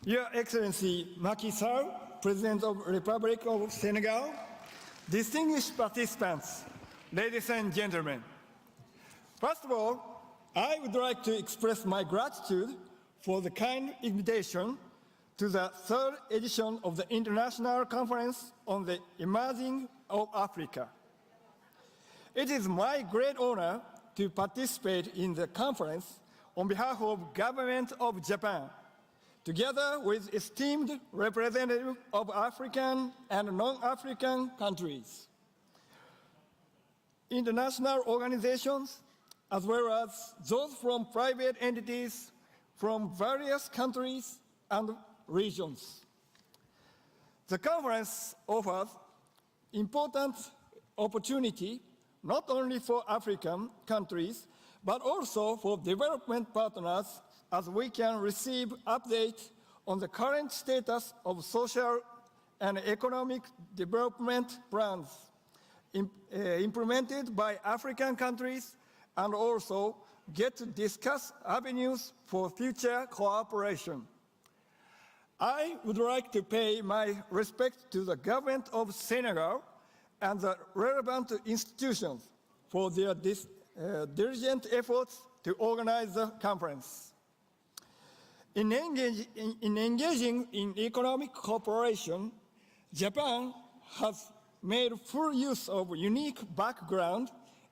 Your Excellency Macky Sall, President of the Republic of Senegal, distinguished participants, ladies and gentlemen, First of all, I would like to express my gratitude for the kind invitation to the third edition of the International Conference on the Emerging of Africa. It is my great honor to participate in the conference on behalf of Government of Japan, together with esteemed representatives of African and non-African countries, international organizations, as well as those from private entities from various countries and regions. The conference offers important opportunity not only for African countries, but also for development partners, as we can receive updates on the current status of social and economic development plans implemented by African countries, and also get to discuss avenues for future cooperation. I would like to pay my respect to the government of Senegal and the relevant institutions for their diligent efforts to organize the conference. In engaging in economic cooperation, Japan has made full use of unique background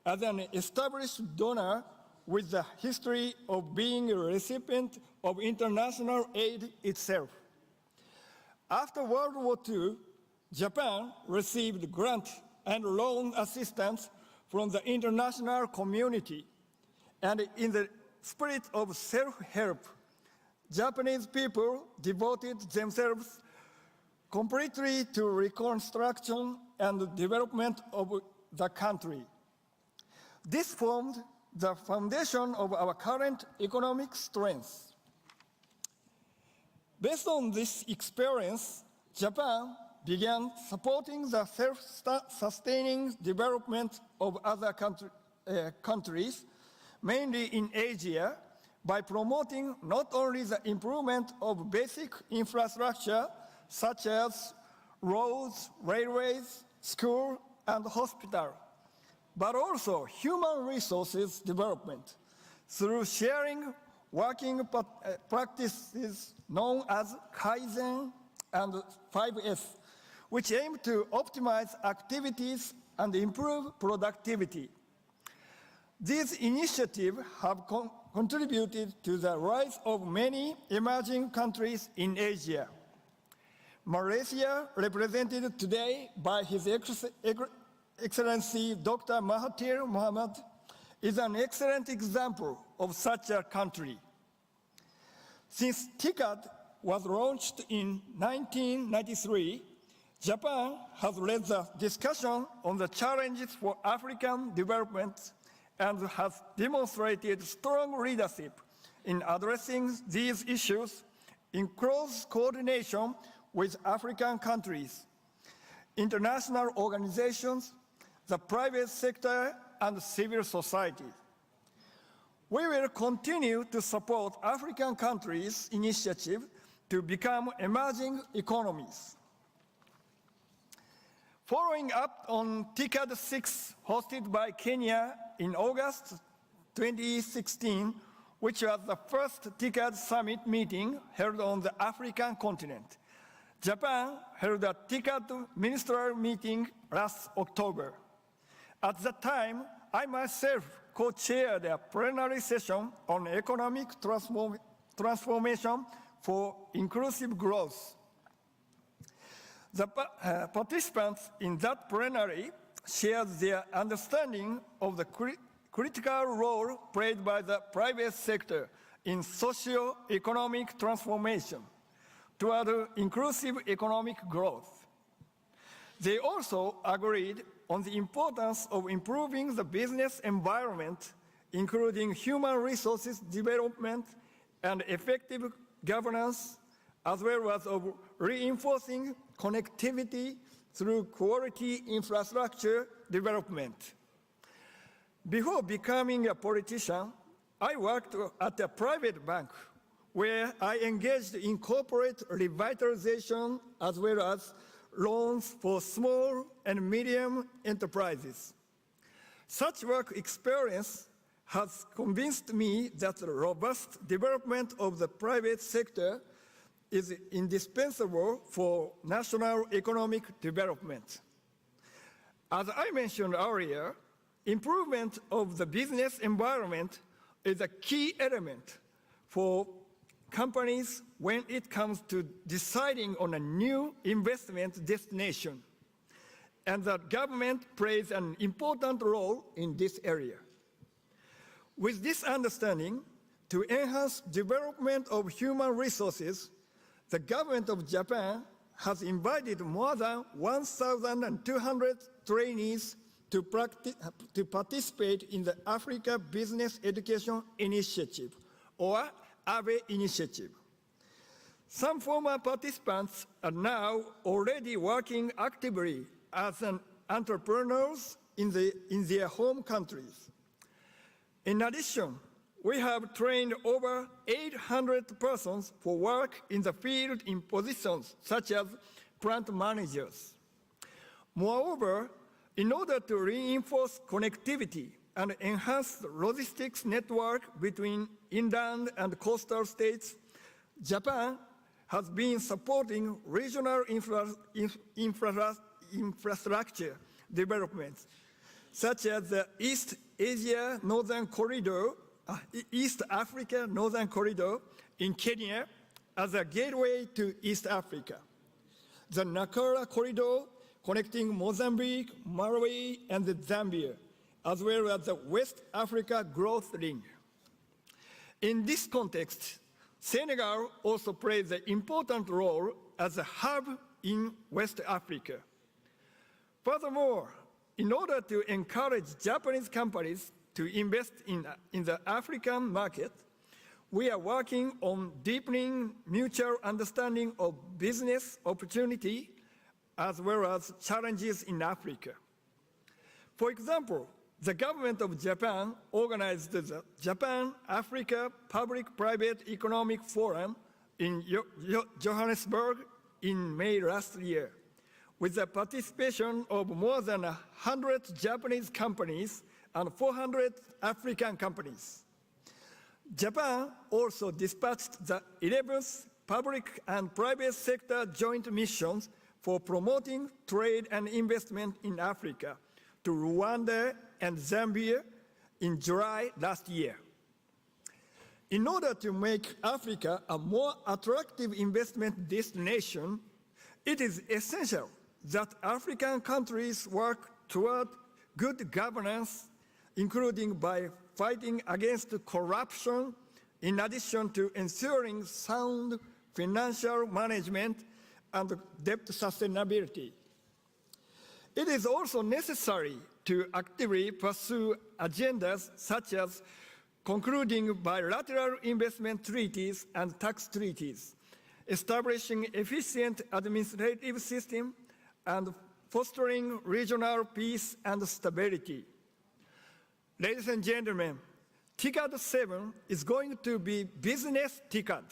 as an established donor with the history of being a recipient of international aid itself. After World War II, Japan received grant and loan assistance from the international community, and in the spirit of self-help, Japanese people devoted themselves completely to reconstruction and development of the country. This formed the foundation of our current economic strength. Based on this experience, Japan began supporting the self-sustaining development of other countries, mainly in Asia, by promoting not only the improvement of basic infrastructure, such as roads, railways, schools, and hospitals, but also human resources development through sharing working practices known as Kaizen and 5S, which aim to optimize activities and improve productivity. These initiatives have contributed to the rise of many emerging countries in Asia. Malaysia, represented today by His Excellency Dr. Mahathir Mohamad, is an excellent example of such a country. Since TICAD was launched in 1993, Japan has led the discussion on the challenges for African development and has demonstrated strong leadership in addressing these issues in close coordination with African countries, international organizations, the private sector, and civil society. We will continue to support African countries' initiative to become emerging economies. Following up on TICAD 6 hosted by Kenya in August 2016, which was the first TICAD summit meeting held on the African continent, Japan held a TICAD ministerial meeting last October. At that time, I myself co-chaired a plenary session on economic transformation for inclusive growth. The participants in that plenary shared their understanding of the critical role played by the private sector in socio-economic transformation toward inclusive economic growth. They also agreed on the importance of improving the business environment, including human resources development and effective governance, as well as of reinforcing connectivity through quality infrastructure development. Before becoming a politician, I worked at a private bank where I engaged in corporate revitalization as well as loans for small and medium enterprises. Such work experience has convinced me that the robust development of the private sector is indispensable for national economic development. As I mentioned earlier, improvement of the business environment is a key element for companies when it comes to deciding on a new investment destination. And the government plays an important role in this area. With this understanding, to enhance development of human resources, the government of Japan has invited more than 1,200 trainees to participate in the Africa Business Education Initiative, or ABE Initiative. Some former participants are now already working actively as entrepreneurs in their home countries. In addition, we have trained over 800 persons for work in the field in positions such as plant managers. Moreover, in order to reinforce connectivity and enhance the logistics network between inland and coastal states, Japan has been supporting regional infrastructure developments, such as the East Africa Northern Corridor in Kenya as a gateway to East Africa, the Nakara Corridor connecting Mozambique, Malawi, and Zambia, as well as the West Africa Growth Link. In this context, Senegal also plays an important role as a hub in West Africa. Furthermore, in order to encourage Japanese companies to invest in the African market, we are working on deepening mutual understanding of business opportunity as well as challenges in Africa. For example, the government of Japan organized the Japan-Africa Public-Private Economic Forum in Johannesburg in May last year, with the participation of more than 100 Japanese companies and 400 African companies. Japan also dispatched the 11th public and private sector joint missions for promoting trade and investment in Africa to Rwanda and Zambia in July last year. In order to make Africa a more attractive investment destination, it is essential that African countries work toward good governance, including by fighting against corruption, in addition to ensuring sound financial management and debt sustainability. It is also necessary to actively pursue agendas such as concluding bilateral investment treaties and tax treaties, establishing efficient administrative system, and fostering regional peace and stability. Ladies and gentlemen, TICAD 7 is going to be business TICAD.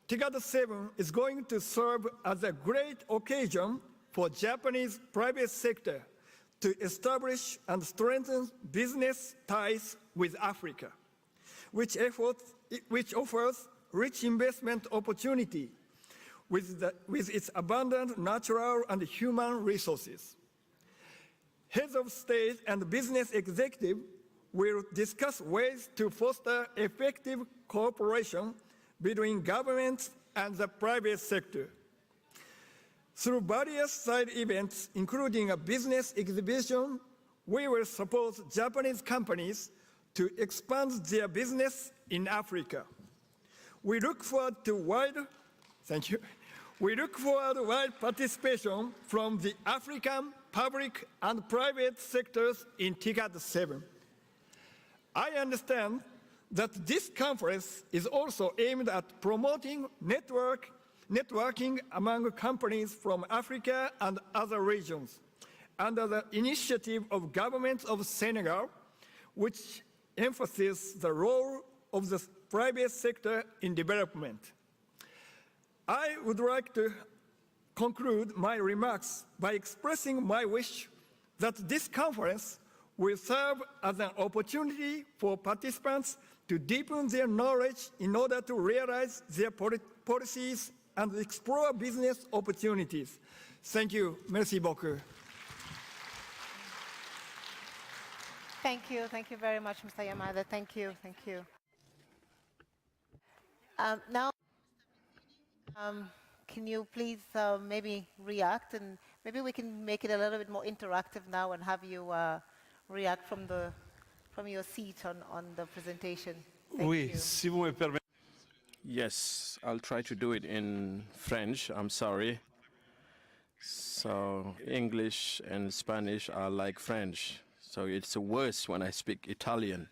TICAD 7 is going to serve as a great occasion for Japanese private sector to establish and strengthen business ties with Africa, which offers rich investment opportunity with its abundant natural and human resources. Heads of state and business executive will discuss ways to foster effective cooperation between governments and the private sector. Through various side events, including a business exhibition, we will support Japanese companies to expand their business in Africa. We look forward to wide participation from the African public and private sectors in TICAD 7. I understand that this conference is also aimed at promoting networking among companies from Africa and other regions under the initiative of government of Senegal, which emphasizes the role of the private sector in development. I would like to conclude my remarks by expressing my wish that this conference will serve as an opportunity for participants to deepen their knowledge in order to realize their policies and explore business opportunities. Thank you. Merci beaucoup. Thank you very much, Mr. Yamada. Thank you. Now, can you please maybe react, and maybe we can make it a little bit more interactive now and have you react from your seat on the presentation. Thank Oui, you. si vous me permettez. Yes, I'll try to do it in French. I'm sorry. So English and Spanish are like French. So it's worse when I speak Italian.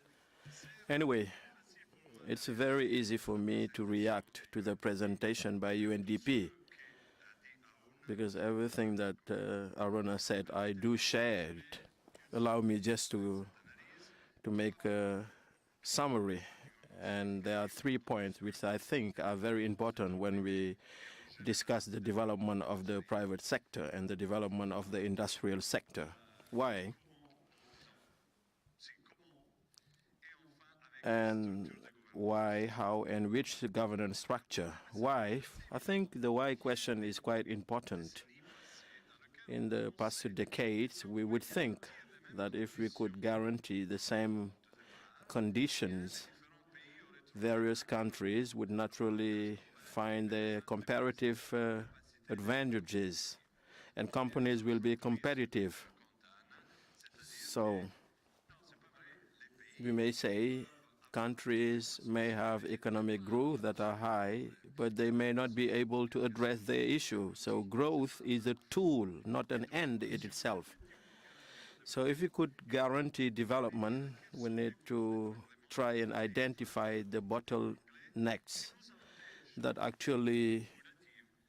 Anyway, it's very easy for me to react to the presentation by UNDP because everything that Aruna said, I do share it. Allow me just to make a summary. And there are 3 points which I think are very important when we discuss the development of the private sector and the development of the industrial sector. Why? And why, how, and which governance structure? Why? I think the why question is quite important. In the past 2 decades, we would think that if we could guarantee the same conditions, various countries would naturally find their comparative advantages, and companies will be competitive. So we may say countries may have economic growth that are high, but they may not be able to address their issue. So growth is a tool, not an end in itself. So if we could guarantee development, we need to try and identify the bottlenecks that actually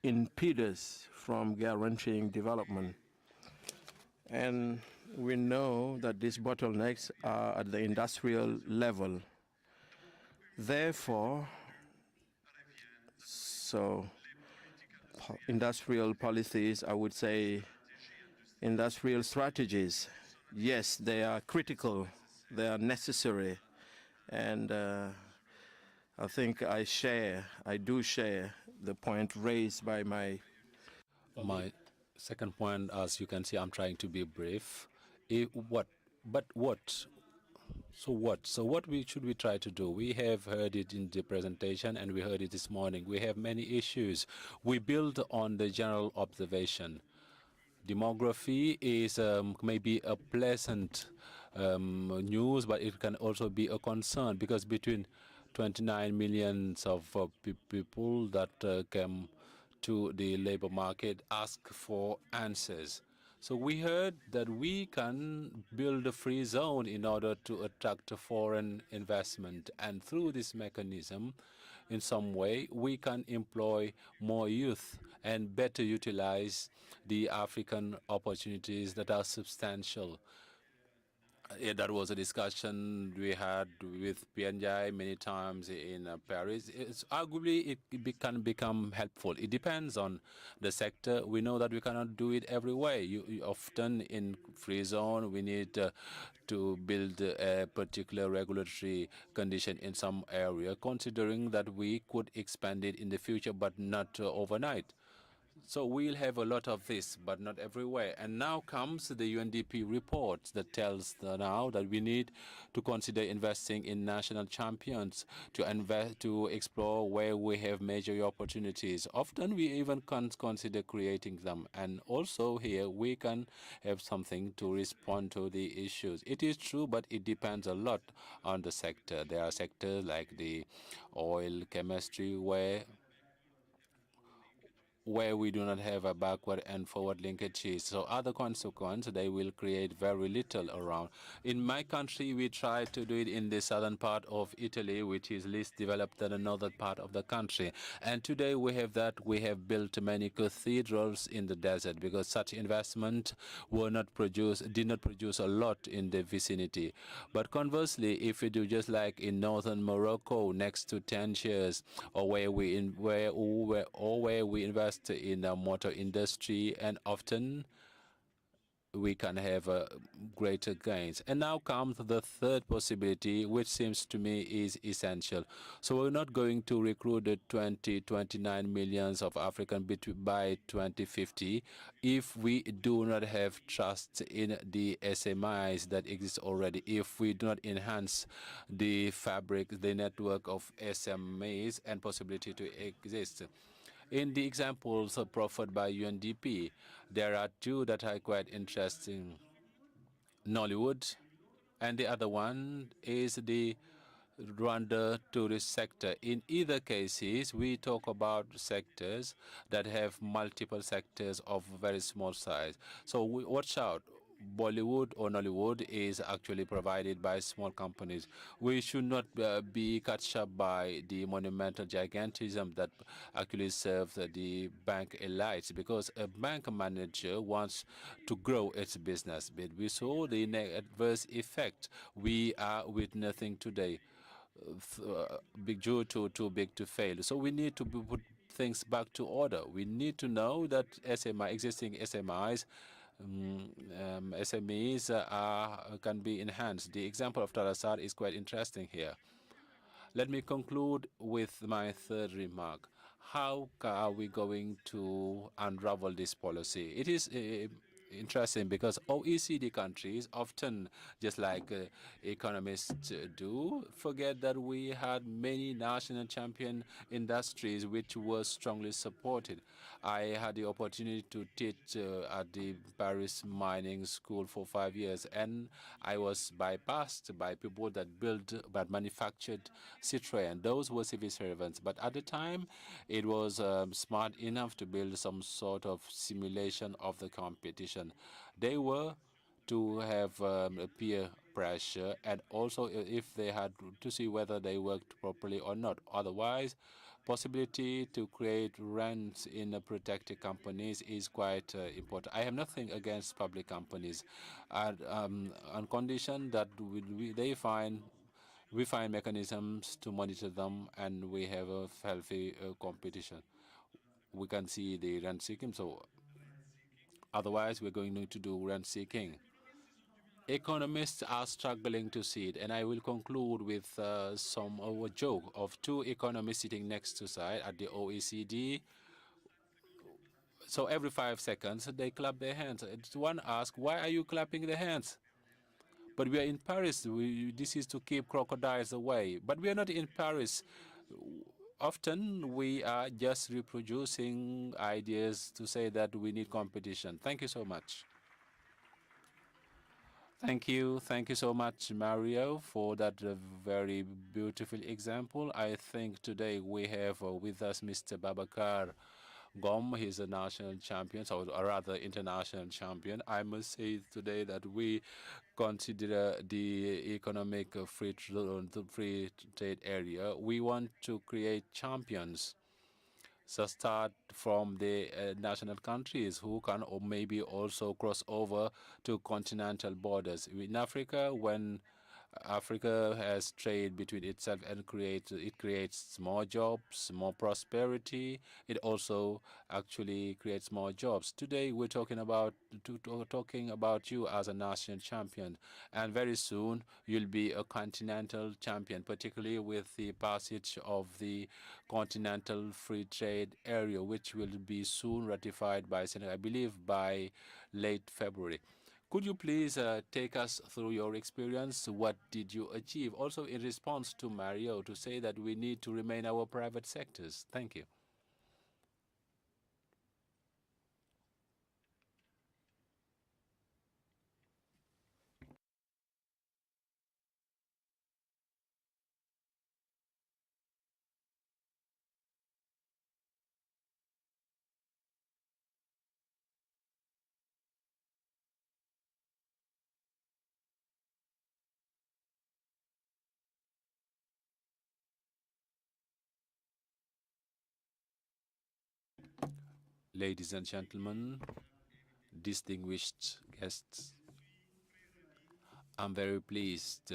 impede us from guaranteeing development. And we know that these bottlenecks are at the industrial level. Therefore, industrial policies, I would say industrial strategies, yes, they are critical, they are necessary, and I think I do share the point raised by my second point. As you can see, I'm trying to be brief. So what should we try to do? We have heard it in the presentation and we heard it this morning. We have many issues. We build on the general observation. Demography is maybe a pleasant news, but it can also be a concern because between 29 million of people that came to the labor market ask for answers. So we heard that we can build a free zone in order to attract foreign investment. And through this mechanism, in some way, we can employ more youth and better utilize the African opportunities that are substantial. That was a discussion we had with PNJ many times in Paris. Arguably, it can become helpful. It depends on the sector. We know that we cannot do it every way. You often in free zone, we need to build a particular regulatory condition in some area, considering that we could expand it in the future, but not overnight. So we'll have a lot of this, but not everywhere. And now comes the UNDP report that tells now that we need to consider investing in national champions to explore where we have major opportunities. Often we even can't consider creating them. And also here we can have something to respond to the issues. It is true, but it depends a lot on the sector. There are sectors like the oil, chemistry, where we do not have a backward and forward linkages. So other consequence, they will create very little around. In my country, we try to do it in the southern part of Italy, which is least developed than the northern part of the country. And today we have that. We have built many cathedrals in the desert because such investment did not produce a lot in the vicinity. But conversely, if we do just like in northern Morocco, next to Tangiers, or where we invest in the motor industry, and often we can have greater gains. And now comes the third possibility, which seems to me is essential. So we're not going to recruit the 29 millions of African by 2050 if we do not have trust in the SMIs that exist already, if we do not enhance the fabric, the network of SMEs and possibility to exist. In the examples proffered by UNDP, there are two that are quite interesting. Nollywood, and the other one is the Rwanda tourist sector. In either cases, we talk about sectors that have multiple sectors of very small size. So watch out. Bollywood or Nollywood is actually provided by small companies. We should not be catch up by the monumental gigantism that actually serves the bank elites, because a bank manager wants to grow its business. But we saw the adverse effect we are witnessing today. Big due to too big to fail. So we need to put things back to order. We need to know that existing SMEs can be enhanced. The example of Tarasar is quite interesting here. Let me conclude with my third remark. How are we going to unravel this policy? It is interesting because OECD countries often, just like economists do, forget that we had many national champion industries which were strongly supported. I had the opportunity to teach at the Paris Mining School for 5 years, and I was bypassed by people that manufactured Citroën. Those were civil servants, but at the time, it was smart enough to build some sort of simulation of the competition. They were to have peer pressure, and also if they had to see whether they worked properly or not. Otherwise, possibility to create rents in protected companies is quite important. I have nothing against public companies, and on condition that we find mechanisms to monitor them, and we have a healthy competition. We can see the rent seeking, so otherwise we're going to do rent seeking. Economists are struggling to see it, and I will conclude with a joke of two economists sitting next to side at the OECD. So every 5 seconds, they clap their hands. One asks, why are you clapping the hands? But we are in Paris. This is to keep crocodiles away. But we are not in Paris. Often we are just reproducing ideas to say that we need competition. Thank you so much. Thank you. Thank you so much, Mario, for that very beautiful example. I think today we have with us Mr. Babakar Gom. He's a national champion, or rather international champion. I must say today that we consider the economic free trade area. We want to create champions. So start from the national countries who can or maybe also cross over to continental borders. In Africa, when Africa has trade between itself and it creates more jobs, more prosperity. It also actually creates more jobs. Today we're talking about you as a national champion, and very soon you'll be a continental champion, particularly with the passage of the Continental Free Trade Area, which will be soon ratified by Senegal, I believe by late February. Could you please take us through your experience? What did you achieve? Also in response to Mario to say that we need to remain our private sectors. Thank you. Ladies and gentlemen, distinguished guests, I'm very pleased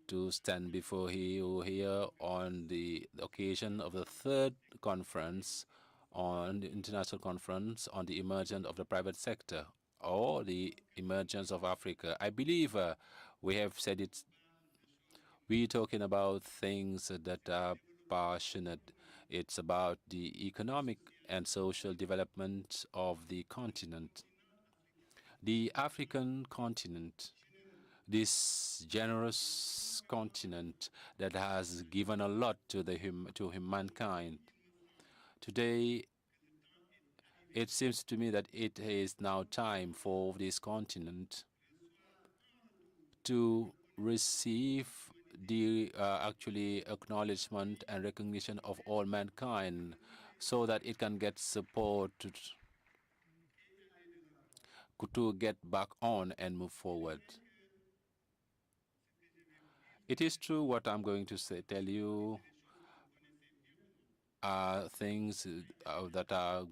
to stand before you here on the occasion of the third conference on the international conference on the emergence of the private sector or the emergence of Africa. I believe we have said it. We're talking about things that are passionate. It's about the economic and social development of the continent. The African continent, this generous continent that has given a lot to mankind. Today, it seems to me that it is now time for this continent to receive the actually acknowledgement and recognition of all mankind so that it can get support to get back on and move forward. It is true what I'm going to tell you are things that are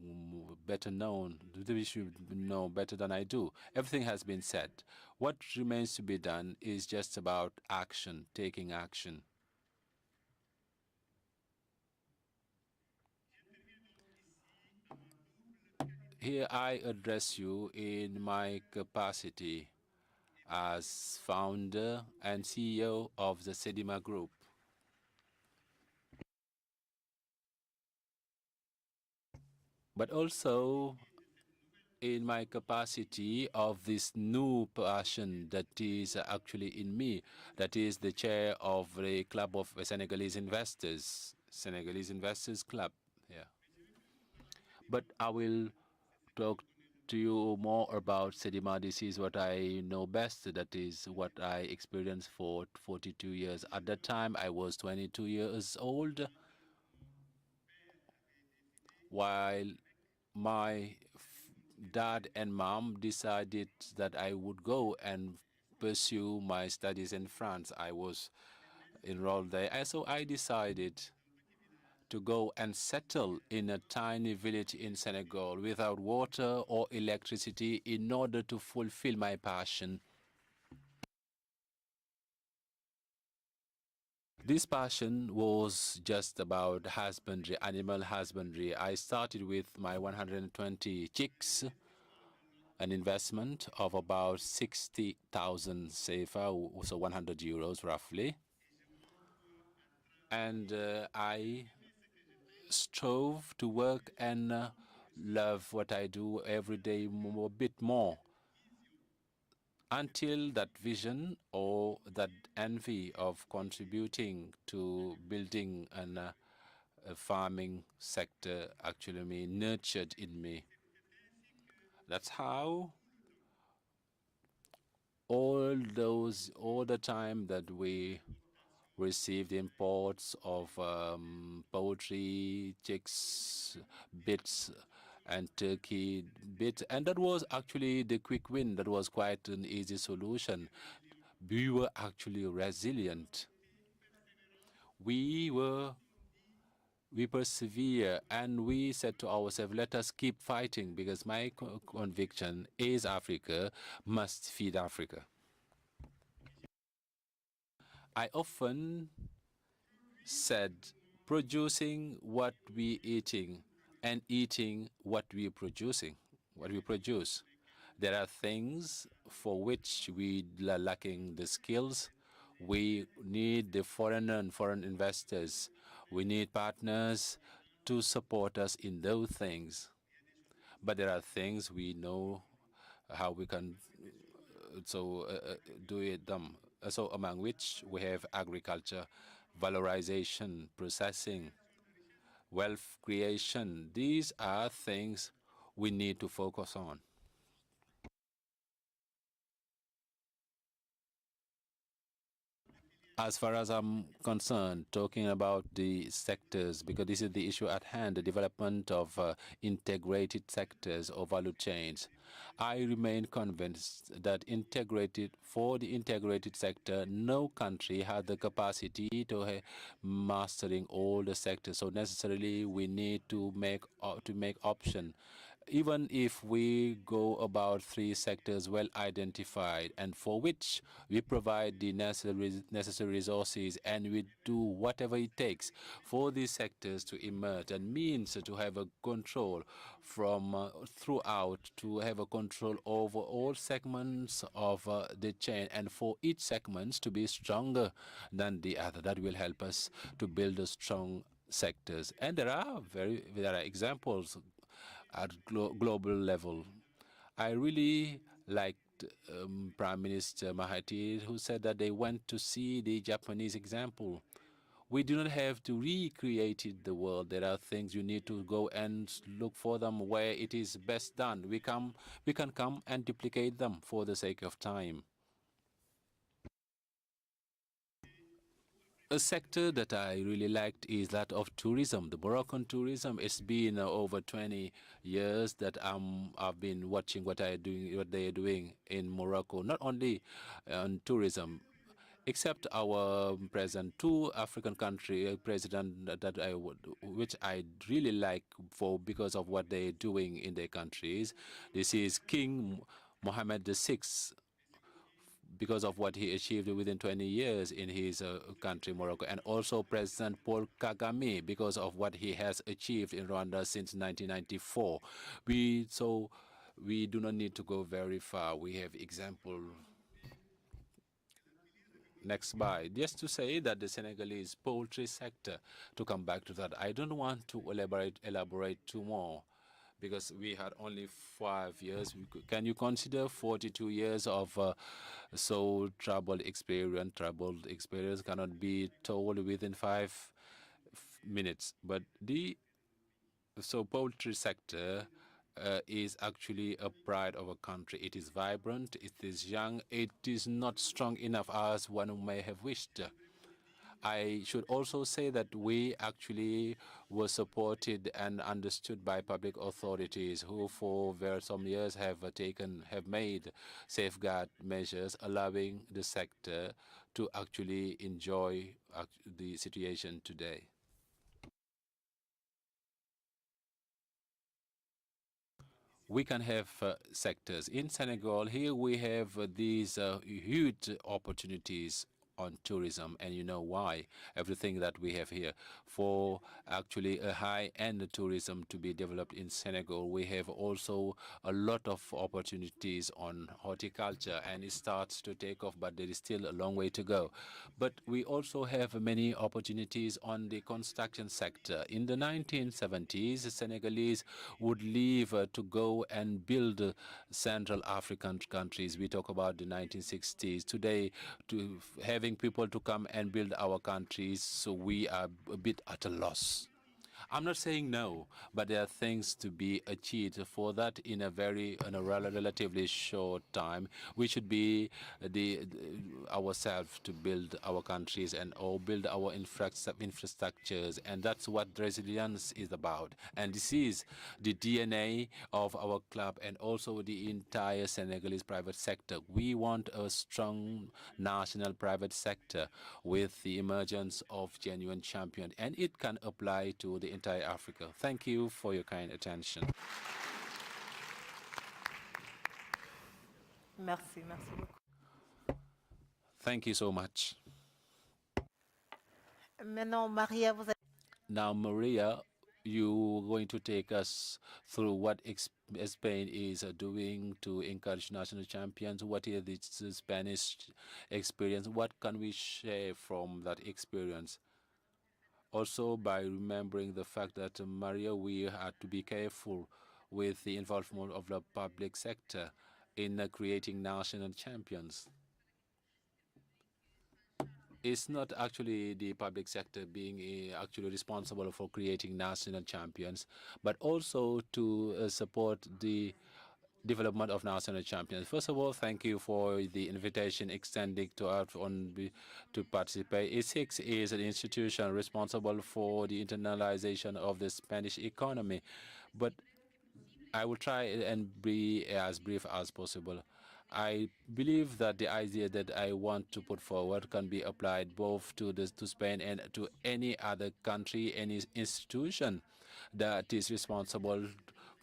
better known. You should know better than I do. Everything has been said. What remains to be done is just about action, taking action. Here I address you in my capacity as founder and CEO of the Sedima Group. But also in my capacity of this new passion that is actually in me, that is the chair of the Club of Senegalese Investors Club. Yeah. But I will talk to you more about Sedima. This is what I know best. That is what I experienced for 42 years. At that time, I was 22 years old, while my dad and mom decided that I would go and pursue my studies in France. I was enrolled there. And so I decided to go and settle in a tiny village in Senegal without water or electricity in order to fulfill my passion. This passion was just about husbandry, animal husbandry. I started with my 120 chicks, an investment of about 60,000 CFA, so 100 euros roughly. And I strove to work and love what I do every day a bit more until that vision or that envy of contributing to building a farming sector actually nurtured in me. That's how all the time that we received imports of poultry, chicks, bits, and turkey bits. And that was actually the quick win. That was quite an easy solution. We were actually resilient. We persevere, and we said to ourselves, let us keep fighting, because my conviction is Africa must feed Africa. I often said producing what we eating and eating what we producing, what we produce. There are things for which we are lacking the skills. We need the foreign investors. We need partners to support us in those things. But there are things we know how we can do it them. So among which we have agriculture, valorization, processing, wealth creation. These are things we need to focus on. As far as I'm concerned, talking about the sectors, because this is the issue at hand, the development of integrated sectors or value chains, I remain convinced that for the integrated sector, no country has the capacity to mastering all the sectors. So necessarily, we need to make option even if we go about 3 sectors well identified and for which we provide the necessary resources and we do whatever it takes for these sectors to emerge and means to have a control from throughout, to have a control over all segments of the chain and for each segment to be stronger than the other. That will help us to build a strong sectors. And there are examples at global level. I really liked Prime Minister Mahathir, who said that they went to see the Japanese example. We do not have to recreate the world. There are things you need to go and look for them where it is best done. We can come and duplicate them for the sake of time. A sector that I really liked is that of tourism, the Moroccan tourism. It's been over 20 years that I've been watching what they are doing in Morocco, not only on tourism, except our present 2 African country president which I really like for because of what they're doing in their countries. This is King Mohammed VI, because of what he achieved within 20 years in his country, Morocco, and also President Paul Kagame, because of what he has achieved in Rwanda since 1994. We do not need to go very far. We have example. Next by, just to say that the Senegalese poultry sector, to come back to that, I don't want to elaborate too more, because we had only 5 years. Can you consider 42 years of so troubled experience cannot be told within 5 minutes. But the poultry sector is actually a pride of a country. It is vibrant, it is young, it is not strong enough as one may have wished. I should also say that we actually were supported and understood by public authorities who for some years have made safeguard measures allowing the sector to actually enjoy the situation today. We can have sectors. In Senegal, here we have these huge opportunities on tourism, and you know why. Everything that we have here for actually a high-end tourism to be developed in Senegal. We have also a lot of opportunities on horticulture, and it starts to take off, but there is still a long way to go. But we also have many opportunities on the construction sector. In the 1970s, the Senegalese would leave to go and build Central African countries. We talk about the 1960s. Today, having people to come and build our countries, so we are a bit at a loss. I'm not saying no, but there are things to be achieved. For that, in a relatively short time, we should be ourselves to build our countries and or build our infrastructures, and that's what resilience is about. And this is the DNA of our club and also the entire Senegalese private sector. We want a strong national private sector with the emergence of genuine champions, and it can apply to the entire Africa. Thank you for your kind attention. Merci, merci beaucoup. Thank you so much. Maintenant, Maria, vous Now, Maria, you're going to take us through what Spain is doing to encourage national champions. What is the Spanish experience? What can we share from that experience? Also, by remembering the fact that, Maria, we had to be careful with the involvement of the public sector in creating national champions. It's not actually the public sector being actually responsible for creating national champions, but also to support the development of national champions. First of all, thank you for the invitation extending to us to participate. ISIX is an institution responsible for the internalization of the Spanish economy, but I will try and be as brief as possible. I believe that the idea that I want to put forward can be applied both to Spain and to any other country, any institution that is responsible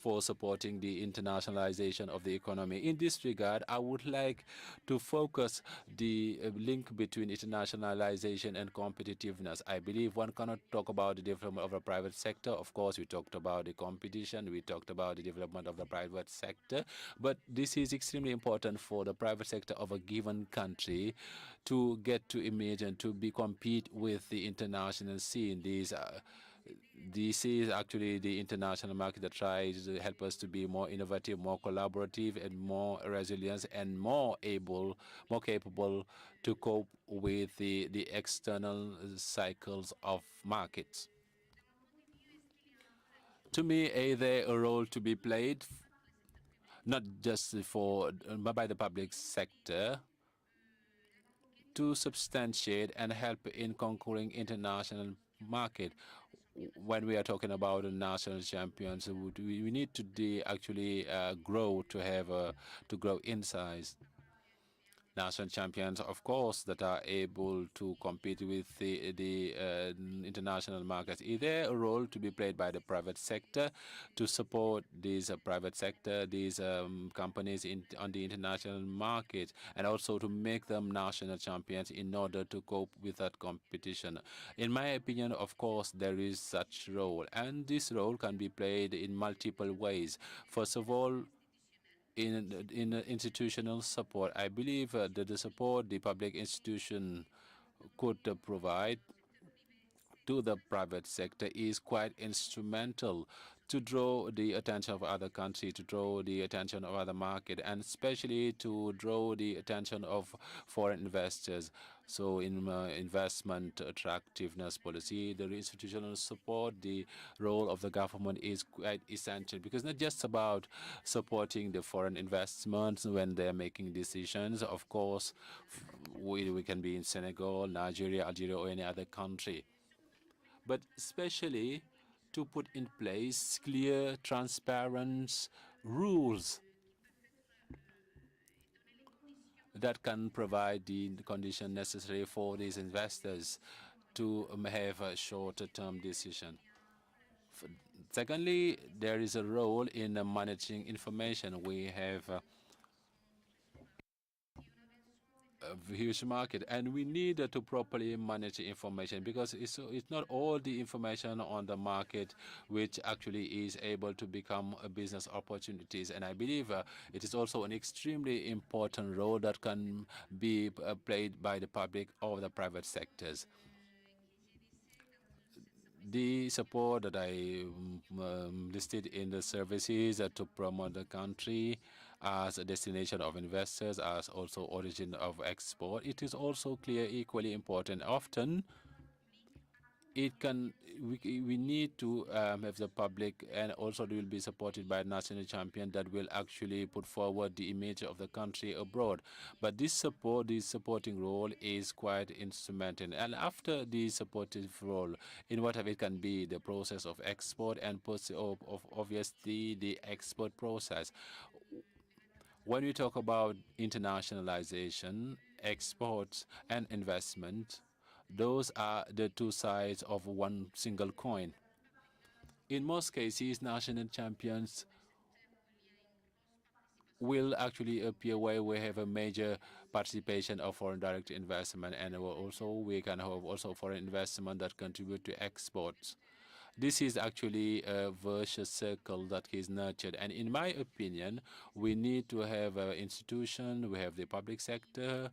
for supporting the internationalization of the economy. In this regard, I would like to focus the link between internationalization and competitiveness. I believe one cannot talk about the development of the private sector. Of course, we talked about the competition, we talked about the development of the private sector, but this is extremely important for the private sector of a given country to get to emerge and to be compete with the international scene. This is actually the international market that tries to help us to be more innovative, more collaborative, and more resilient, and more capable to cope with the external cycles of markets. To me, there a role to be played, not just by the public sector, to substantiate and help in conquering international market. When we are talking about the national champions, we need to actually grow to grow in size. National champions, of course, that are able to compete with the international markets. Is there a role to be played by the private sector to support these private sector, these companies on the international market, and also to make them national champions in order to cope with that competition? In my opinion, of course, there is such role, and this role can be played in multiple ways. First of all, in institutional support. I believe that the support the public institution could provide to the private sector is quite instrumental to draw the attention of other countries, to draw the attention of other market, and especially to draw the attention of foreign investors. So in investment attractiveness policy, the institutional support, the role of the government is quite essential, because not just about supporting the foreign investments when they're making decisions. Of course, we can be in Senegal, Nigeria, Algeria, or any other country, but especially to put in place clear, transparent rules that can provide the condition necessary for these investors to have a shorter-term decision. Secondly, there is a role in managing information. We have a huge market, and we need to properly manage the information, because it's not all the information on the market which actually is able to become a business opportunities. And I believe it is also an extremely important role that can be played by the public or the private sectors. The support that I listed in the services to promote the country as a destination of investors, as also origin of export, it is also clear equally important. Often, we need to have the public, and also they will be supported by a national champion that will actually put forward the image of the country abroad. But this supporting role is quite instrumental. And after the supportive role, in whatever it can be, the process of export and obviously the export process. When we talk about internationalization, exports, and investment, those are the two sides of one single coin. In most cases, national champions will actually appear where we have a major participation of foreign direct investment, and also we can have also foreign investment that contribute to exports. This is actually a virtuous circle that is nurtured. And in my opinion, we need to have an institution, we have the public sector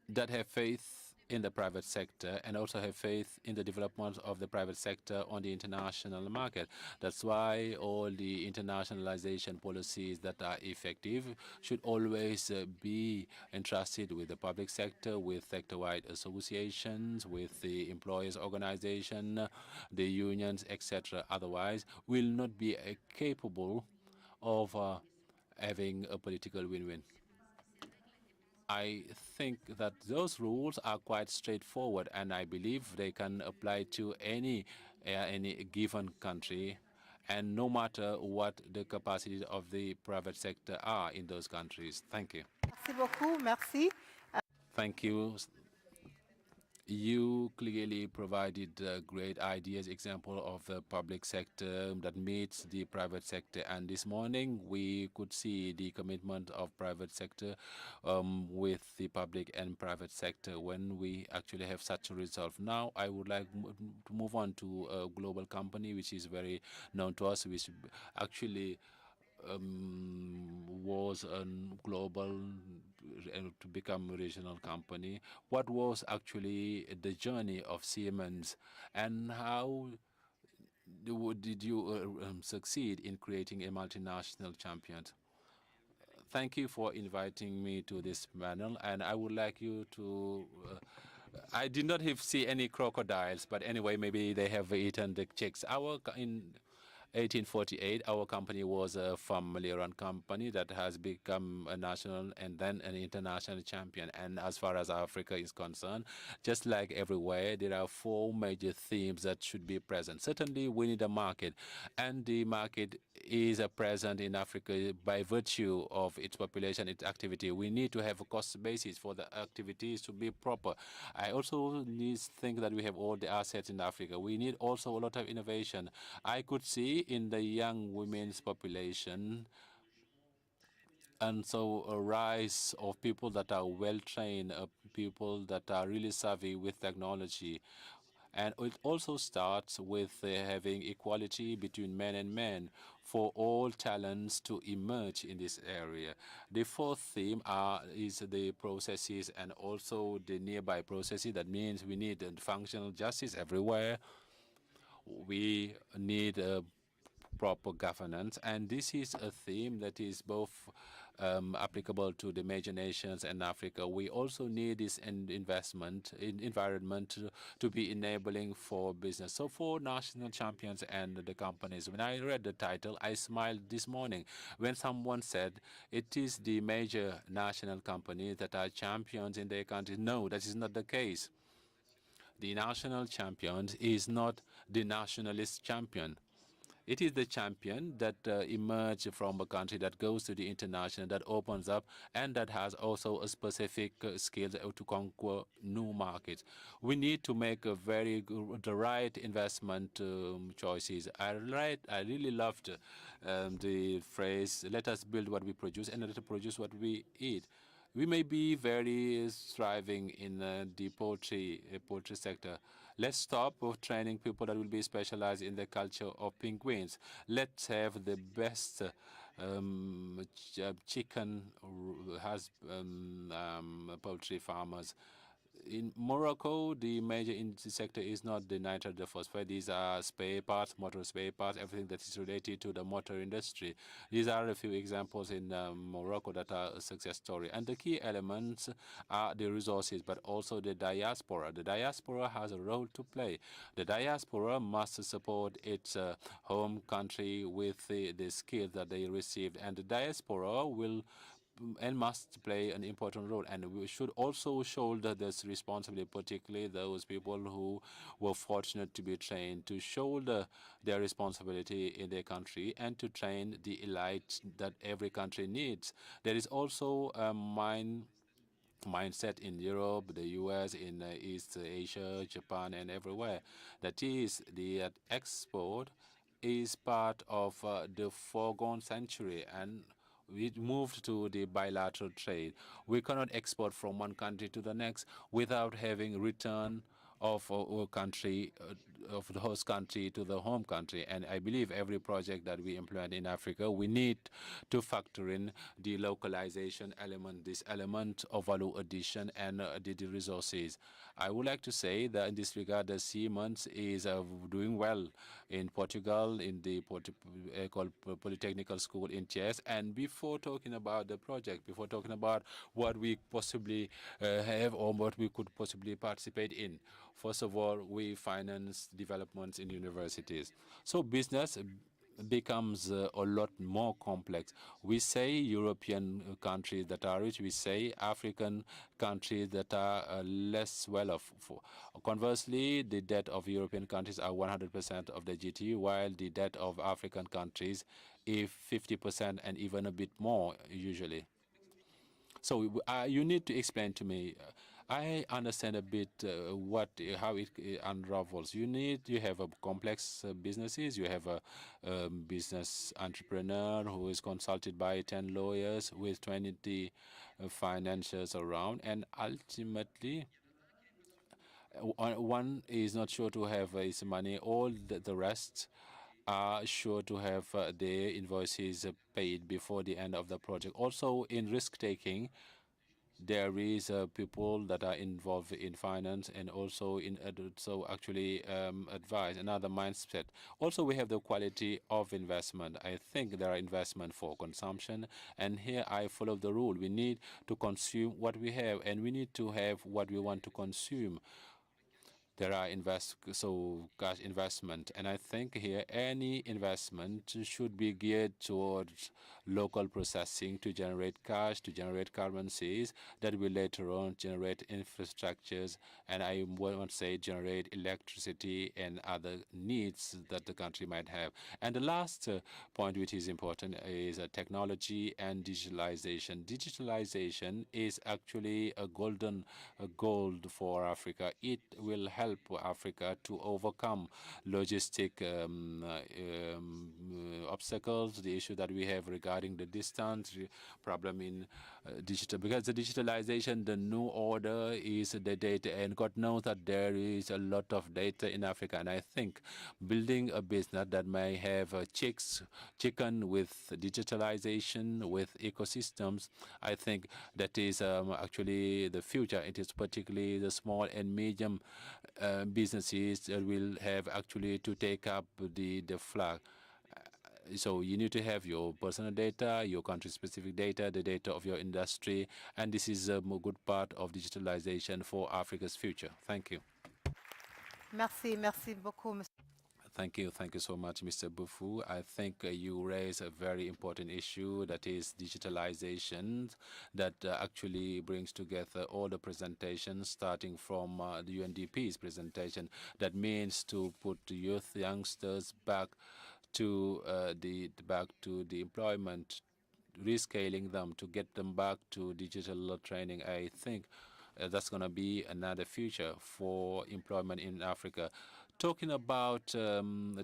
that have faith in the private sector and also have faith in the development of the private sector on the international market. That's why all the internationalization policies that are effective should always be entrusted with the public sector, with sector-wide associations, with the employers' organization, the unions, etc. Otherwise, we'll not be capable of having a political win-win. I think that those rules are quite straightforward, and I believe they can apply to any given country, and no matter what the capacity of the private sector are in those countries. Thank you. Merci beaucoup. Merci. Thank you. You clearly provided great ideas, example of the public sector that meets the private sector. And this morning, we could see the commitment of private sector with the public and private sector when we actually have such a result. Now, I would like to move on to a global company, which is very known to us, which actually was a global to become a regional company. What was actually the journey of Siemens, and how did you succeed in creating a multinational champion? Thank you for inviting me to this panel, and I would like you to. I did not see any crocodiles, but anyway, maybe they have eaten the chicks. In 1848, our company was a family-run company that has become a national and then an international champion. And as far as Africa is concerned, just like everywhere, there are 4 major themes that should be present. Certainly, we need a market, and the market is present in Africa by virtue of its population, its activity. We need to have a cost basis for the activities to be proper. I also think that we have all the assets in Africa. We need also a lot of innovation. I could see in the young women's population, and so a rise of people that are well-trained, people that are really savvy with technology. And it also starts with having equality between men and men for all talents to emerge in this area. The 4th theme is the processes and also the nearby processes. That means we need functional justice everywhere. We need proper governance, and this is a theme that is both applicable to the major nations and Africa. We also need this investment in environment to be enabling for business. So for national champions and the companies, when I read the title, I smiled this morning when someone said it is the major national companies that are champions in their countries. No, that is not the case. The national champion is not the nationalist champion. It is the champion that emerges from a country that goes to the international, that opens up, and that has also a specific skills to conquer new markets. We need to make the right investment choices. I really loved the phrase, let us build what we produce and let us produce what we eat. We may be very thriving in the poultry sector. Let's stop with training people that will be specialized in the culture of penguins. Let's have the best chicken poultry farmers. In Morocco, the major sector is not the nitrate, the phosphate. These are spare parts, motor spare parts, everything that is related to the motor industry. These are a few examples in Morocco that are a success story. And the key elements are the resources, but also the diaspora. The diaspora has a role to play. The diaspora must support its home country with the skills that they received. And the diaspora will and must play an important role. And we should also shoulder this responsibility, particularly those people who were fortunate to be trained, to shoulder their responsibility in their country and to train the elite that every country needs. There is also a mindset in Europe, the US, in East Asia, Japan, and everywhere. That is, the export is part of the foregone century, and we moved to the bilateral trade. We cannot export from one country to the next without having return of our country, of the host country to the home country. And I believe every project that we implement in Africa, we need to factor in the localization element, this element of value addition and the resources. I would like to say that in this regard, the Siemens is doing well in Portugal, in the Polytechnical School in Thiès. And before talking about the project, before talking about what we possibly have or what we could possibly participate in, first of all, we finance developments in universities. So business becomes a lot more complex. We say European countries that are rich, we say African countries that are less well off. Conversely, the debt of European countries are 100% of the GDP, while the debt of African countries is 50% and even a bit more usually. So you need to explain to me, I understand a bit how it unravels. You have a complex businesses. You have a business entrepreneur who is consulted by 10 lawyers with 20 financiers around, and ultimately one is not sure to have his money. All the rest are sure to have their invoices paid before the end of the project. Also, in risk taking, there is people that are involved in finance and also in actually advise another mindset. Also, we have the quality of investment. I think there are investment for consumption, and here I follow the rule. We need to consume what we have, and we need to have what we want to consume. There are cash investment, and I think here any investment should be geared towards local processing to generate cash, to generate currencies that will later on generate infrastructures, and I want to say generate electricity and other needs that the country might have. And the last point which is important is technology and digitalization. Digitalization is actually a golden gold for Africa. It will help Africa to overcome logistic obstacles, the issue that we have regarding the distance problem in digital, because the digitalization, the new order is the data, and God knows that there is a lot of data in Africa, and I think building a business that may have chicken with digitalization, with ecosystems, I think that is actually the future. It is particularly the small and medium businesses that will have actually to take up the flag. So you need to have your personal data, your country-specific data, the data of your industry, and this is a good part of digitalization for Africa's future. Thank you. Merci beaucoup. Thank you so much, Mr. Bufu. I think you raise a very important issue, that is digitalization, that actually brings together all the presentations, starting from the UNDP's presentation. That means to put youth, youngsters back to the employment, rescaling them to get them back to digital training. I think that's going to be another future for employment in Africa. Talking about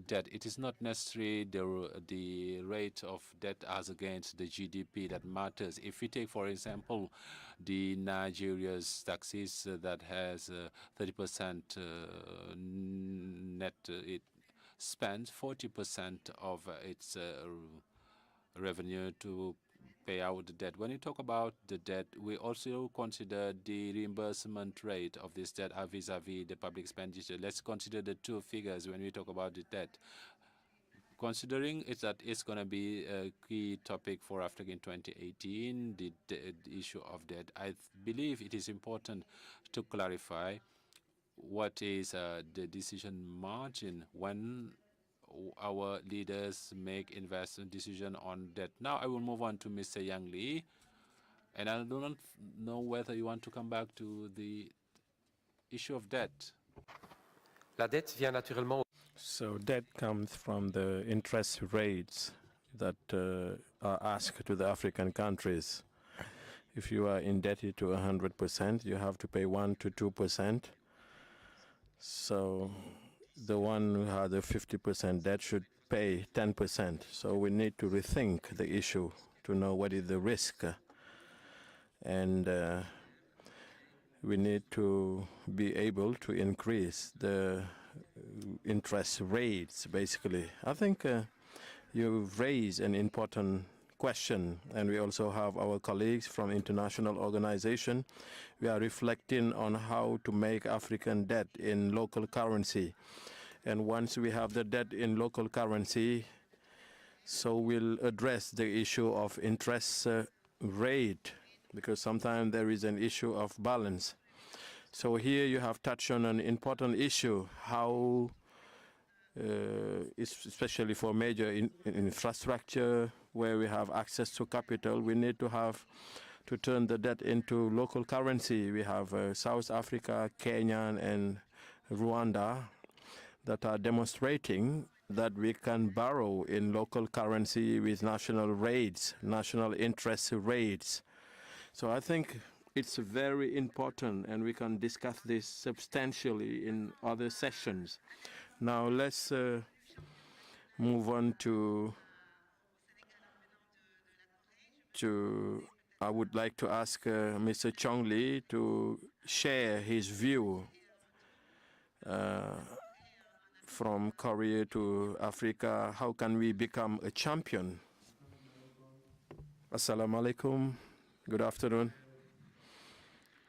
debt, it is not necessarily the rate of debt as against the GDP that matters. If we take, for example, the Nigeria's taxes that has 30% net, it spends 40% of its revenue to pay out the debt. When you talk about the debt, we also consider the reimbursement rate of this debt vis-a-vis the public expenditure. Let's consider the two figures when we talk about the debt. Considering that it's going to be a key topic for Africa in 2018, the issue of debt, I believe it is important to clarify what is the decision margin when our leaders make investment decision on debt. Now I will move on to Mr. Yang Lee, and I do not know whether you want to come back to the issue of debt. La dette vient naturellement. So debt comes from the interest rates that are asked to the African countries. If you are indebted to 100%, you have to pay 1 to 2%. So the one who had a 50% debt should pay 10%. So we need to rethink the issue to know what is the risk. And we need to be able to increase the interest rates, basically. I think you've raised an important question, and we also have our colleagues from international organizations. We are reflecting on how to make African debt in local currency. And once we have the debt in local currency, so we'll address the issue of interest rate, because sometimes there is an issue of balance. So here you have touched on an important issue, how, especially for major infrastructure, where we have access to capital, we need to turn the debt into local currency. We have South Africa, Kenya, and Rwanda that are demonstrating that we can borrow in local currency with national rates, national interest rates. So I think it's very important, and we can discuss this substantially in other sessions. Now let's move on to I would like to ask Mr. Chong Li to share his view from Korea to Africa. How can we become a champion? Assalamu alaikum. Good afternoon.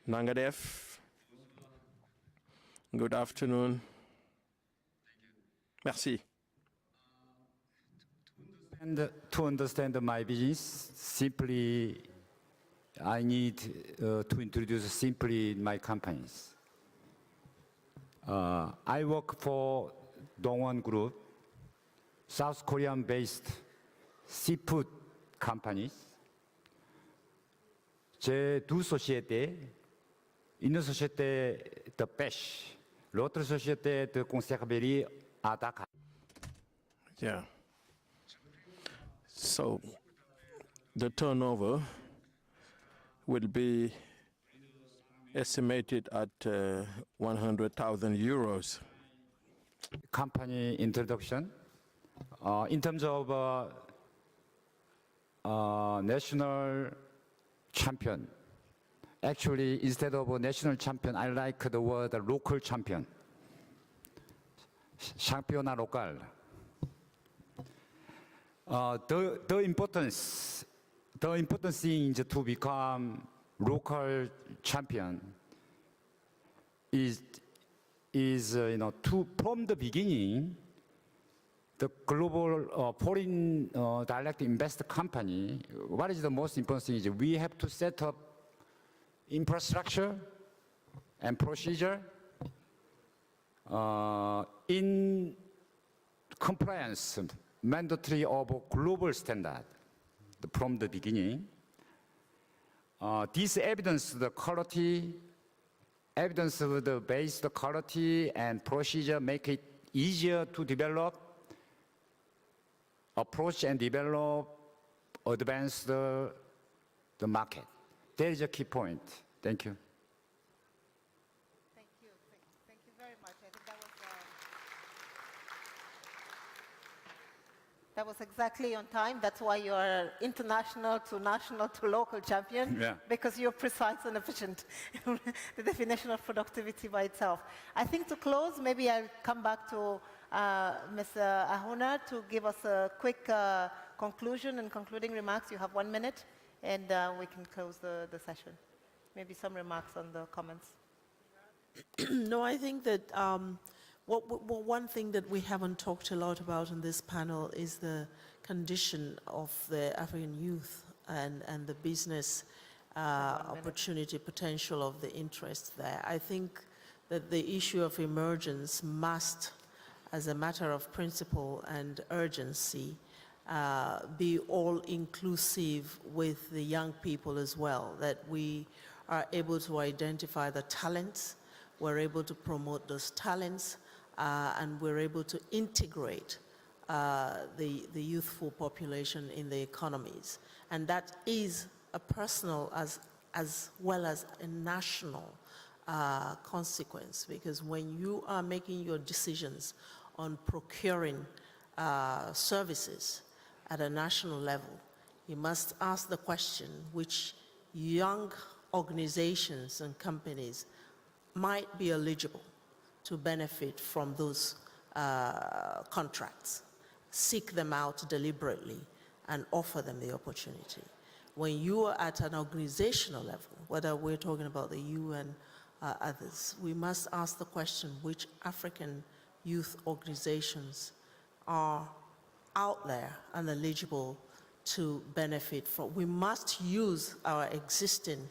Nangadef. Good afternoon. Merci. And to understand my business, simply I need to introduce simply my companies. I work for Dongwon Group, South Korean-based seafood companies. 제 두 소시에테, une société de pêche, l'autre société de conserverie à Dakar. Yeah. So the turnover will be estimated at 100,000 euros. Company introduction. In terms of national champion, actually, instead of a national champion, I like the word local champion. Championnat local. The important thing is to become local champion is to from the beginning, the global foreign direct investor company. What is the most important thing is we have to set up infrastructure and procedure in compliance mandatory of global standard from the beginning. This evidence the quality, evidence of the base, the quality and procedure make it easier to develop, approach and develop, advance the market. That is a key point. Thank you. Thank you. Thank you very much. I think that was exactly on time. That's why you are international to national to local champion, Yeah. because you're precise and efficient. The definition of productivity by itself. I think to close, maybe I'll come back to Ms. Ahuna to give us a quick conclusion and concluding remarks. You have 1 minute, and we can close the session. Maybe some remarks on the comments. No, I think that one thing that we haven't talked a lot about in this panel is the condition of the African youth and the business opportunity potential of the interest there. I think that the issue of emergence must, as a matter of principle and urgency, be all-inclusive with the young people as well, that we are able to identify the talents, we're able to promote those talents, and we're able to integrate the youthful population in the economies. And that is a personal as well as a national consequence, because when you are making your decisions on procuring services at a national level, you must ask the question which young organizations and companies might be eligible to benefit from those contracts. Seek them out deliberately and offer them the opportunity. When you are at an organizational level, whether we're talking about the UN, others, we must ask the question which African youth organizations are out there and eligible to benefit from. We must use our existing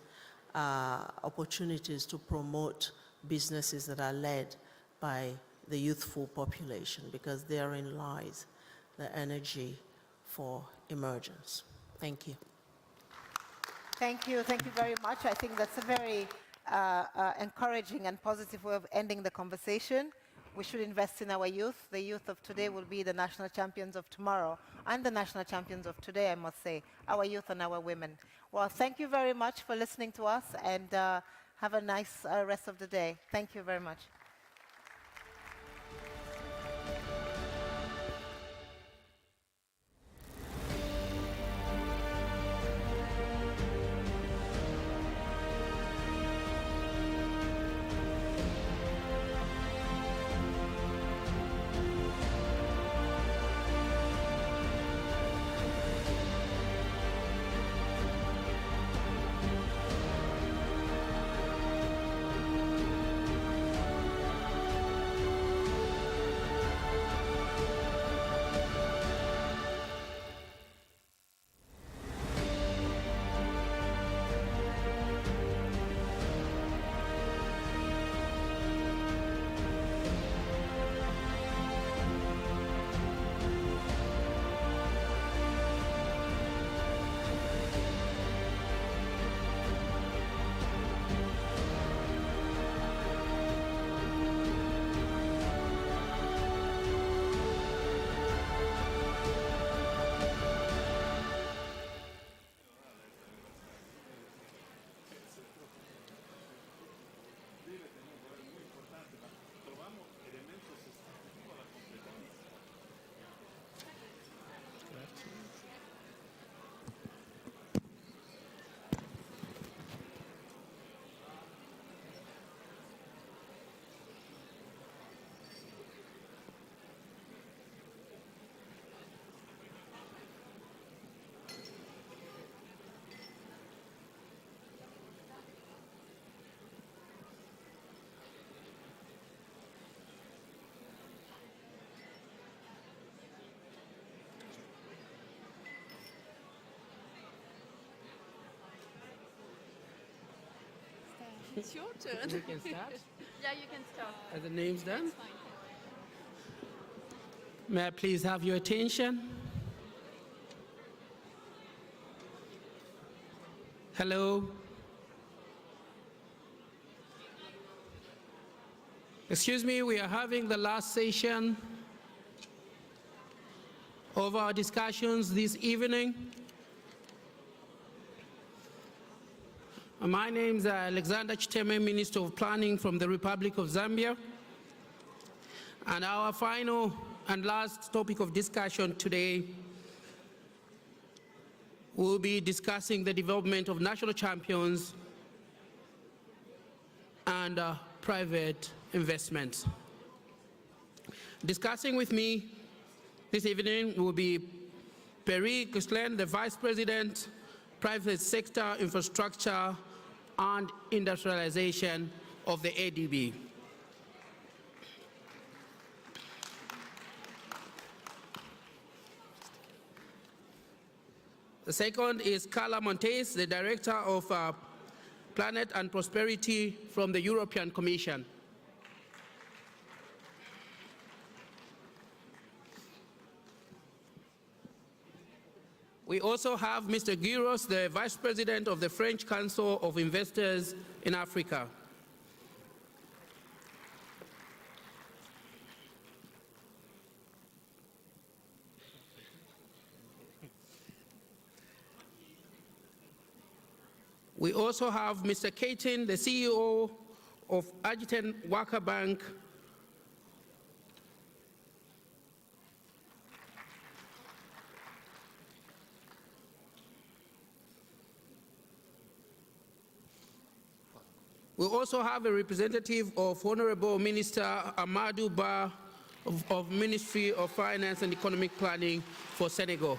opportunities to promote businesses that are led by the youthful population, because therein lies the energy for emergence. Thank you. Thank you very much. I think that's a very encouraging and positive way of ending the conversation. we should invest in our youth. The youth of today will be the national champions of tomorrow, and the national champions of today, I must say, our youth and our women. Well, thank you very much for listening to us, and have a nice rest of the day. Thank you very much. It's your turn. You can start. Yeah, you can start. Are the names done? May I please have your attention? Hello. Excuse me, we are having the last session of our discussions this evening. My name is Alexander Chiteme, Minister of Planning from the Republic of Zambia. And our final and last topic of discussion today will be discussing the development of national champions and private investments. Discussing with me this evening will be Perry Guslen, the Vice President, Private Sector Infrastructure and Industrialization of the ADB. The second is Carla Montes, the Director of Planet and Prosperity from the European Commission. We also have Mr. Guiros, the Vice President of the French Council of Investors in Africa. We also have Mr. Keating, the CEO of Adjutant Worker Bank. We also have a representative of Honorable Minister Amadou Ba of Ministry of Finance and Economic Planning for Senegal.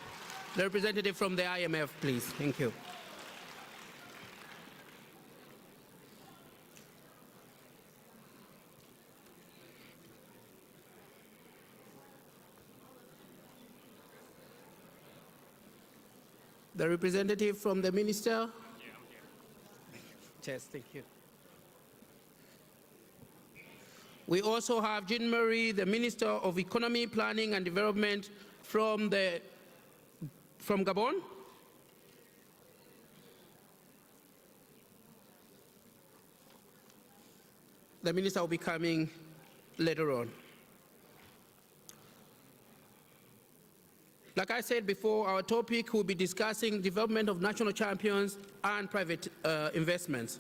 The representative from the IMF, please. Thank you. The representative from the minister? Yes, thank you. We also have Jean Marie, the Minister of Economy, Planning and Development from Gabon. The minister will be coming later on. Like I said before, our topic will be discussing development of national champions and private investments.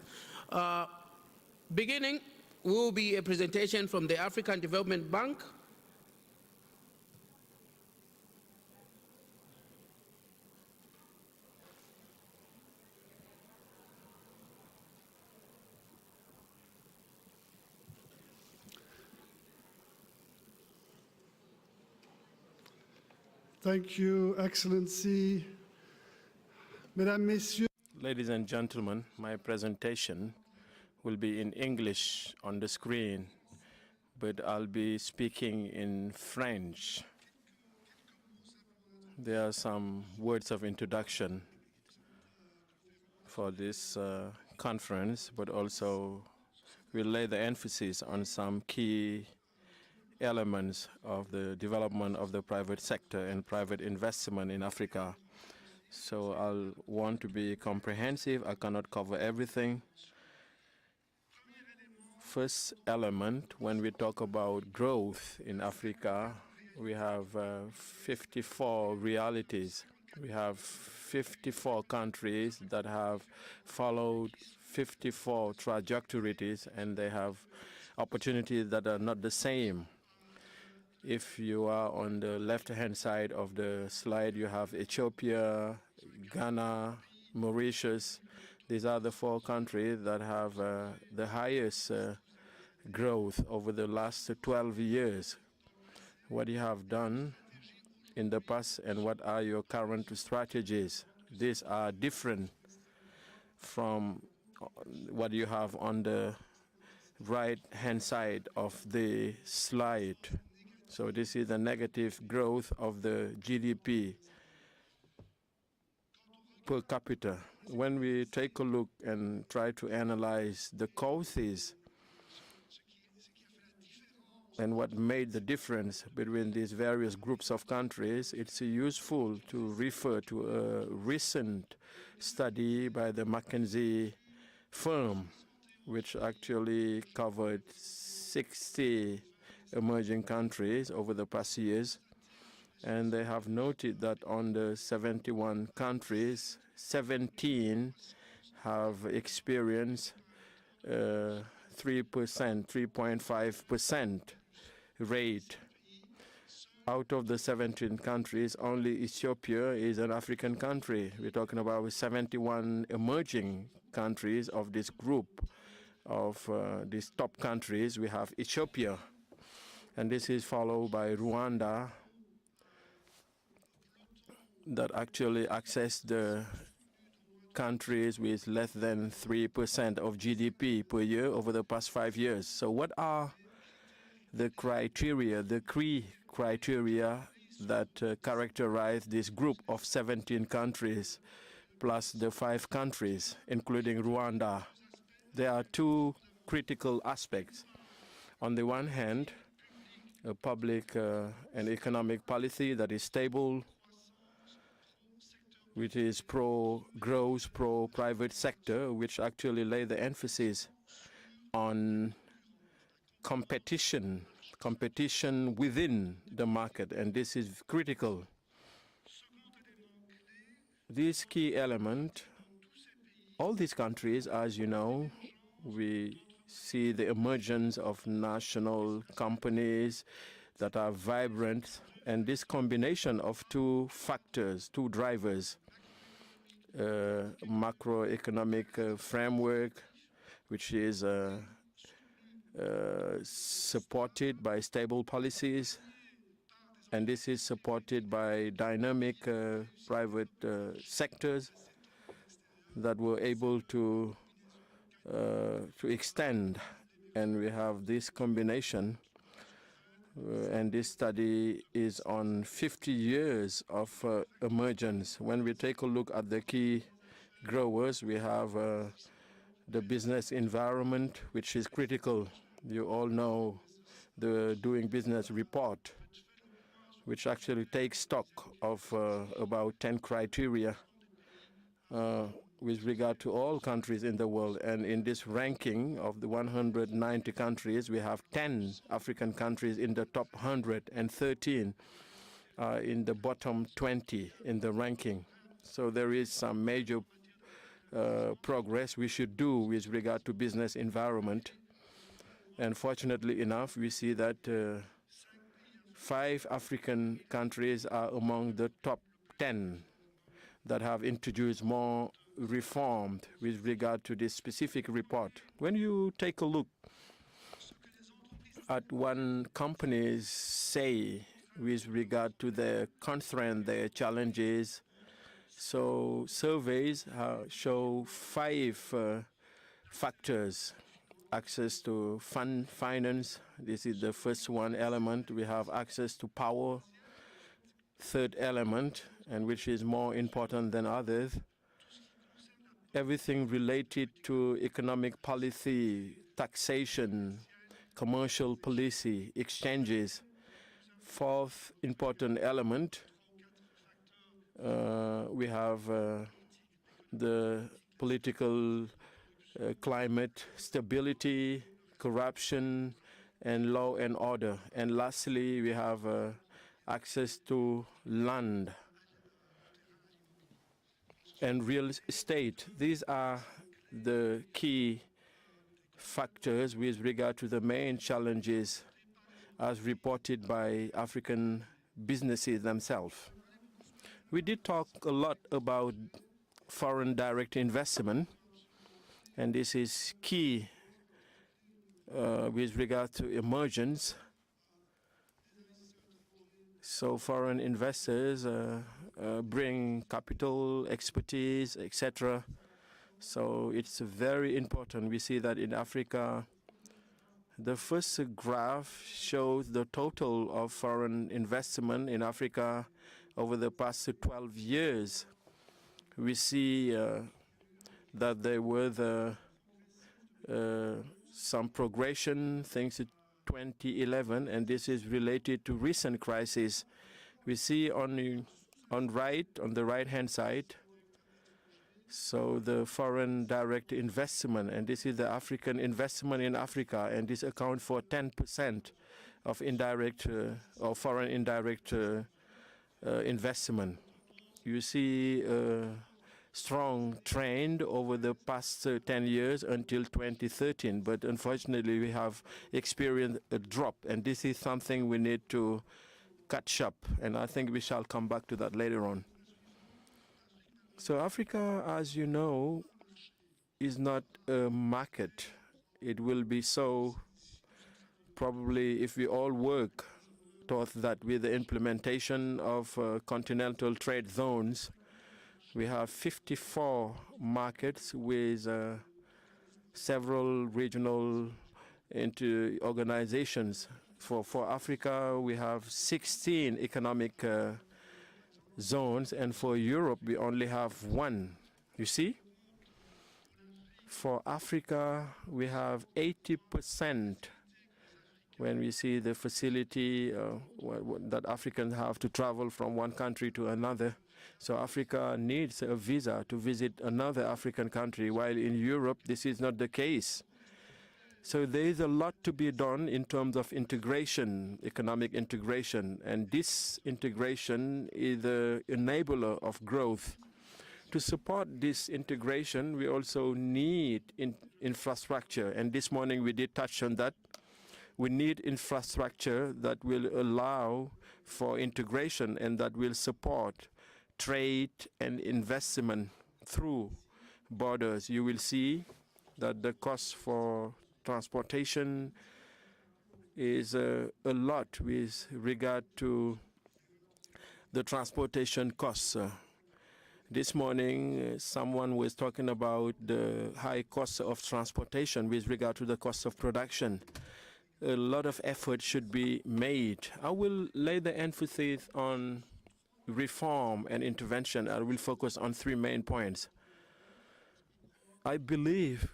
Beginning will be a presentation from the African Development Bank. Thank you, Excellency. Mesdames, Messieurs. Ladies and gentlemen, my presentation will be in English on the screen, but I'll be speaking in French. There are some words of introduction for this conference, but also we'll lay the emphasis on some key elements of the development of the private sector and private investment in Africa. So I'll want to be comprehensive. I cannot cover everything. First element, when we talk about growth in Africa, we have 54 realities. We have 54 countries that have followed 54 trajectories, and they have opportunities that are not the same. If you are on the left-hand side of the slide, you have Ethiopia, Ghana, Mauritius. These are the 4 countries that have the highest growth over the last 12 years. What you have done in the past and what are your current strategies? These are different from what you have on the right-hand side of the slide. So this is the negative growth of the GDP per capita. When we take a look and try to analyze the causes and what made the difference between these various groups of countries, it's useful to refer to a recent study by the McKinsey firm, which actually covered 60 emerging countries over the past years. And they have noted that on the 71 countries, 17 have experienced 3.5% rate. Out of the 17 countries, only Ethiopia is an African country. We're talking about 71 emerging countries of this group of these top countries. We have Ethiopia, and this is followed by Rwanda, that actually access the countries with less than 3% of GDP per year over the past 5 years. So what are the criteria, the key criteria that characterize this group of 17 countries plus the 5 countries, including Rwanda? There are 2 critical aspects. On the one hand, a public and economic policy that is stable, which is pro-growth, pro-private sector, which actually lay the emphasis on competition within the market, and this is critical. This key element, all these countries, as you know, we see the emergence of national companies that are vibrant, and this combination of 2 factors, 2 drivers, macroeconomic framework, which is supported by stable policies, and this is supported by dynamic private sectors that were able to extend, and we have this combination. And this study is on 50 years of emergence. When we take a look at the key growers, we have the business environment, which is critical. You all know the Doing Business report, which actually takes stock of about 10 criteria with regard to all countries in the world. And in this ranking of the 190 countries, we have 10 African countries in the top 100, and 13 are in the bottom 20 in the ranking. So there is some major progress we should do with regard to business environment. And fortunately enough, we see that 5 African countries are among the top 10 that have introduced more reform with regard to this specific report. When you take a look at what companies say with regard to their constraints, their challenges, so surveys show 5 factors. Access to finance, this is the first one element. We have access to power, third element, and which is more important than others. Everything related to economic policy, taxation, commercial policy, exchanges. Fourth important element, we have the political climate, stability, corruption, and law and order. And lastly, we have access to land and real estate. These are the key factors with regard to the main challenges as reported by African businesses themselves. We did talk a lot about foreign direct investment, and this is key with regard to emergence. So foreign investors bring capital, expertise, etc. So it's very important. We see that in Africa, the first graph shows the total of foreign investment in Africa over the past 12 years. We see that there were some progression thanks to 2011, and this is related to recent crises. We see on the right-hand side, so the foreign direct investment, and this is the African investment in Africa, and this accounts for 10% of indirect or foreign indirect investment. You see strong trend over the past 10 years until 2013, but unfortunately we have experienced a drop, and this is something we need to catch up, and I think we shall come back to that later on. So Africa, as you know, is not a market. It will be so probably if we all work towards that with the implementation of continental trade zones. We have 54 markets with several regional organizations. For Africa, we have 16 economic zones, and for Europe, we only have 1. You see? For Africa, we have 80% when we see the facility that Africans have to travel from one country to another. So Africa needs a visa to visit another African country, while in Europe, this is not the case. So there is a lot to be done in terms of integration, economic integration, and this integration is the enabler of growth. To support this integration, we also need infrastructure, and this morning we did touch on that. We need infrastructure that will allow for integration and that will support trade and investment through borders. You will see that the cost for transportation is a lot with regard to the transportation costs. This morning, someone was talking about the high cost of transportation with regard to the cost of production. A lot of effort should be made. I will lay the emphasis on reform and intervention. I will focus on 3 main points. I believe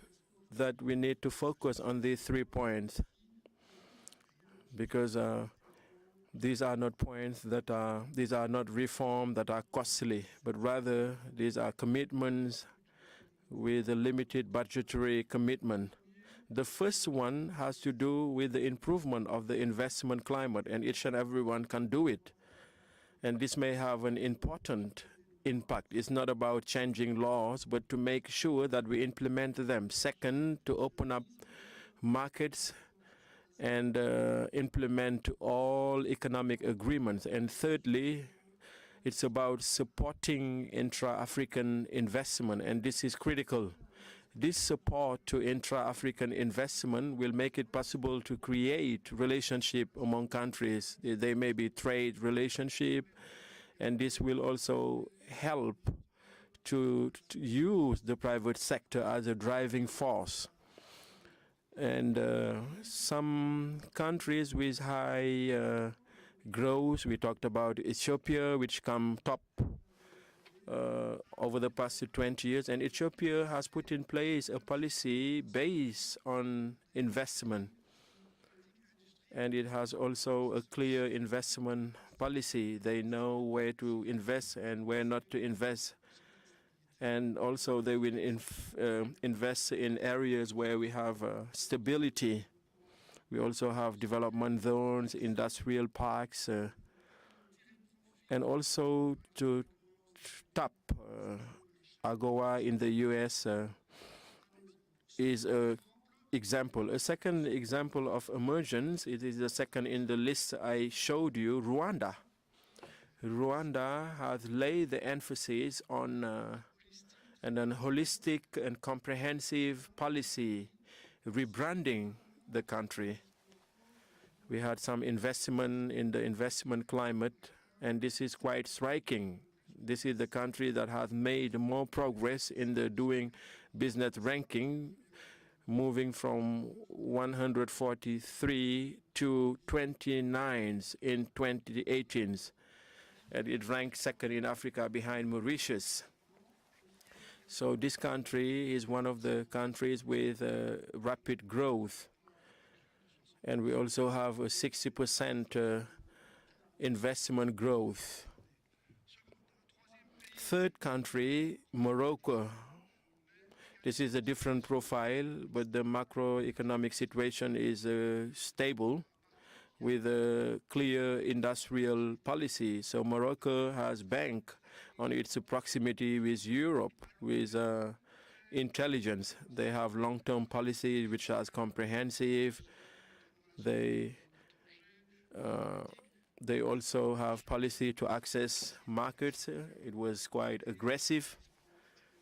that we need to focus on these 3 points because these are not points that these are not reform that are costly, but rather these are commitments with a limited budgetary commitment. The first one has to do with the improvement of the investment climate, and each and everyone can do it. And this may have an important impact. It's not about changing laws, but to make sure that we implement them. Second, to open up markets and implement all economic agreements. And thirdly, it's about supporting intra-African investment, and this is critical. This support to intra-African investment will make it possible to create relationship among countries. They may be trade relationship, and this will also help to use the private sector as a driving force. And some countries with high growth, we talked about Ethiopia, which come top over the past 20 years, and Ethiopia has put in place a policy based on investment. And it has also a clear investment policy. They know where to invest and where not to invest. And also they will invest in areas where we have stability. We also have development zones, industrial parks, and also to tap AGOA in the US is an example. A second example of emergence, it is the second in the list I showed you, Rwanda. Rwanda has laid the emphasis on an holistic and comprehensive policy, rebranding the country. We had some investment in the investment climate, and this is quite striking. This is the country that has made more progress in the doing business ranking, moving from 143 to 29 in 2018. And it ranked second in Africa behind Mauritius. So this country is one of the countries with rapid growth. And we also have a 60% investment growth. Third country, Morocco. This is a different profile, but the macroeconomic situation is stable with a clear industrial policy. So Morocco has banked on its proximity with Europe, with intelligence. They have long-term policy which is comprehensive. They also have policy to access markets. It was quite aggressive.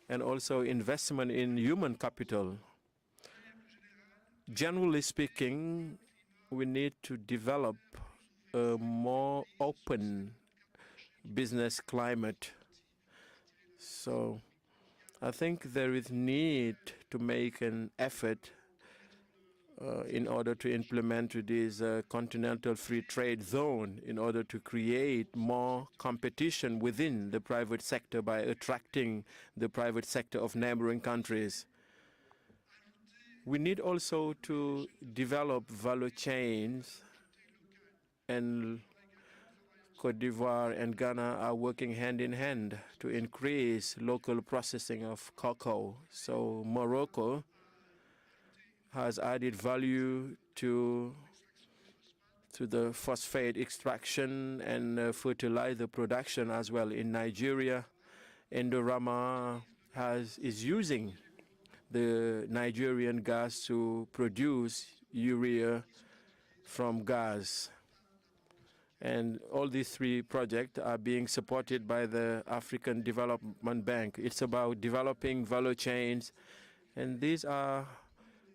And also investment in human capital. Generally speaking, we need to develop a more open business climate. So I think there is need to make an effort in order to implement this continental free trade zone, in order to create more competition within the private sector by attracting the private sector of neighboring countries. We need also to develop value chains, and Côte d'Ivoire and Ghana are working hand in hand to increase local processing of cocoa. So Morocco has added value to the phosphate extraction and fertilizer production as well. In Nigeria, Indorama is using the Nigerian gas to produce urea from gas. And all these three projects are being supported by the African Development Bank. It's about developing value chains, and these are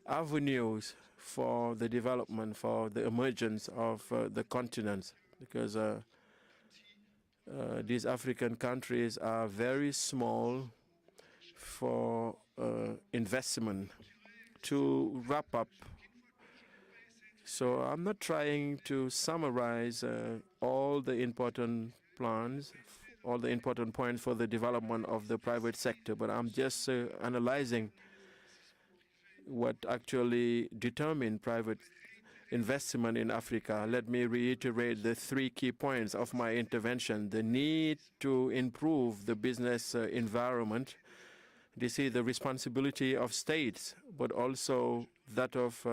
avenues for the development, for the emergence of the continent, because these African countries are very small for investment. To wrap up, so I'm not trying to summarize all the important plans, all the important points for the development of the private sector, but I'm just analyzing what actually determined private investment in Africa. Let me reiterate the three key points of my intervention. The need to improve the business environment. This is the responsibility of states, but also that of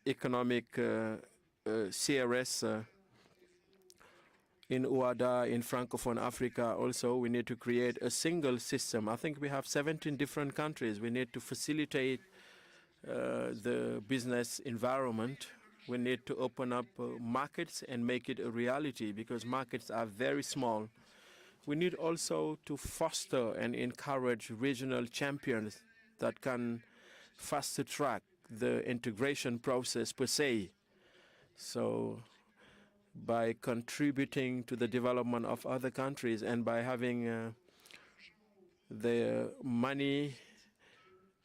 economic CRS in UADA, in Francophone Africa also, we need to create a single system. I think we have 17 different countries. We need to facilitate the business environment. We need to open up markets and make it a reality because markets are very small. We need also to foster and encourage regional champions that can fast track the integration process per se. So by contributing to the development of other countries and by having the money,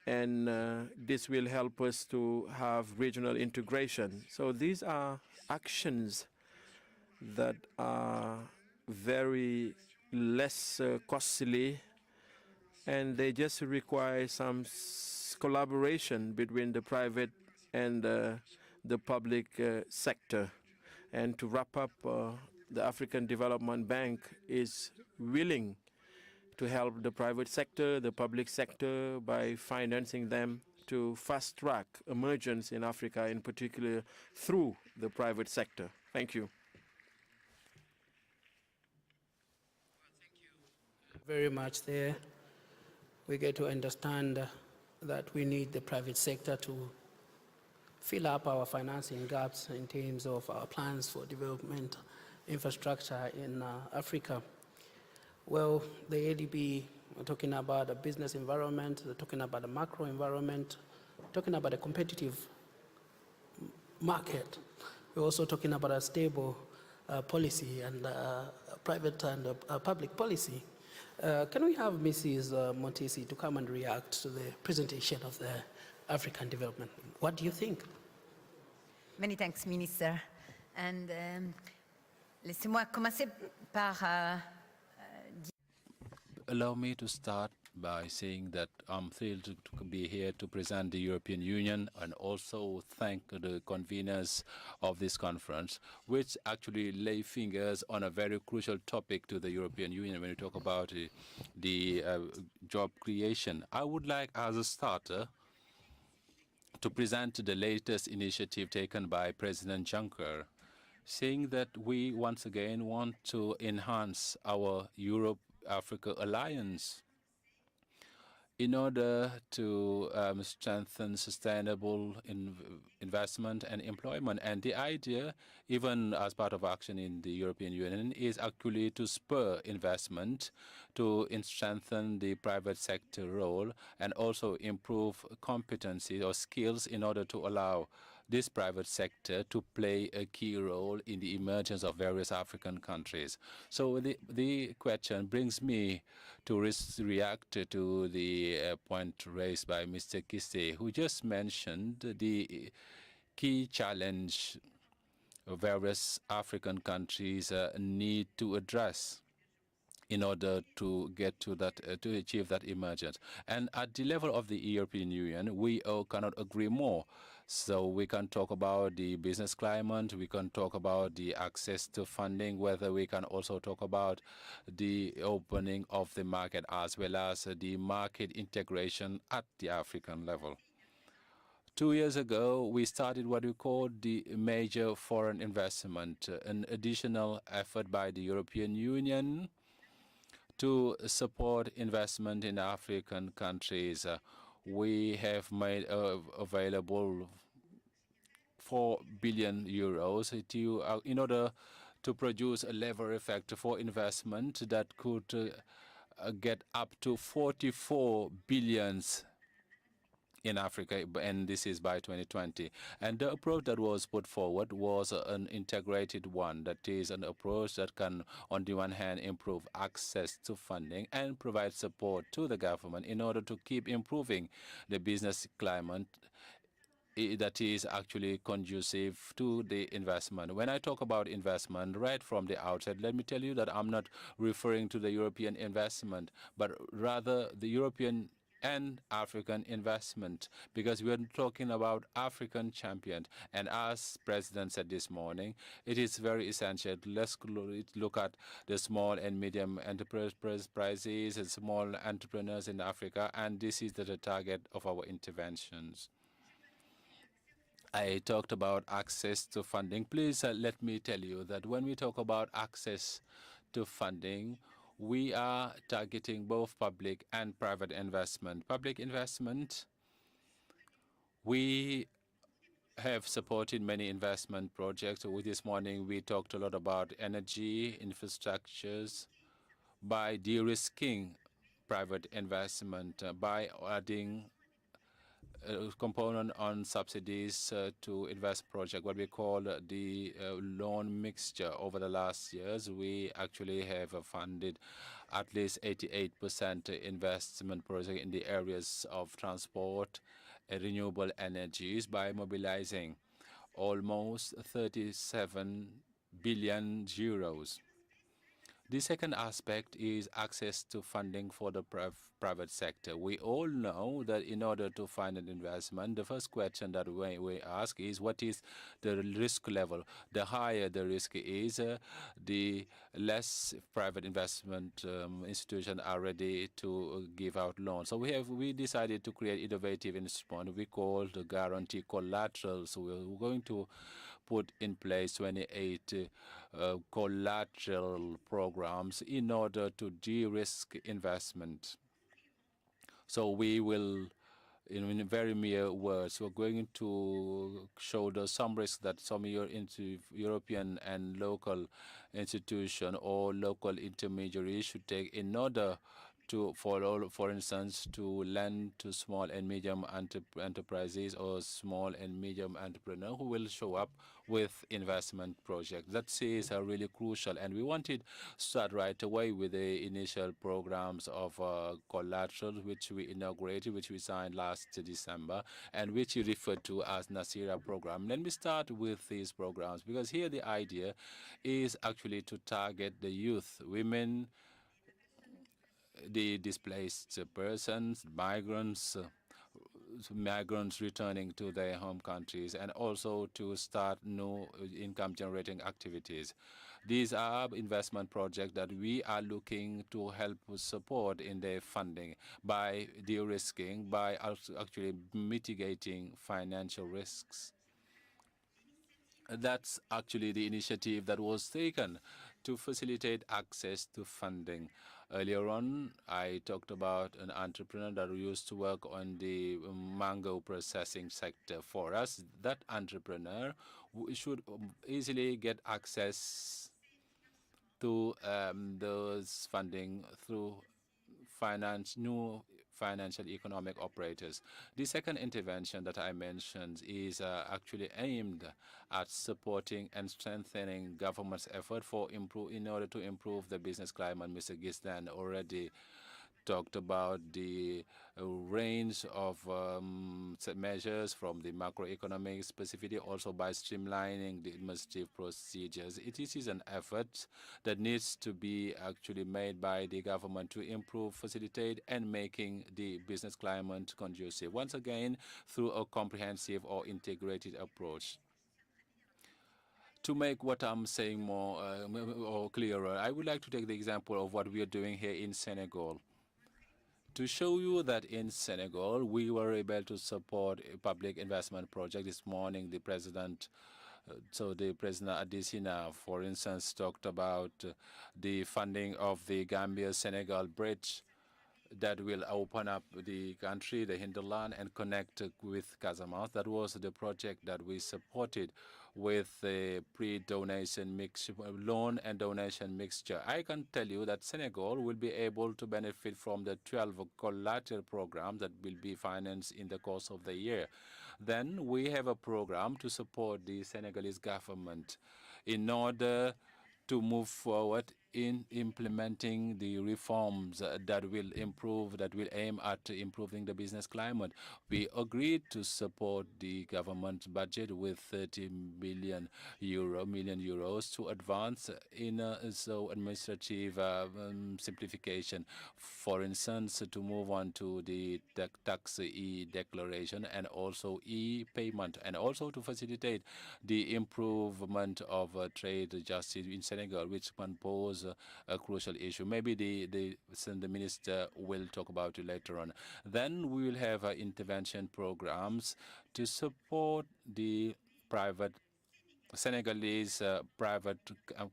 and this will help us to have regional integration. So these are actions that are very less costly, and they just require some collaboration between the private and the public sector. And to wrap up, the African Development Bank is willing to help the private sector, the public sector, by financing them to fast-track emergence in Africa, in particular through the private sector. Thank you. Very much there. We get to understand that we need the private sector to fill up our financing gaps in terms of our plans for development infrastructure in Africa. Well, the ADB, we're talking about a business environment, we're talking about a macro environment, talking about a competitive market. We're also talking about a stable policy and private and public policy. Can we have Mrs. Montesi to come and react to the presentation of the African development? What do you think? Many thanks, Minister. And laissez-moi commencer par Allow me to start by saying that I'm thrilled to be here to present the European Union and also thank the conveners of this conference, which actually lay fingers on a very crucial topic to the European Union when we talk about the job creation. I would like, as a starter, to present the latest initiative taken by President Juncker, saying that we once again want to enhance our Europe-Africa alliance in order to strengthen sustainable investment and employment. And the idea, even as part of action in the European Union, is actually to spur investment, to strengthen the private sector role, and also improve competencies or skills in order to allow this private sector to play a key role in the emergence of various African countries. So the question brings me to react to the point raised by Mr. Kiste, who just mentioned the key challenge various African countries need to address in order to get to that, to achieve that emergence. And at the level of the European Union, we cannot agree more. So we can talk about the business climate, we can talk about the access to funding, whether we can also talk about the opening of the market as well as the market integration at the African level. 2 years ago, we started what we call the major foreign investment, an additional effort by the European Union to support investment in African countries. We have made available 4 billion euros in order to produce a lever effect for investment that could get up to 44 billions in Africa, and this is by 2020. And the approach that was put forward was an integrated one. That is an approach that can, on the one hand, improve access to funding and provide support to the government in order to keep improving the business climate that is actually conducive to the investment. When I talk about investment right from the outset, let me tell you that I'm not referring to the European investment, but rather the European and African investment, because we're talking about African champions. And as President said this morning, it is very essential. Let's look at the small and medium enterprises and small entrepreneurs in Africa, and this is the target of our interventions. I talked about access to funding. Please let me tell you that when we talk about access to funding, we are targeting both public and private investment. Public investment, we have supported many investment projects. This morning we talked a lot about energy infrastructures by de-risking private investment, by adding a component on subsidies to invest project, what we call the loan mixture. Over the last years, we actually have funded at least 88% investment project in the areas of transport and renewable energies by mobilizing almost 37 billion euros. The second aspect is access to funding for the private sector. We all know that in order to find an investment, the first question that we ask is what is the risk level? The higher the risk is, the less private investment institutions are ready to give out loans. So we decided to create innovative instrument we call the guarantee collateral. So we're going to put in place 28 collateral programs in order to de-risk investment. So we will, in very mere words, we're going to shoulder some risks that some European and local institution or local intermediaries should take in order to, for instance, to lend to small and medium enterprises or small and medium entrepreneurs who will show up with investment projects. That is really crucial, and we wanted to start right away with the initial programs of collateral, which we inaugurated, which we signed last December, and which you referred to as Nasira program. Let me start with these programs, because here the idea is actually to target the youth, women, the displaced persons, migrants returning to their home countries, and also to start new income-generating activities. These are investment projects that we are looking to help support in their funding by de-risking, by actually mitigating financial risks. That's actually the initiative that was taken to facilitate access to funding. Earlier on, I talked about an entrepreneur that used to work on the mango processing sector. For us, that entrepreneur should easily get access to those funding through new financial economic operators. The second intervention that I mentioned is actually aimed at supporting and strengthening government's effort in order to improve the business climate. Mr. Gisdan already talked about the range of measures from the macroeconomic specifically, also by streamlining the administrative procedures. It is an effort that needs to be actually made by the government to improve, facilitate, and making the business climate conducive, once again, through a comprehensive or integrated approach. To make what I'm saying more or clearer, I would like to take the example of what we are doing here in Senegal. To show you that in Senegal, we were able to support a public investment project. This morning, the President Adesina, for instance, talked about the funding of the Gambia-Senegal bridge that will open up the country, the hinterland, and connect with Casamance. That was the project that we supported with the pre-donation loan and donation mixture. I can tell you that Senegal will be able to benefit from the 12 collateral programs that will be financed in the course of the year. Then we have a program to support the Senegalese government in order to move forward in implementing the reforms that will aim at improving the business climate. We agreed to support the government budget with 30 million euros to advance in administrative simplification. For instance, to move on to the tax e-declaration and also e-payment, and also to facilitate the improvement of trade justice in Senegal, which compose was a crucial issue. Maybe the minister will talk about it later on. Then we will have intervention programs to support the Senegalese private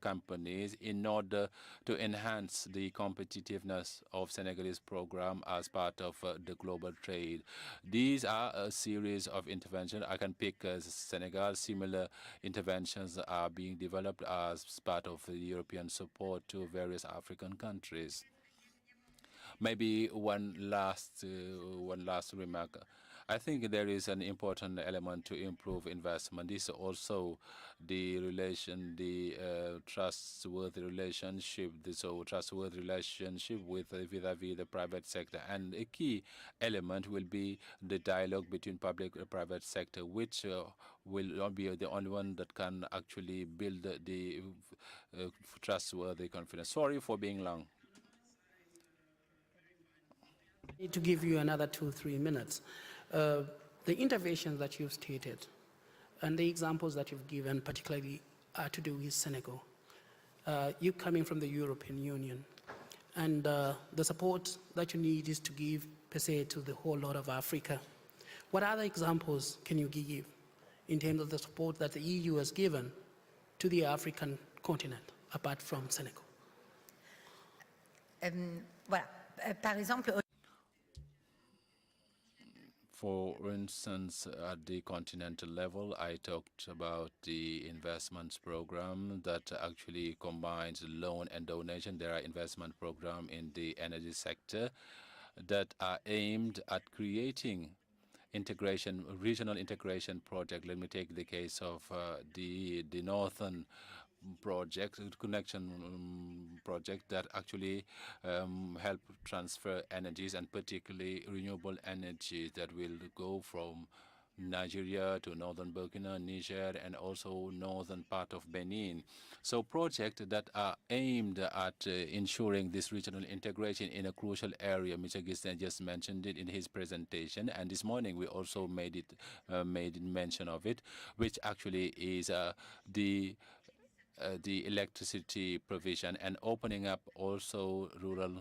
companies in order to enhance the competitiveness of Senegalese program as part of the global trade. These are a series of interventions. I can pick Senegal. Similar interventions are being developed as part of the European support to various African countries. Maybe one last remark. I think there is an important element to improve investment. This is also the trustworthy relationship, trustworthy relationship with vis-a-vis the private sector. And a key element will be the dialogue between public and private sector, which will not be the only one that can actually build the trustworthy confidence. Sorry for being long. I need to give you another 2-3 minutes. The interventions that you've stated and the examples that you've given particularly are to do with Senegal. You coming from the European Union, and the support that you need is to give per se to the whole lot of Africa. What other examples can you give in terms of the support that the EU has given to the African continent apart from Senegal? Voilà. Par exemple, for instance, at the continental level, I talked about the investments program that actually combines loan and donation. There are investment programs in the energy sector that are aimed at creating integration, regional integration project. Let me take the case of the northern project, connection project that actually help transfer energies, and particularly renewable energy that will go from Nigeria to northern Burkina, Niger, and also northern part of Benin. So projects that are aimed at ensuring this regional integration in a crucial area. Mr. Gisden just mentioned it in his presentation, and this morning we also made mention of it, which actually is the electricity provision and opening up also rural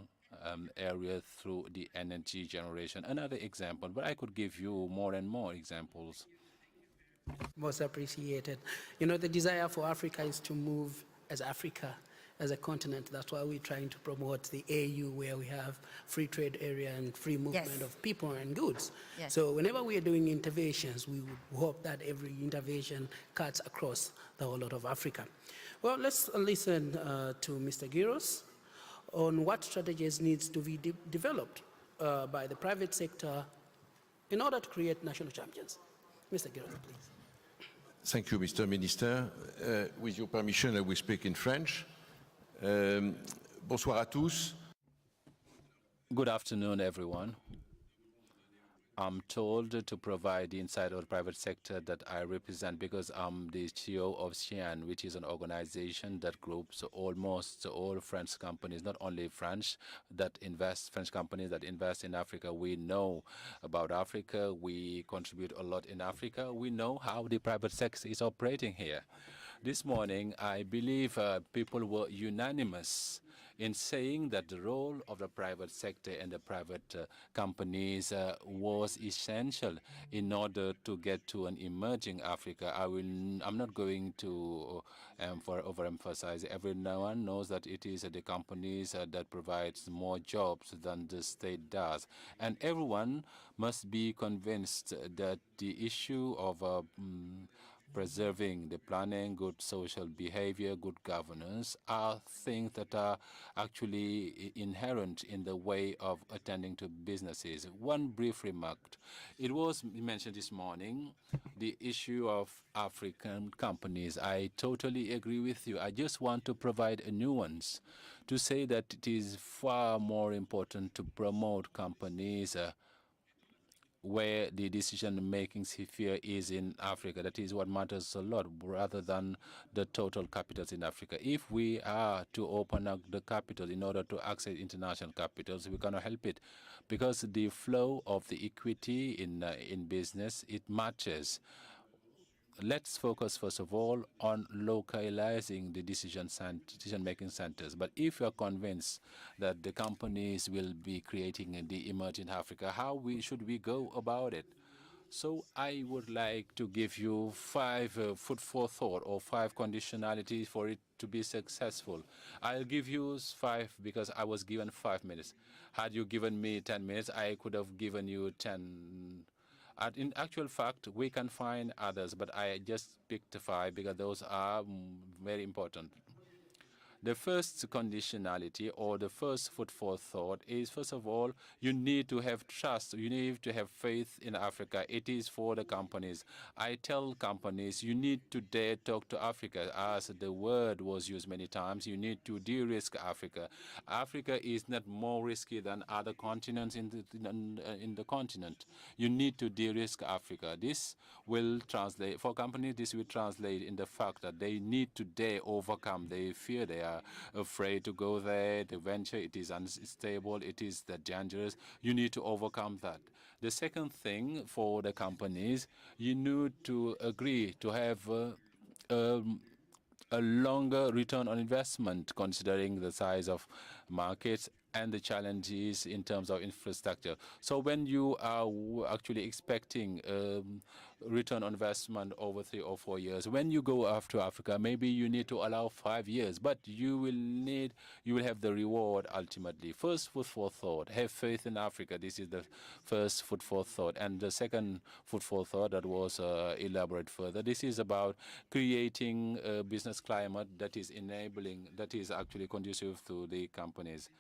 areas through the energy generation. Another example, but I could give you more and more examples. Most appreciated. You know, the desire for Africa is to move as Africa, as a continent. That's why we're trying to promote the AU, where we have free trade area and free movement of people and goods. Yes. So whenever we are doing interventions, we would hope that every intervention cuts across the whole lot of Africa. Well, let's listen to Mr. Giros on what strategies needs to be developed by the private sector in order to create national champions. Mr. Giros, please. Thank you, Mr. Minister. With your permission, I will speak in French. Bonsoir à tous. Good afternoon, everyone. I'm told to provide the insight of the private sector that I represent because I'm the CEO of SIAN, which is an organization that groups almost all French companies, not only French companies that invest in Africa. We know about Africa. We contribute a lot in Africa. We know how the private sector is operating here. This morning, I believe people were unanimous in saying that the role of the private sector and the private companies was essential in order to get to an emerging Africa. I'm not going to overemphasize. Everyone knows that it is the companies that provides more jobs than the state does. And everyone must be convinced that the issue of preserving the planning, good social behavior, good governance are things that are actually inherent in the way of attending to businesses. One brief remark. It was mentioned this morning, the issue of African companies. I totally agree with you. I just want to provide a nuance to say that it is far more important to promote companies where the decision-making sphere is in Africa. That is what matters a lot, rather than the total capitals in Africa. If we are to open up the capital in order to access international capitals, we cannot help it, because the flow of the equity in business, it matches let's focus first of all on localizing the decision-making centers. But if you are convinced that the companies will be creating in the emerging Africa, how should we go about it? So I would like to give you 5 food for thought or 5 conditionalities for it to be successful. I'll give you 5 because I was given 5 minutes. Had you given me 10 minutes, I could have given you 10. In actual fact, we can find others, but I just picked 5 because those are very important. The first conditionality or the first food for thought is, first of all, you need to have trust. You need to have faith in Africa. It is for the companies. I tell companies, you need to dare talk to Africa. As the word was used many times, you need to de-risk Africa. Africa is not more risky than other continents in the continent. You need to de-risk Africa. This will translate, for companies, this will translate in the fact that they need to dare overcome their fear. They are afraid to go there. The venture, it is unstable, it is dangerous. You need to overcome that. The second thing for the companies, you need to agree to have a longer return on investment, considering the size of markets and the challenges in terms of infrastructure. So when you are actually expecting return on investment over 3 or 4 years, when you go after Africa, maybe you need to allow 5 years, but you will have the reward ultimately. First food for thought, have faith in Africa. This is the first food for thought. And the second food for thought that was elaborated further, this is about creating a business climate that is enabling, that is actually conducive to the companies.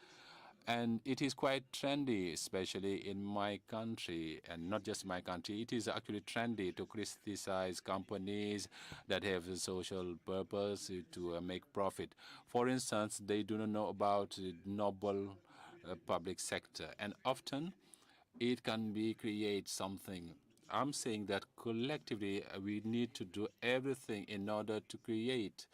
And it is quite trendy, especially in my country, and not just my country. It is actually trendy to criticize companies that have a social purpose to make profit. For instance, they do not know about the noble public sector, and often it can be create something. I'm saying that collectively we need to do everything in order to create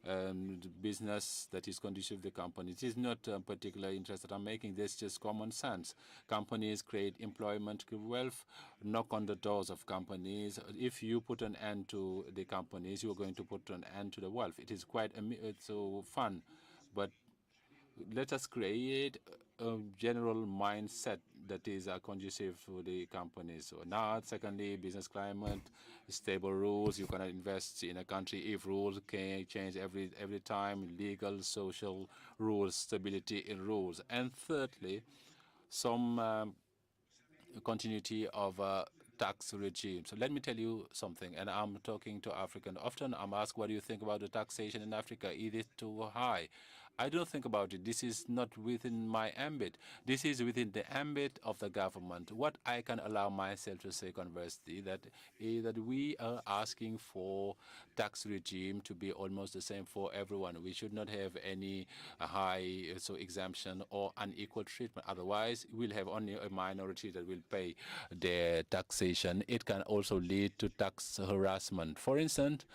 the business that is conducive to the company. It is not a particular interest that I'm making. This is just common sense. Companies create employment, wealth, knock on the doors of companies. If you put an end to the companies, you're going to put an end to the wealth. It is quite it's so fun, but let us create a general mindset that is conducive to the companies. So now, secondly, business climate, stable rules. You cannot invest in a country if rules can change every time. Legal, social rules, stability in rules. And thirdly, some continuity of tax regime. So let me tell you something, and I'm talking to African. Often I'm asked, what do you think about the taxation in Africa? Is it too high? I don't think about it. This is not within my ambit. This is within the ambit of the government. What I can allow myself to say, conversely, that is that we are asking for tax regime to be almost the same for everyone. We should not have any high exemption or unequal treatment. Otherwise, we'll have only a minority that will pay their taxation. It can also lead to tax harassment. For instance,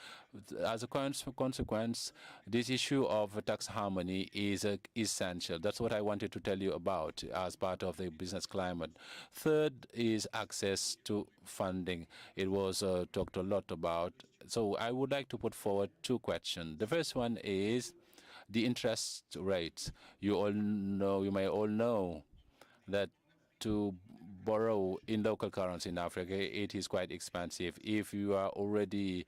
as a consequence, this issue of tax harmony is essential. That's what I wanted to tell you about as part of the business climate. Third is access to funding. It was talked a lot about. So I would like to put forward 2 questions. The first one is the interest rates. You may all know that to borrow in local currency in Africa, it is quite expensive. If you are already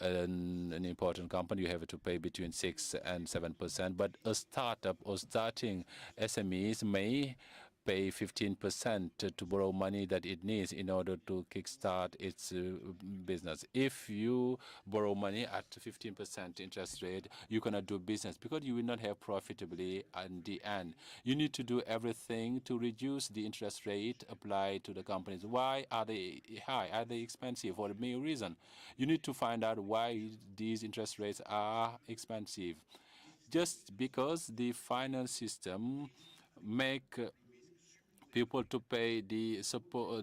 an important company, you have to pay between 6 and 7%. But a startup or starting SMEs may pay 15% to borrow money that it needs in order to kickstart its business. If you borrow money at 15% interest rate, you cannot do business because you will not have profitably in the end. You need to do everything to reduce the interest rate applied to the companies. Why are they high? Are they expensive? For the main reason. You need to find out why these interest rates are expensive. Just because the finance system make people to pay the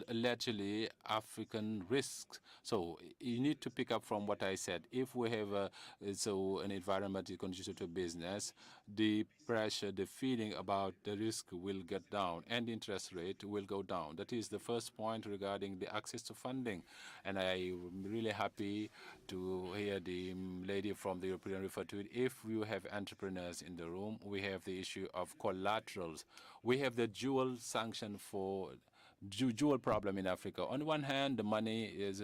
allegedly African risks. So you need to pick up from what I said. If we have an environment that conducive to business, the pressure, the feeling about the risk will get down and interest rate will go down. That is the first point regarding the access to funding. And I'm really happy to hear the lady from the European refer to it. If you have entrepreneurs in the room, we have the issue of collaterals. We have the dual sanction for dual problem in Africa. On one hand, the money is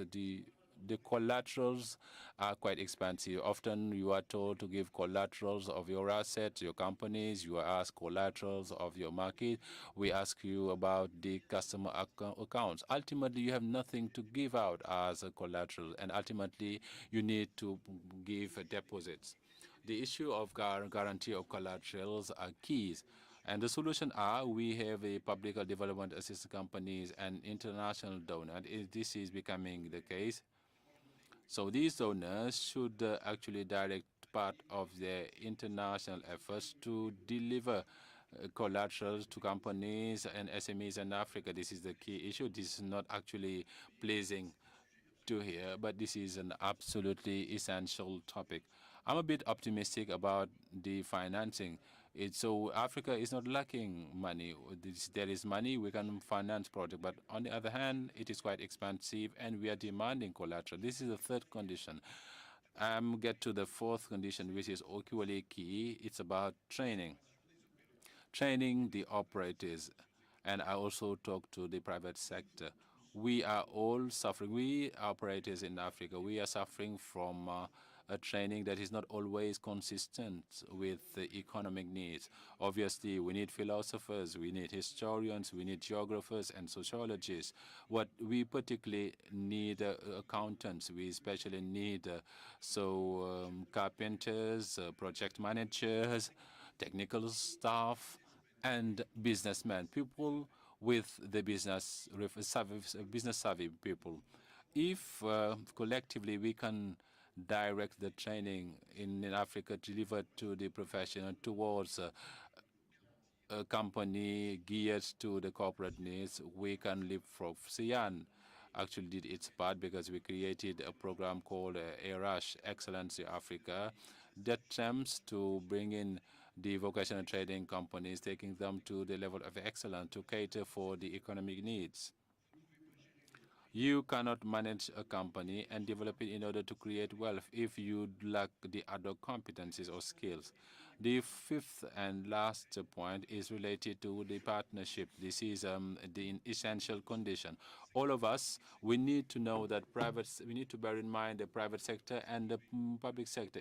the collaterals are quite expensive. Often you are told to give collaterals of your assets, your companies. You are asked collaterals of your market. We ask you about the customer accounts. Ultimately, you have nothing to give out as a collateral, and ultimately you need to give deposits. The issue of guarantee of collaterals are keys. And the solution are we have a public development assistance companies and international donor. And this is becoming the case. So these donors should actually direct part of their international efforts to deliver collaterals to companies and SMEs in Africa. This is the key issue. This is not actually pleasing to hear, but this is an absolutely essential topic. I'm a bit optimistic about the financing. So Africa is not lacking money. There is money, we can finance projects, but on the other hand, it is quite expensive and we are demanding collateral. This is the third condition. Get to the fourth condition, which is equally key. It's about training. Training the operators, and I also talk to the private sector. We are all suffering. We operators in Africa, we are suffering from a training that is not always consistent with the economic needs. Obviously, we need philosophers, we need historians, we need geographers and sociologists. What we particularly need accountants. We especially need carpenters, project managers, technical staff, and businessmen, people with the business savvy people. If collectively we can direct the training in Africa delivered to the professional towards a company geared to the corporate needs, we can leapfrog. CIAN actually did its part because we created a program called ERASH, Excellence in Africa, that attempts to bring in the vocational training companies, taking them to the level of excellence to cater for the economic needs. You cannot manage a company and develop it in order to create wealth if you lack the other competencies or skills. The fifth and last point is related to the partnership. This is the essential condition. All of us, we need to know that we need to bear in mind the private sector and the public sector.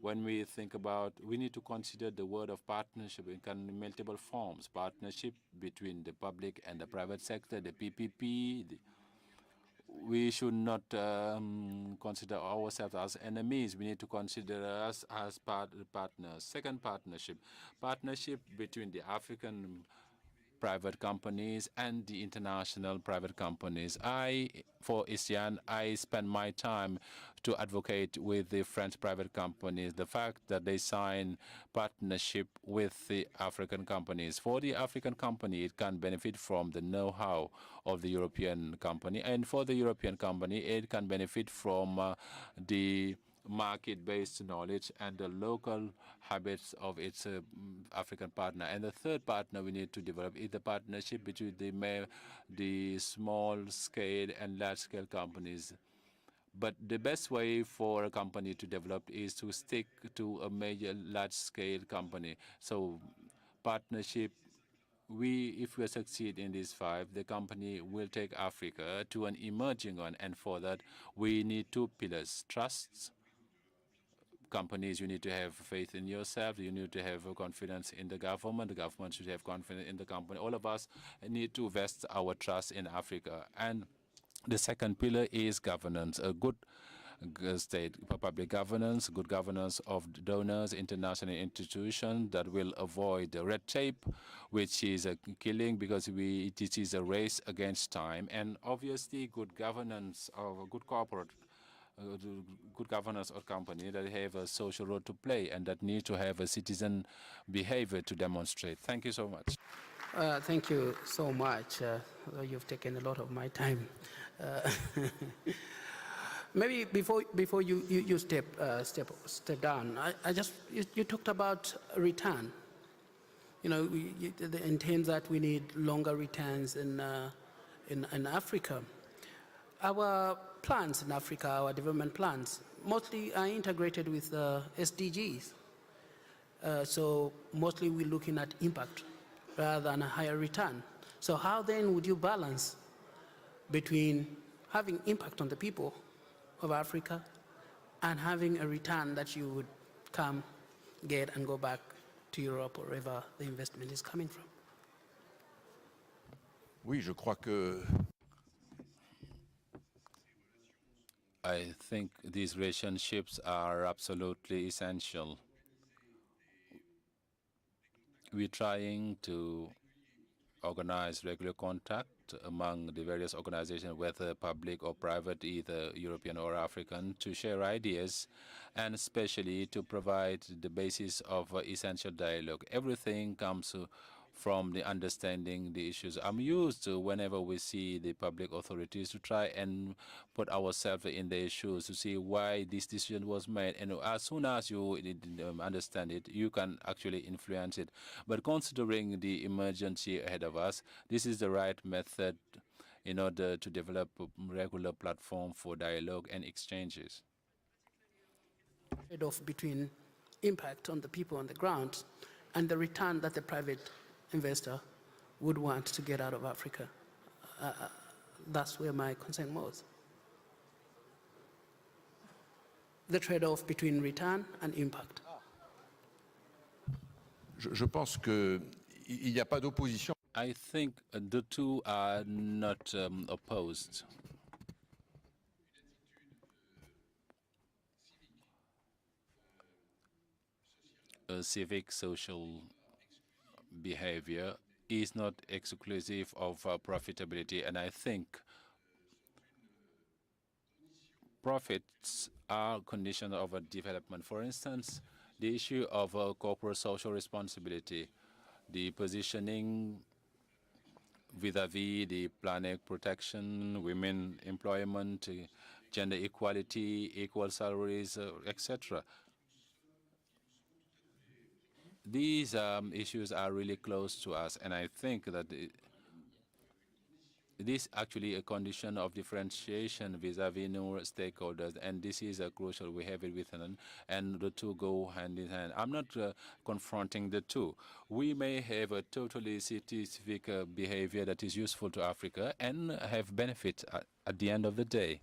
When we think about, we need to consider the word of partnership in multiple forms. Partnership between the public and the private sector, the PPP. We should not consider ourselves as enemies. We need to consider us as partners. Second, partnership. Partnership between the African private companies and the international private companies. For ISIAN, I spend my time to advocate with the French private companies the fact that they sign partnership with the African companies. For the African company, it can benefit from the know-how of the European company, and for the European company, it can benefit from the market-based knowledge and the local habits of its African partner. And the third partner we need to develop is the partnership between the small-scale and large-scale companies. But the best way for a company to develop is to stick to a major large-scale company. So partnership, if we succeed in these five, the company will take Africa to an emerging one. And for that, we need two pillars: trust. Companies, you need to have faith in yourself. You need to have confidence in the government. The government should have confidence in the company. All of us need to vest our trust in Africa. And the second pillar is governance. A good state, public governance, good governance of donors, international institutions that will avoid the red tape, which is a killing because it is a race against time. And obviously, good governance of a good corporate good governance or company that have a social role to play and that need to have a citizen behavior to demonstrate. Thank you so much. Thank you so much. You've taken a lot of my time. Maybe before you step down, you talked about return. in terms that we need longer returns in Africa. Our plans in Africa, our development plans, mostly are integrated with SDGs. So mostly we're looking at impact rather than a higher return. So how then would you balance between having impact on the people of Africa and having a return that you would come, get, and go back to Europe or wherever the investment is coming from? Oui, je crois que I think these relationships are absolutely essential. We're trying to organize regular contact among the various organizations, whether public or private, either European or African, to share ideas and especially to provide the basis of essential dialogue. Everything comes from the understanding the issues. I'm used to, whenever we see the public authorities, to try and put ourselves in their shoes to see why this decision was made. And as soon as you understand it, you can actually influence it. But considering the emergency ahead of us, this is the right method in order to develop a regular platform for dialogue and exchanges. Trade-off between impact on the people on the ground and the return that the private investor would want to get out of Africa. That's where my concern was. The trade-off between return and impact. je pense qu'il n'y a pas d'opposition. I think the two are not opposed. Civic social behavior is not exclusive of profitability, and I think profits are condition of a development. For instance, the issue of corporate social responsibility, the positioning vis-à-vis the planet protection, women employment, gender equality, equal salaries, etc. These issues are really close to us, and I think that this is actually a condition of differentiation vis-à-vis new stakeholders, and this is crucial. We have it within them, and the two go hand in hand. I'm not confronting the two. We may have a totally civic behavior that is useful to Africa and have benefit at the end of the day.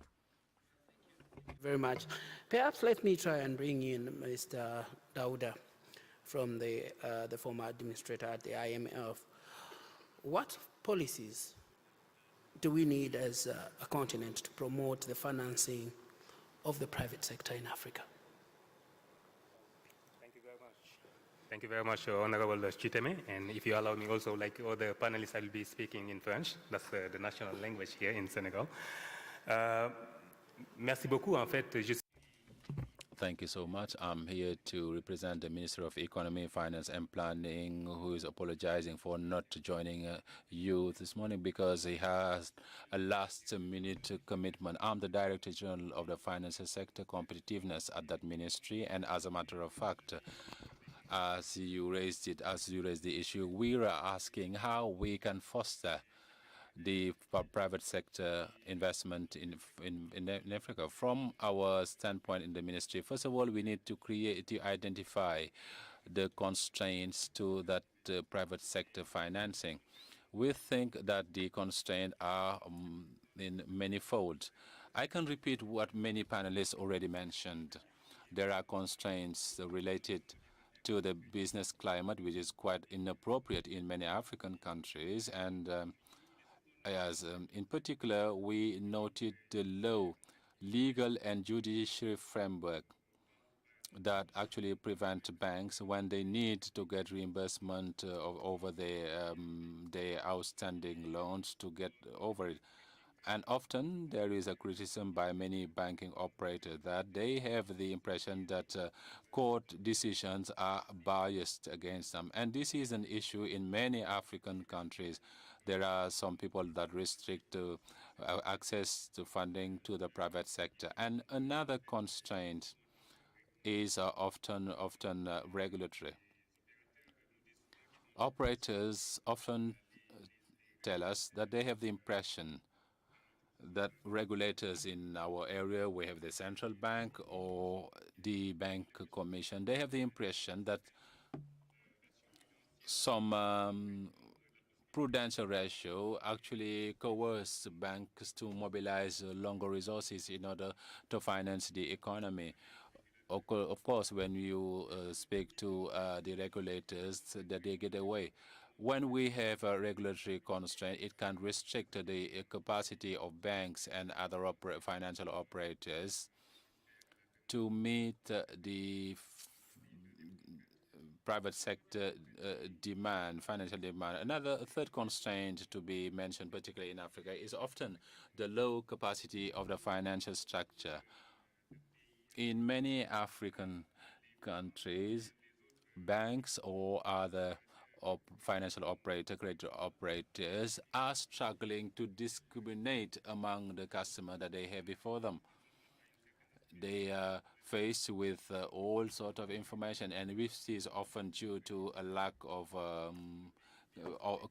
Very much. Perhaps let me try and bring in Mr. Dauda from the former administrator at the IMF. What policies do we need as a continent to promote the financing of the private sector in Africa? Thank you very much. Thank you very much, Honorable Chiteme. And if you allow me also, like other panelists, I will be speaking in French. That's the national language here in Senegal. Merci beaucoup. En fait, Thank you so much. I'm here to represent the Minister of Economy, Finance and Planning, who is apologizing for not joining you this morning because he has a last-minute commitment. I'm the Director General of the Financial Sector Competitiveness at that ministry, and as a matter of fact, as you raised the issue, we are asking how we can foster the private sector investment in Africa. From our standpoint in the ministry, first of all, we need to identify the constraints to that private sector financing. We think that the constraints are in manifold. I can repeat what many panelists already mentioned. There are constraints related to the business climate, which is quite inappropriate in many African countries, and in particular, we noted the low legal and judiciary framework that actually prevent banks when they need to get reimbursement over their outstanding loans to get over it. And often there is a criticism by many banking operators that they have the impression that court decisions are biased against them. And this is an issue in many African countries. There are some people that restrict access to funding to the private sector. And another constraint is often regulatory. Operators often tell us that they have the impression that regulators in our area, we have the central bank or the bank commission, they have the impression that some prudential ratio actually coerce banks to mobilize longer resources in order to finance the economy. Of course, when you speak to the regulators, that they get away. When we have a regulatory constraint, it can restrict the capacity of banks and other financial operators to meet the private sector demand, financial demand. Another third constraint to be mentioned, particularly in Africa, is often the low capacity of the financial structure. In many African countries, banks or other financial credit operators are struggling to discriminate among the customer that they have before them. They are faced with all sort of information, and this is often due to a lack of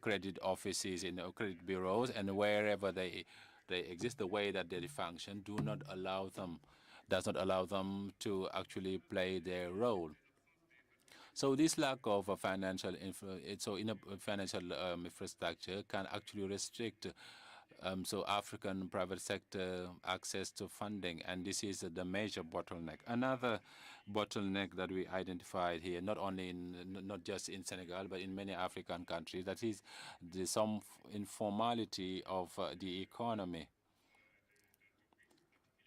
credit offices in credit bureaus, and wherever they exist, the way that they function does not allow them to actually play their role. So this lack of financial infrastructure can actually restrict African private sector access to funding, and this is the major bottleneck. Another bottleneck that we identified here, not just in Senegal, but in many African countries, that is some informality of the economy.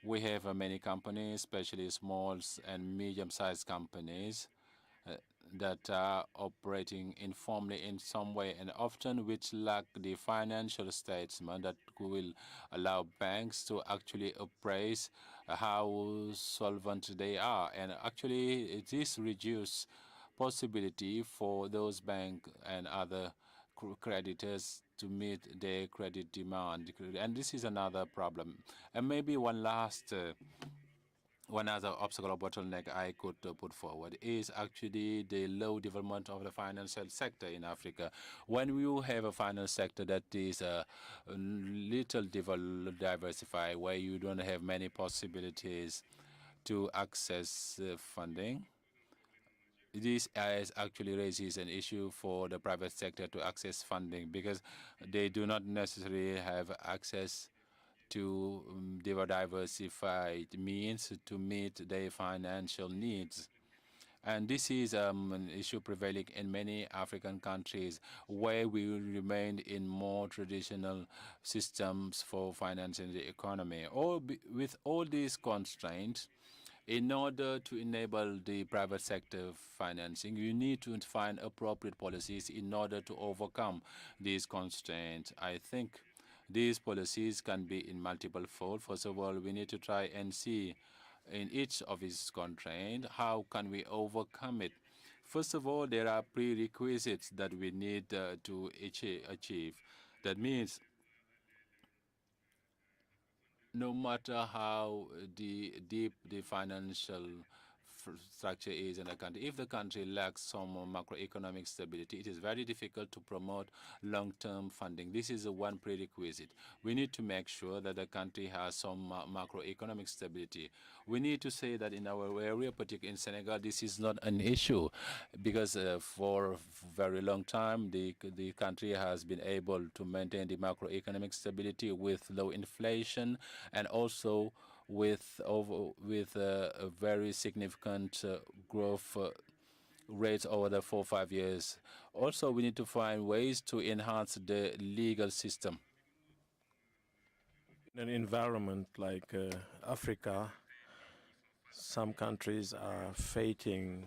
We have many companies, especially small and medium-sized companies, that are operating informally in some way, and often which lack the financial statement that will allow banks to actually appraise how solvent they are. And actually, it is reduced possibility for those banks and other creditors to meet their credit demand. And this is another problem. And maybe one other obstacle or bottleneck I could put forward is actually the low development of the financial sector in Africa. When you have a financial sector that is little diversified, where you don't have many possibilities to access funding, this actually raises an issue for the private sector to access funding, because they do not necessarily have access to diversified means to meet their financial needs. And this is an issue prevailing in many African countries, where we remain in more traditional systems for financing the economy. With all these constraints, in order to enable the private sector financing, you need to find appropriate policies in order to overcome these constraints. I think these policies can be in multiple folds. First of all, we need to try and see in each of these constraints, how can we overcome it? First of all, there are prerequisites that we need to achieve. That means no matter how deep the financial structure is in a country, if the country lacks some macroeconomic stability, it is very difficult to promote long-term funding. This is one prerequisite. We need to make sure that the country has some macroeconomic stability. We need to say that in our area, particularly in Senegal, this is not an issue, because for a very long time, the country has been able to maintain the macroeconomic stability with low inflation, and also with a very significant growth rates over the 4 or 5 years. Also, we need to find ways to enhance the legal system. In an environment like Africa, some countries are facing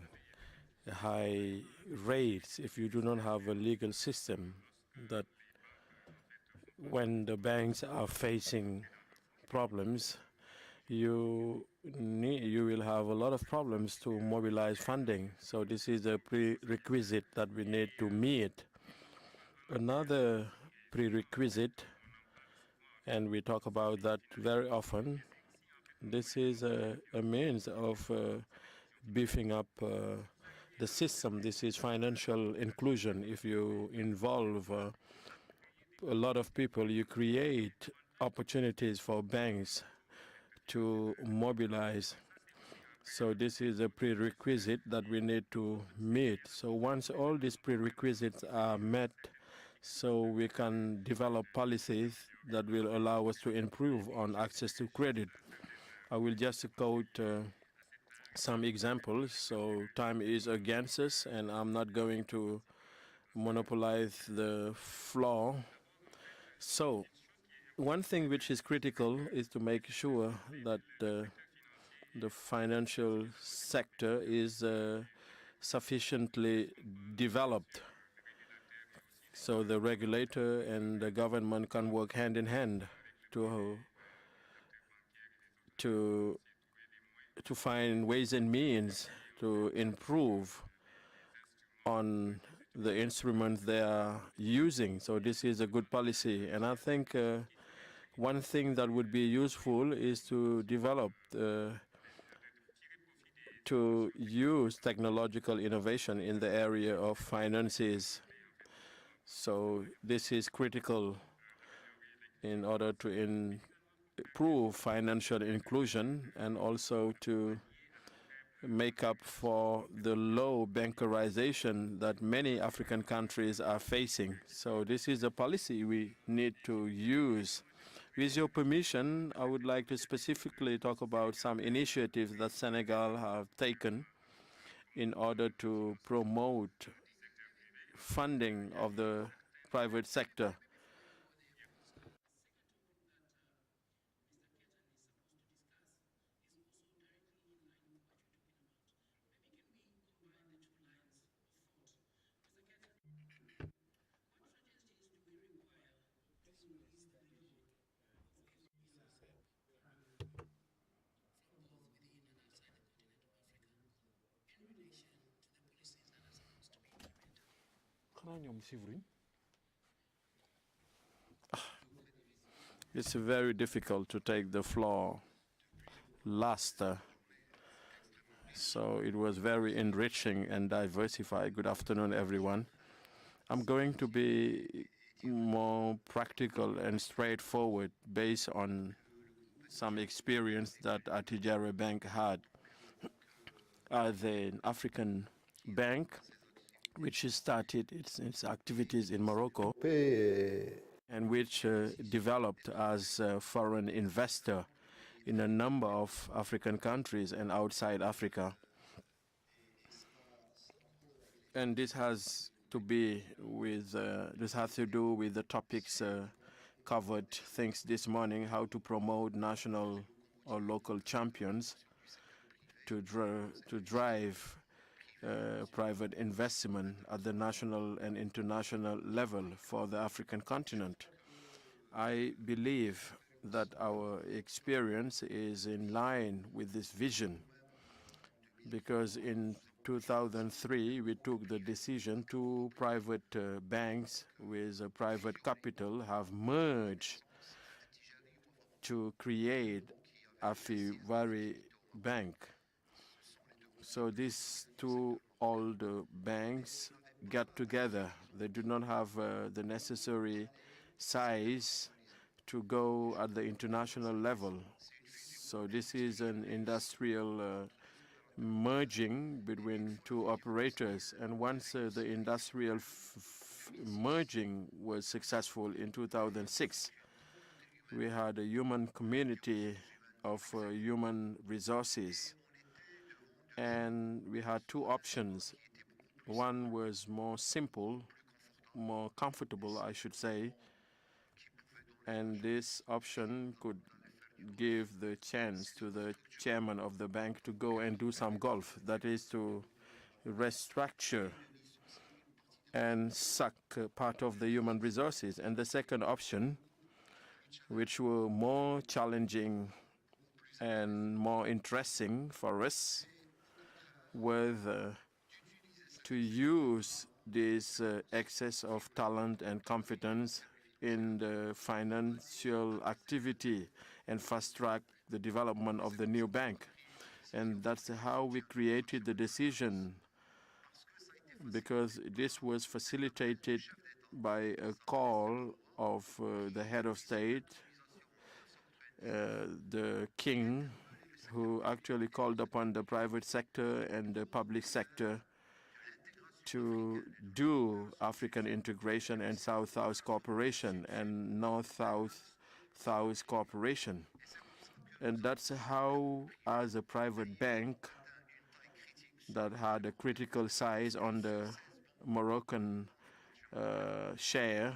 high rates if you do not have a legal system, that when the banks are facing problems, you will have a lot of problems to mobilize funding. So this is a prerequisite that we need to meet. Another prerequisite, and we talk about that very often, this is a means of beefing up the system. This is financial inclusion. If you involve a lot of people, you create opportunities for banks to mobilize. So this is a prerequisite that we need to meet. So once all these prerequisites are met, so we can develop policies that will allow us to improve on access to credit. I will just quote some examples. So time is against us, and I'm not going to monopolize the floor. So one thing which is critical is to make sure that the financial sector is sufficiently developed, so the regulator and the government can work hand in hand to find ways and means to improve on the instruments they are using. So this is a good policy, and I think one thing that would be useful is to develop to use technological innovation in the area of finances. So this is critical in order to improve financial inclusion and also to make up for the low bankerization that many African countries are facing. So this is a policy we need to use. With your permission, I would like to specifically talk about some initiatives that Senegal have taken in order to promote funding of the private sector. It's very difficult to take the floor last. So it was very enriching and diversified. Good afternoon, everyone. I'm going to be more practical and straightforward based on some experience that Atijara Bank had as an African bank, which started its activities in Morocco and which developed as a foreign investor in a number of African countries and outside Africa. And this has to be with this has to do with the topics covered things this morning: how to promote national or local champions to drive private investment at the national and international level for the African continent. I believe that our experience is in line with this vision, because in 2003 we took the decision to private banks with a private capital have merged to create Afivari Bank. So these two old banks got together. They do not have the necessary size to go at the international level. So this is an industrial merging between two operators. And once the industrial merging was successful in 2006, we had a human community of human resources. And we had two options. One was more simple, more comfortable, I should say. And this option could give the chance to the chairman of the bank to go and do some golf. That is to restructure and suck part of the human resources. And the second option, which were more challenging and more interesting for us, was to use this excess of talent and competence in the financial activity and fast-track the development of the new bank. And that's how we created the decision because this was facilitated by a call of the head of state, the king, who actually called upon the private sector and the public sector to do African integration and South-South cooperation and North-South cooperation. And that's how, as a private bank that had a critical size on the Moroccan share,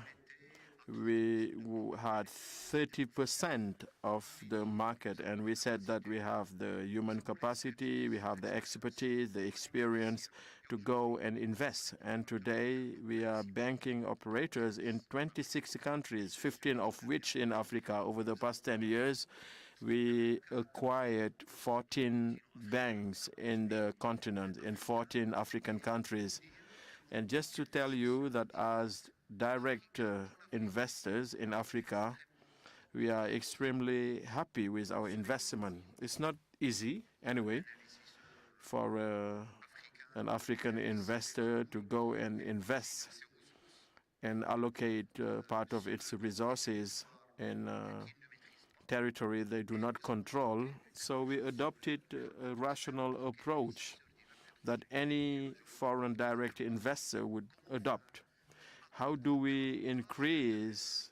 we had 30% of the market, and we said that we have the human capacity, we have the expertise, the experience to go and invest. And today we are banking operators in 26 countries, 15 of which in Africa. Over the past 10 years, we acquired 14 banks in the continent, in 14 African countries. And just to tell you that as direct investors in Africa, we are extremely happy with our investment. It's not easy, anyway, for an African investor to go and invest and allocate part of its resources in territory they do not control. So we adopted a rational approach that any foreign direct investor would adopt. How do we increase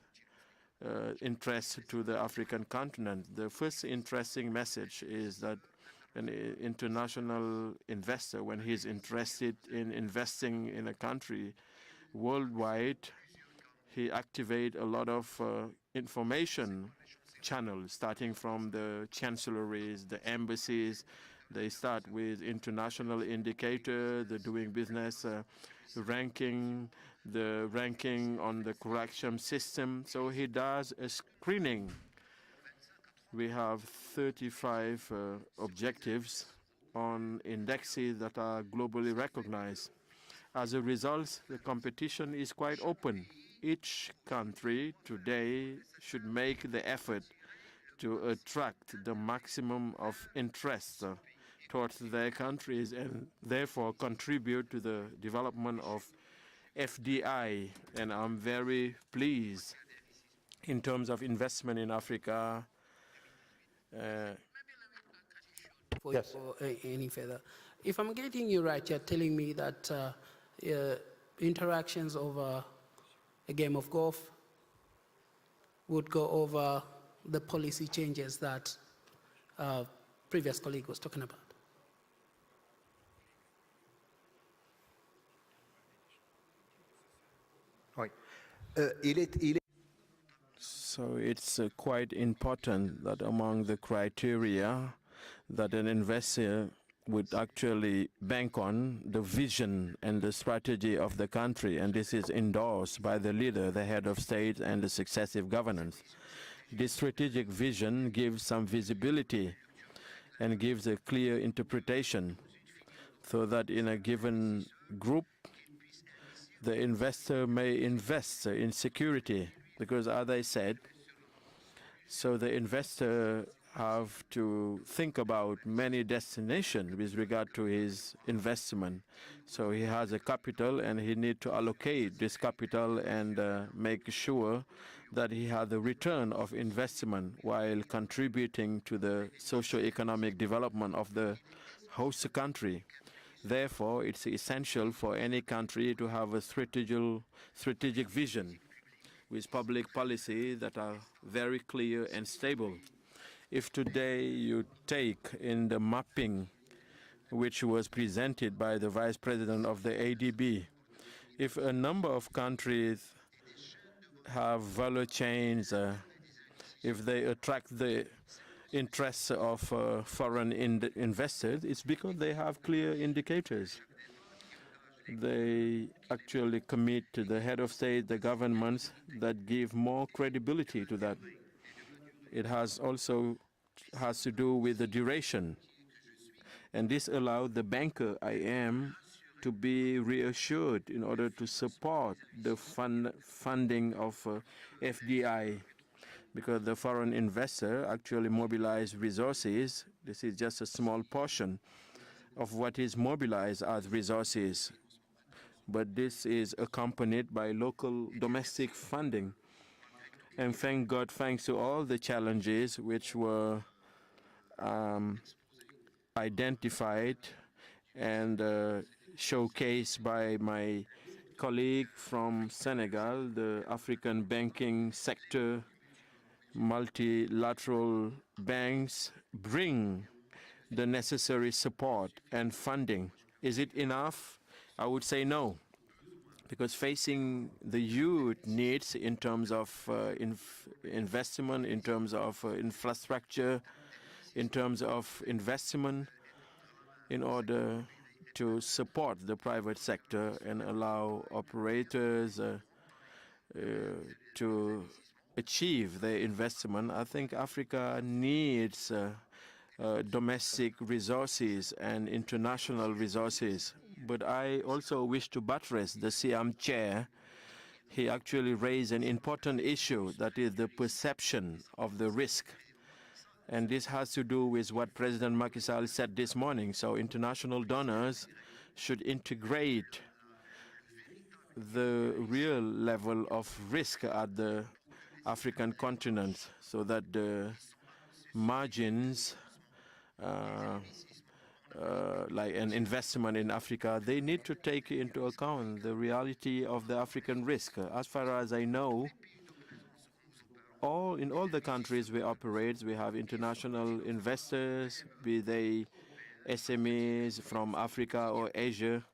interest to the African continent? The first interesting message is that an international investor, when he's interested in investing in a country worldwide, he activates a lot of information channels, starting from the chancelleries, the embassies. They start with international indicator, the doing business ranking, the ranking on the correction system. So he does a screening. We have 35 objectives on indexes that are globally recognized. As a result, the competition is quite open. Each country today should make the effort to attract the maximum of interest towards their countries and therefore contribute to the development of FDI. And I'm very pleased in terms of investment in Africa. Yes. Any further. If I'm getting you right, you're telling me that interactions over a game of golf would go over the policy changes that previous colleague was talking about. So it's quite important that among the criteria that an investor would actually bank on the vision and the strategy of the country, and this is endorsed by the leader, the head of state, and the successive governance. This strategic vision gives some visibility and gives a clear interpretation so that in a given group, the investor may invest in security, because as I said, so the investor have to think about many destinations with regard to his investment. So he has a capital and he needs to allocate this capital and make sure that he has a return of investment while contributing to the socio-economic development of the host country. Therefore, it's essential for any country to have a strategic vision with public policy that are very clear and stable. If today you take in the mapping which was presented by the Vice President of the ADB, if a number of countries have value chains, if they attract the interests of foreign investors, it's because they have clear indicators. They actually commit to the head of state, the governments that give more credibility to that. It has to do with the duration. And this allowed the banker I am to be reassured in order to support the funding of FDI, because the foreign investor actually mobilized resources. This is just a small portion of what is mobilized as resources. but this is accompanied by local domestic funding. And thank God, thanks to all the challenges which were identified and showcased by my colleague from Senegal, the African banking sector, multilateral banks bring the necessary support and funding. Is it enough? I would say no, because facing the youth needs in terms of investment, in terms of infrastructure, in terms of investment, in order to support the private sector and allow operators to achieve their investment, I think Africa needs domestic resources and international resources. But I also wish to buttress the Siam chair. He actually raised an important issue, that is the perception of the risk. And this has to do with what President Macky Sall said this morning. So international donors should integrate the real level of risk at the African continent so that the margins like an investment in Africa, they need to take into account the reality of the African risk. As far as I know, in all the countries we operate, we have international investors, be they SMEs from Africa or Asia.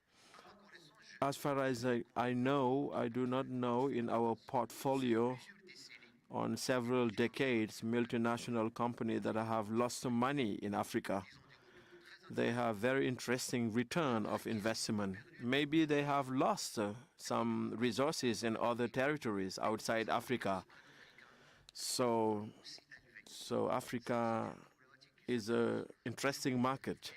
As far as I know, I do not know in our portfolio on several decades multinational companies that have lost some money in Africa. They have very interesting return of investment. Maybe they have lost some resources in other territories outside Africa. So Africa is an interesting market.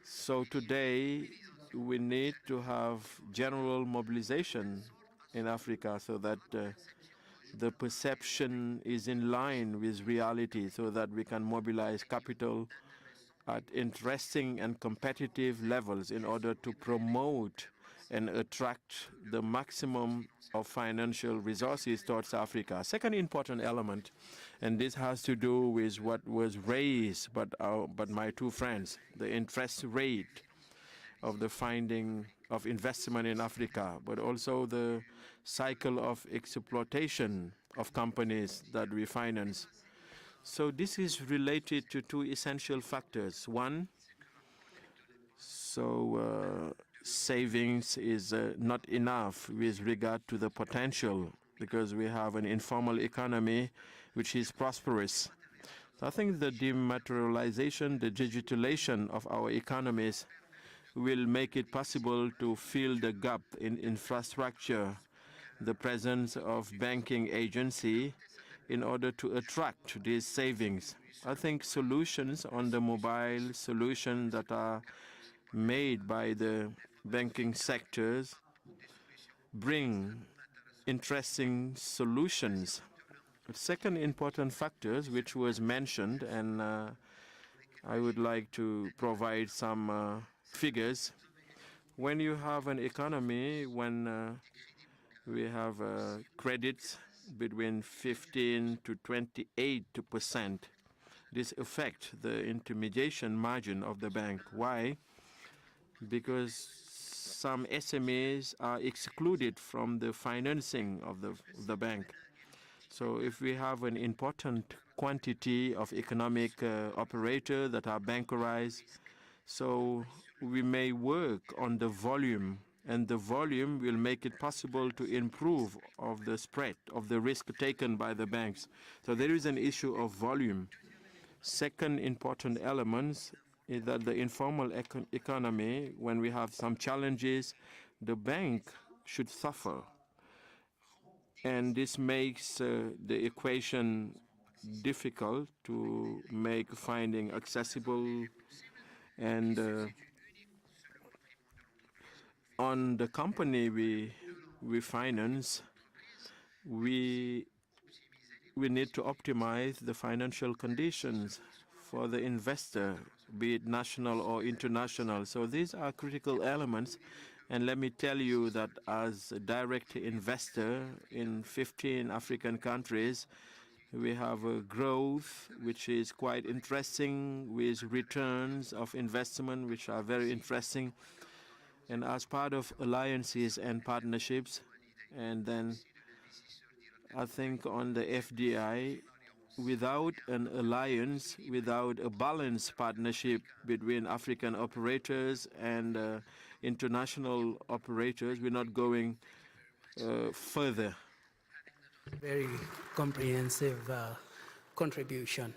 So today we need to have general mobilization in Africa so that the perception is in line with reality, so that we can mobilize capital at interesting and competitive levels in order to promote and attract the maximum of financial resources towards Africa. Second important element, and this has to do with what was raised by my two friends, the interest rate of the finding of investment in Africa, but also the cycle of exploitation of companies that we finance. So this is related to two essential factors. One, savings is not enough with regard to the potential, because we have an informal economy which is prosperous. So I think the dematerialization, the digitalization of our economies will make it possible to fill the gap in infrastructure, the presence of banking agency, in order to attract these savings. I think solutions on the mobile, solutions that are made by the banking sectors bring interesting solutions. The second important factor, which was mentioned, and I would like to provide some figures. When you have an economy, when we have credits between 15 to 28%, this affects the intermediation margin of the bank. Why? Because some SMEs are excluded from the financing of the bank. So if we have an important quantity of economic operators that are bankerized, so we may work on the volume, and the volume will make it possible to improve of the spread of the risk taken by the banks. So there is an issue of volume. Second important element is that the informal economy, when we have some challenges, the bank should suffer. And this makes the equation difficult to make finding accessible. And on the company we finance, we need to optimize the financial conditions for the investor, be it national or international. So these are critical elements And let me tell you that as a direct investor in 15 African countries, we have a growth which is quite interesting, with returns of investment which are very interesting. And as part of alliances and partnerships, and then I think on the FDI, without an alliance, without a balanced partnership between African operators and international operators, we're not going further. Very comprehensive contribution.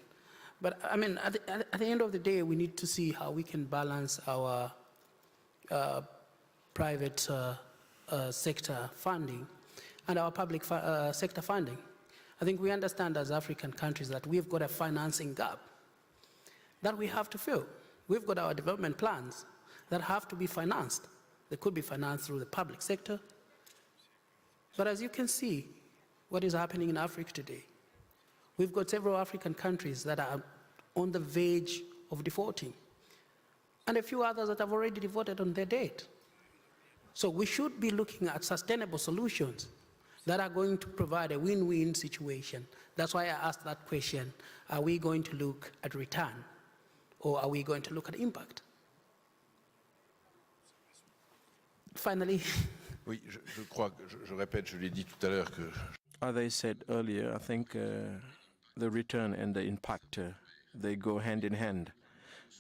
But I mean, at the end of the day, we need to see how we can balance our private sector funding and our public sector funding. I think we understand as African countries that we've got a financing gap that we have to fill. We've got our development plans that have to be financed. They could be financed through the public sector. But as you can see, what is happening in Africa today, we've got several African countries that are on the verge of defaulting, and a few others that have already defaulted on their debt. So we should be looking at sustainable solutions that are going to provide a win-win situation. That's why I asked that question, are we going to look at return or are we going to look at impact? Finally. Oui, je crois, je répète, je l'ai dit tout à l'heure que... As I said earlier, I think the return and the impact, they go hand in hand.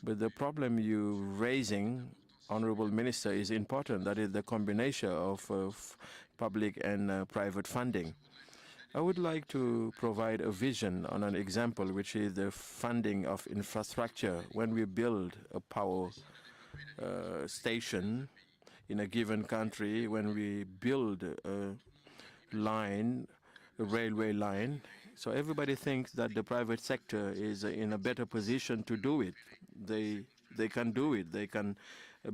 But the problem you're raising, Honorable Minister, is important. That is the combination of public and private funding. I would like to provide a vision on an example, which is the funding of infrastructure. When we build a power station in a given country, when we build a line, a railway line, so everybody thinks that the private sector is in a better position to do it. They can do it. They can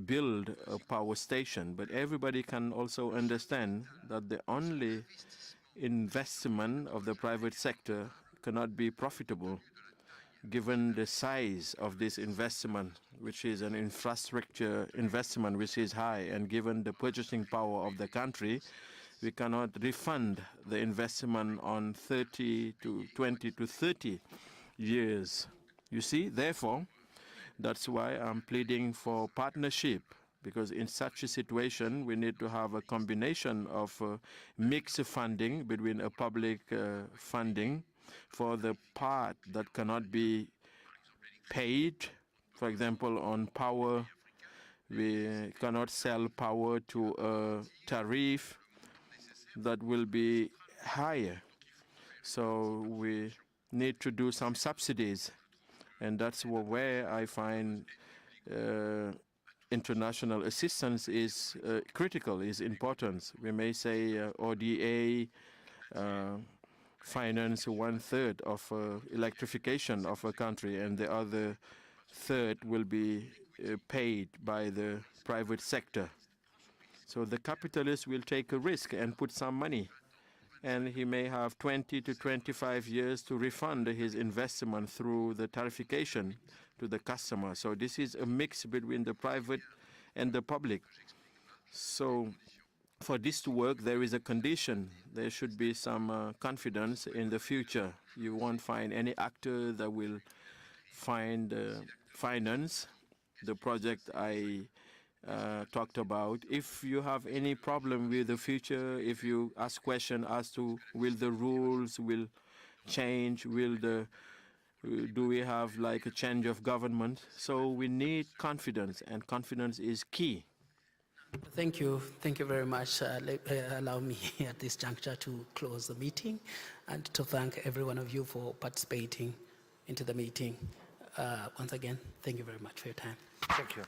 build a power station, but everybody can also understand that the only investment of the private sector cannot be profitable given the size of this investment, which is an infrastructure investment which is high, and given the purchasing power of the country, we cannot refund the investment on 20 to 30 years. You see, therefore, that's why I'm pleading for partnership, because in such a situation, we need to have a combination of mixed funding between a public funding for the part that cannot be paid. For example, on power, we cannot sell power to a tariff that will be higher. So we need to do some subsidies. And that's where I find international assistance is critical, is important. We may say ODA finance 1/3 of electrification of a country, and the other third will be paid by the private sector. So the capitalist will take a risk and put some money, and he may have 20 to 25 years to refund his investment through the tarification to the customer. So this is a mix between the private and the public. So for this to work, there is a condition. There should be some confidence in the future. You won't find any actor that will finance the project I talked about. If you have any problem with the future, if you ask questions as to will the rules will change, do we have like a change of government? So we need confidence, and confidence is key. Thank you very much. Allow me at this juncture to close the meeting and to thank every one of you for participating into the meeting. Once again, thank you very much for your time. Thank you.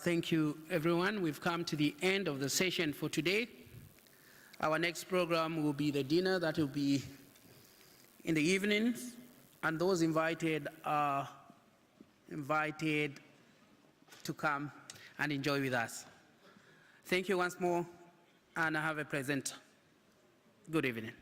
Thank you, everyone. We've come to the end of the session for today. Our next program will be the dinner that will be in the evening, and those invited are invited to come and enjoy with us. Thank you once more, and have a pleasant good evening.